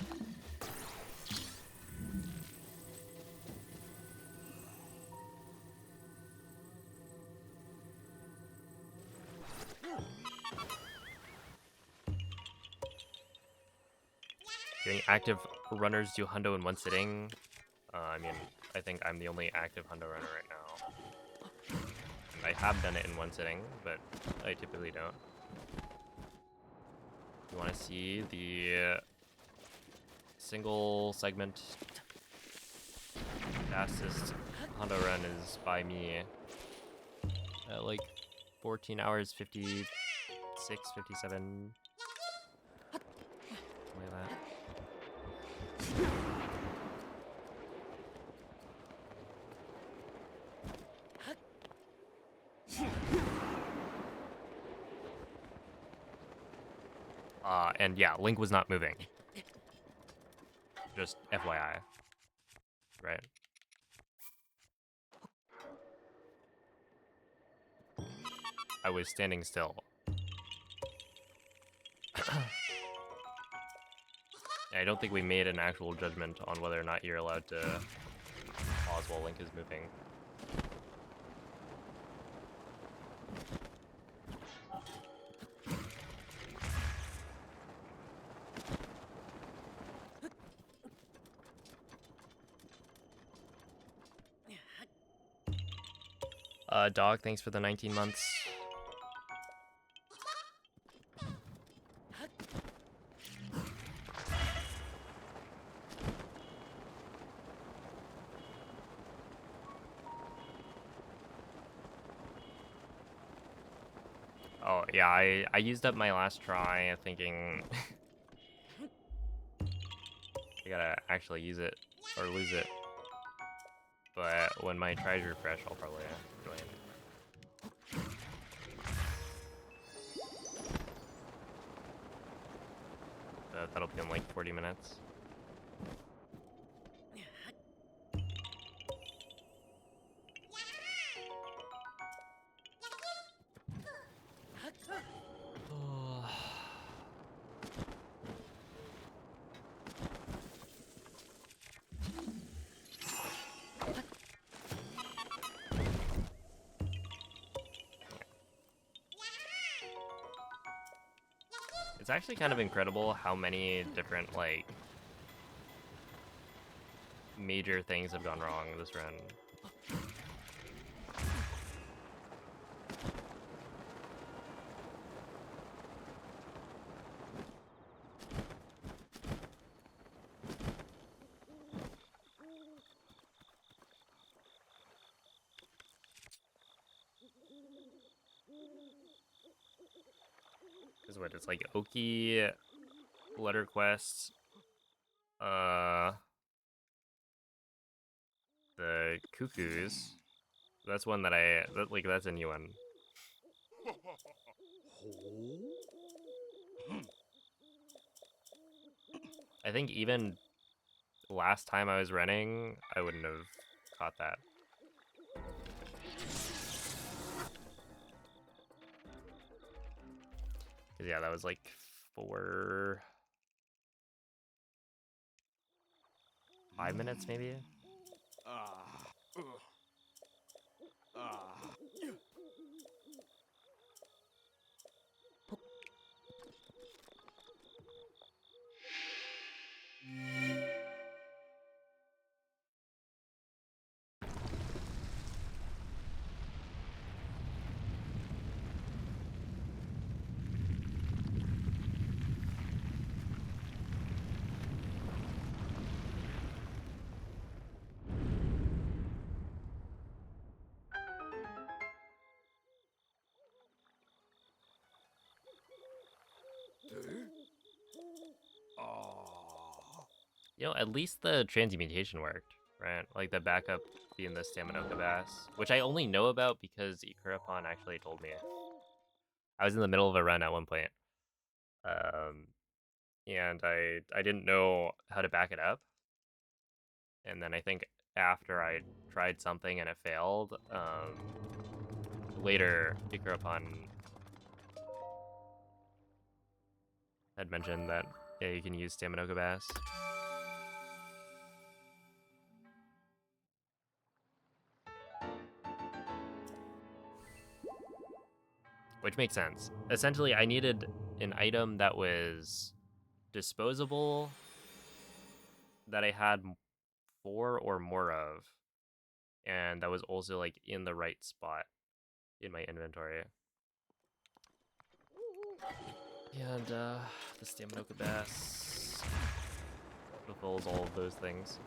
Speaker 1: Getting active runners do hundo in one sitting. I mean, I think I'm the only active hundo runner right now. And I have done it in one sitting, but I typically don't. You want to see the single segment fastest hundo run is by me at like 14 hours, 56, 57. Something like that. And yeah, Link was not moving. Just FYI. Right? I was standing still. I don't think we made an actual judgment on whether or not you're allowed to
Speaker 5: pause while Link is moving. Dog, thanks for the 19 months. Oh, yeah, I used up my last try thinking I gotta actually use it or lose it. But when my tries refresh, I'll probably join. That'll be in like 40 minutes. It's actually kind of incredible how many different, like, major things have gone wrong this run. Because what, it's like Oki, letter quests, the Cuckoos. That's one that that's a new one. I think even last time I was running, I wouldn't have caught that. Cause yeah, that was like 5 minutes maybe. You know, at least the transmutation worked, right? Like the backup being the Staminoka Bass, which I only know about because Ikurapon actually told me. I was in the middle of a run at one point, and I didn't know how to back it up. And then I think after I tried something and it failed, later Ikurapon had mentioned that yeah, you can use Staminoka Bass. Which makes sense. Essentially, I needed an item that was disposable, that I had 4 or more of, and that was also like in the right spot in my inventory. And the Staminoka Bass fulfills all of those things.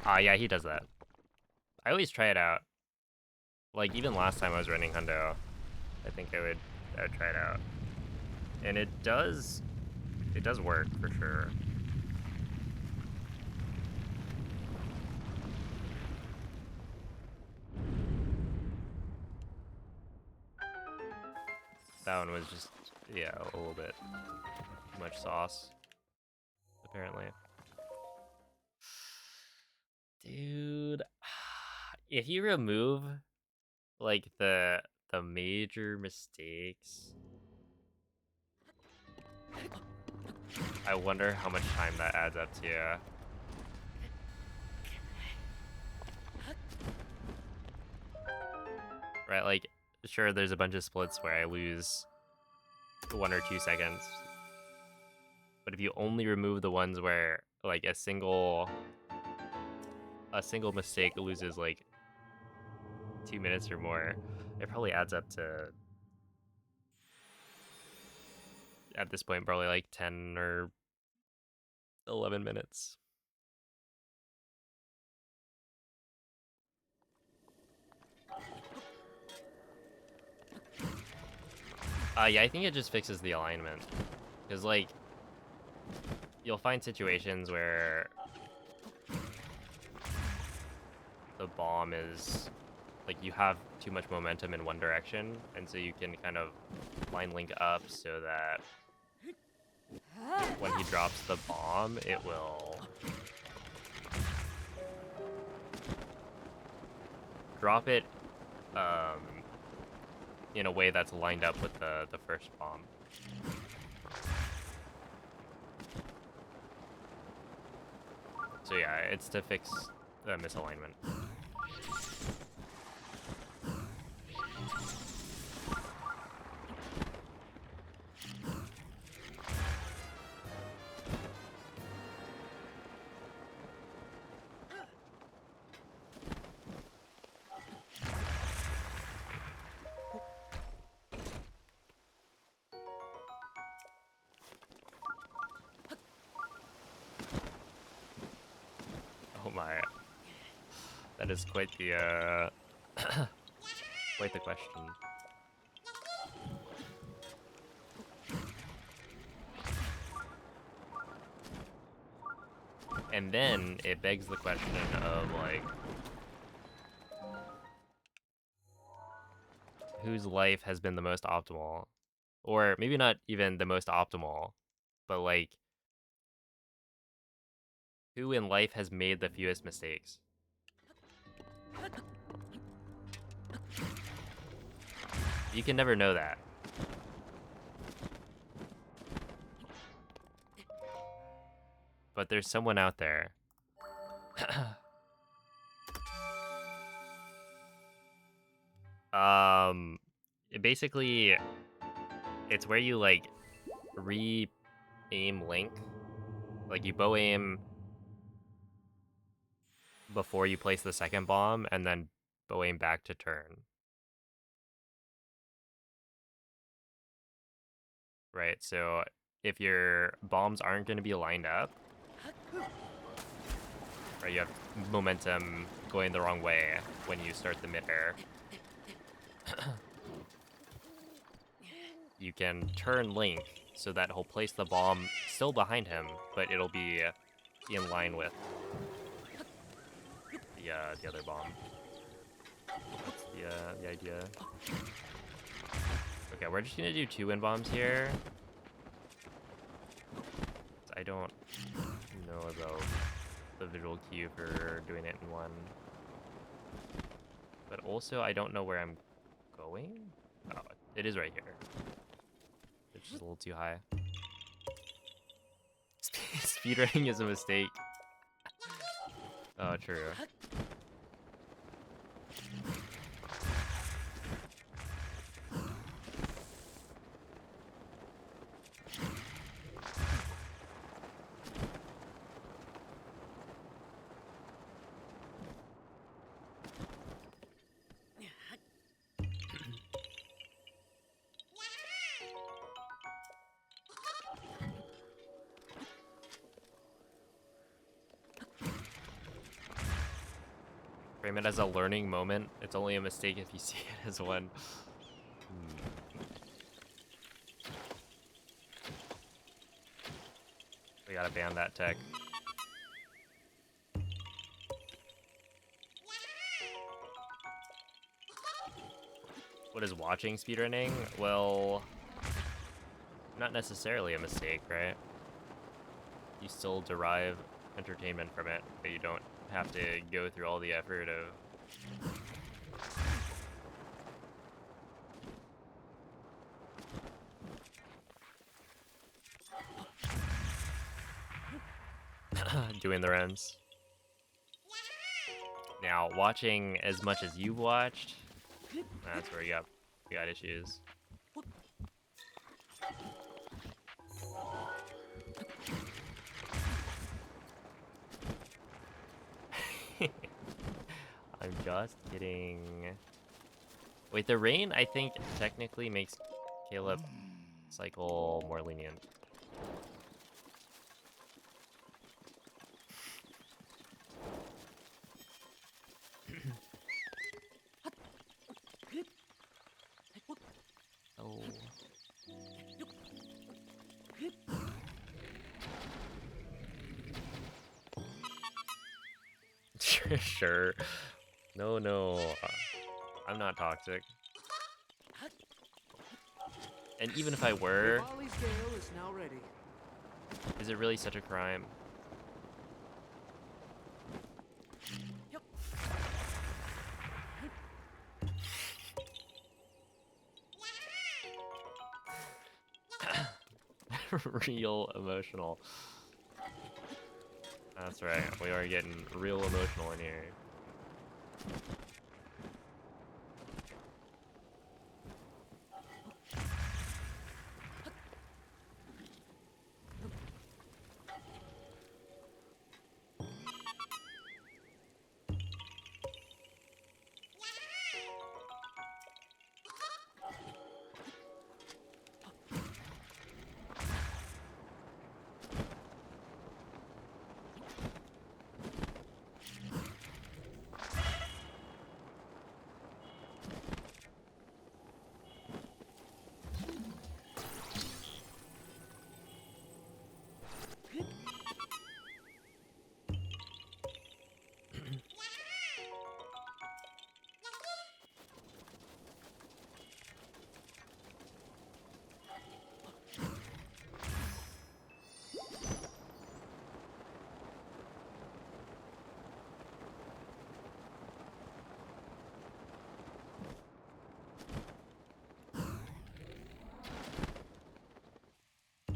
Speaker 1: Yeah, he does that. I always try it out. Like, even last time I was running Hundo, I think I would try it out. And it does work, for sure. That one was just, yeah, a little bit too much sauce, apparently. Dude, if you remove, like, the major mistakes, I wonder how much time that adds up to. Right, like, sure, there's a bunch of splits where I lose 1 or 2 seconds. But if you only remove the ones where, like, a single mistake loses, like, 2 minutes or more, it probably adds up to, at this point, probably like 10 or 11 minutes. Yeah, I think it just fixes the alignment. Because, like, you'll find situations where the bomb is, like, you have too much momentum in one direction, and so you can kind of line link up so that when he drops the bomb, it will drop it in a way that's lined up with the first bomb. So yeah, it's to fix the misalignment. Oh my. That is quite the quite the question. And then it begs the question of, like, whose life has been the most optimal? Or maybe not even the most optimal, but, like, who in life has made the fewest mistakes? You can never know that. But there's someone out there. Basically, it's where you, like, re-aim Link. Like, you bow aim before you place the second bomb, and then bow aim back to turn. Right, so if your bombs aren't going to be lined up, right, you have momentum going the wrong way when you start the mid-air, you can turn Link so that he'll place the bomb still behind him, but it'll be in line with the other bomb. That's the idea. Okay, we're just gonna do 2 wind bombs here. I don't know about the visual cue for doing it in one. But also, I don't know where I'm going. Oh, it is right here. It's just a little too high. Speedrunning is a mistake. Oh, true. Frame it as a learning moment. It's only a mistake if you see it as one. We gotta ban that tech. What is watching speedrunning? Well, not necessarily a mistake, right? You still derive entertainment from it, but you don't have to go through all the effort of doing the runs. Now, watching as much as you've watched, that's where you got issues. I'm just kidding. Wait, the rain, I think, technically makes Caleb cycle more lenient. Oh. Sure. No. I'm not toxic. And even if I were,
Speaker 3: Ollie's gale is now ready.
Speaker 1: is it really such a crime? Real emotional. That's right, we are getting real emotional in here.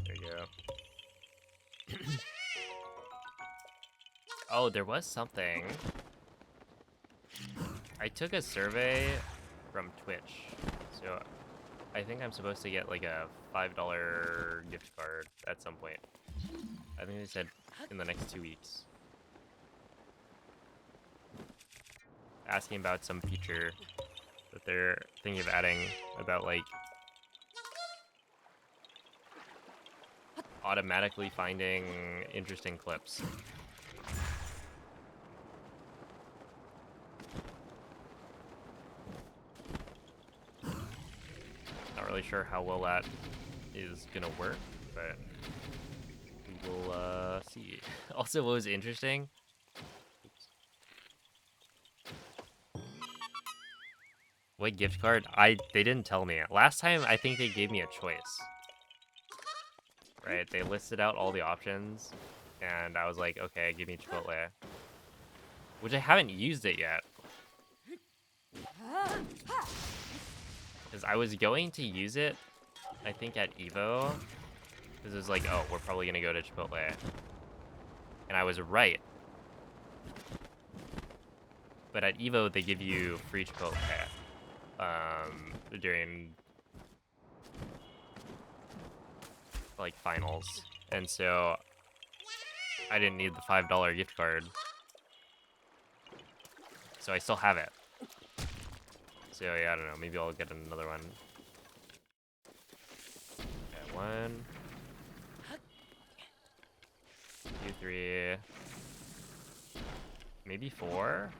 Speaker 1: There you go. Oh, there was something. I took a survey from Twitch, so I think I'm supposed to get like a $5 gift card at some point. I think they said in the next 2 weeks. Asking about some feature that they're thinking of adding about like automatically finding interesting clips. Not really sure how well that is gonna work, but we will see. Also, what was interesting? What gift card? They didn't tell me. Last time, I think they gave me a choice. Right? They listed out all the options, and I was like, okay, give me Chipotle. Which I haven't used it yet. Because I was going to use it, I think at Evo. Because it was like, oh, we're probably going to go to Chipotle. And I was right. But at Evo, they give you free Chipotle. During like finals, and so I didn't need the $5 gift card, so I still have it. So yeah, I don't know, maybe I'll get another one. Okay, 1, 2, 3, maybe 4.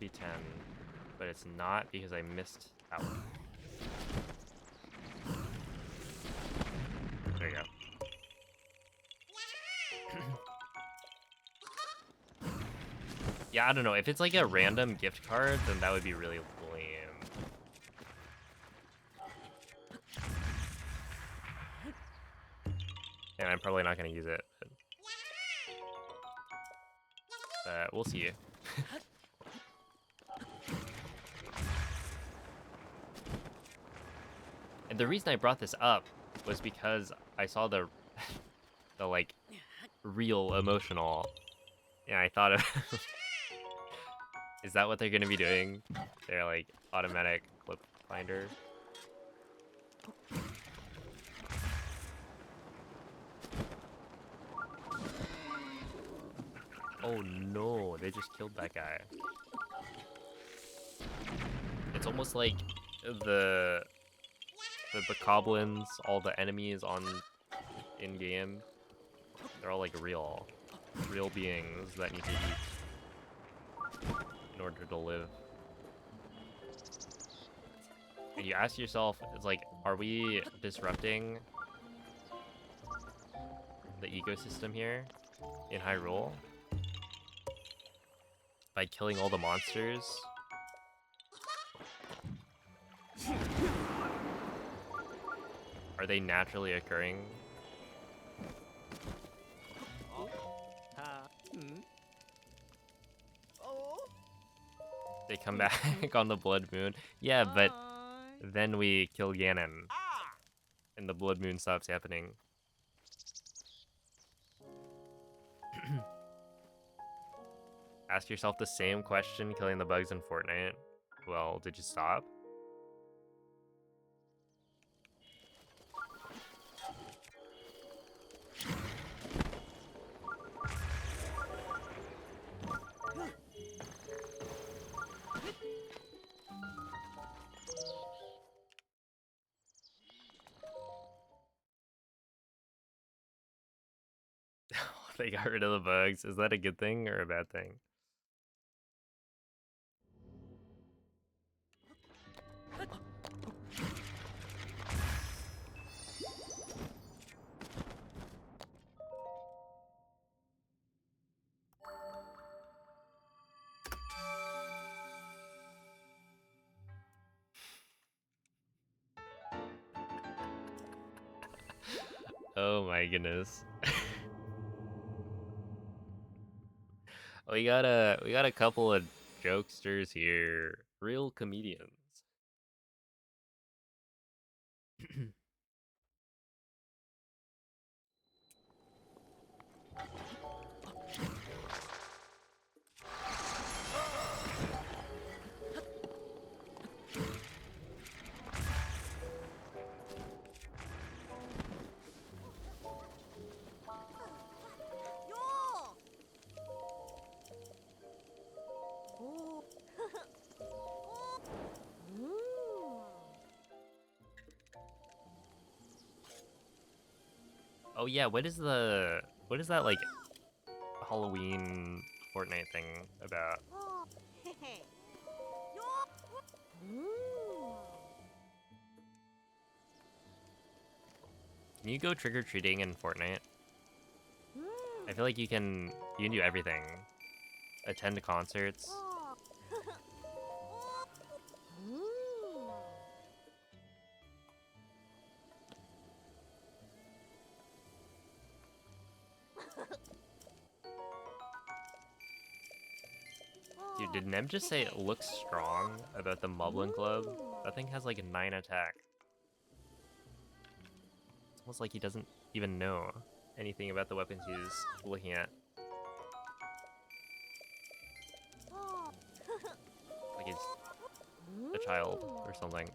Speaker 5: be 10, but it's not because I missed that one. There you go. Yeah, I don't know. If it's like a random gift card, then that would be really lame. And I'm probably not going to use it. But we'll see. And the reason I brought this up was because I saw the like real emotional, and I thought of is that what they're gonna be doing? They're like automatic clip finder. Oh no, they just killed that guy. It's almost like the bokoblins, all the enemies on in game, they're all like real beings that need to eat in order to live. And you ask yourself, it's like, are we disrupting the ecosystem here in Hyrule by killing all the monsters? Are they naturally occurring? They come back on the Blood Moon. Yeah, but then we kill Ganon. And the Blood Moon stops happening. Ask yourself the same question killing the bugs in Fortnite. Well, did you stop? They got rid of the bugs. Is that a good thing or a bad thing? Oh my goodness. We got a couple of jokesters here. Real comedians. Oh yeah, what is that like Halloween Fortnite thing about? Can you go trick-or-treating in Fortnite? I feel like you can do everything. Attend concerts. Dude, did Nem just say it looks strong about the Moblin Club? That thing has like a 9 attack. It's almost like he doesn't even know anything about the weapons he's looking at. Like he's a child or something.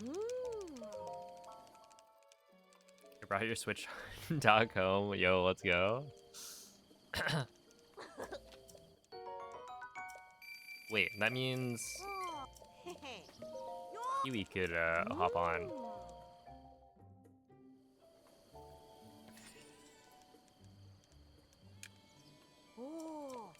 Speaker 6: Ooh.
Speaker 5: You brought your Switch dog home. Yo, let's go. Wait, that means Kiwi could hop on.
Speaker 6: Oh.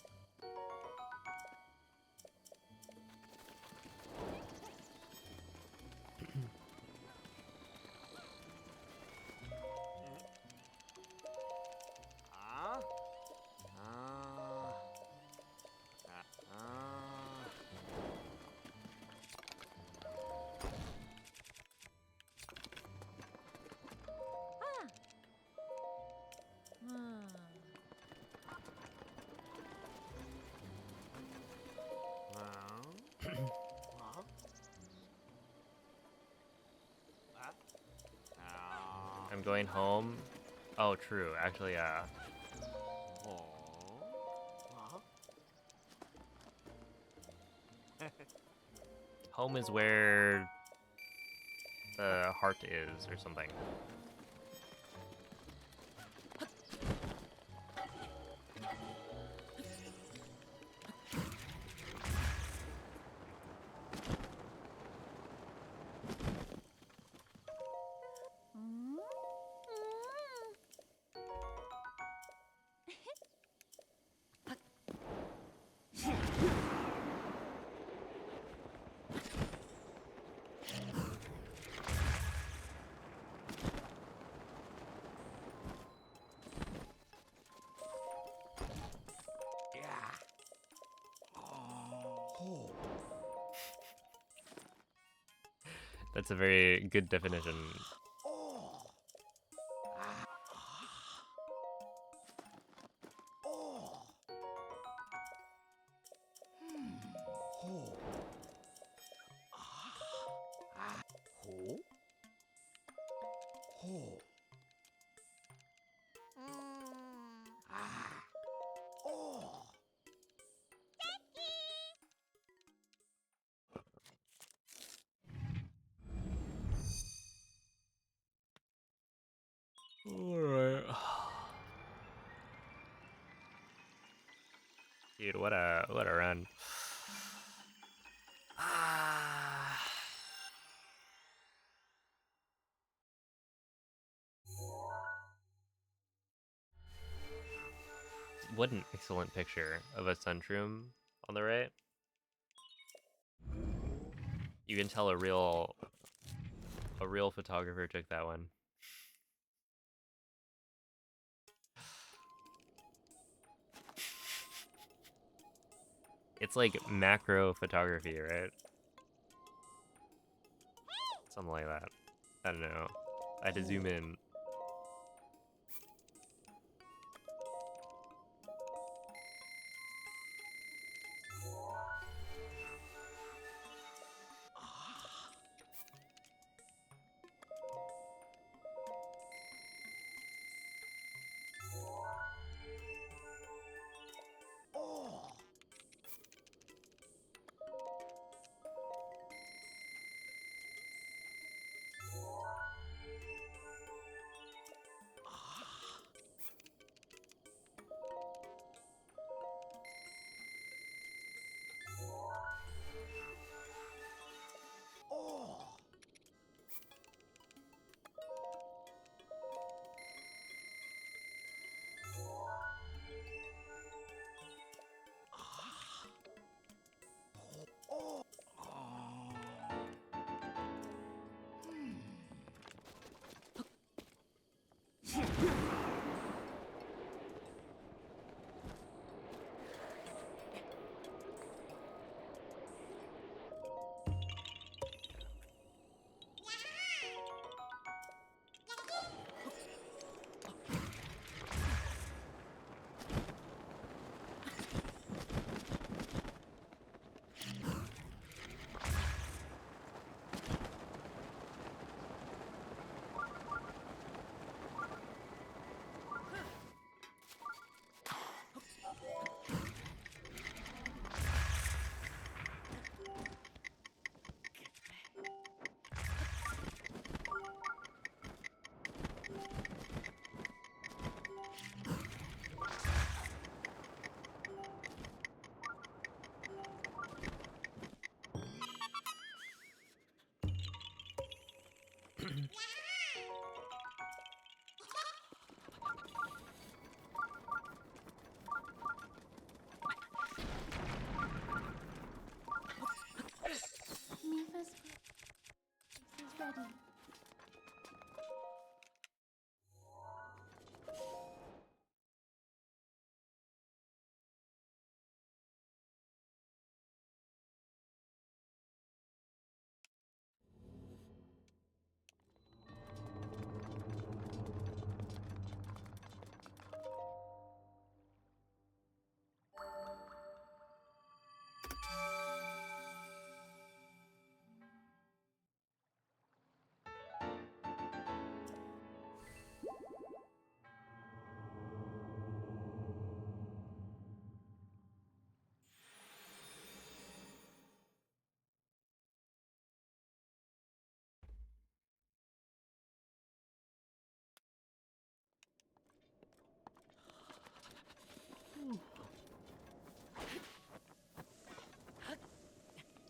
Speaker 3: Ah. Ah. Ah. Huh?
Speaker 5: I'm going home. Oh, true. Actually, home is where the heart is, or something. That's a very good definition. Alright. Dude, what a run. What an excellent picture of a sunshroom on the right. You can tell a real photographer took that one. It's like macro photography, right? Something like that. I don't know. I had to zoom in.
Speaker 2: Mifa's grace is ready.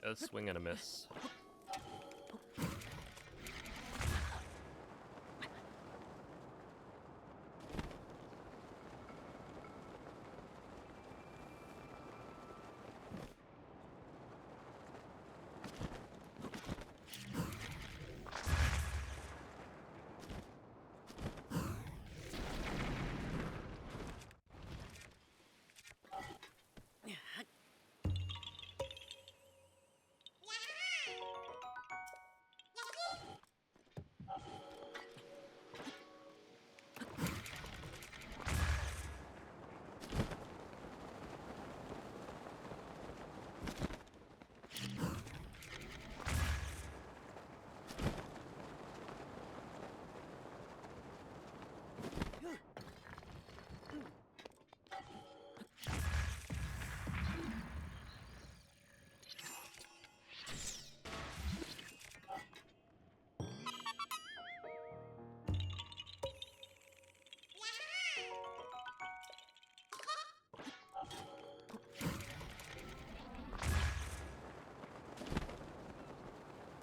Speaker 5: A swing and a miss.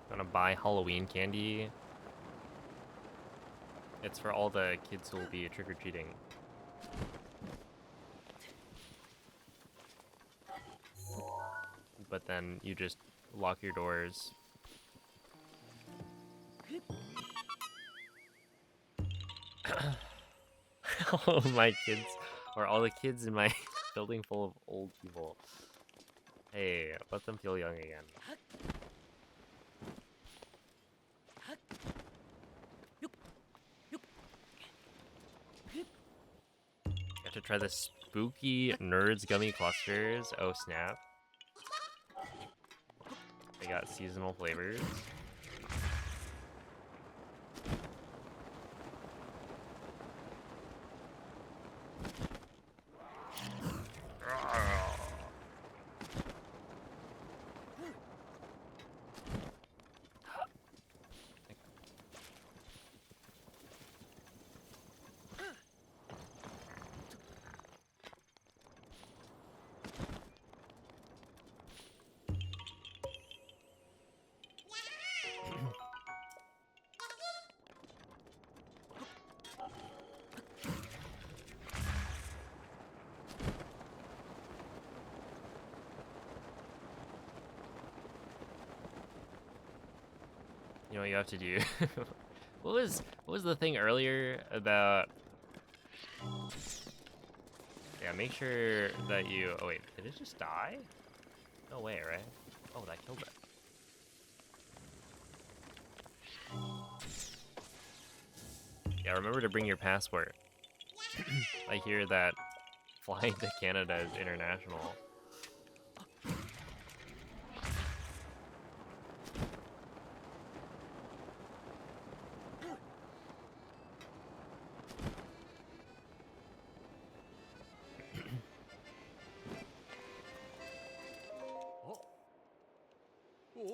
Speaker 5: Gonna buy Halloween candy. It's for all the kids who will be trick-or-treating. But then you just lock your doors. All of my kids, or all the kids in my building full of old people. Hey, let them feel young again. Got to try the spooky Nerds gummy clusters. Oh snap. They got seasonal flavors. You know what you have to do? what was the thing earlier about? Yeah, make sure that you. Oh wait, did it just die? No way, right? Oh, that killed it. Yeah, remember to bring your passport. I hear that flying to Canada is international.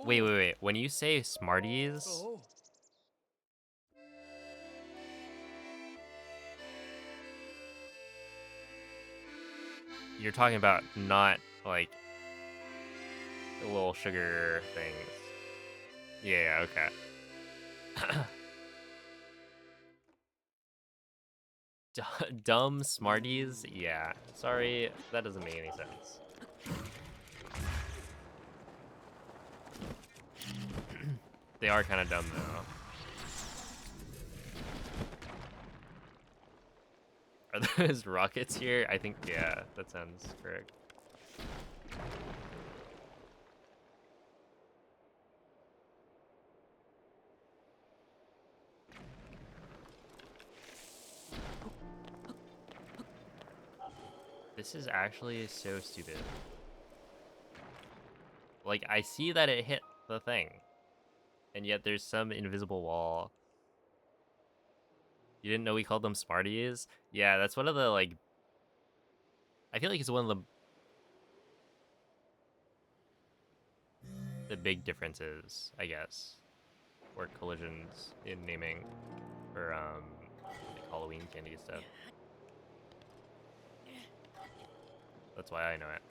Speaker 5: Wait. When you say Smarties, you're talking about not like the little sugar things. Yeah, okay.
Speaker 1: Dumb Smarties? Yeah. Sorry, that doesn't make any sense. They are kind of dumb, though. Are those rockets here? I think, yeah, that sounds correct. This is actually so stupid. Like, I see that it hit the thing, and yet there's some invisible wall. You didn't know we called them Smarties? Yeah, that's one of the, like... I feel like it's one of the big differences, I guess, or collisions in naming for, like Halloween candy stuff. That's why I know it.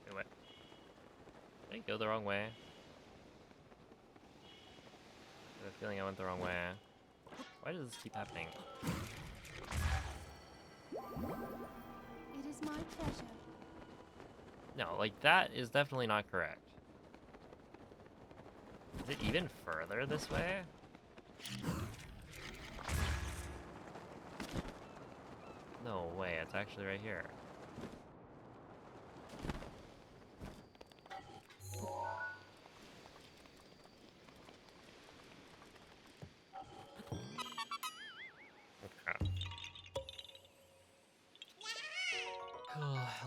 Speaker 1: Wait, what? Did I go the wrong way? I have a feeling I went the wrong way. Why does this keep happening?
Speaker 2: It is my pleasure.
Speaker 1: No, like, that is definitely not correct. Is it even further this way? No way, it's actually right here. Okay.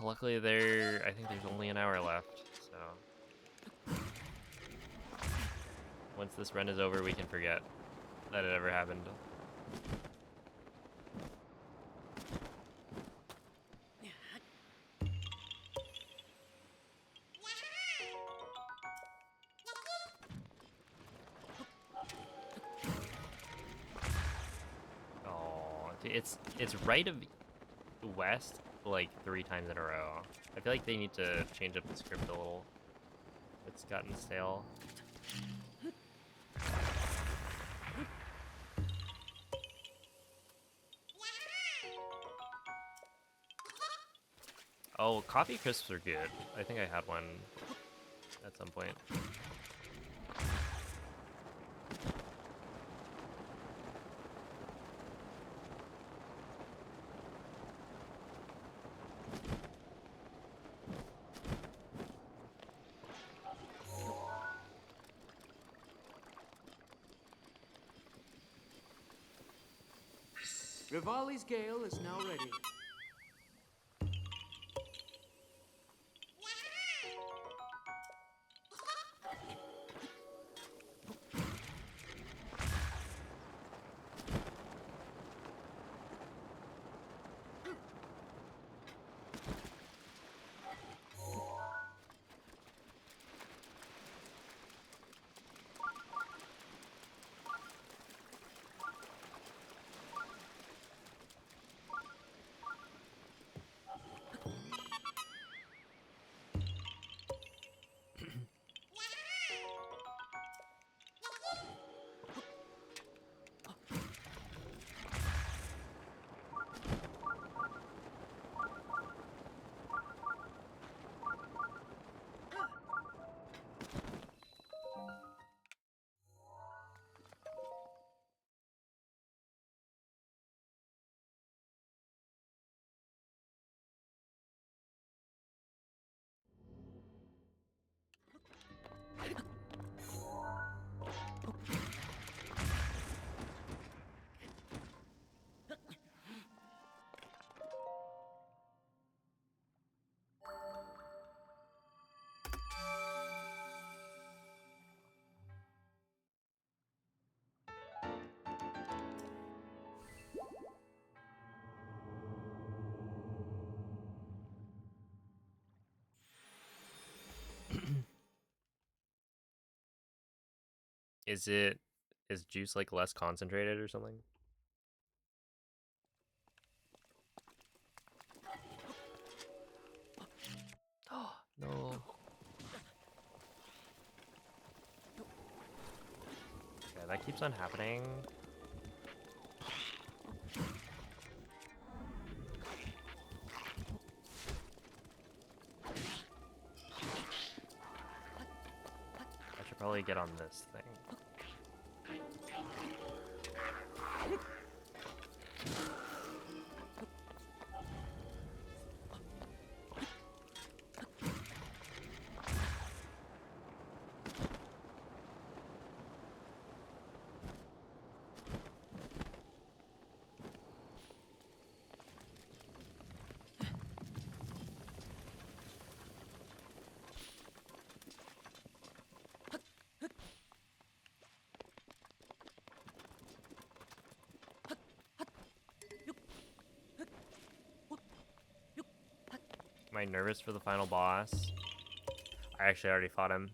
Speaker 1: Luckily I think there's only an hour left, so... Once this run is over, we can forget that it ever happened. Oh, it's right of west like 3 times in a row. I feel like they need to change up the script a little. It's gotten stale. Oh, coffee crisps are good. I think I had one at some point.
Speaker 3: Rivali's gale is now ready.
Speaker 5: Is juice like less concentrated or something? Oh no. Yeah, that keeps on happening. I should probably get on this thing. Am I nervous for the final boss? I actually already fought him.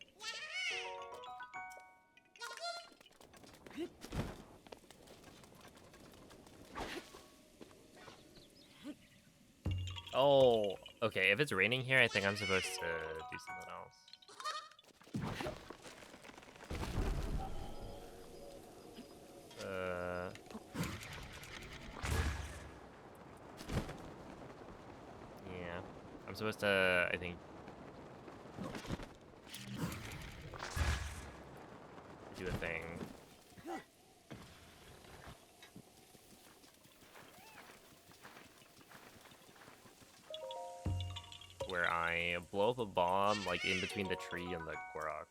Speaker 5: Oh, okay. If it's raining here, I think I'm supposed to do something else. Yeah. I'm supposed to, I think, do a thing. Where I blow up a bomb, like, in between the tree and the Korok.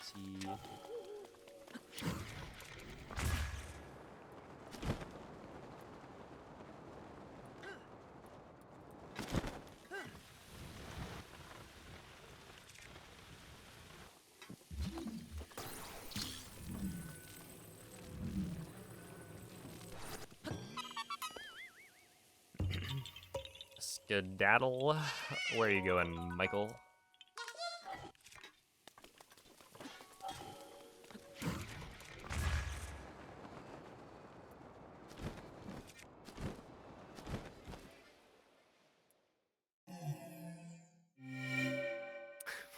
Speaker 5: See. Skedaddle. Where are you going, Michael?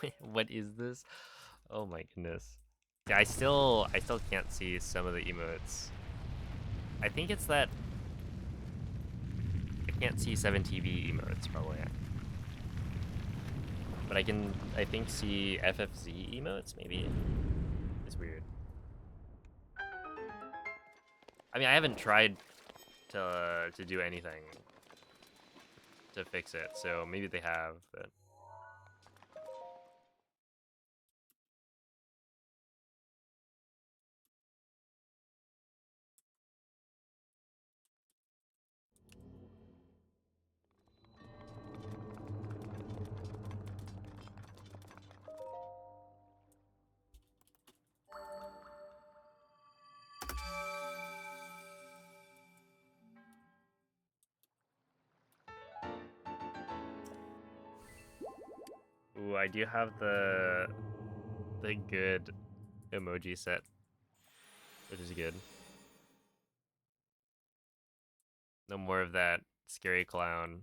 Speaker 5: Wait, what is this? Oh my goodness. Yeah, I still can't see some of the emotes. I think it's that I can't see 7TV emotes probably. But I think see FFZ emotes maybe. It's weird. I mean, I haven't tried to do anything to fix it, so maybe they have, but ooh, I do have the good emoji set, which is good. No more of that scary clown.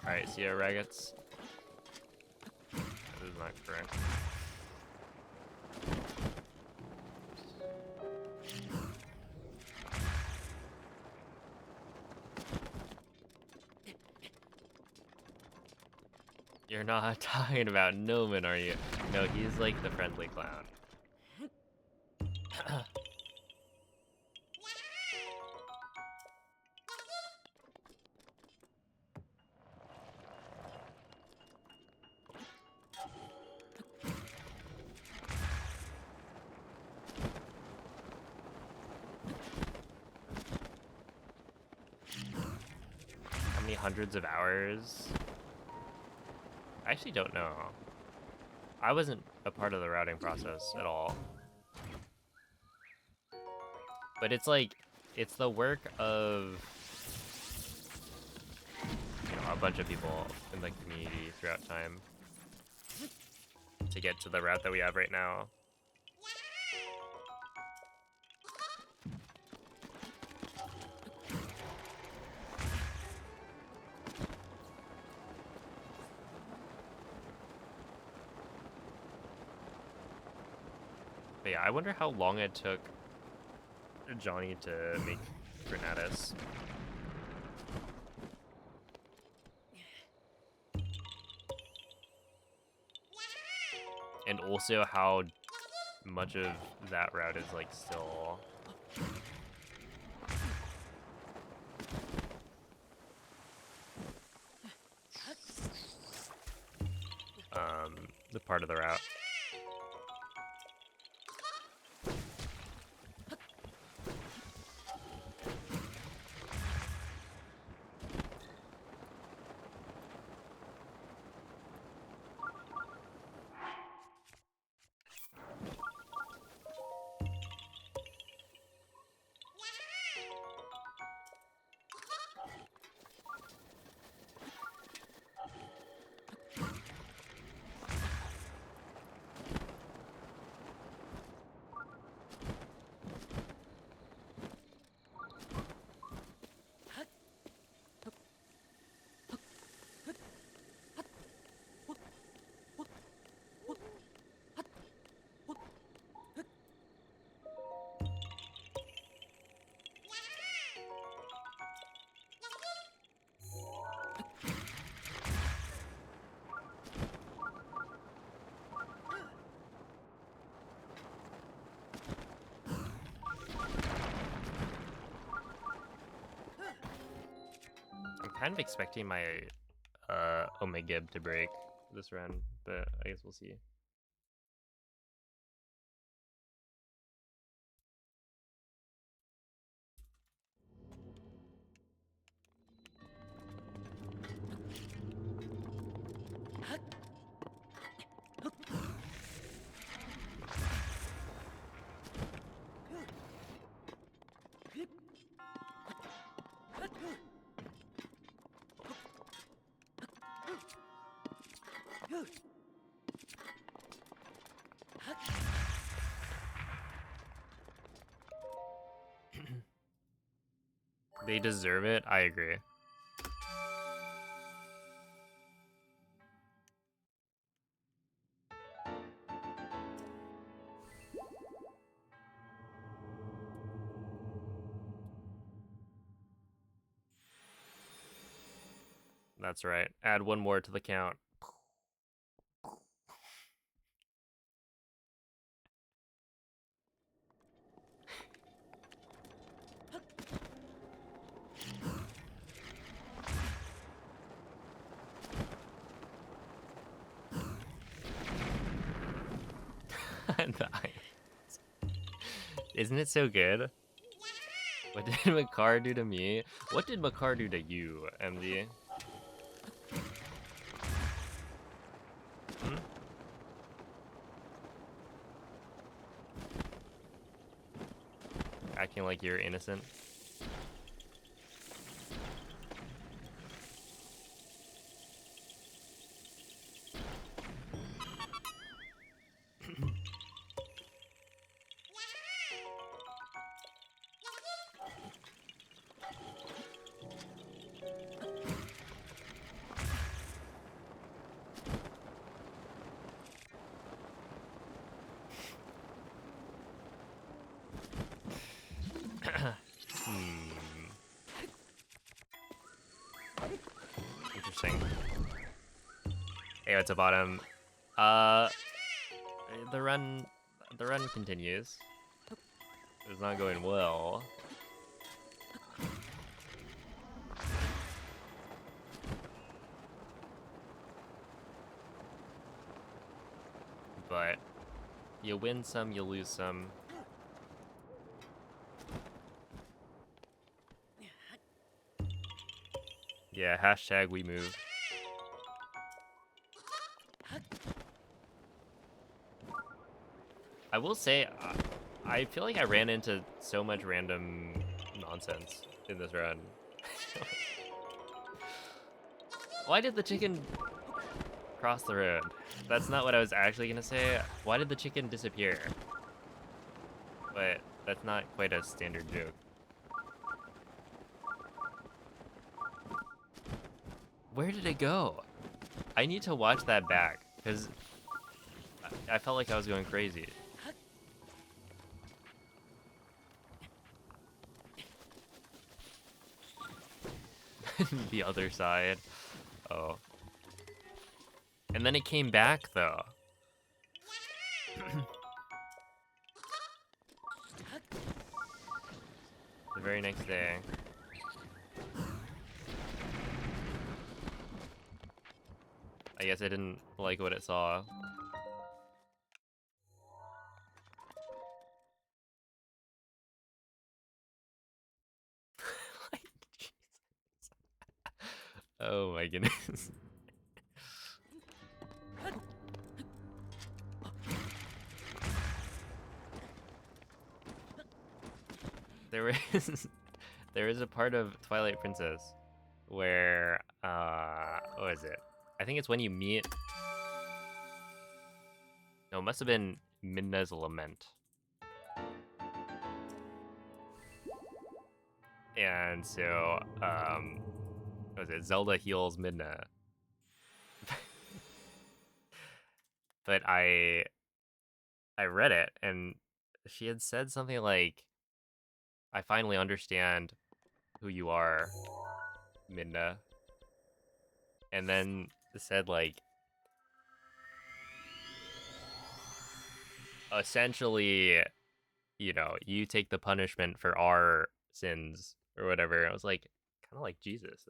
Speaker 5: Alright, see ya, Raggets. This is not correct. You're not talking about Noman, are you? No, he's like the friendly clown.
Speaker 1: many hundreds of hours? I actually don't know. I wasn't a part of the routing process at all. But it's like, it's the work of, you know, a bunch of people in the community throughout time to get to the route that we have right now. But yeah, I wonder how long it took Johnny to make Granatus. And also how much of that route is like still the part of the route. I'm kind of expecting my Omegib to break this run, but I guess we'll see. They deserve it, I agree. That's right. Add one more to the count. Isn't it so good? What did Makar do to me? What did Makar do to you, MD? Hmm? Acting like you're innocent. Interesting. Hey, what's up, bottom? The run continues. It's not going well. But you win some, you lose some. Yeah, hashtag we move. I will say, I feel like I ran into so much random nonsense in this run. Why did the chicken cross the road? That's not what I was actually gonna say. Why did the chicken disappear? But that's not quite a standard joke. Where did it go? I need to watch that back, because I felt like I was going crazy. The other side. Oh. And then it came back, though. The very next day. I guess I didn't like what it saw. Like, Jesus. Oh my goodness. There is a part of Twilight Princess where what is it? I think it's when you meet. No, it must have been Midna's Lament. And so what was it? Zelda heals Midna. But I read it and she had said something like, I finally understand who you are, Midna. And then said like, essentially, you know, you take the punishment for our sins or whatever. I was like, kind of like Jesus.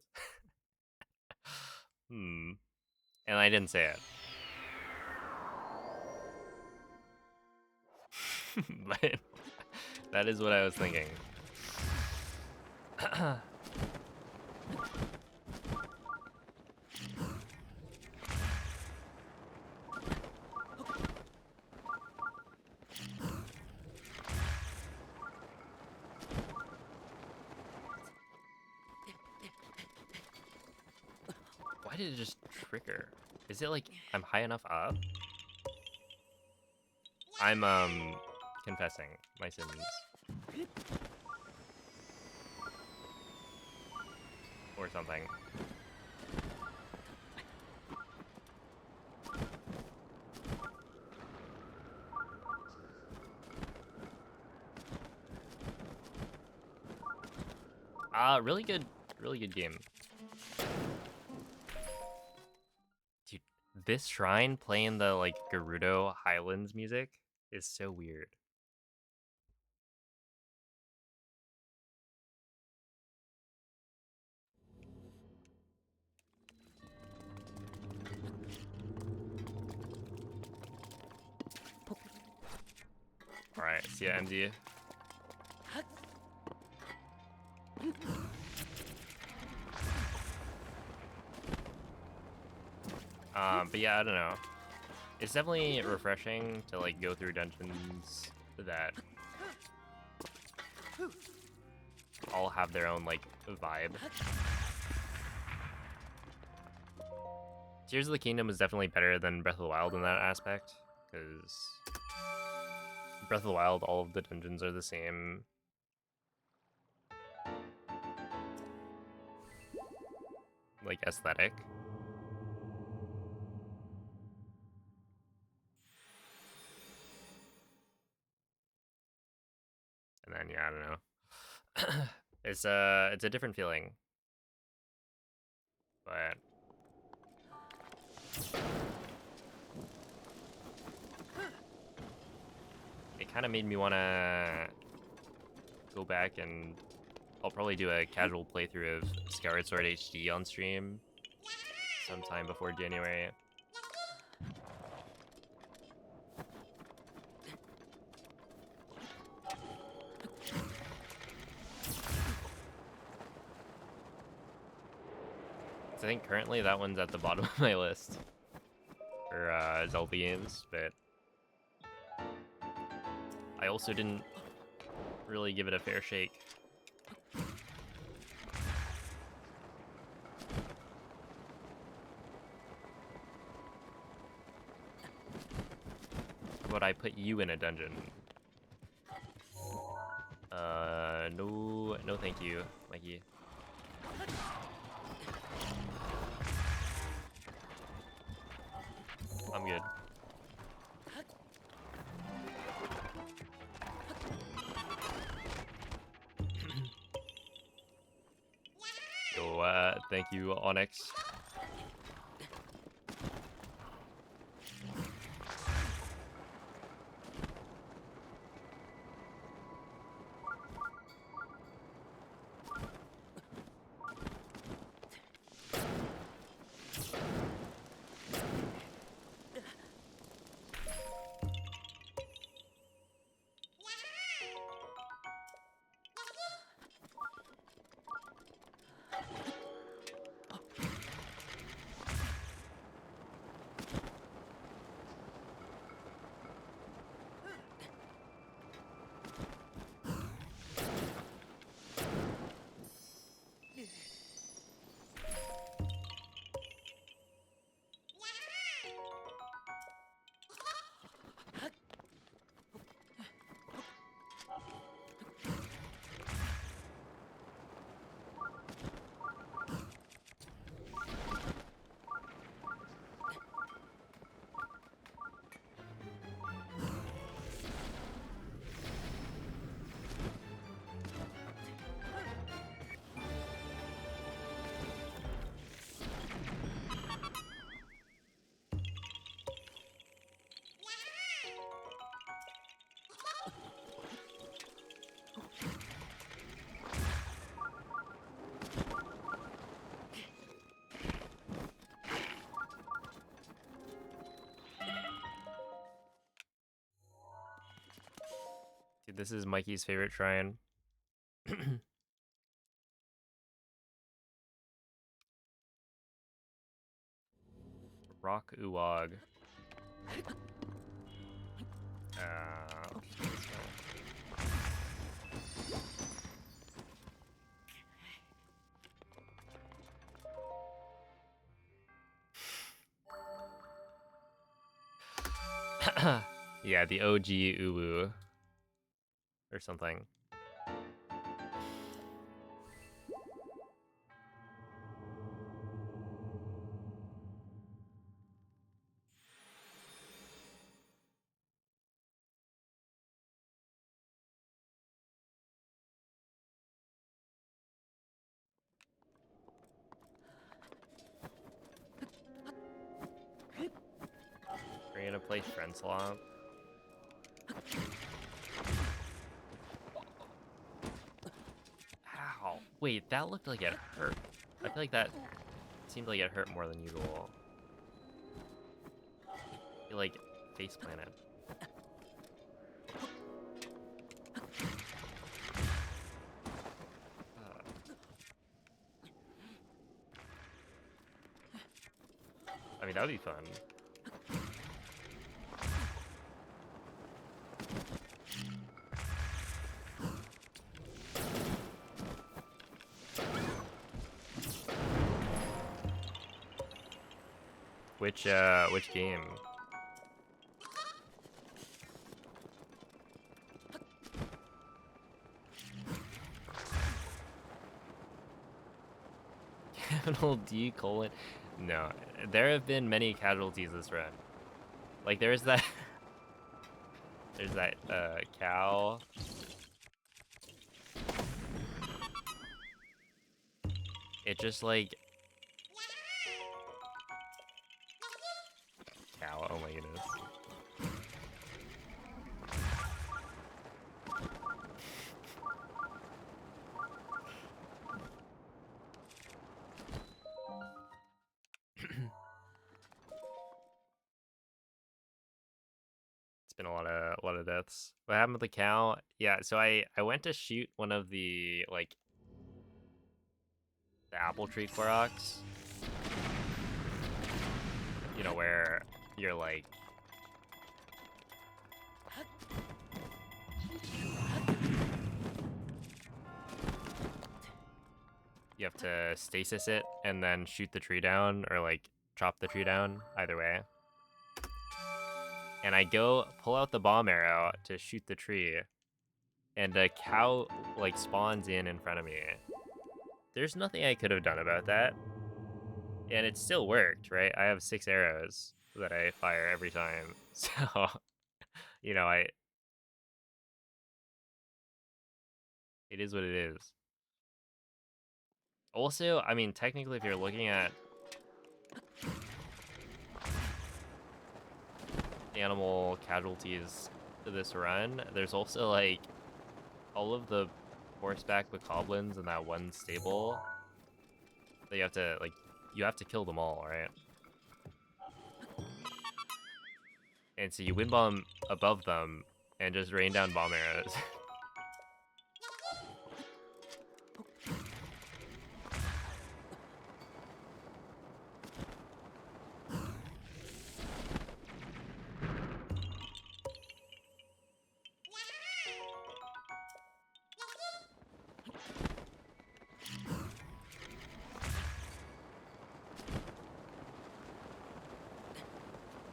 Speaker 1: And I didn't say it. But that is what I was thinking. Why did it just trigger? Is it like I'm high enough up? I'm confessing my sins. Or something. Really good game. Dude, this shrine playing the like Gerudo Highlands music is so weird. Alright, see ya, MD. But yeah, I don't know. It's definitely refreshing to like go through dungeons that all have their own like vibe. Tears of the Kingdom is definitely better than Breath of the Wild in that aspect, because Breath of the Wild, all of the dungeons are the same. Like aesthetic. And then yeah, I don't know. It's a different feeling. But it kind of made me want to go back, and I'll probably do a casual playthrough of Skyward Sword HD on stream sometime before January. I think currently that one's at the bottom of my list for Zelda games, but I also didn't really give it a fair shake. But I put you in a dungeon. No, thank you, Mikey. I'm good. So, thank you, Onyx. Dude, this is Mikey's favorite shrine. Rock Uwag. This way. Yeah, the OG Uwu. Or something. We're gonna play Friend Swap. Ow. Wait, that looked like it hurt. I feel like that seemed like it hurt more than usual. He like face planted. I mean, that would be fun. Which game? Capital D : No, there have been many casualties this run. Like there's that there's that cow. It just like cow, oh my goodness. It's been a lot of deaths. What happened with the cow? Yeah, so I went to shoot one of the like the apple tree Koroks, you know, where you're like you have to stasis it and then shoot the tree down, or like chop the tree down, either way. And I go pull out the bomb arrow to shoot the tree, and a cow like spawns in front of me. There's nothing I could have done about that, and it still worked, right? I have 6 arrows that I fire every time, so you know, it is what it is. Also, I mean, technically, if you're looking at animal casualties to this run, there's also like all of the horseback bokoblins in that one stable that you have to kill them all, right? And so you wind bomb above them and just rain down bomb arrows.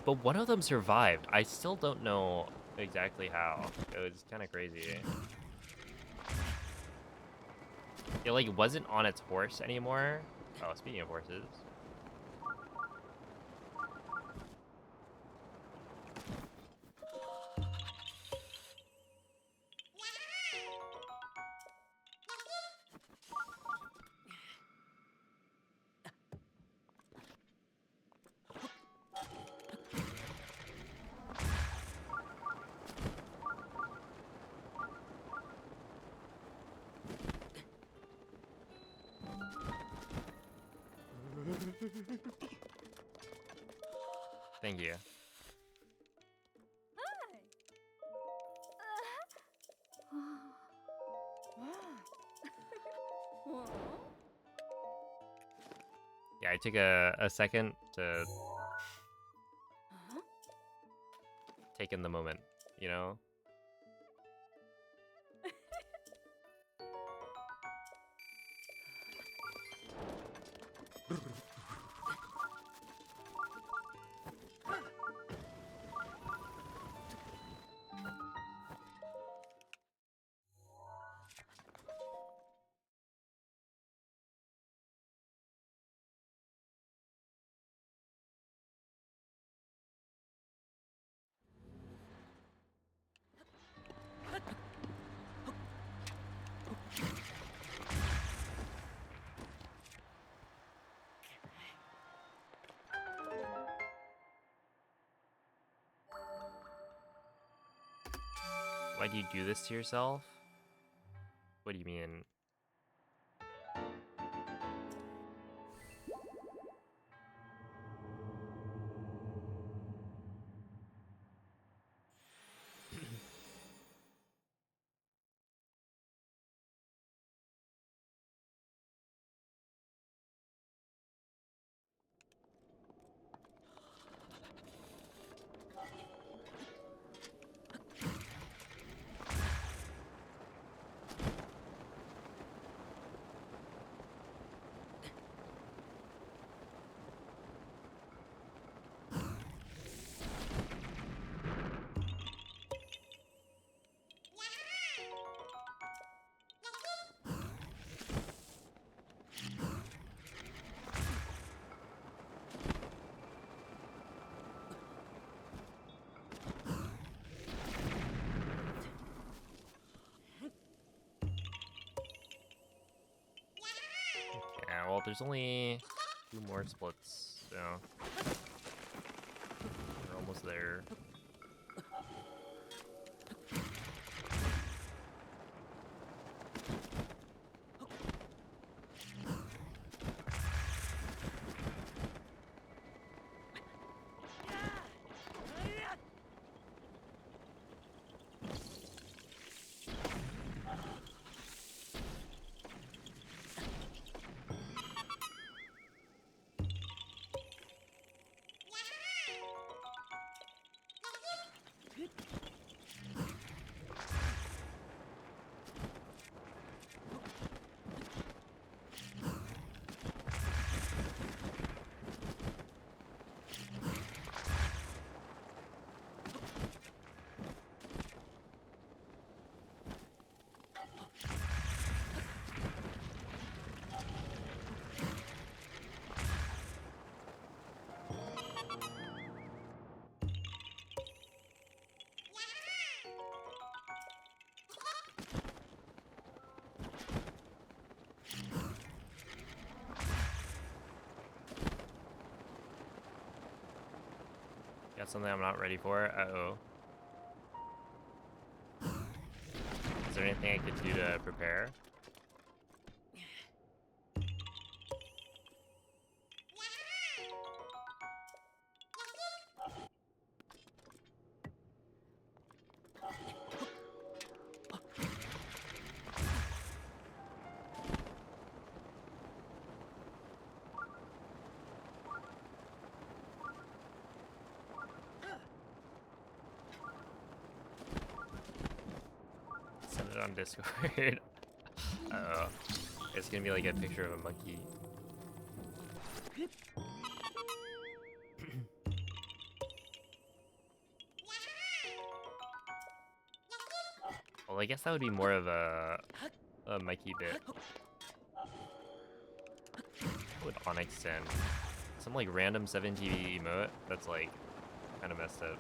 Speaker 1: But one of them survived. I still don't know exactly how. It was kind of crazy. It like wasn't on its horse anymore. Oh, speaking of horses. Thank you. Yeah, I took a second to take in the moment, you know? Why do you do this to yourself? What do you mean? Yeah, well, there's only 2 more splits, so we're almost there.
Speaker 5: That's something I'm not ready for. Uh-oh. Is there anything I could do to prepare? Send it on Discord. Uh-oh. It's gonna be like a picture of a monkey. Well, I guess that would be more of a Mikey bit. What would Onyx send? Some like random 7TV emote that's like kind of messed up.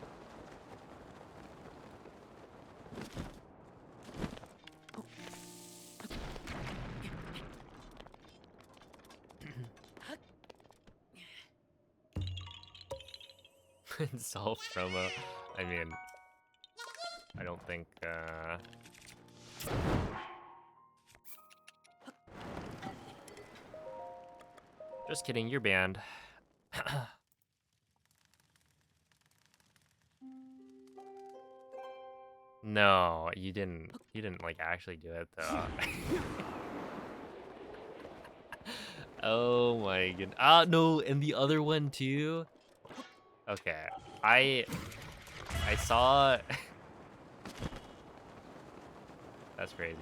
Speaker 5: Install promo. I mean, I don't think. Just kidding, you're banned. No, you didn't. You didn't like actually do it though. Oh my god. Ah no, and the other one too. Okay, I saw. That's crazy.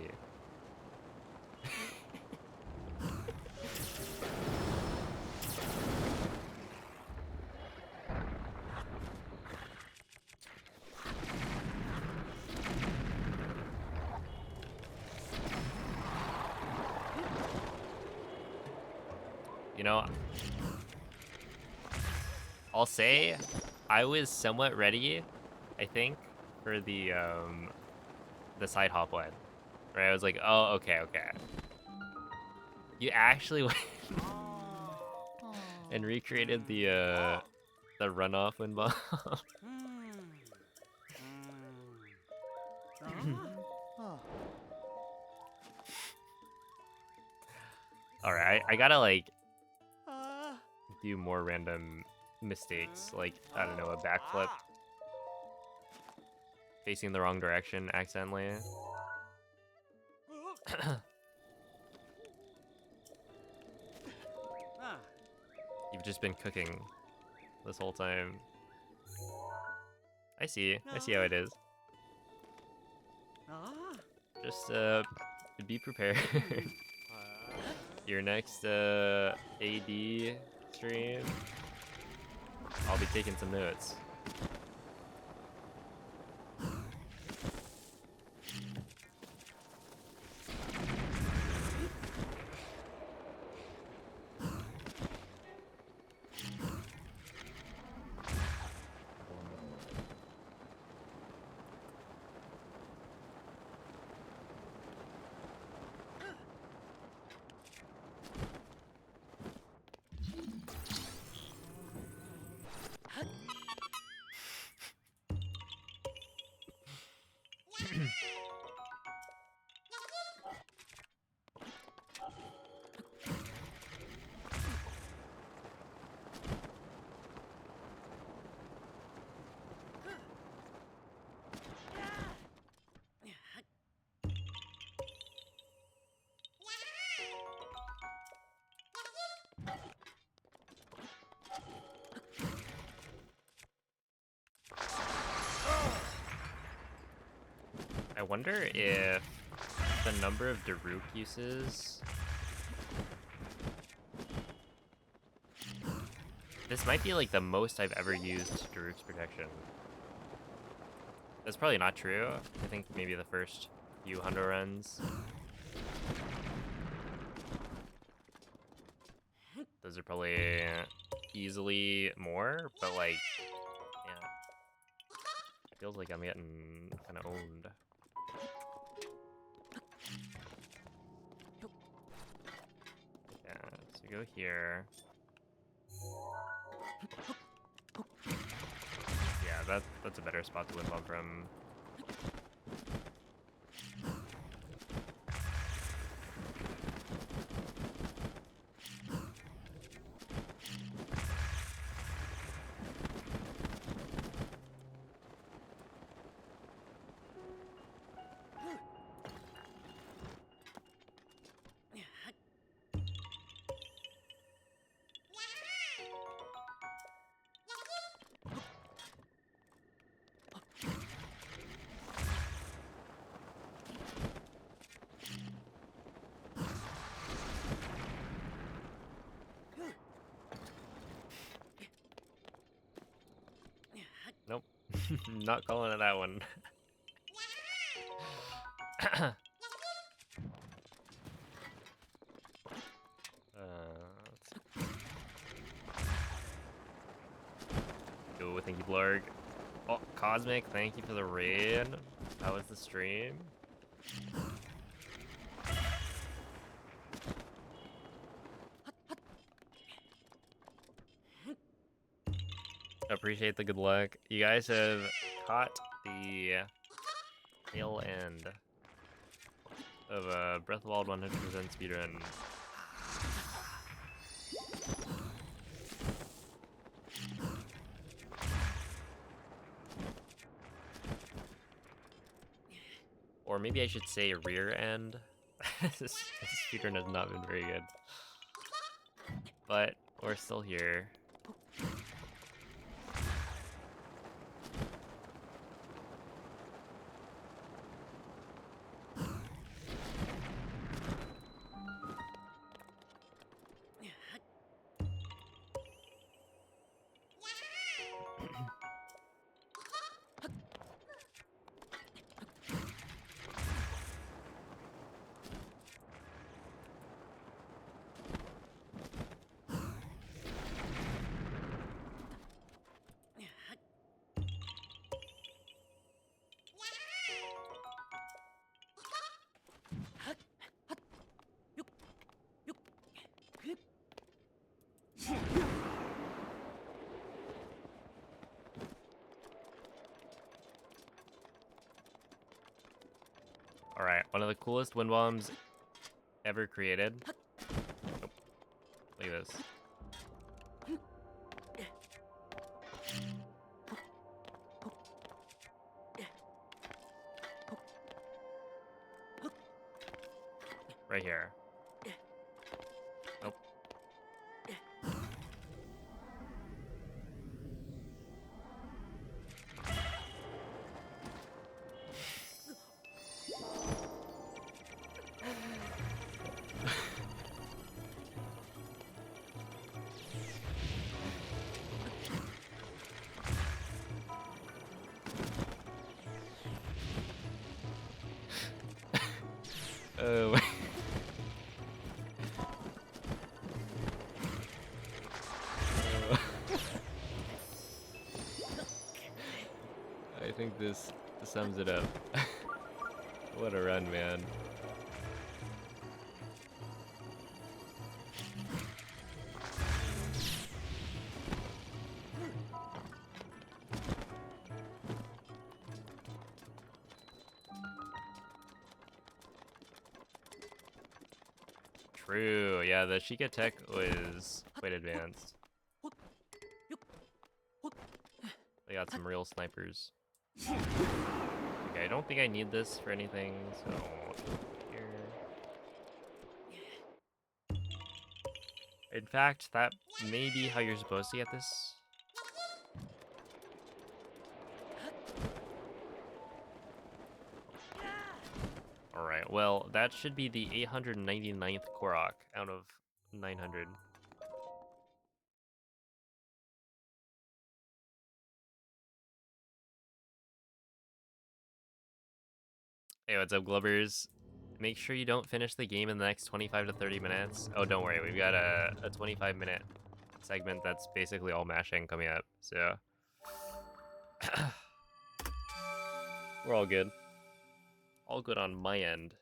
Speaker 5: You know, I'll say I was somewhat ready, I think, for the side hop one. Right? I was like, oh, okay. You actually went and recreated the runoff wind bomb. All right, I gotta like do more random mistakes, like I don't know, a backflip facing the wrong direction accidentally. You've just been cooking this whole time. I see how it is. Just be prepared. Your next AD stream, I'll be taking some notes. I wonder if the number of Daruk uses... This might be like the most I've ever used Daruk's protection. That's probably not true. I think maybe the first few hundo runs. Those are probably easily more, but like, yeah. It feels like I'm getting kind of owned. Yeah, so go here. that's a better spot to whip up from. Nope, not calling it that one. Yo, thank you, Blurg. Oh, Cosmic, thank you for the raid. How was the stream? Appreciate the good luck. You guys have caught the tail end of a Breath of the Wild 100% speedrun. Or maybe I should say rear end. This speedrun has not been very good. But we're still here. Alright, one of the coolest wind bombs ever created. Nope. Look at this. Right here. Nope. Oh. I think this sums it up. What a run, man. True, yeah, the Sheikah tech was quite advanced. They got some real snipers. Okay, I don't think I need this for anything, so here. In fact, that may be how you're supposed to get this. Alright, well, that should be the 899th Korok out of 900. Hey, what's up, Glovers? Make sure you don't finish the game in the next 25 to 30 minutes. Oh, don't worry, we've got a 25-minute segment that's basically all mashing coming up, so... We're all good. All good on my end.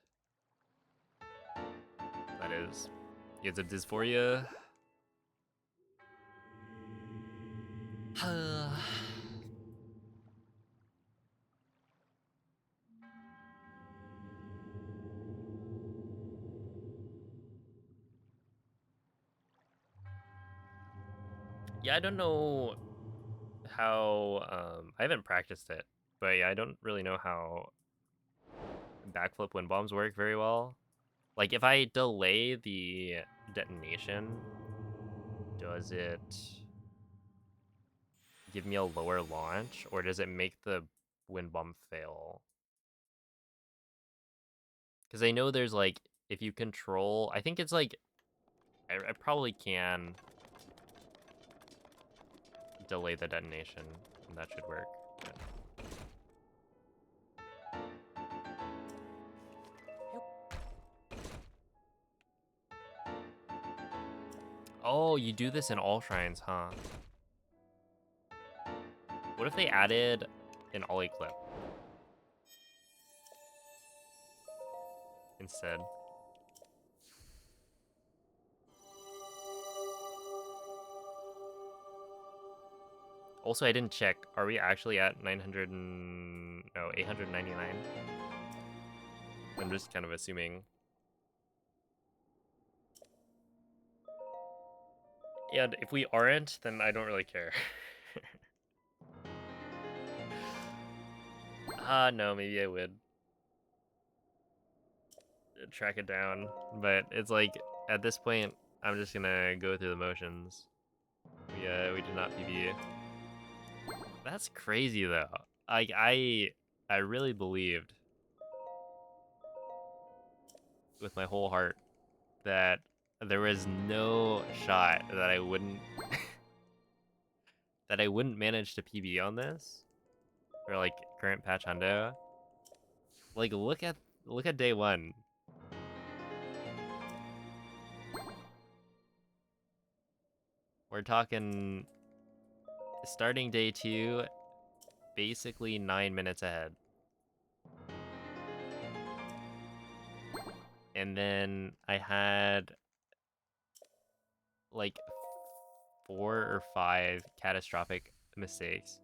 Speaker 5: That is. You guys have dysphoria? Yeah, I don't know how I haven't practiced it, but yeah, I don't really know how backflip wind bombs work very well. Like if I delay the detonation, does it give me a lower launch or does it make the wind bomb fail? Because I know there's like if you control, I think it's like I probably can delay the detonation and that should work. But... Oh, you do this in all shrines, huh? What if they added an ollie clip instead? Also, I didn't check. Are we actually at 900 and... no, 899? I'm just kind of assuming. And if we aren't, then I don't really care. No, maybe I would track it down. But it's like, at this point, I'm just gonna go through the motions. We did not PB. That's crazy, though. Like, I really believed with my whole heart that there was no shot that I wouldn't that I wouldn't manage to PB on this for like current patch hundo. Like look at day one. We're talking starting day 2, basically 9 minutes ahead. And then I had like 4 or 5 catastrophic mistakes.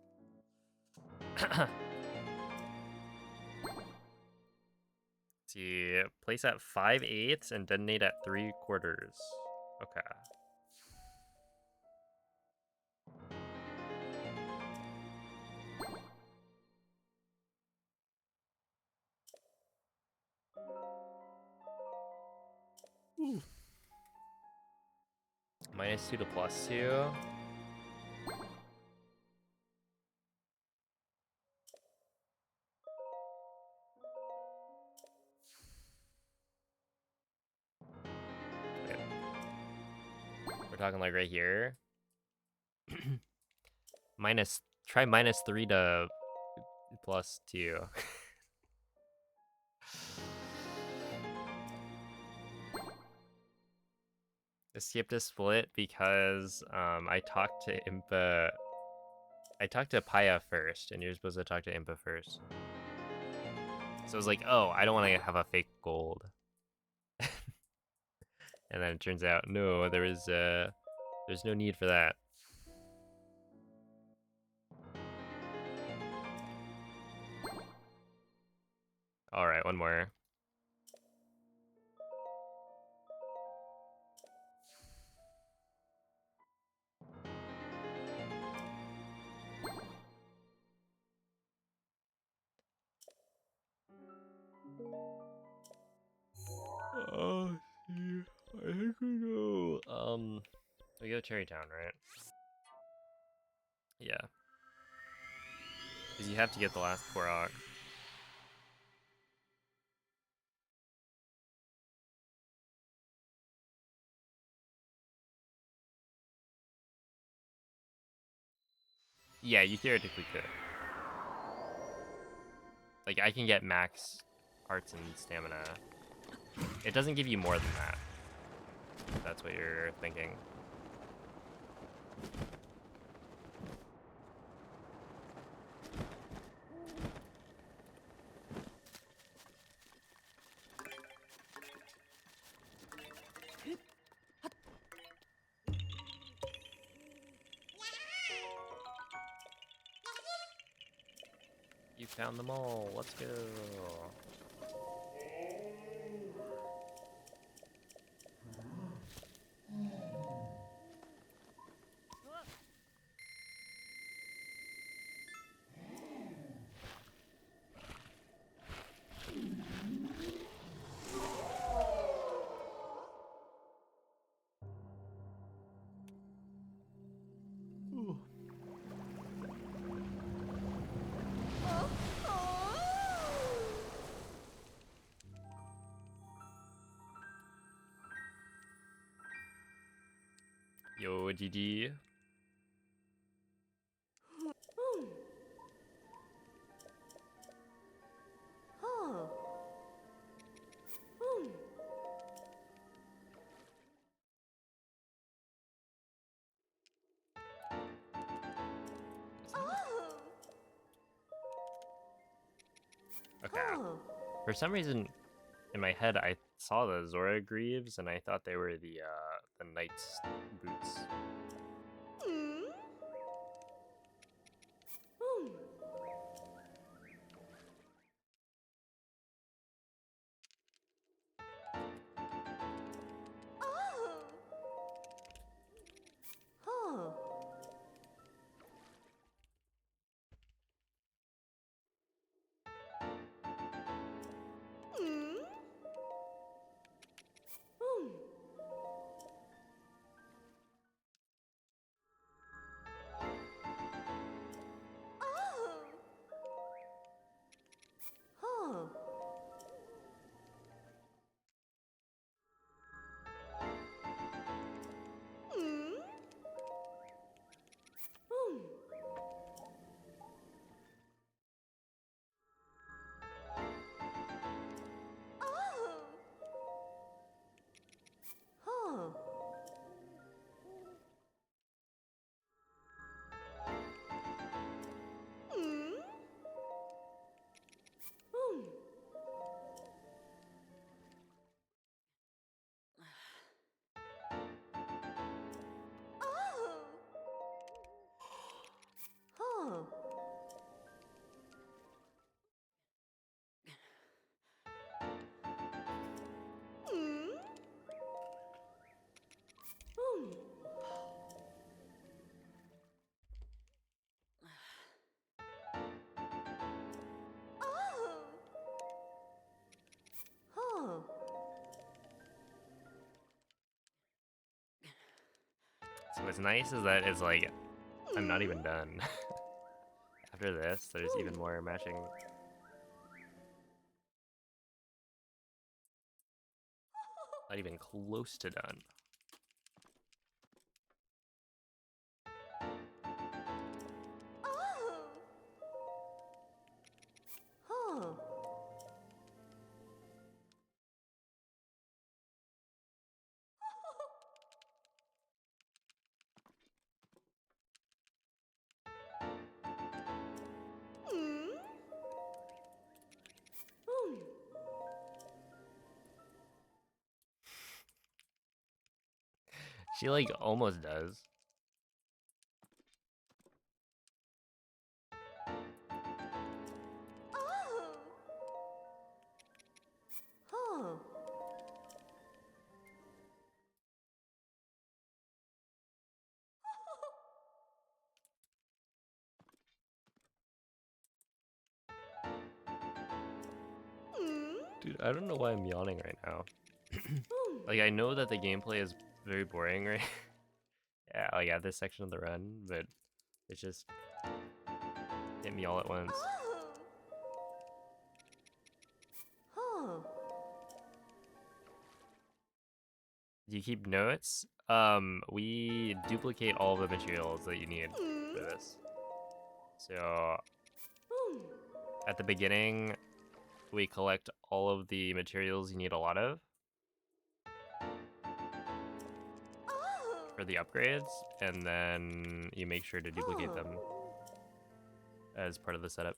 Speaker 5: See, place at 5/8 and detonate at 3/4. Okay. -2 to +2. Wait. We're talking like right here. Try -3 to +2. Skipped a split because I talked to Impa. I talked to Paya first, and you're supposed to talk to Impa first. So I was like, oh, I don't want to have a fake gold. And then it turns out, no, there's no need for that. All right, one more. Oh, see, I think we go. We go Cherry Town, right? Yeah. Because you have to get the last Korok. Yeah, you theoretically could. Like, I can get max hearts and stamina. It doesn't give you more than that. If that's what you're thinking. You found them all. Let's go.
Speaker 1: Yo, GG. Okay. For some reason, in my head, I saw the Zora Greaves, and I thought they were the Knight's boots. So what's nice is that it's like, I'm not even done. After this, there's even more matching. Not even close to done. She like almost does. Dude, I don't know why I'm yawning right now. Like, I know that the gameplay is very boring, right? Yeah, like at this section of the run, but it's just hit me all at once. Do you keep notes? We duplicate all the materials that you need for this. So, at the beginning, we collect all of the materials you need a lot of for the upgrades, and then you make sure to duplicate them as part of the setup.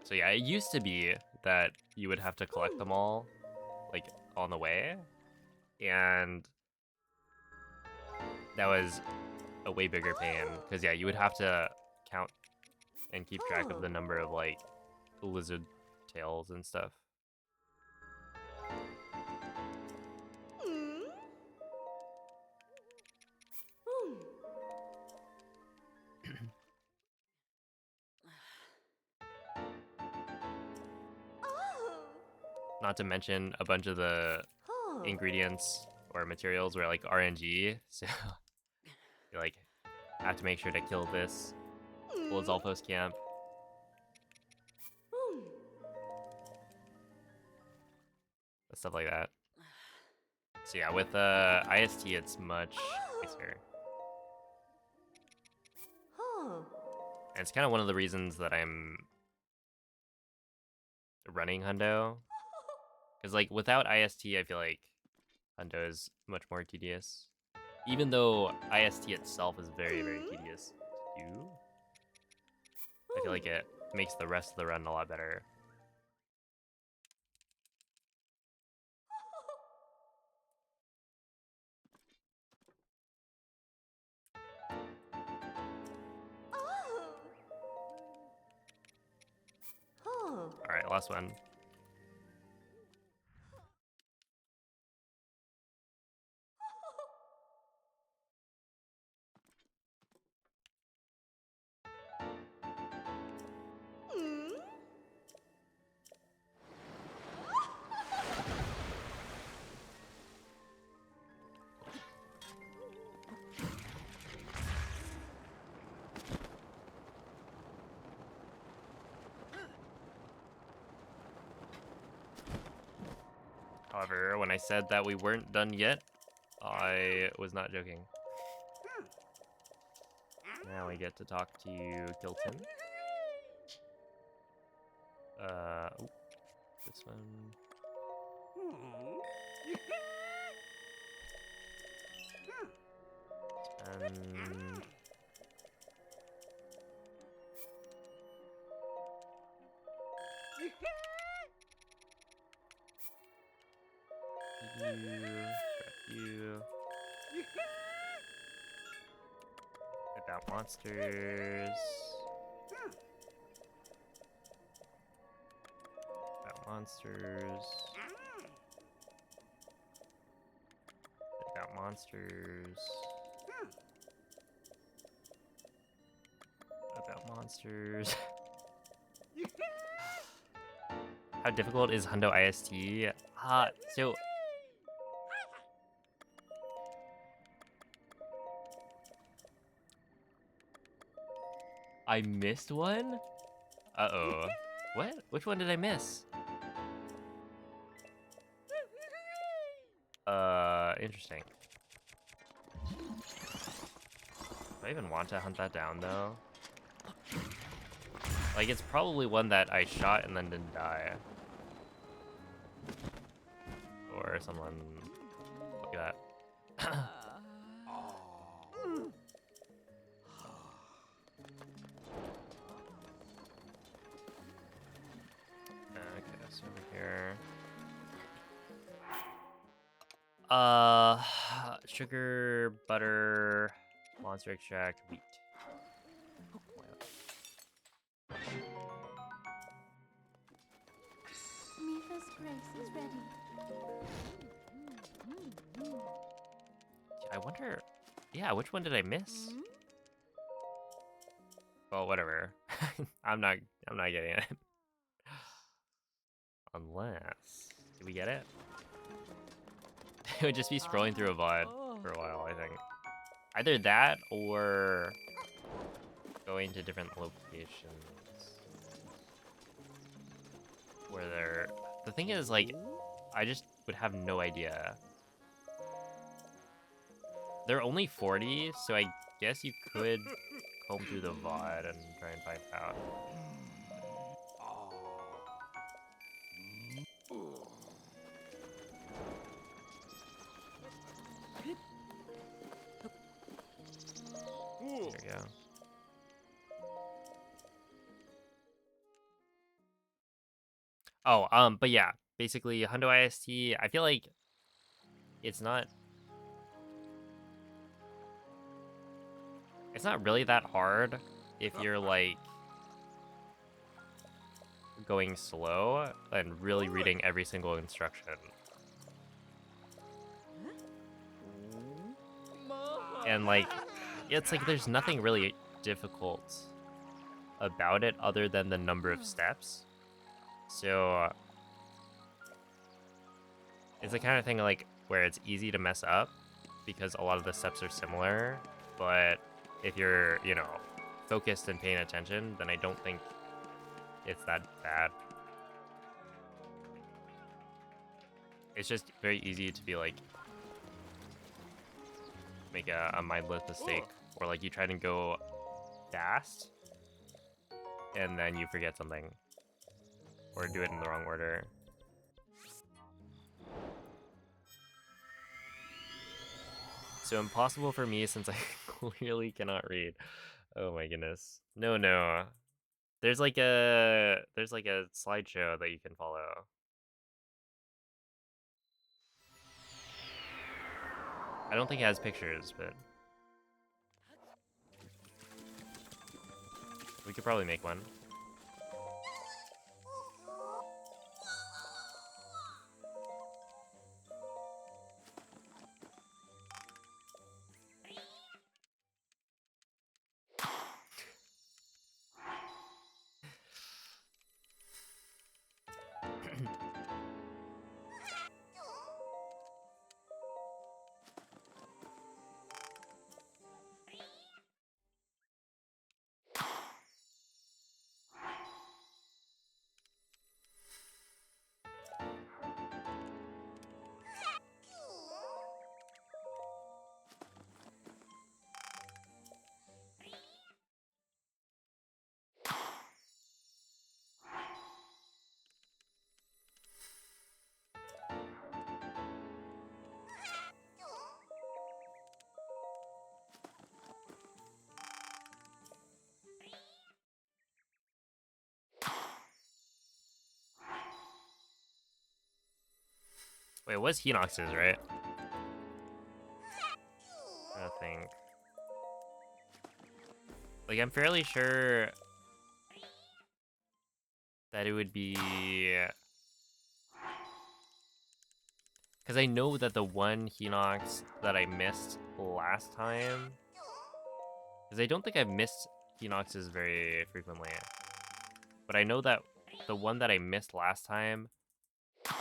Speaker 1: So yeah, it used to be that you would have to collect them all, like, on the way, and that was a way bigger pain, because yeah, you would have to count and keep track of the number of, like, lizard tails and stuff. Not to mention a bunch of the ingredients or materials were like RNG, so you like have to make sure to kill this Lizalfos camp. Stuff like that.
Speaker 5: So yeah, with IST, it's much nicer. And it's kind of one of the reasons that I'm running Hundo. Because like without IST, I feel like Hundo is much more tedious. Even though IST itself is very, very tedious to do, I feel like it makes the rest of the run a lot better. Alright, last one. However, when I said that we weren't done yet, I was not joking. Now we get to talk to Gilton. Ooh, this one. And you. About monsters. About monsters. About monsters. About monsters. How difficult is Hundo IST? So I missed one? Uh-oh. What? Which one did I miss? Interesting. Do I even want to hunt that down, though? Like, it's probably one that I shot and then didn't die. Or someone like that. Okay, so over here. Sugar, butter, monster extract, wheat.
Speaker 2: Mifa's grace is ready.
Speaker 5: I wonder, yeah, which one did I miss? Well, whatever. I'm not getting it. Unless, did we get it? It would just be scrolling through a VOD for a while, I think. Either that or going to different locations where they're. The thing is, like, I just would have no idea. They're only 40, so I guess you could comb through the VOD and try and find out. There we go. Oh, but yeah, basically Hundo IST, I feel like it's not really that hard if you're like going slow and really reading every single instruction. And like it's like there's nothing really difficult about it other than the number of steps. So it's the kind of thing like where it's easy to mess up because a lot of the steps are similar, but if you're, you know, focused and paying attention, then I don't think it's that bad. It's just very easy to be like make a mindless mistake, or like you try to go fast, and then you forget something, or do it in the wrong order. So impossible for me since I clearly cannot read. Oh my goodness. No, no. There's like a slideshow that you can follow. I don't think it has pictures, but we could probably make one. Wait, it was Hinox's, right? I think. Like, I'm fairly sure that it would be... Because I know that the one Hinox that I missed last time... Because I don't think I've missed Hinox's very frequently. But I know that the one that I missed last time,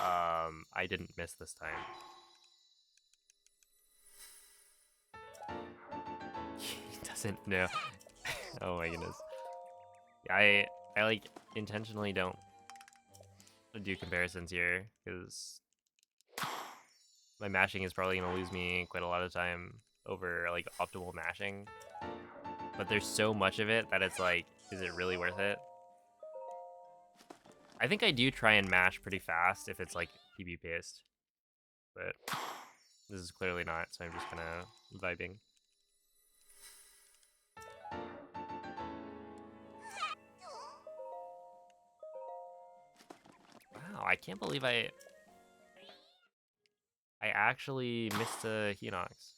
Speaker 5: I didn't miss this time. He doesn't know. Oh my goodness. I like intentionally don't do comparisons here because my mashing is probably gonna lose me quite a lot of time over like optimal mashing. But there's so much of it that it's like, is it really worth it? I think I do try and mash pretty fast if it's like PB paced, but this is clearly not, so I'm just kind of vibing. Wow, I can't believe I actually missed a Hinox.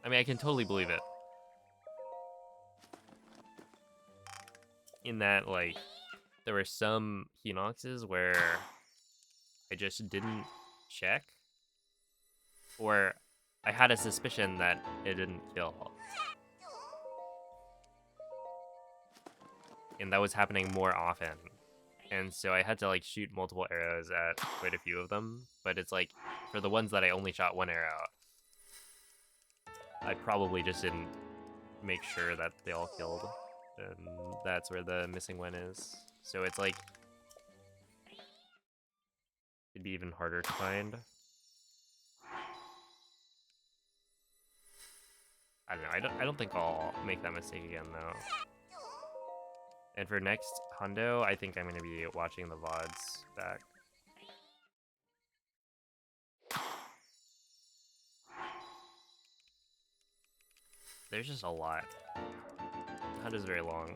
Speaker 5: I mean, I can totally believe it. In that, like, there were some Hinoxes where I just didn't check, or I had a suspicion that it didn't kill. And that was happening more often. And so I had to like shoot multiple arrows at quite a few of them, but it's like, for the ones that I only shot one arrow, I probably just didn't make sure that they all killed. And that's where the missing one is. So it's like, it'd be even harder to find. I don't know, I don't think I'll make that mistake again though. And for next hundo, I think I'm gonna be watching the VODs back. There's just a lot. The hunt is very long.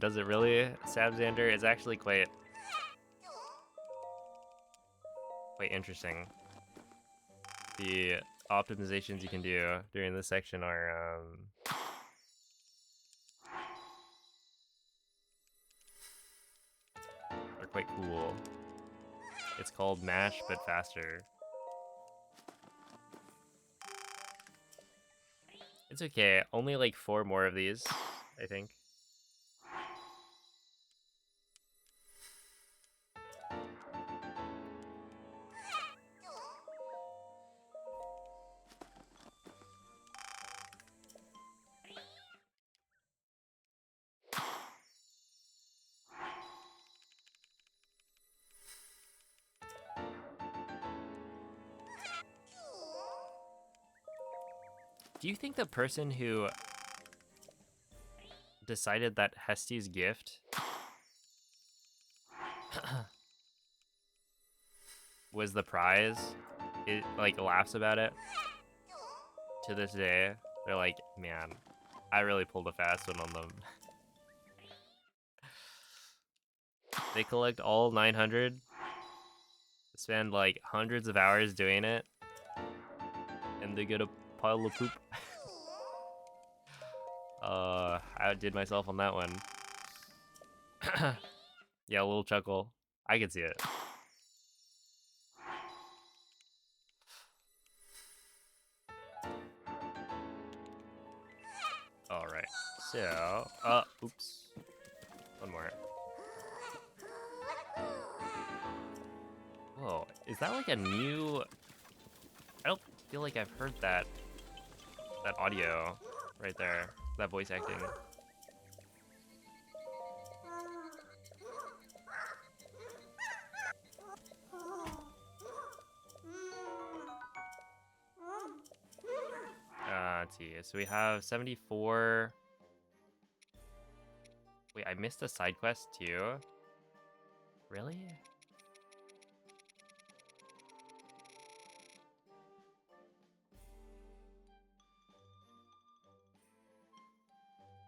Speaker 5: Does it really, Sabzander? It's actually quite
Speaker 1: quite interesting. The optimizations you can do during this section are quite cool. It's called Mash, but faster. It's okay. Only like 4 more of these, I think. Do you think the person who decided that Hesty's gift was the prize, it like laughs about it to this day? They're like, man, I really pulled a fast one on them. They collect all 900, spend like hundreds of hours doing it, and they get a pile of poop. I outdid myself on that one. Yeah, a little chuckle. I can see it. Alright, so... oops. One more. Whoa, is that like a new... I don't feel like I've heard that audio right there. That voice acting. Let's see. So we have 74. Wait, I missed a side quest too? Really?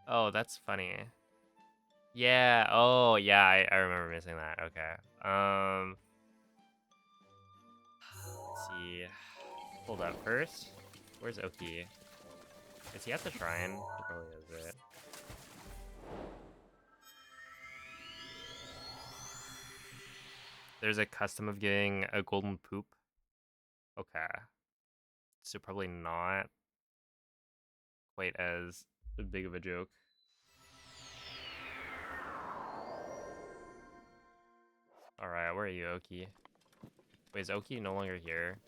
Speaker 1: Oh, that's funny. Yeah, oh, yeah, I remember missing that. Okay. Let's see. Hold up first. Where's Oki? Is he at the shrine? He probably is, right? There's a custom of giving a golden poop. Okay. So probably not quite as big of a joke. Alright, where are you, Oki? Wait, is Oki no longer here?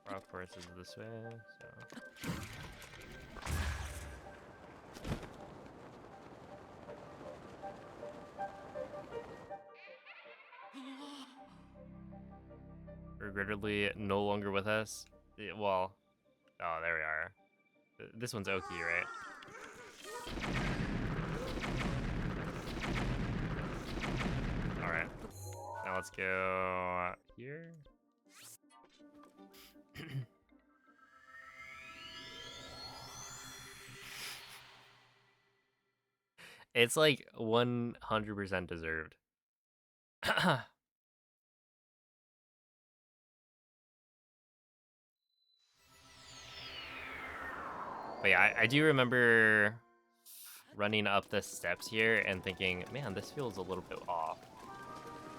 Speaker 1: Of course is this way, so... Regrettably, no longer with us. Well, oh, there we are. This one's Oki, right? Alright. Now let's go here. It's like 100% deserved. But yeah, I do remember running up the steps here and thinking, man, this feels a little bit off.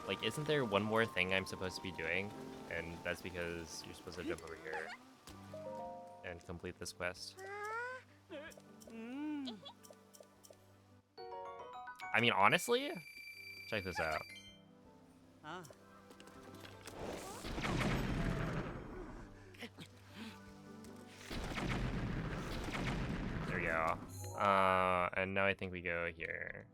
Speaker 1: Like, isn't there one more thing I'm supposed to be doing? And that's because you're supposed to jump over here and complete this quest. I mean, honestly, check this out. There we go. And now I think we go here.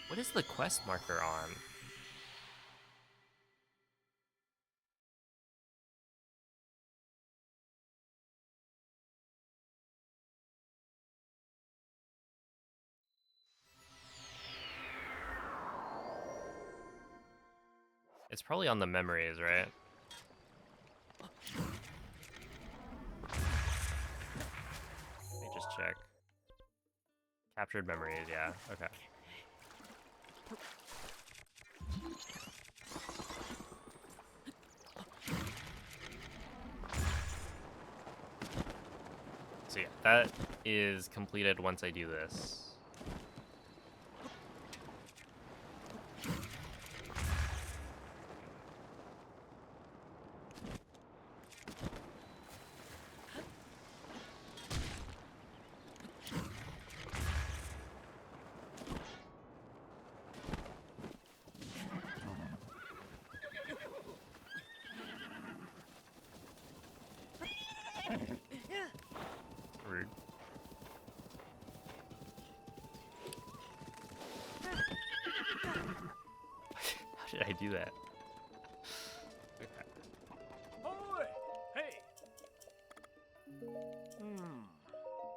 Speaker 1: What is the quest marker on? It's probably on the memories, right?
Speaker 5: check. Captured memories, yeah. Okay. So yeah, that is completed once I do this. Rude. How did I do that? Okay.
Speaker 7: Oi! Hey!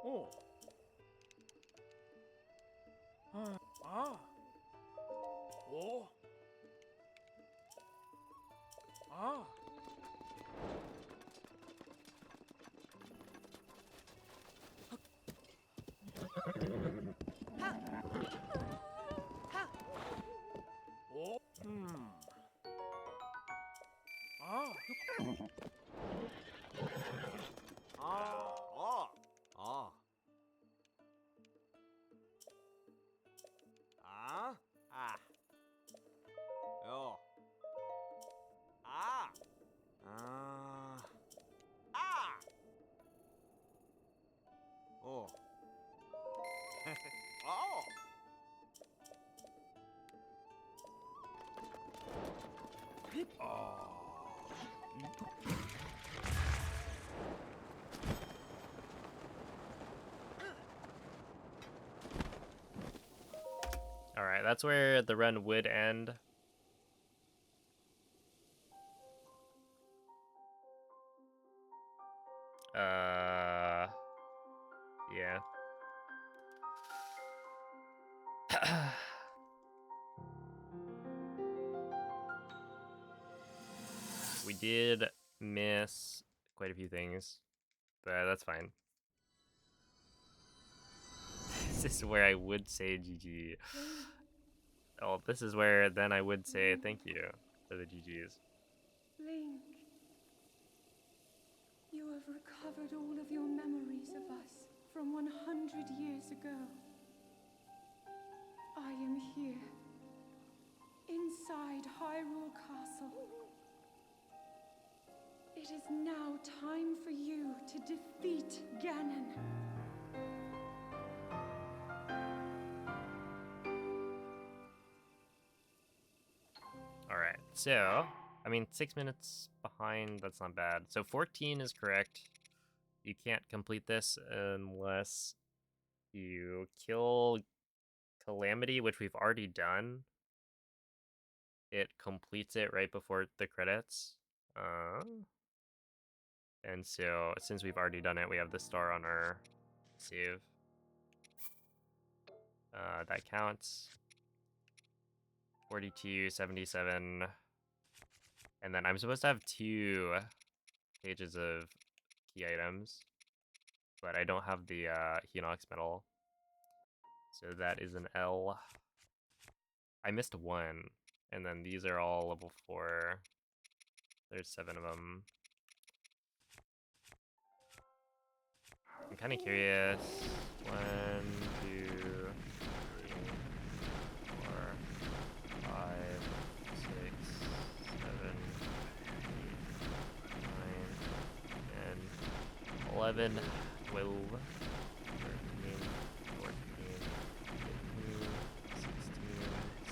Speaker 7: Oh. Ah. Oh. Ah. Oh. Ah.
Speaker 6: Ah. Ah. Ah. Ah. Oh. Ah. Ah. Ah. Oh. Oh.
Speaker 5: Alright, that's where the run would end. Yeah. We did miss quite a few things, but that's fine. This is where I would say GG. Oh, this is where then I would say thank you for the GGs.
Speaker 2: Link, you have recovered all of your memories of us from 100 years ago. I am here, inside Hyrule Castle. It is now time for you to defeat Ganon.
Speaker 5: Alright, so, I mean, 6 minutes behind, that's not bad. So 14 is correct. You can't complete this unless you kill Calamity, which we've already done. It completes it right before the credits. And so, since we've already done it, we have the star on our save. That counts. 42, 77. And then I'm supposed to have 2 pages of key items, but I don't have the Hinox medal. So that is an L. I missed 1, and then these are all level 4. There's 7 of them. I'm kind of curious. 1, 2, 3, 4, 5, 6, 7, 8, 9, 10, 11, 12, 13, 14, 15, 16,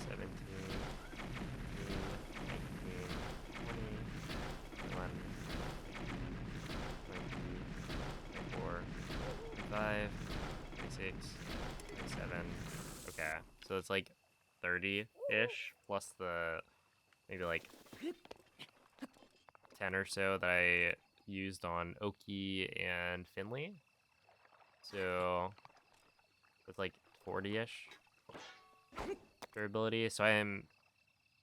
Speaker 5: 17, 18, 19, 20, 21, 24, 25, 26, 27. Okay, so it's like 30-ish plus the maybe like 10 or so that I used on Oki and Finley. So it's like 40-ish durability. So I'm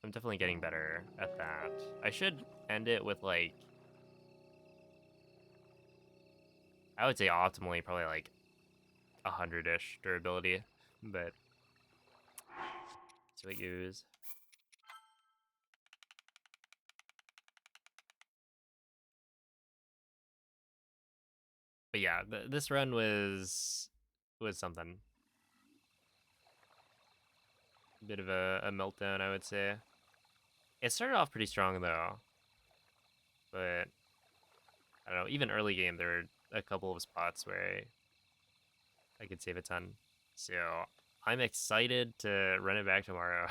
Speaker 5: definitely getting better at that. I should end it with like, I would say optimally probably like 100-ish durability, but so it goes. But yeah, this run was something. Bit of a meltdown, I would say. It started off pretty strong though, but I don't know. Even early game, there were a couple of spots where I could save a ton. So I'm excited to run it back tomorrow.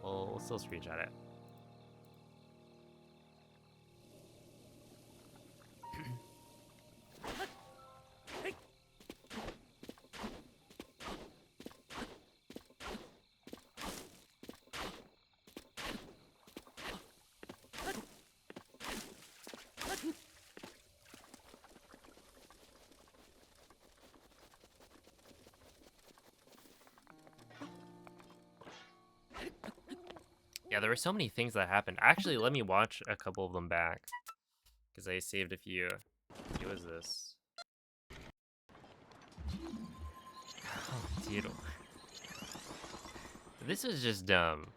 Speaker 5: we'll still screenshot it. Yeah, there were so many things that happened. Actually, let me watch a couple of them back, because I saved a few. What was this? Oh, dude. This was just dumb.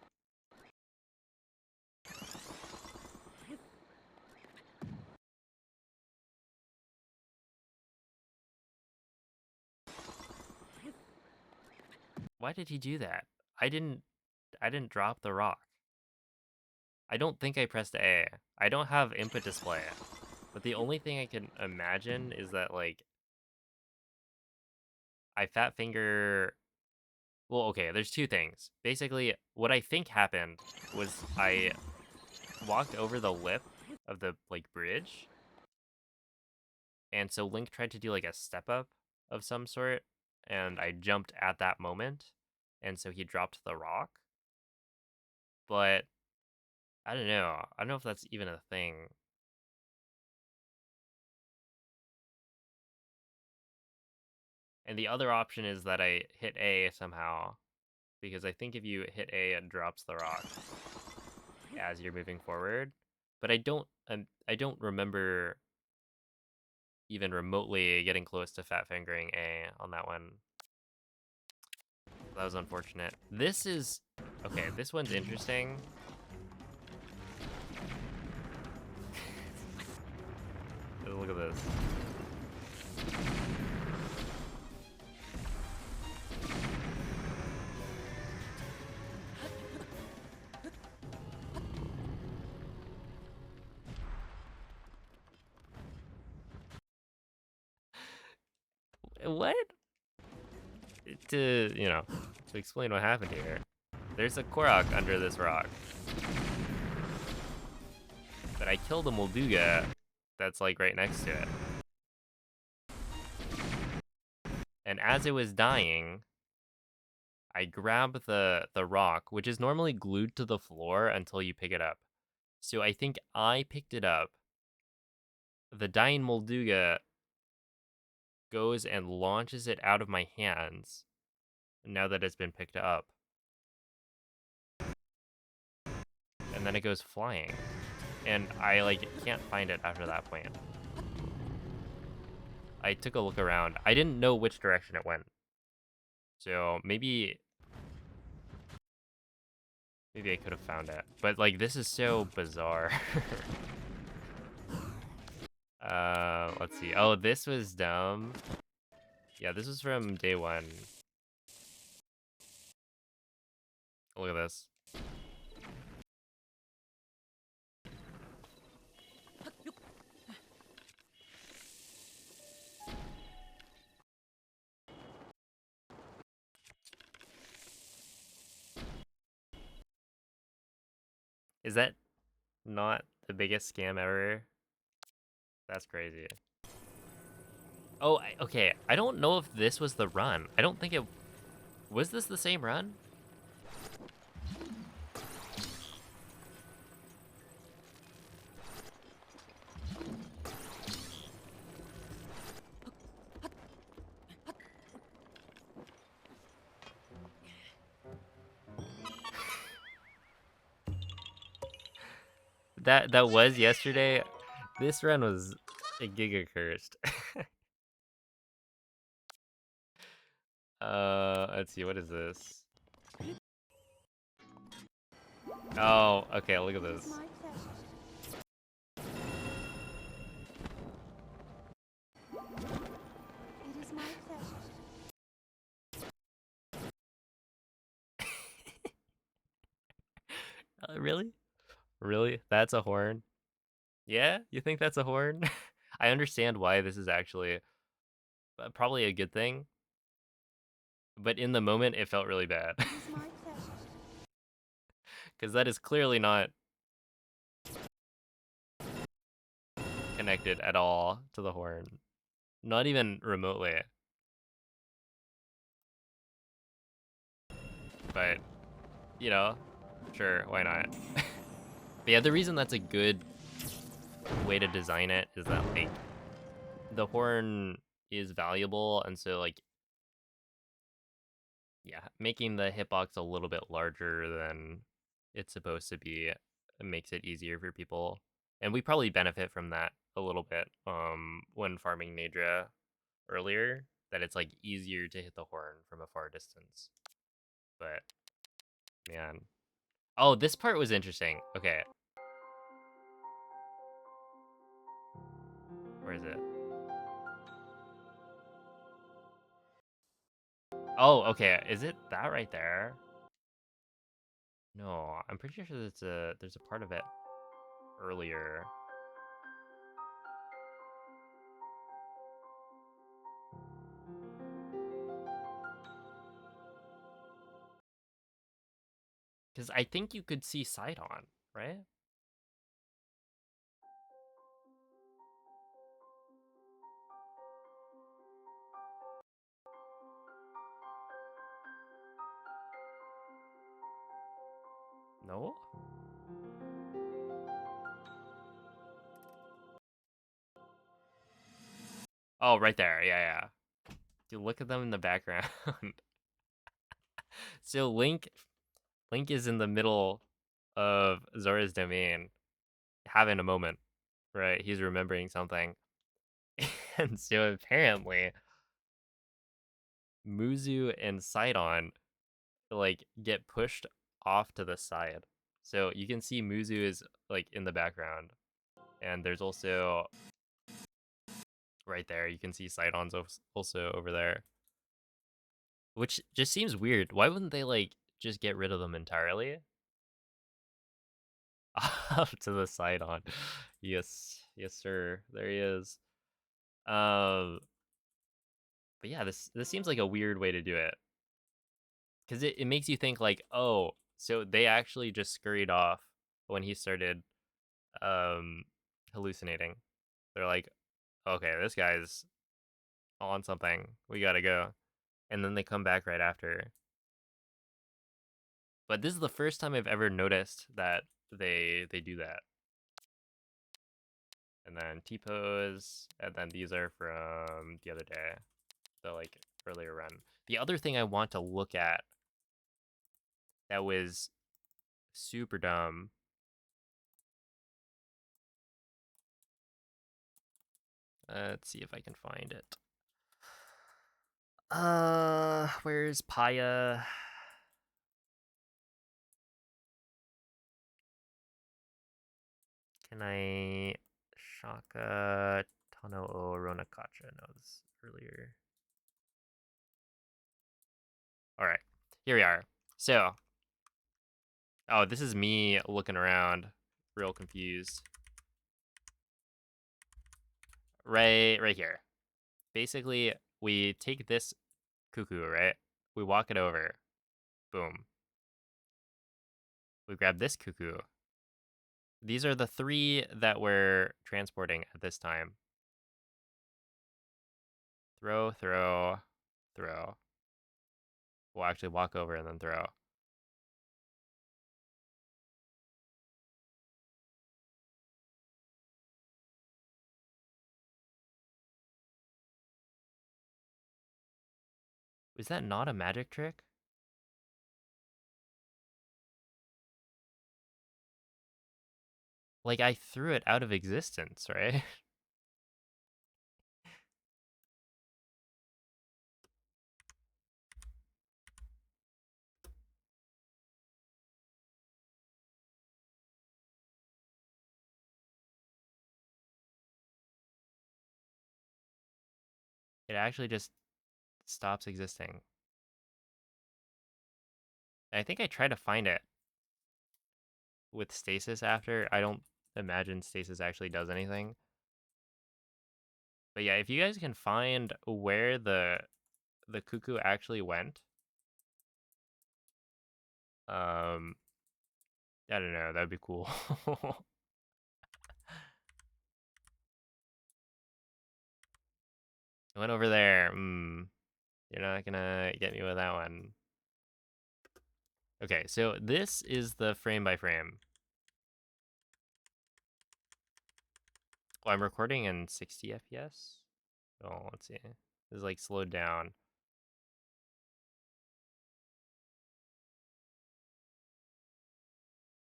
Speaker 5: Why did he do that? I didn't drop the rock. I don't think I pressed A. I don't have input display. But the only thing I can imagine is that, like, I fat finger. Well, okay, there's two things. Basically, what I think happened was I walked over the lip of the, like, bridge. And so Link tried to do, like, a step up of some sort. And I jumped at that moment. And so he dropped the rock. But I don't know. I don't know if that's even a thing. And the other option is that I hit A somehow, because I think if you hit A, it drops the rock as you're moving forward. But I don't remember even remotely getting close to fat fingering A on that one. That was unfortunate. This is okay. This one's interesting. Look at this. What? To explain what happened here. There's a Korok under this rock. But I killed a Molduga that's, like, right next to it. And as it was dying, I grabbed the rock, which is normally glued to the floor until you pick it up. So I think I picked it up. The dying Molduga goes and launches it out of my hands now that it's been picked up. And then it goes flying. And I, like, can't find it after that point. I took a look around. I didn't know which direction it went. So maybe I could have found it. But, like, this is so bizarre. Let's see. Oh, this was dumb. Yeah, this was from day one. Look at this. Is that not the biggest scam ever? That's crazy. Oh, okay. I don't know if this was the run. I don't think it... Was this the same run? That was yesterday. This run was a giga cursed.
Speaker 1: Let's see, what is this? Oh, okay, look at
Speaker 2: It is
Speaker 1: this.
Speaker 2: my pleasure. It is my pleasure.
Speaker 1: Really? Really? That's a horn? Yeah? You think that's a horn? I understand why this is actually probably a good thing, but in the moment it felt really bad.
Speaker 2: It is my pleasure.
Speaker 1: Because that is clearly not connected at all to the horn. Not even remotely. But, you know, sure, why not? But yeah, the reason that's a good way to design it is that, like, the horn is valuable, and so, like, yeah, making the hitbox a little bit larger than it's supposed to be makes it easier for people. And we probably benefit from that a little bit when farming Nadra earlier, that it's like easier to hit the horn from a far distance. But man. Oh, this part was interesting. Okay. Where is it? Oh, okay. Is it that right there? No, I'm pretty sure there's a part of it earlier. Because I think you could see Sidon, right? No? Oh, right there. Yeah, yeah. Dude, look at them in the background. So Link is in the middle of Zora's domain, having a moment, right? He's remembering something. And so apparently Muzu and Sidon like get pushed off to the side. So you can see Muzu is like in the background. And there's also right there, you can see Sidon's also over there. Which just seems weird. Why wouldn't they like just get rid of them entirely? Off to the Sidon. Yes, yes, sir. There he is. Um, but yeah, this seems like a weird way to do it. Because it makes you think like, oh, so they actually just scurried off when he started um hallucinating. They're like, okay, this guy's on something. We gotta go. And then they come back right after. But this is the first time I've ever noticed that they do that. And then T-pose, and then these are from the other day, the like earlier run. The other thing I want to look at that was super dumb. Let's see if I can find it. Where's Paya? Can I Shaka Tano o Ronakacha? No, this is earlier. All right, here we are. So, oh, this is me looking around, real confused. Right here. Basically, we take this cuckoo, right? We walk it over. Boom. We grab this cuckoo. These are the 3 that we're transporting at this time. Throw, throw, throw. We'll actually walk over and then throw. Is that not a magic trick? Like, I threw it out of existence, right? it actually just stops existing. I think I tried to find it with stasis after. I don't imagine stasis actually does anything. But yeah, if you guys can find where the cuckoo actually went, I don't know, that'd be cool. I went over there. You're not gonna get me with that one. Okay, so this is the frame by frame. Oh, I'm recording in 60 FPS. Oh, let's see. This is like slowed down.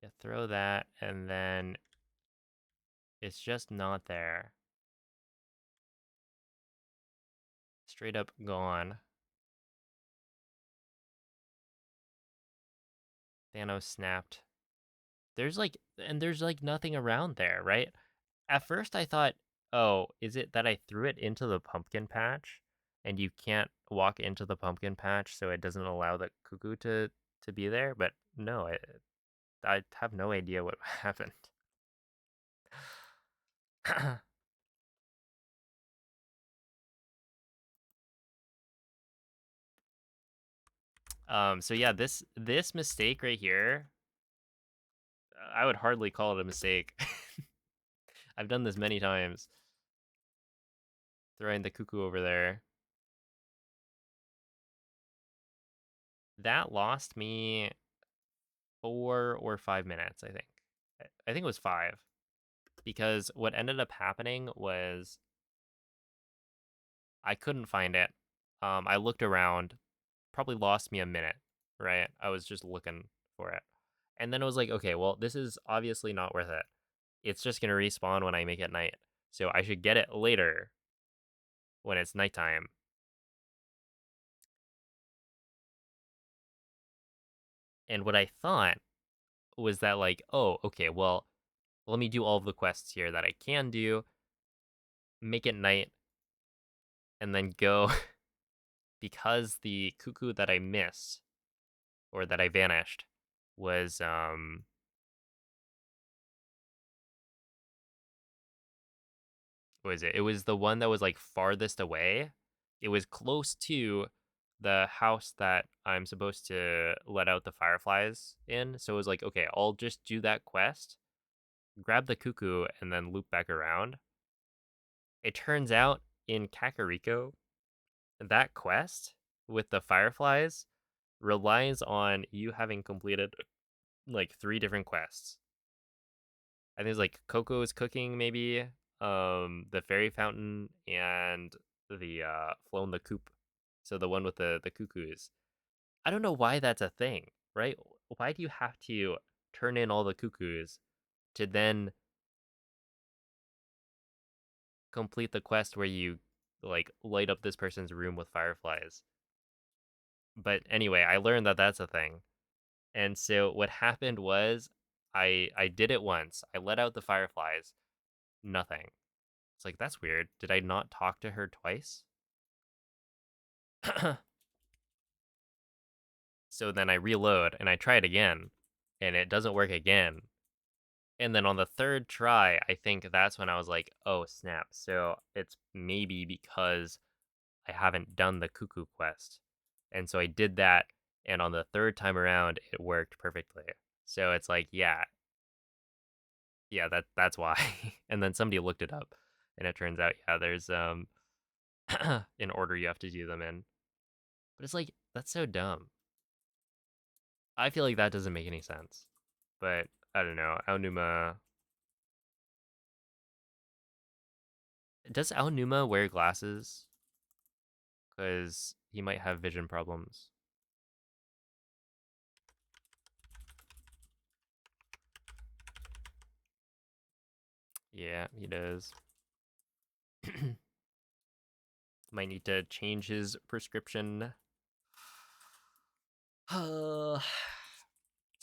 Speaker 1: Yeah, throw that, and then it's just not there. Straight up gone. Thanos snapped. There's like nothing around there, right? At first I thought, oh, is it that I threw it into the pumpkin patch and you can't walk into the pumpkin patch so it doesn't allow the cuckoo to be there? But no, I have no idea what happened. So yeah, this mistake right here, I would hardly call it a mistake. I've done this many times. Throwing the cuckoo over there. That lost me 4 or 5 minutes, I think. I think it was 5. Because what ended up happening was I couldn't find it. I looked around, probably lost me a minute, right? I was just looking for it. And then it was like, okay, well, this is obviously not worth it. It's just going to respawn when I make it night. So I should get it later when it's nighttime. And what I thought was that, like, oh, okay, well, let me do all of the quests here that I can do, make it night, and then go because the cuckoo that I missed or that I vanished was what was it? It was the one that was like farthest away. It was close to the house that I'm supposed to let out the fireflies in. So it was like, okay, I'll just do that quest, grab the cuckoo, and then loop back around. It turns out in Kakariko, that quest with the fireflies relies on you having completed like 3 different quests. I think it's like Coco's cooking, maybe, the fairy fountain, and the flown the coop. So the one with the cuckoos. I don't know why that's a thing, right? Why do you have to turn in all the cuckoos to then complete the quest where you like light up this person's room with fireflies? But anyway, I learned that that's a thing. And so what happened was I did it once. I let out the fireflies. Nothing. It's like, that's weird. Did I not talk to her twice? So then I reload and I try it again, and it doesn't work again. And then on the 3rd try, I think that's when I was like, oh, snap. So it's maybe because I haven't done the cuckoo quest. And so I did that, and on the 3rd time around, it worked perfectly. So it's like, yeah, that's why. And then somebody looked it up, and it turns out, yeah, there's in order you have to do them in. But it's like, that's so dumb. I feel like that doesn't make any sense. But I don't know. Aonuma. Does Aonuma wear glasses? Because he might have vision problems. Yeah, he does. Might need to change his prescription. So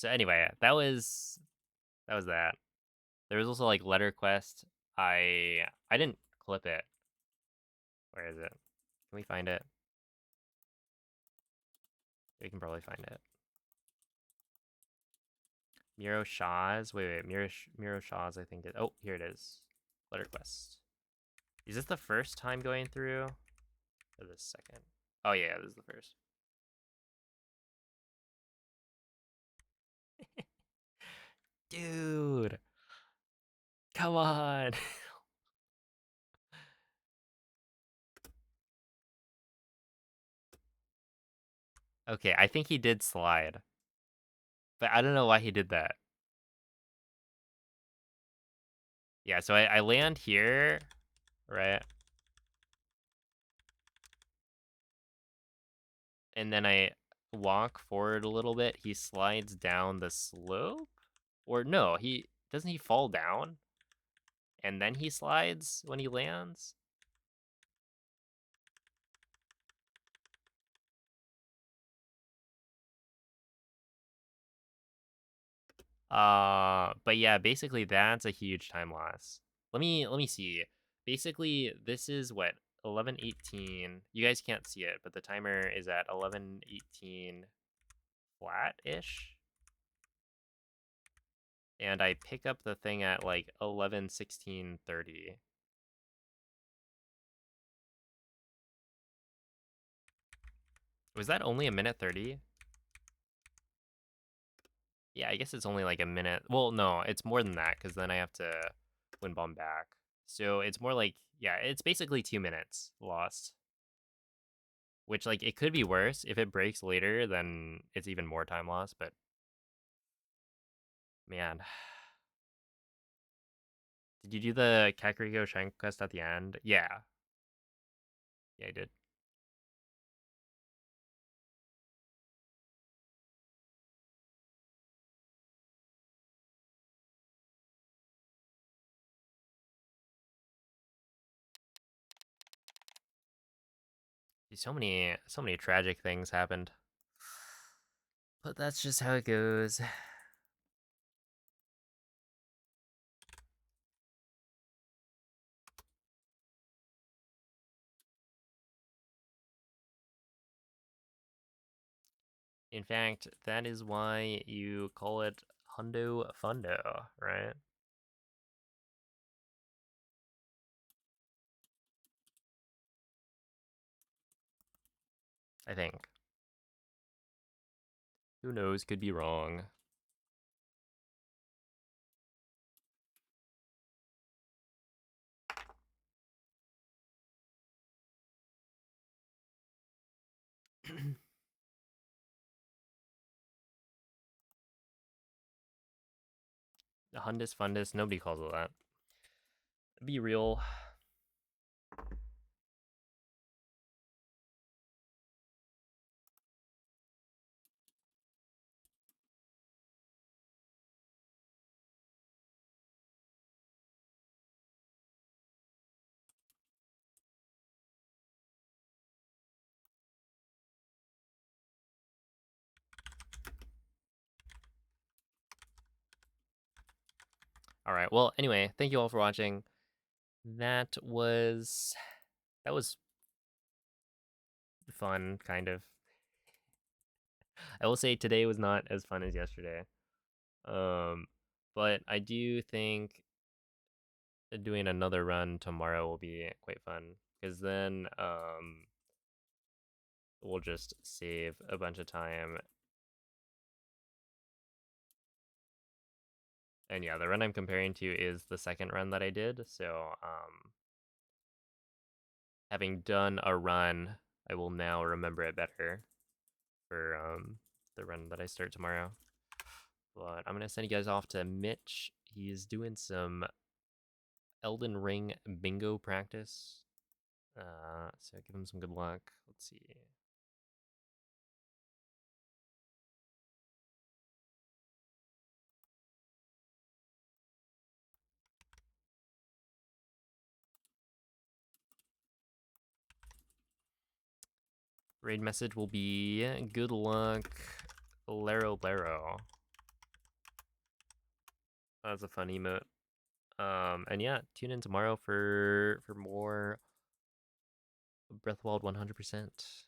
Speaker 1: anyway, that was that. There was also like letter quest. I didn't clip it. Where is it? we find it? We can probably find it. Miro Shaw's. Wait. Miro Shaw's, I think it. Oh, here it is. Letter quest. Is this the first time going through? Or the second? Oh, yeah, this is the first. Dude. Come on. Okay, I think he did slide. But I don't know why he did that. Yeah, so I land here, right? And then I walk forward a little bit. He slides down the slope? Or no, doesn't he fall down? And then he slides when he lands? But yeah, basically that's a huge time loss. Let me see. Basically, this is what 11:18. You guys can't see it, but the timer is at 11:18 flat-ish. And I pick up the thing at like 11:16:30. Was that only a minute 30? Yeah, I guess it's only like a minute. Well, no, it's more than that because then I have to win bomb back. So it's more like, yeah, it's basically 2 minutes lost. Which, like, it could be worse. If it breaks later, then it's even more time loss, but man. Did you do the Kakariko Shrine quest at the end? Yeah. Yeah, I did. So many tragic things happened. But that's just how it goes. In fact, that is why you call it Hundo Fundo, right? I think. Who knows? Could be wrong. Hundus Fundus, nobody calls it that. Be real. All right. Well, anyway, thank you all for watching. That was fun, kind of. I will say today was not as fun as yesterday. But I do think doing another run tomorrow will be quite fun because then we'll just save a bunch of time. And yeah, the run I'm comparing to is the second run that I did. So having done a run, I will now remember it better for the run that I start tomorrow. But I'm gonna send you guys off to Mitch. He's doing some Elden Ring bingo practice. So give him some good luck. Let's see. Raid message will be good luck, Lero Lero. That's a fun emote. And yeah, tune in tomorrow for more Breath of the Wild 100%.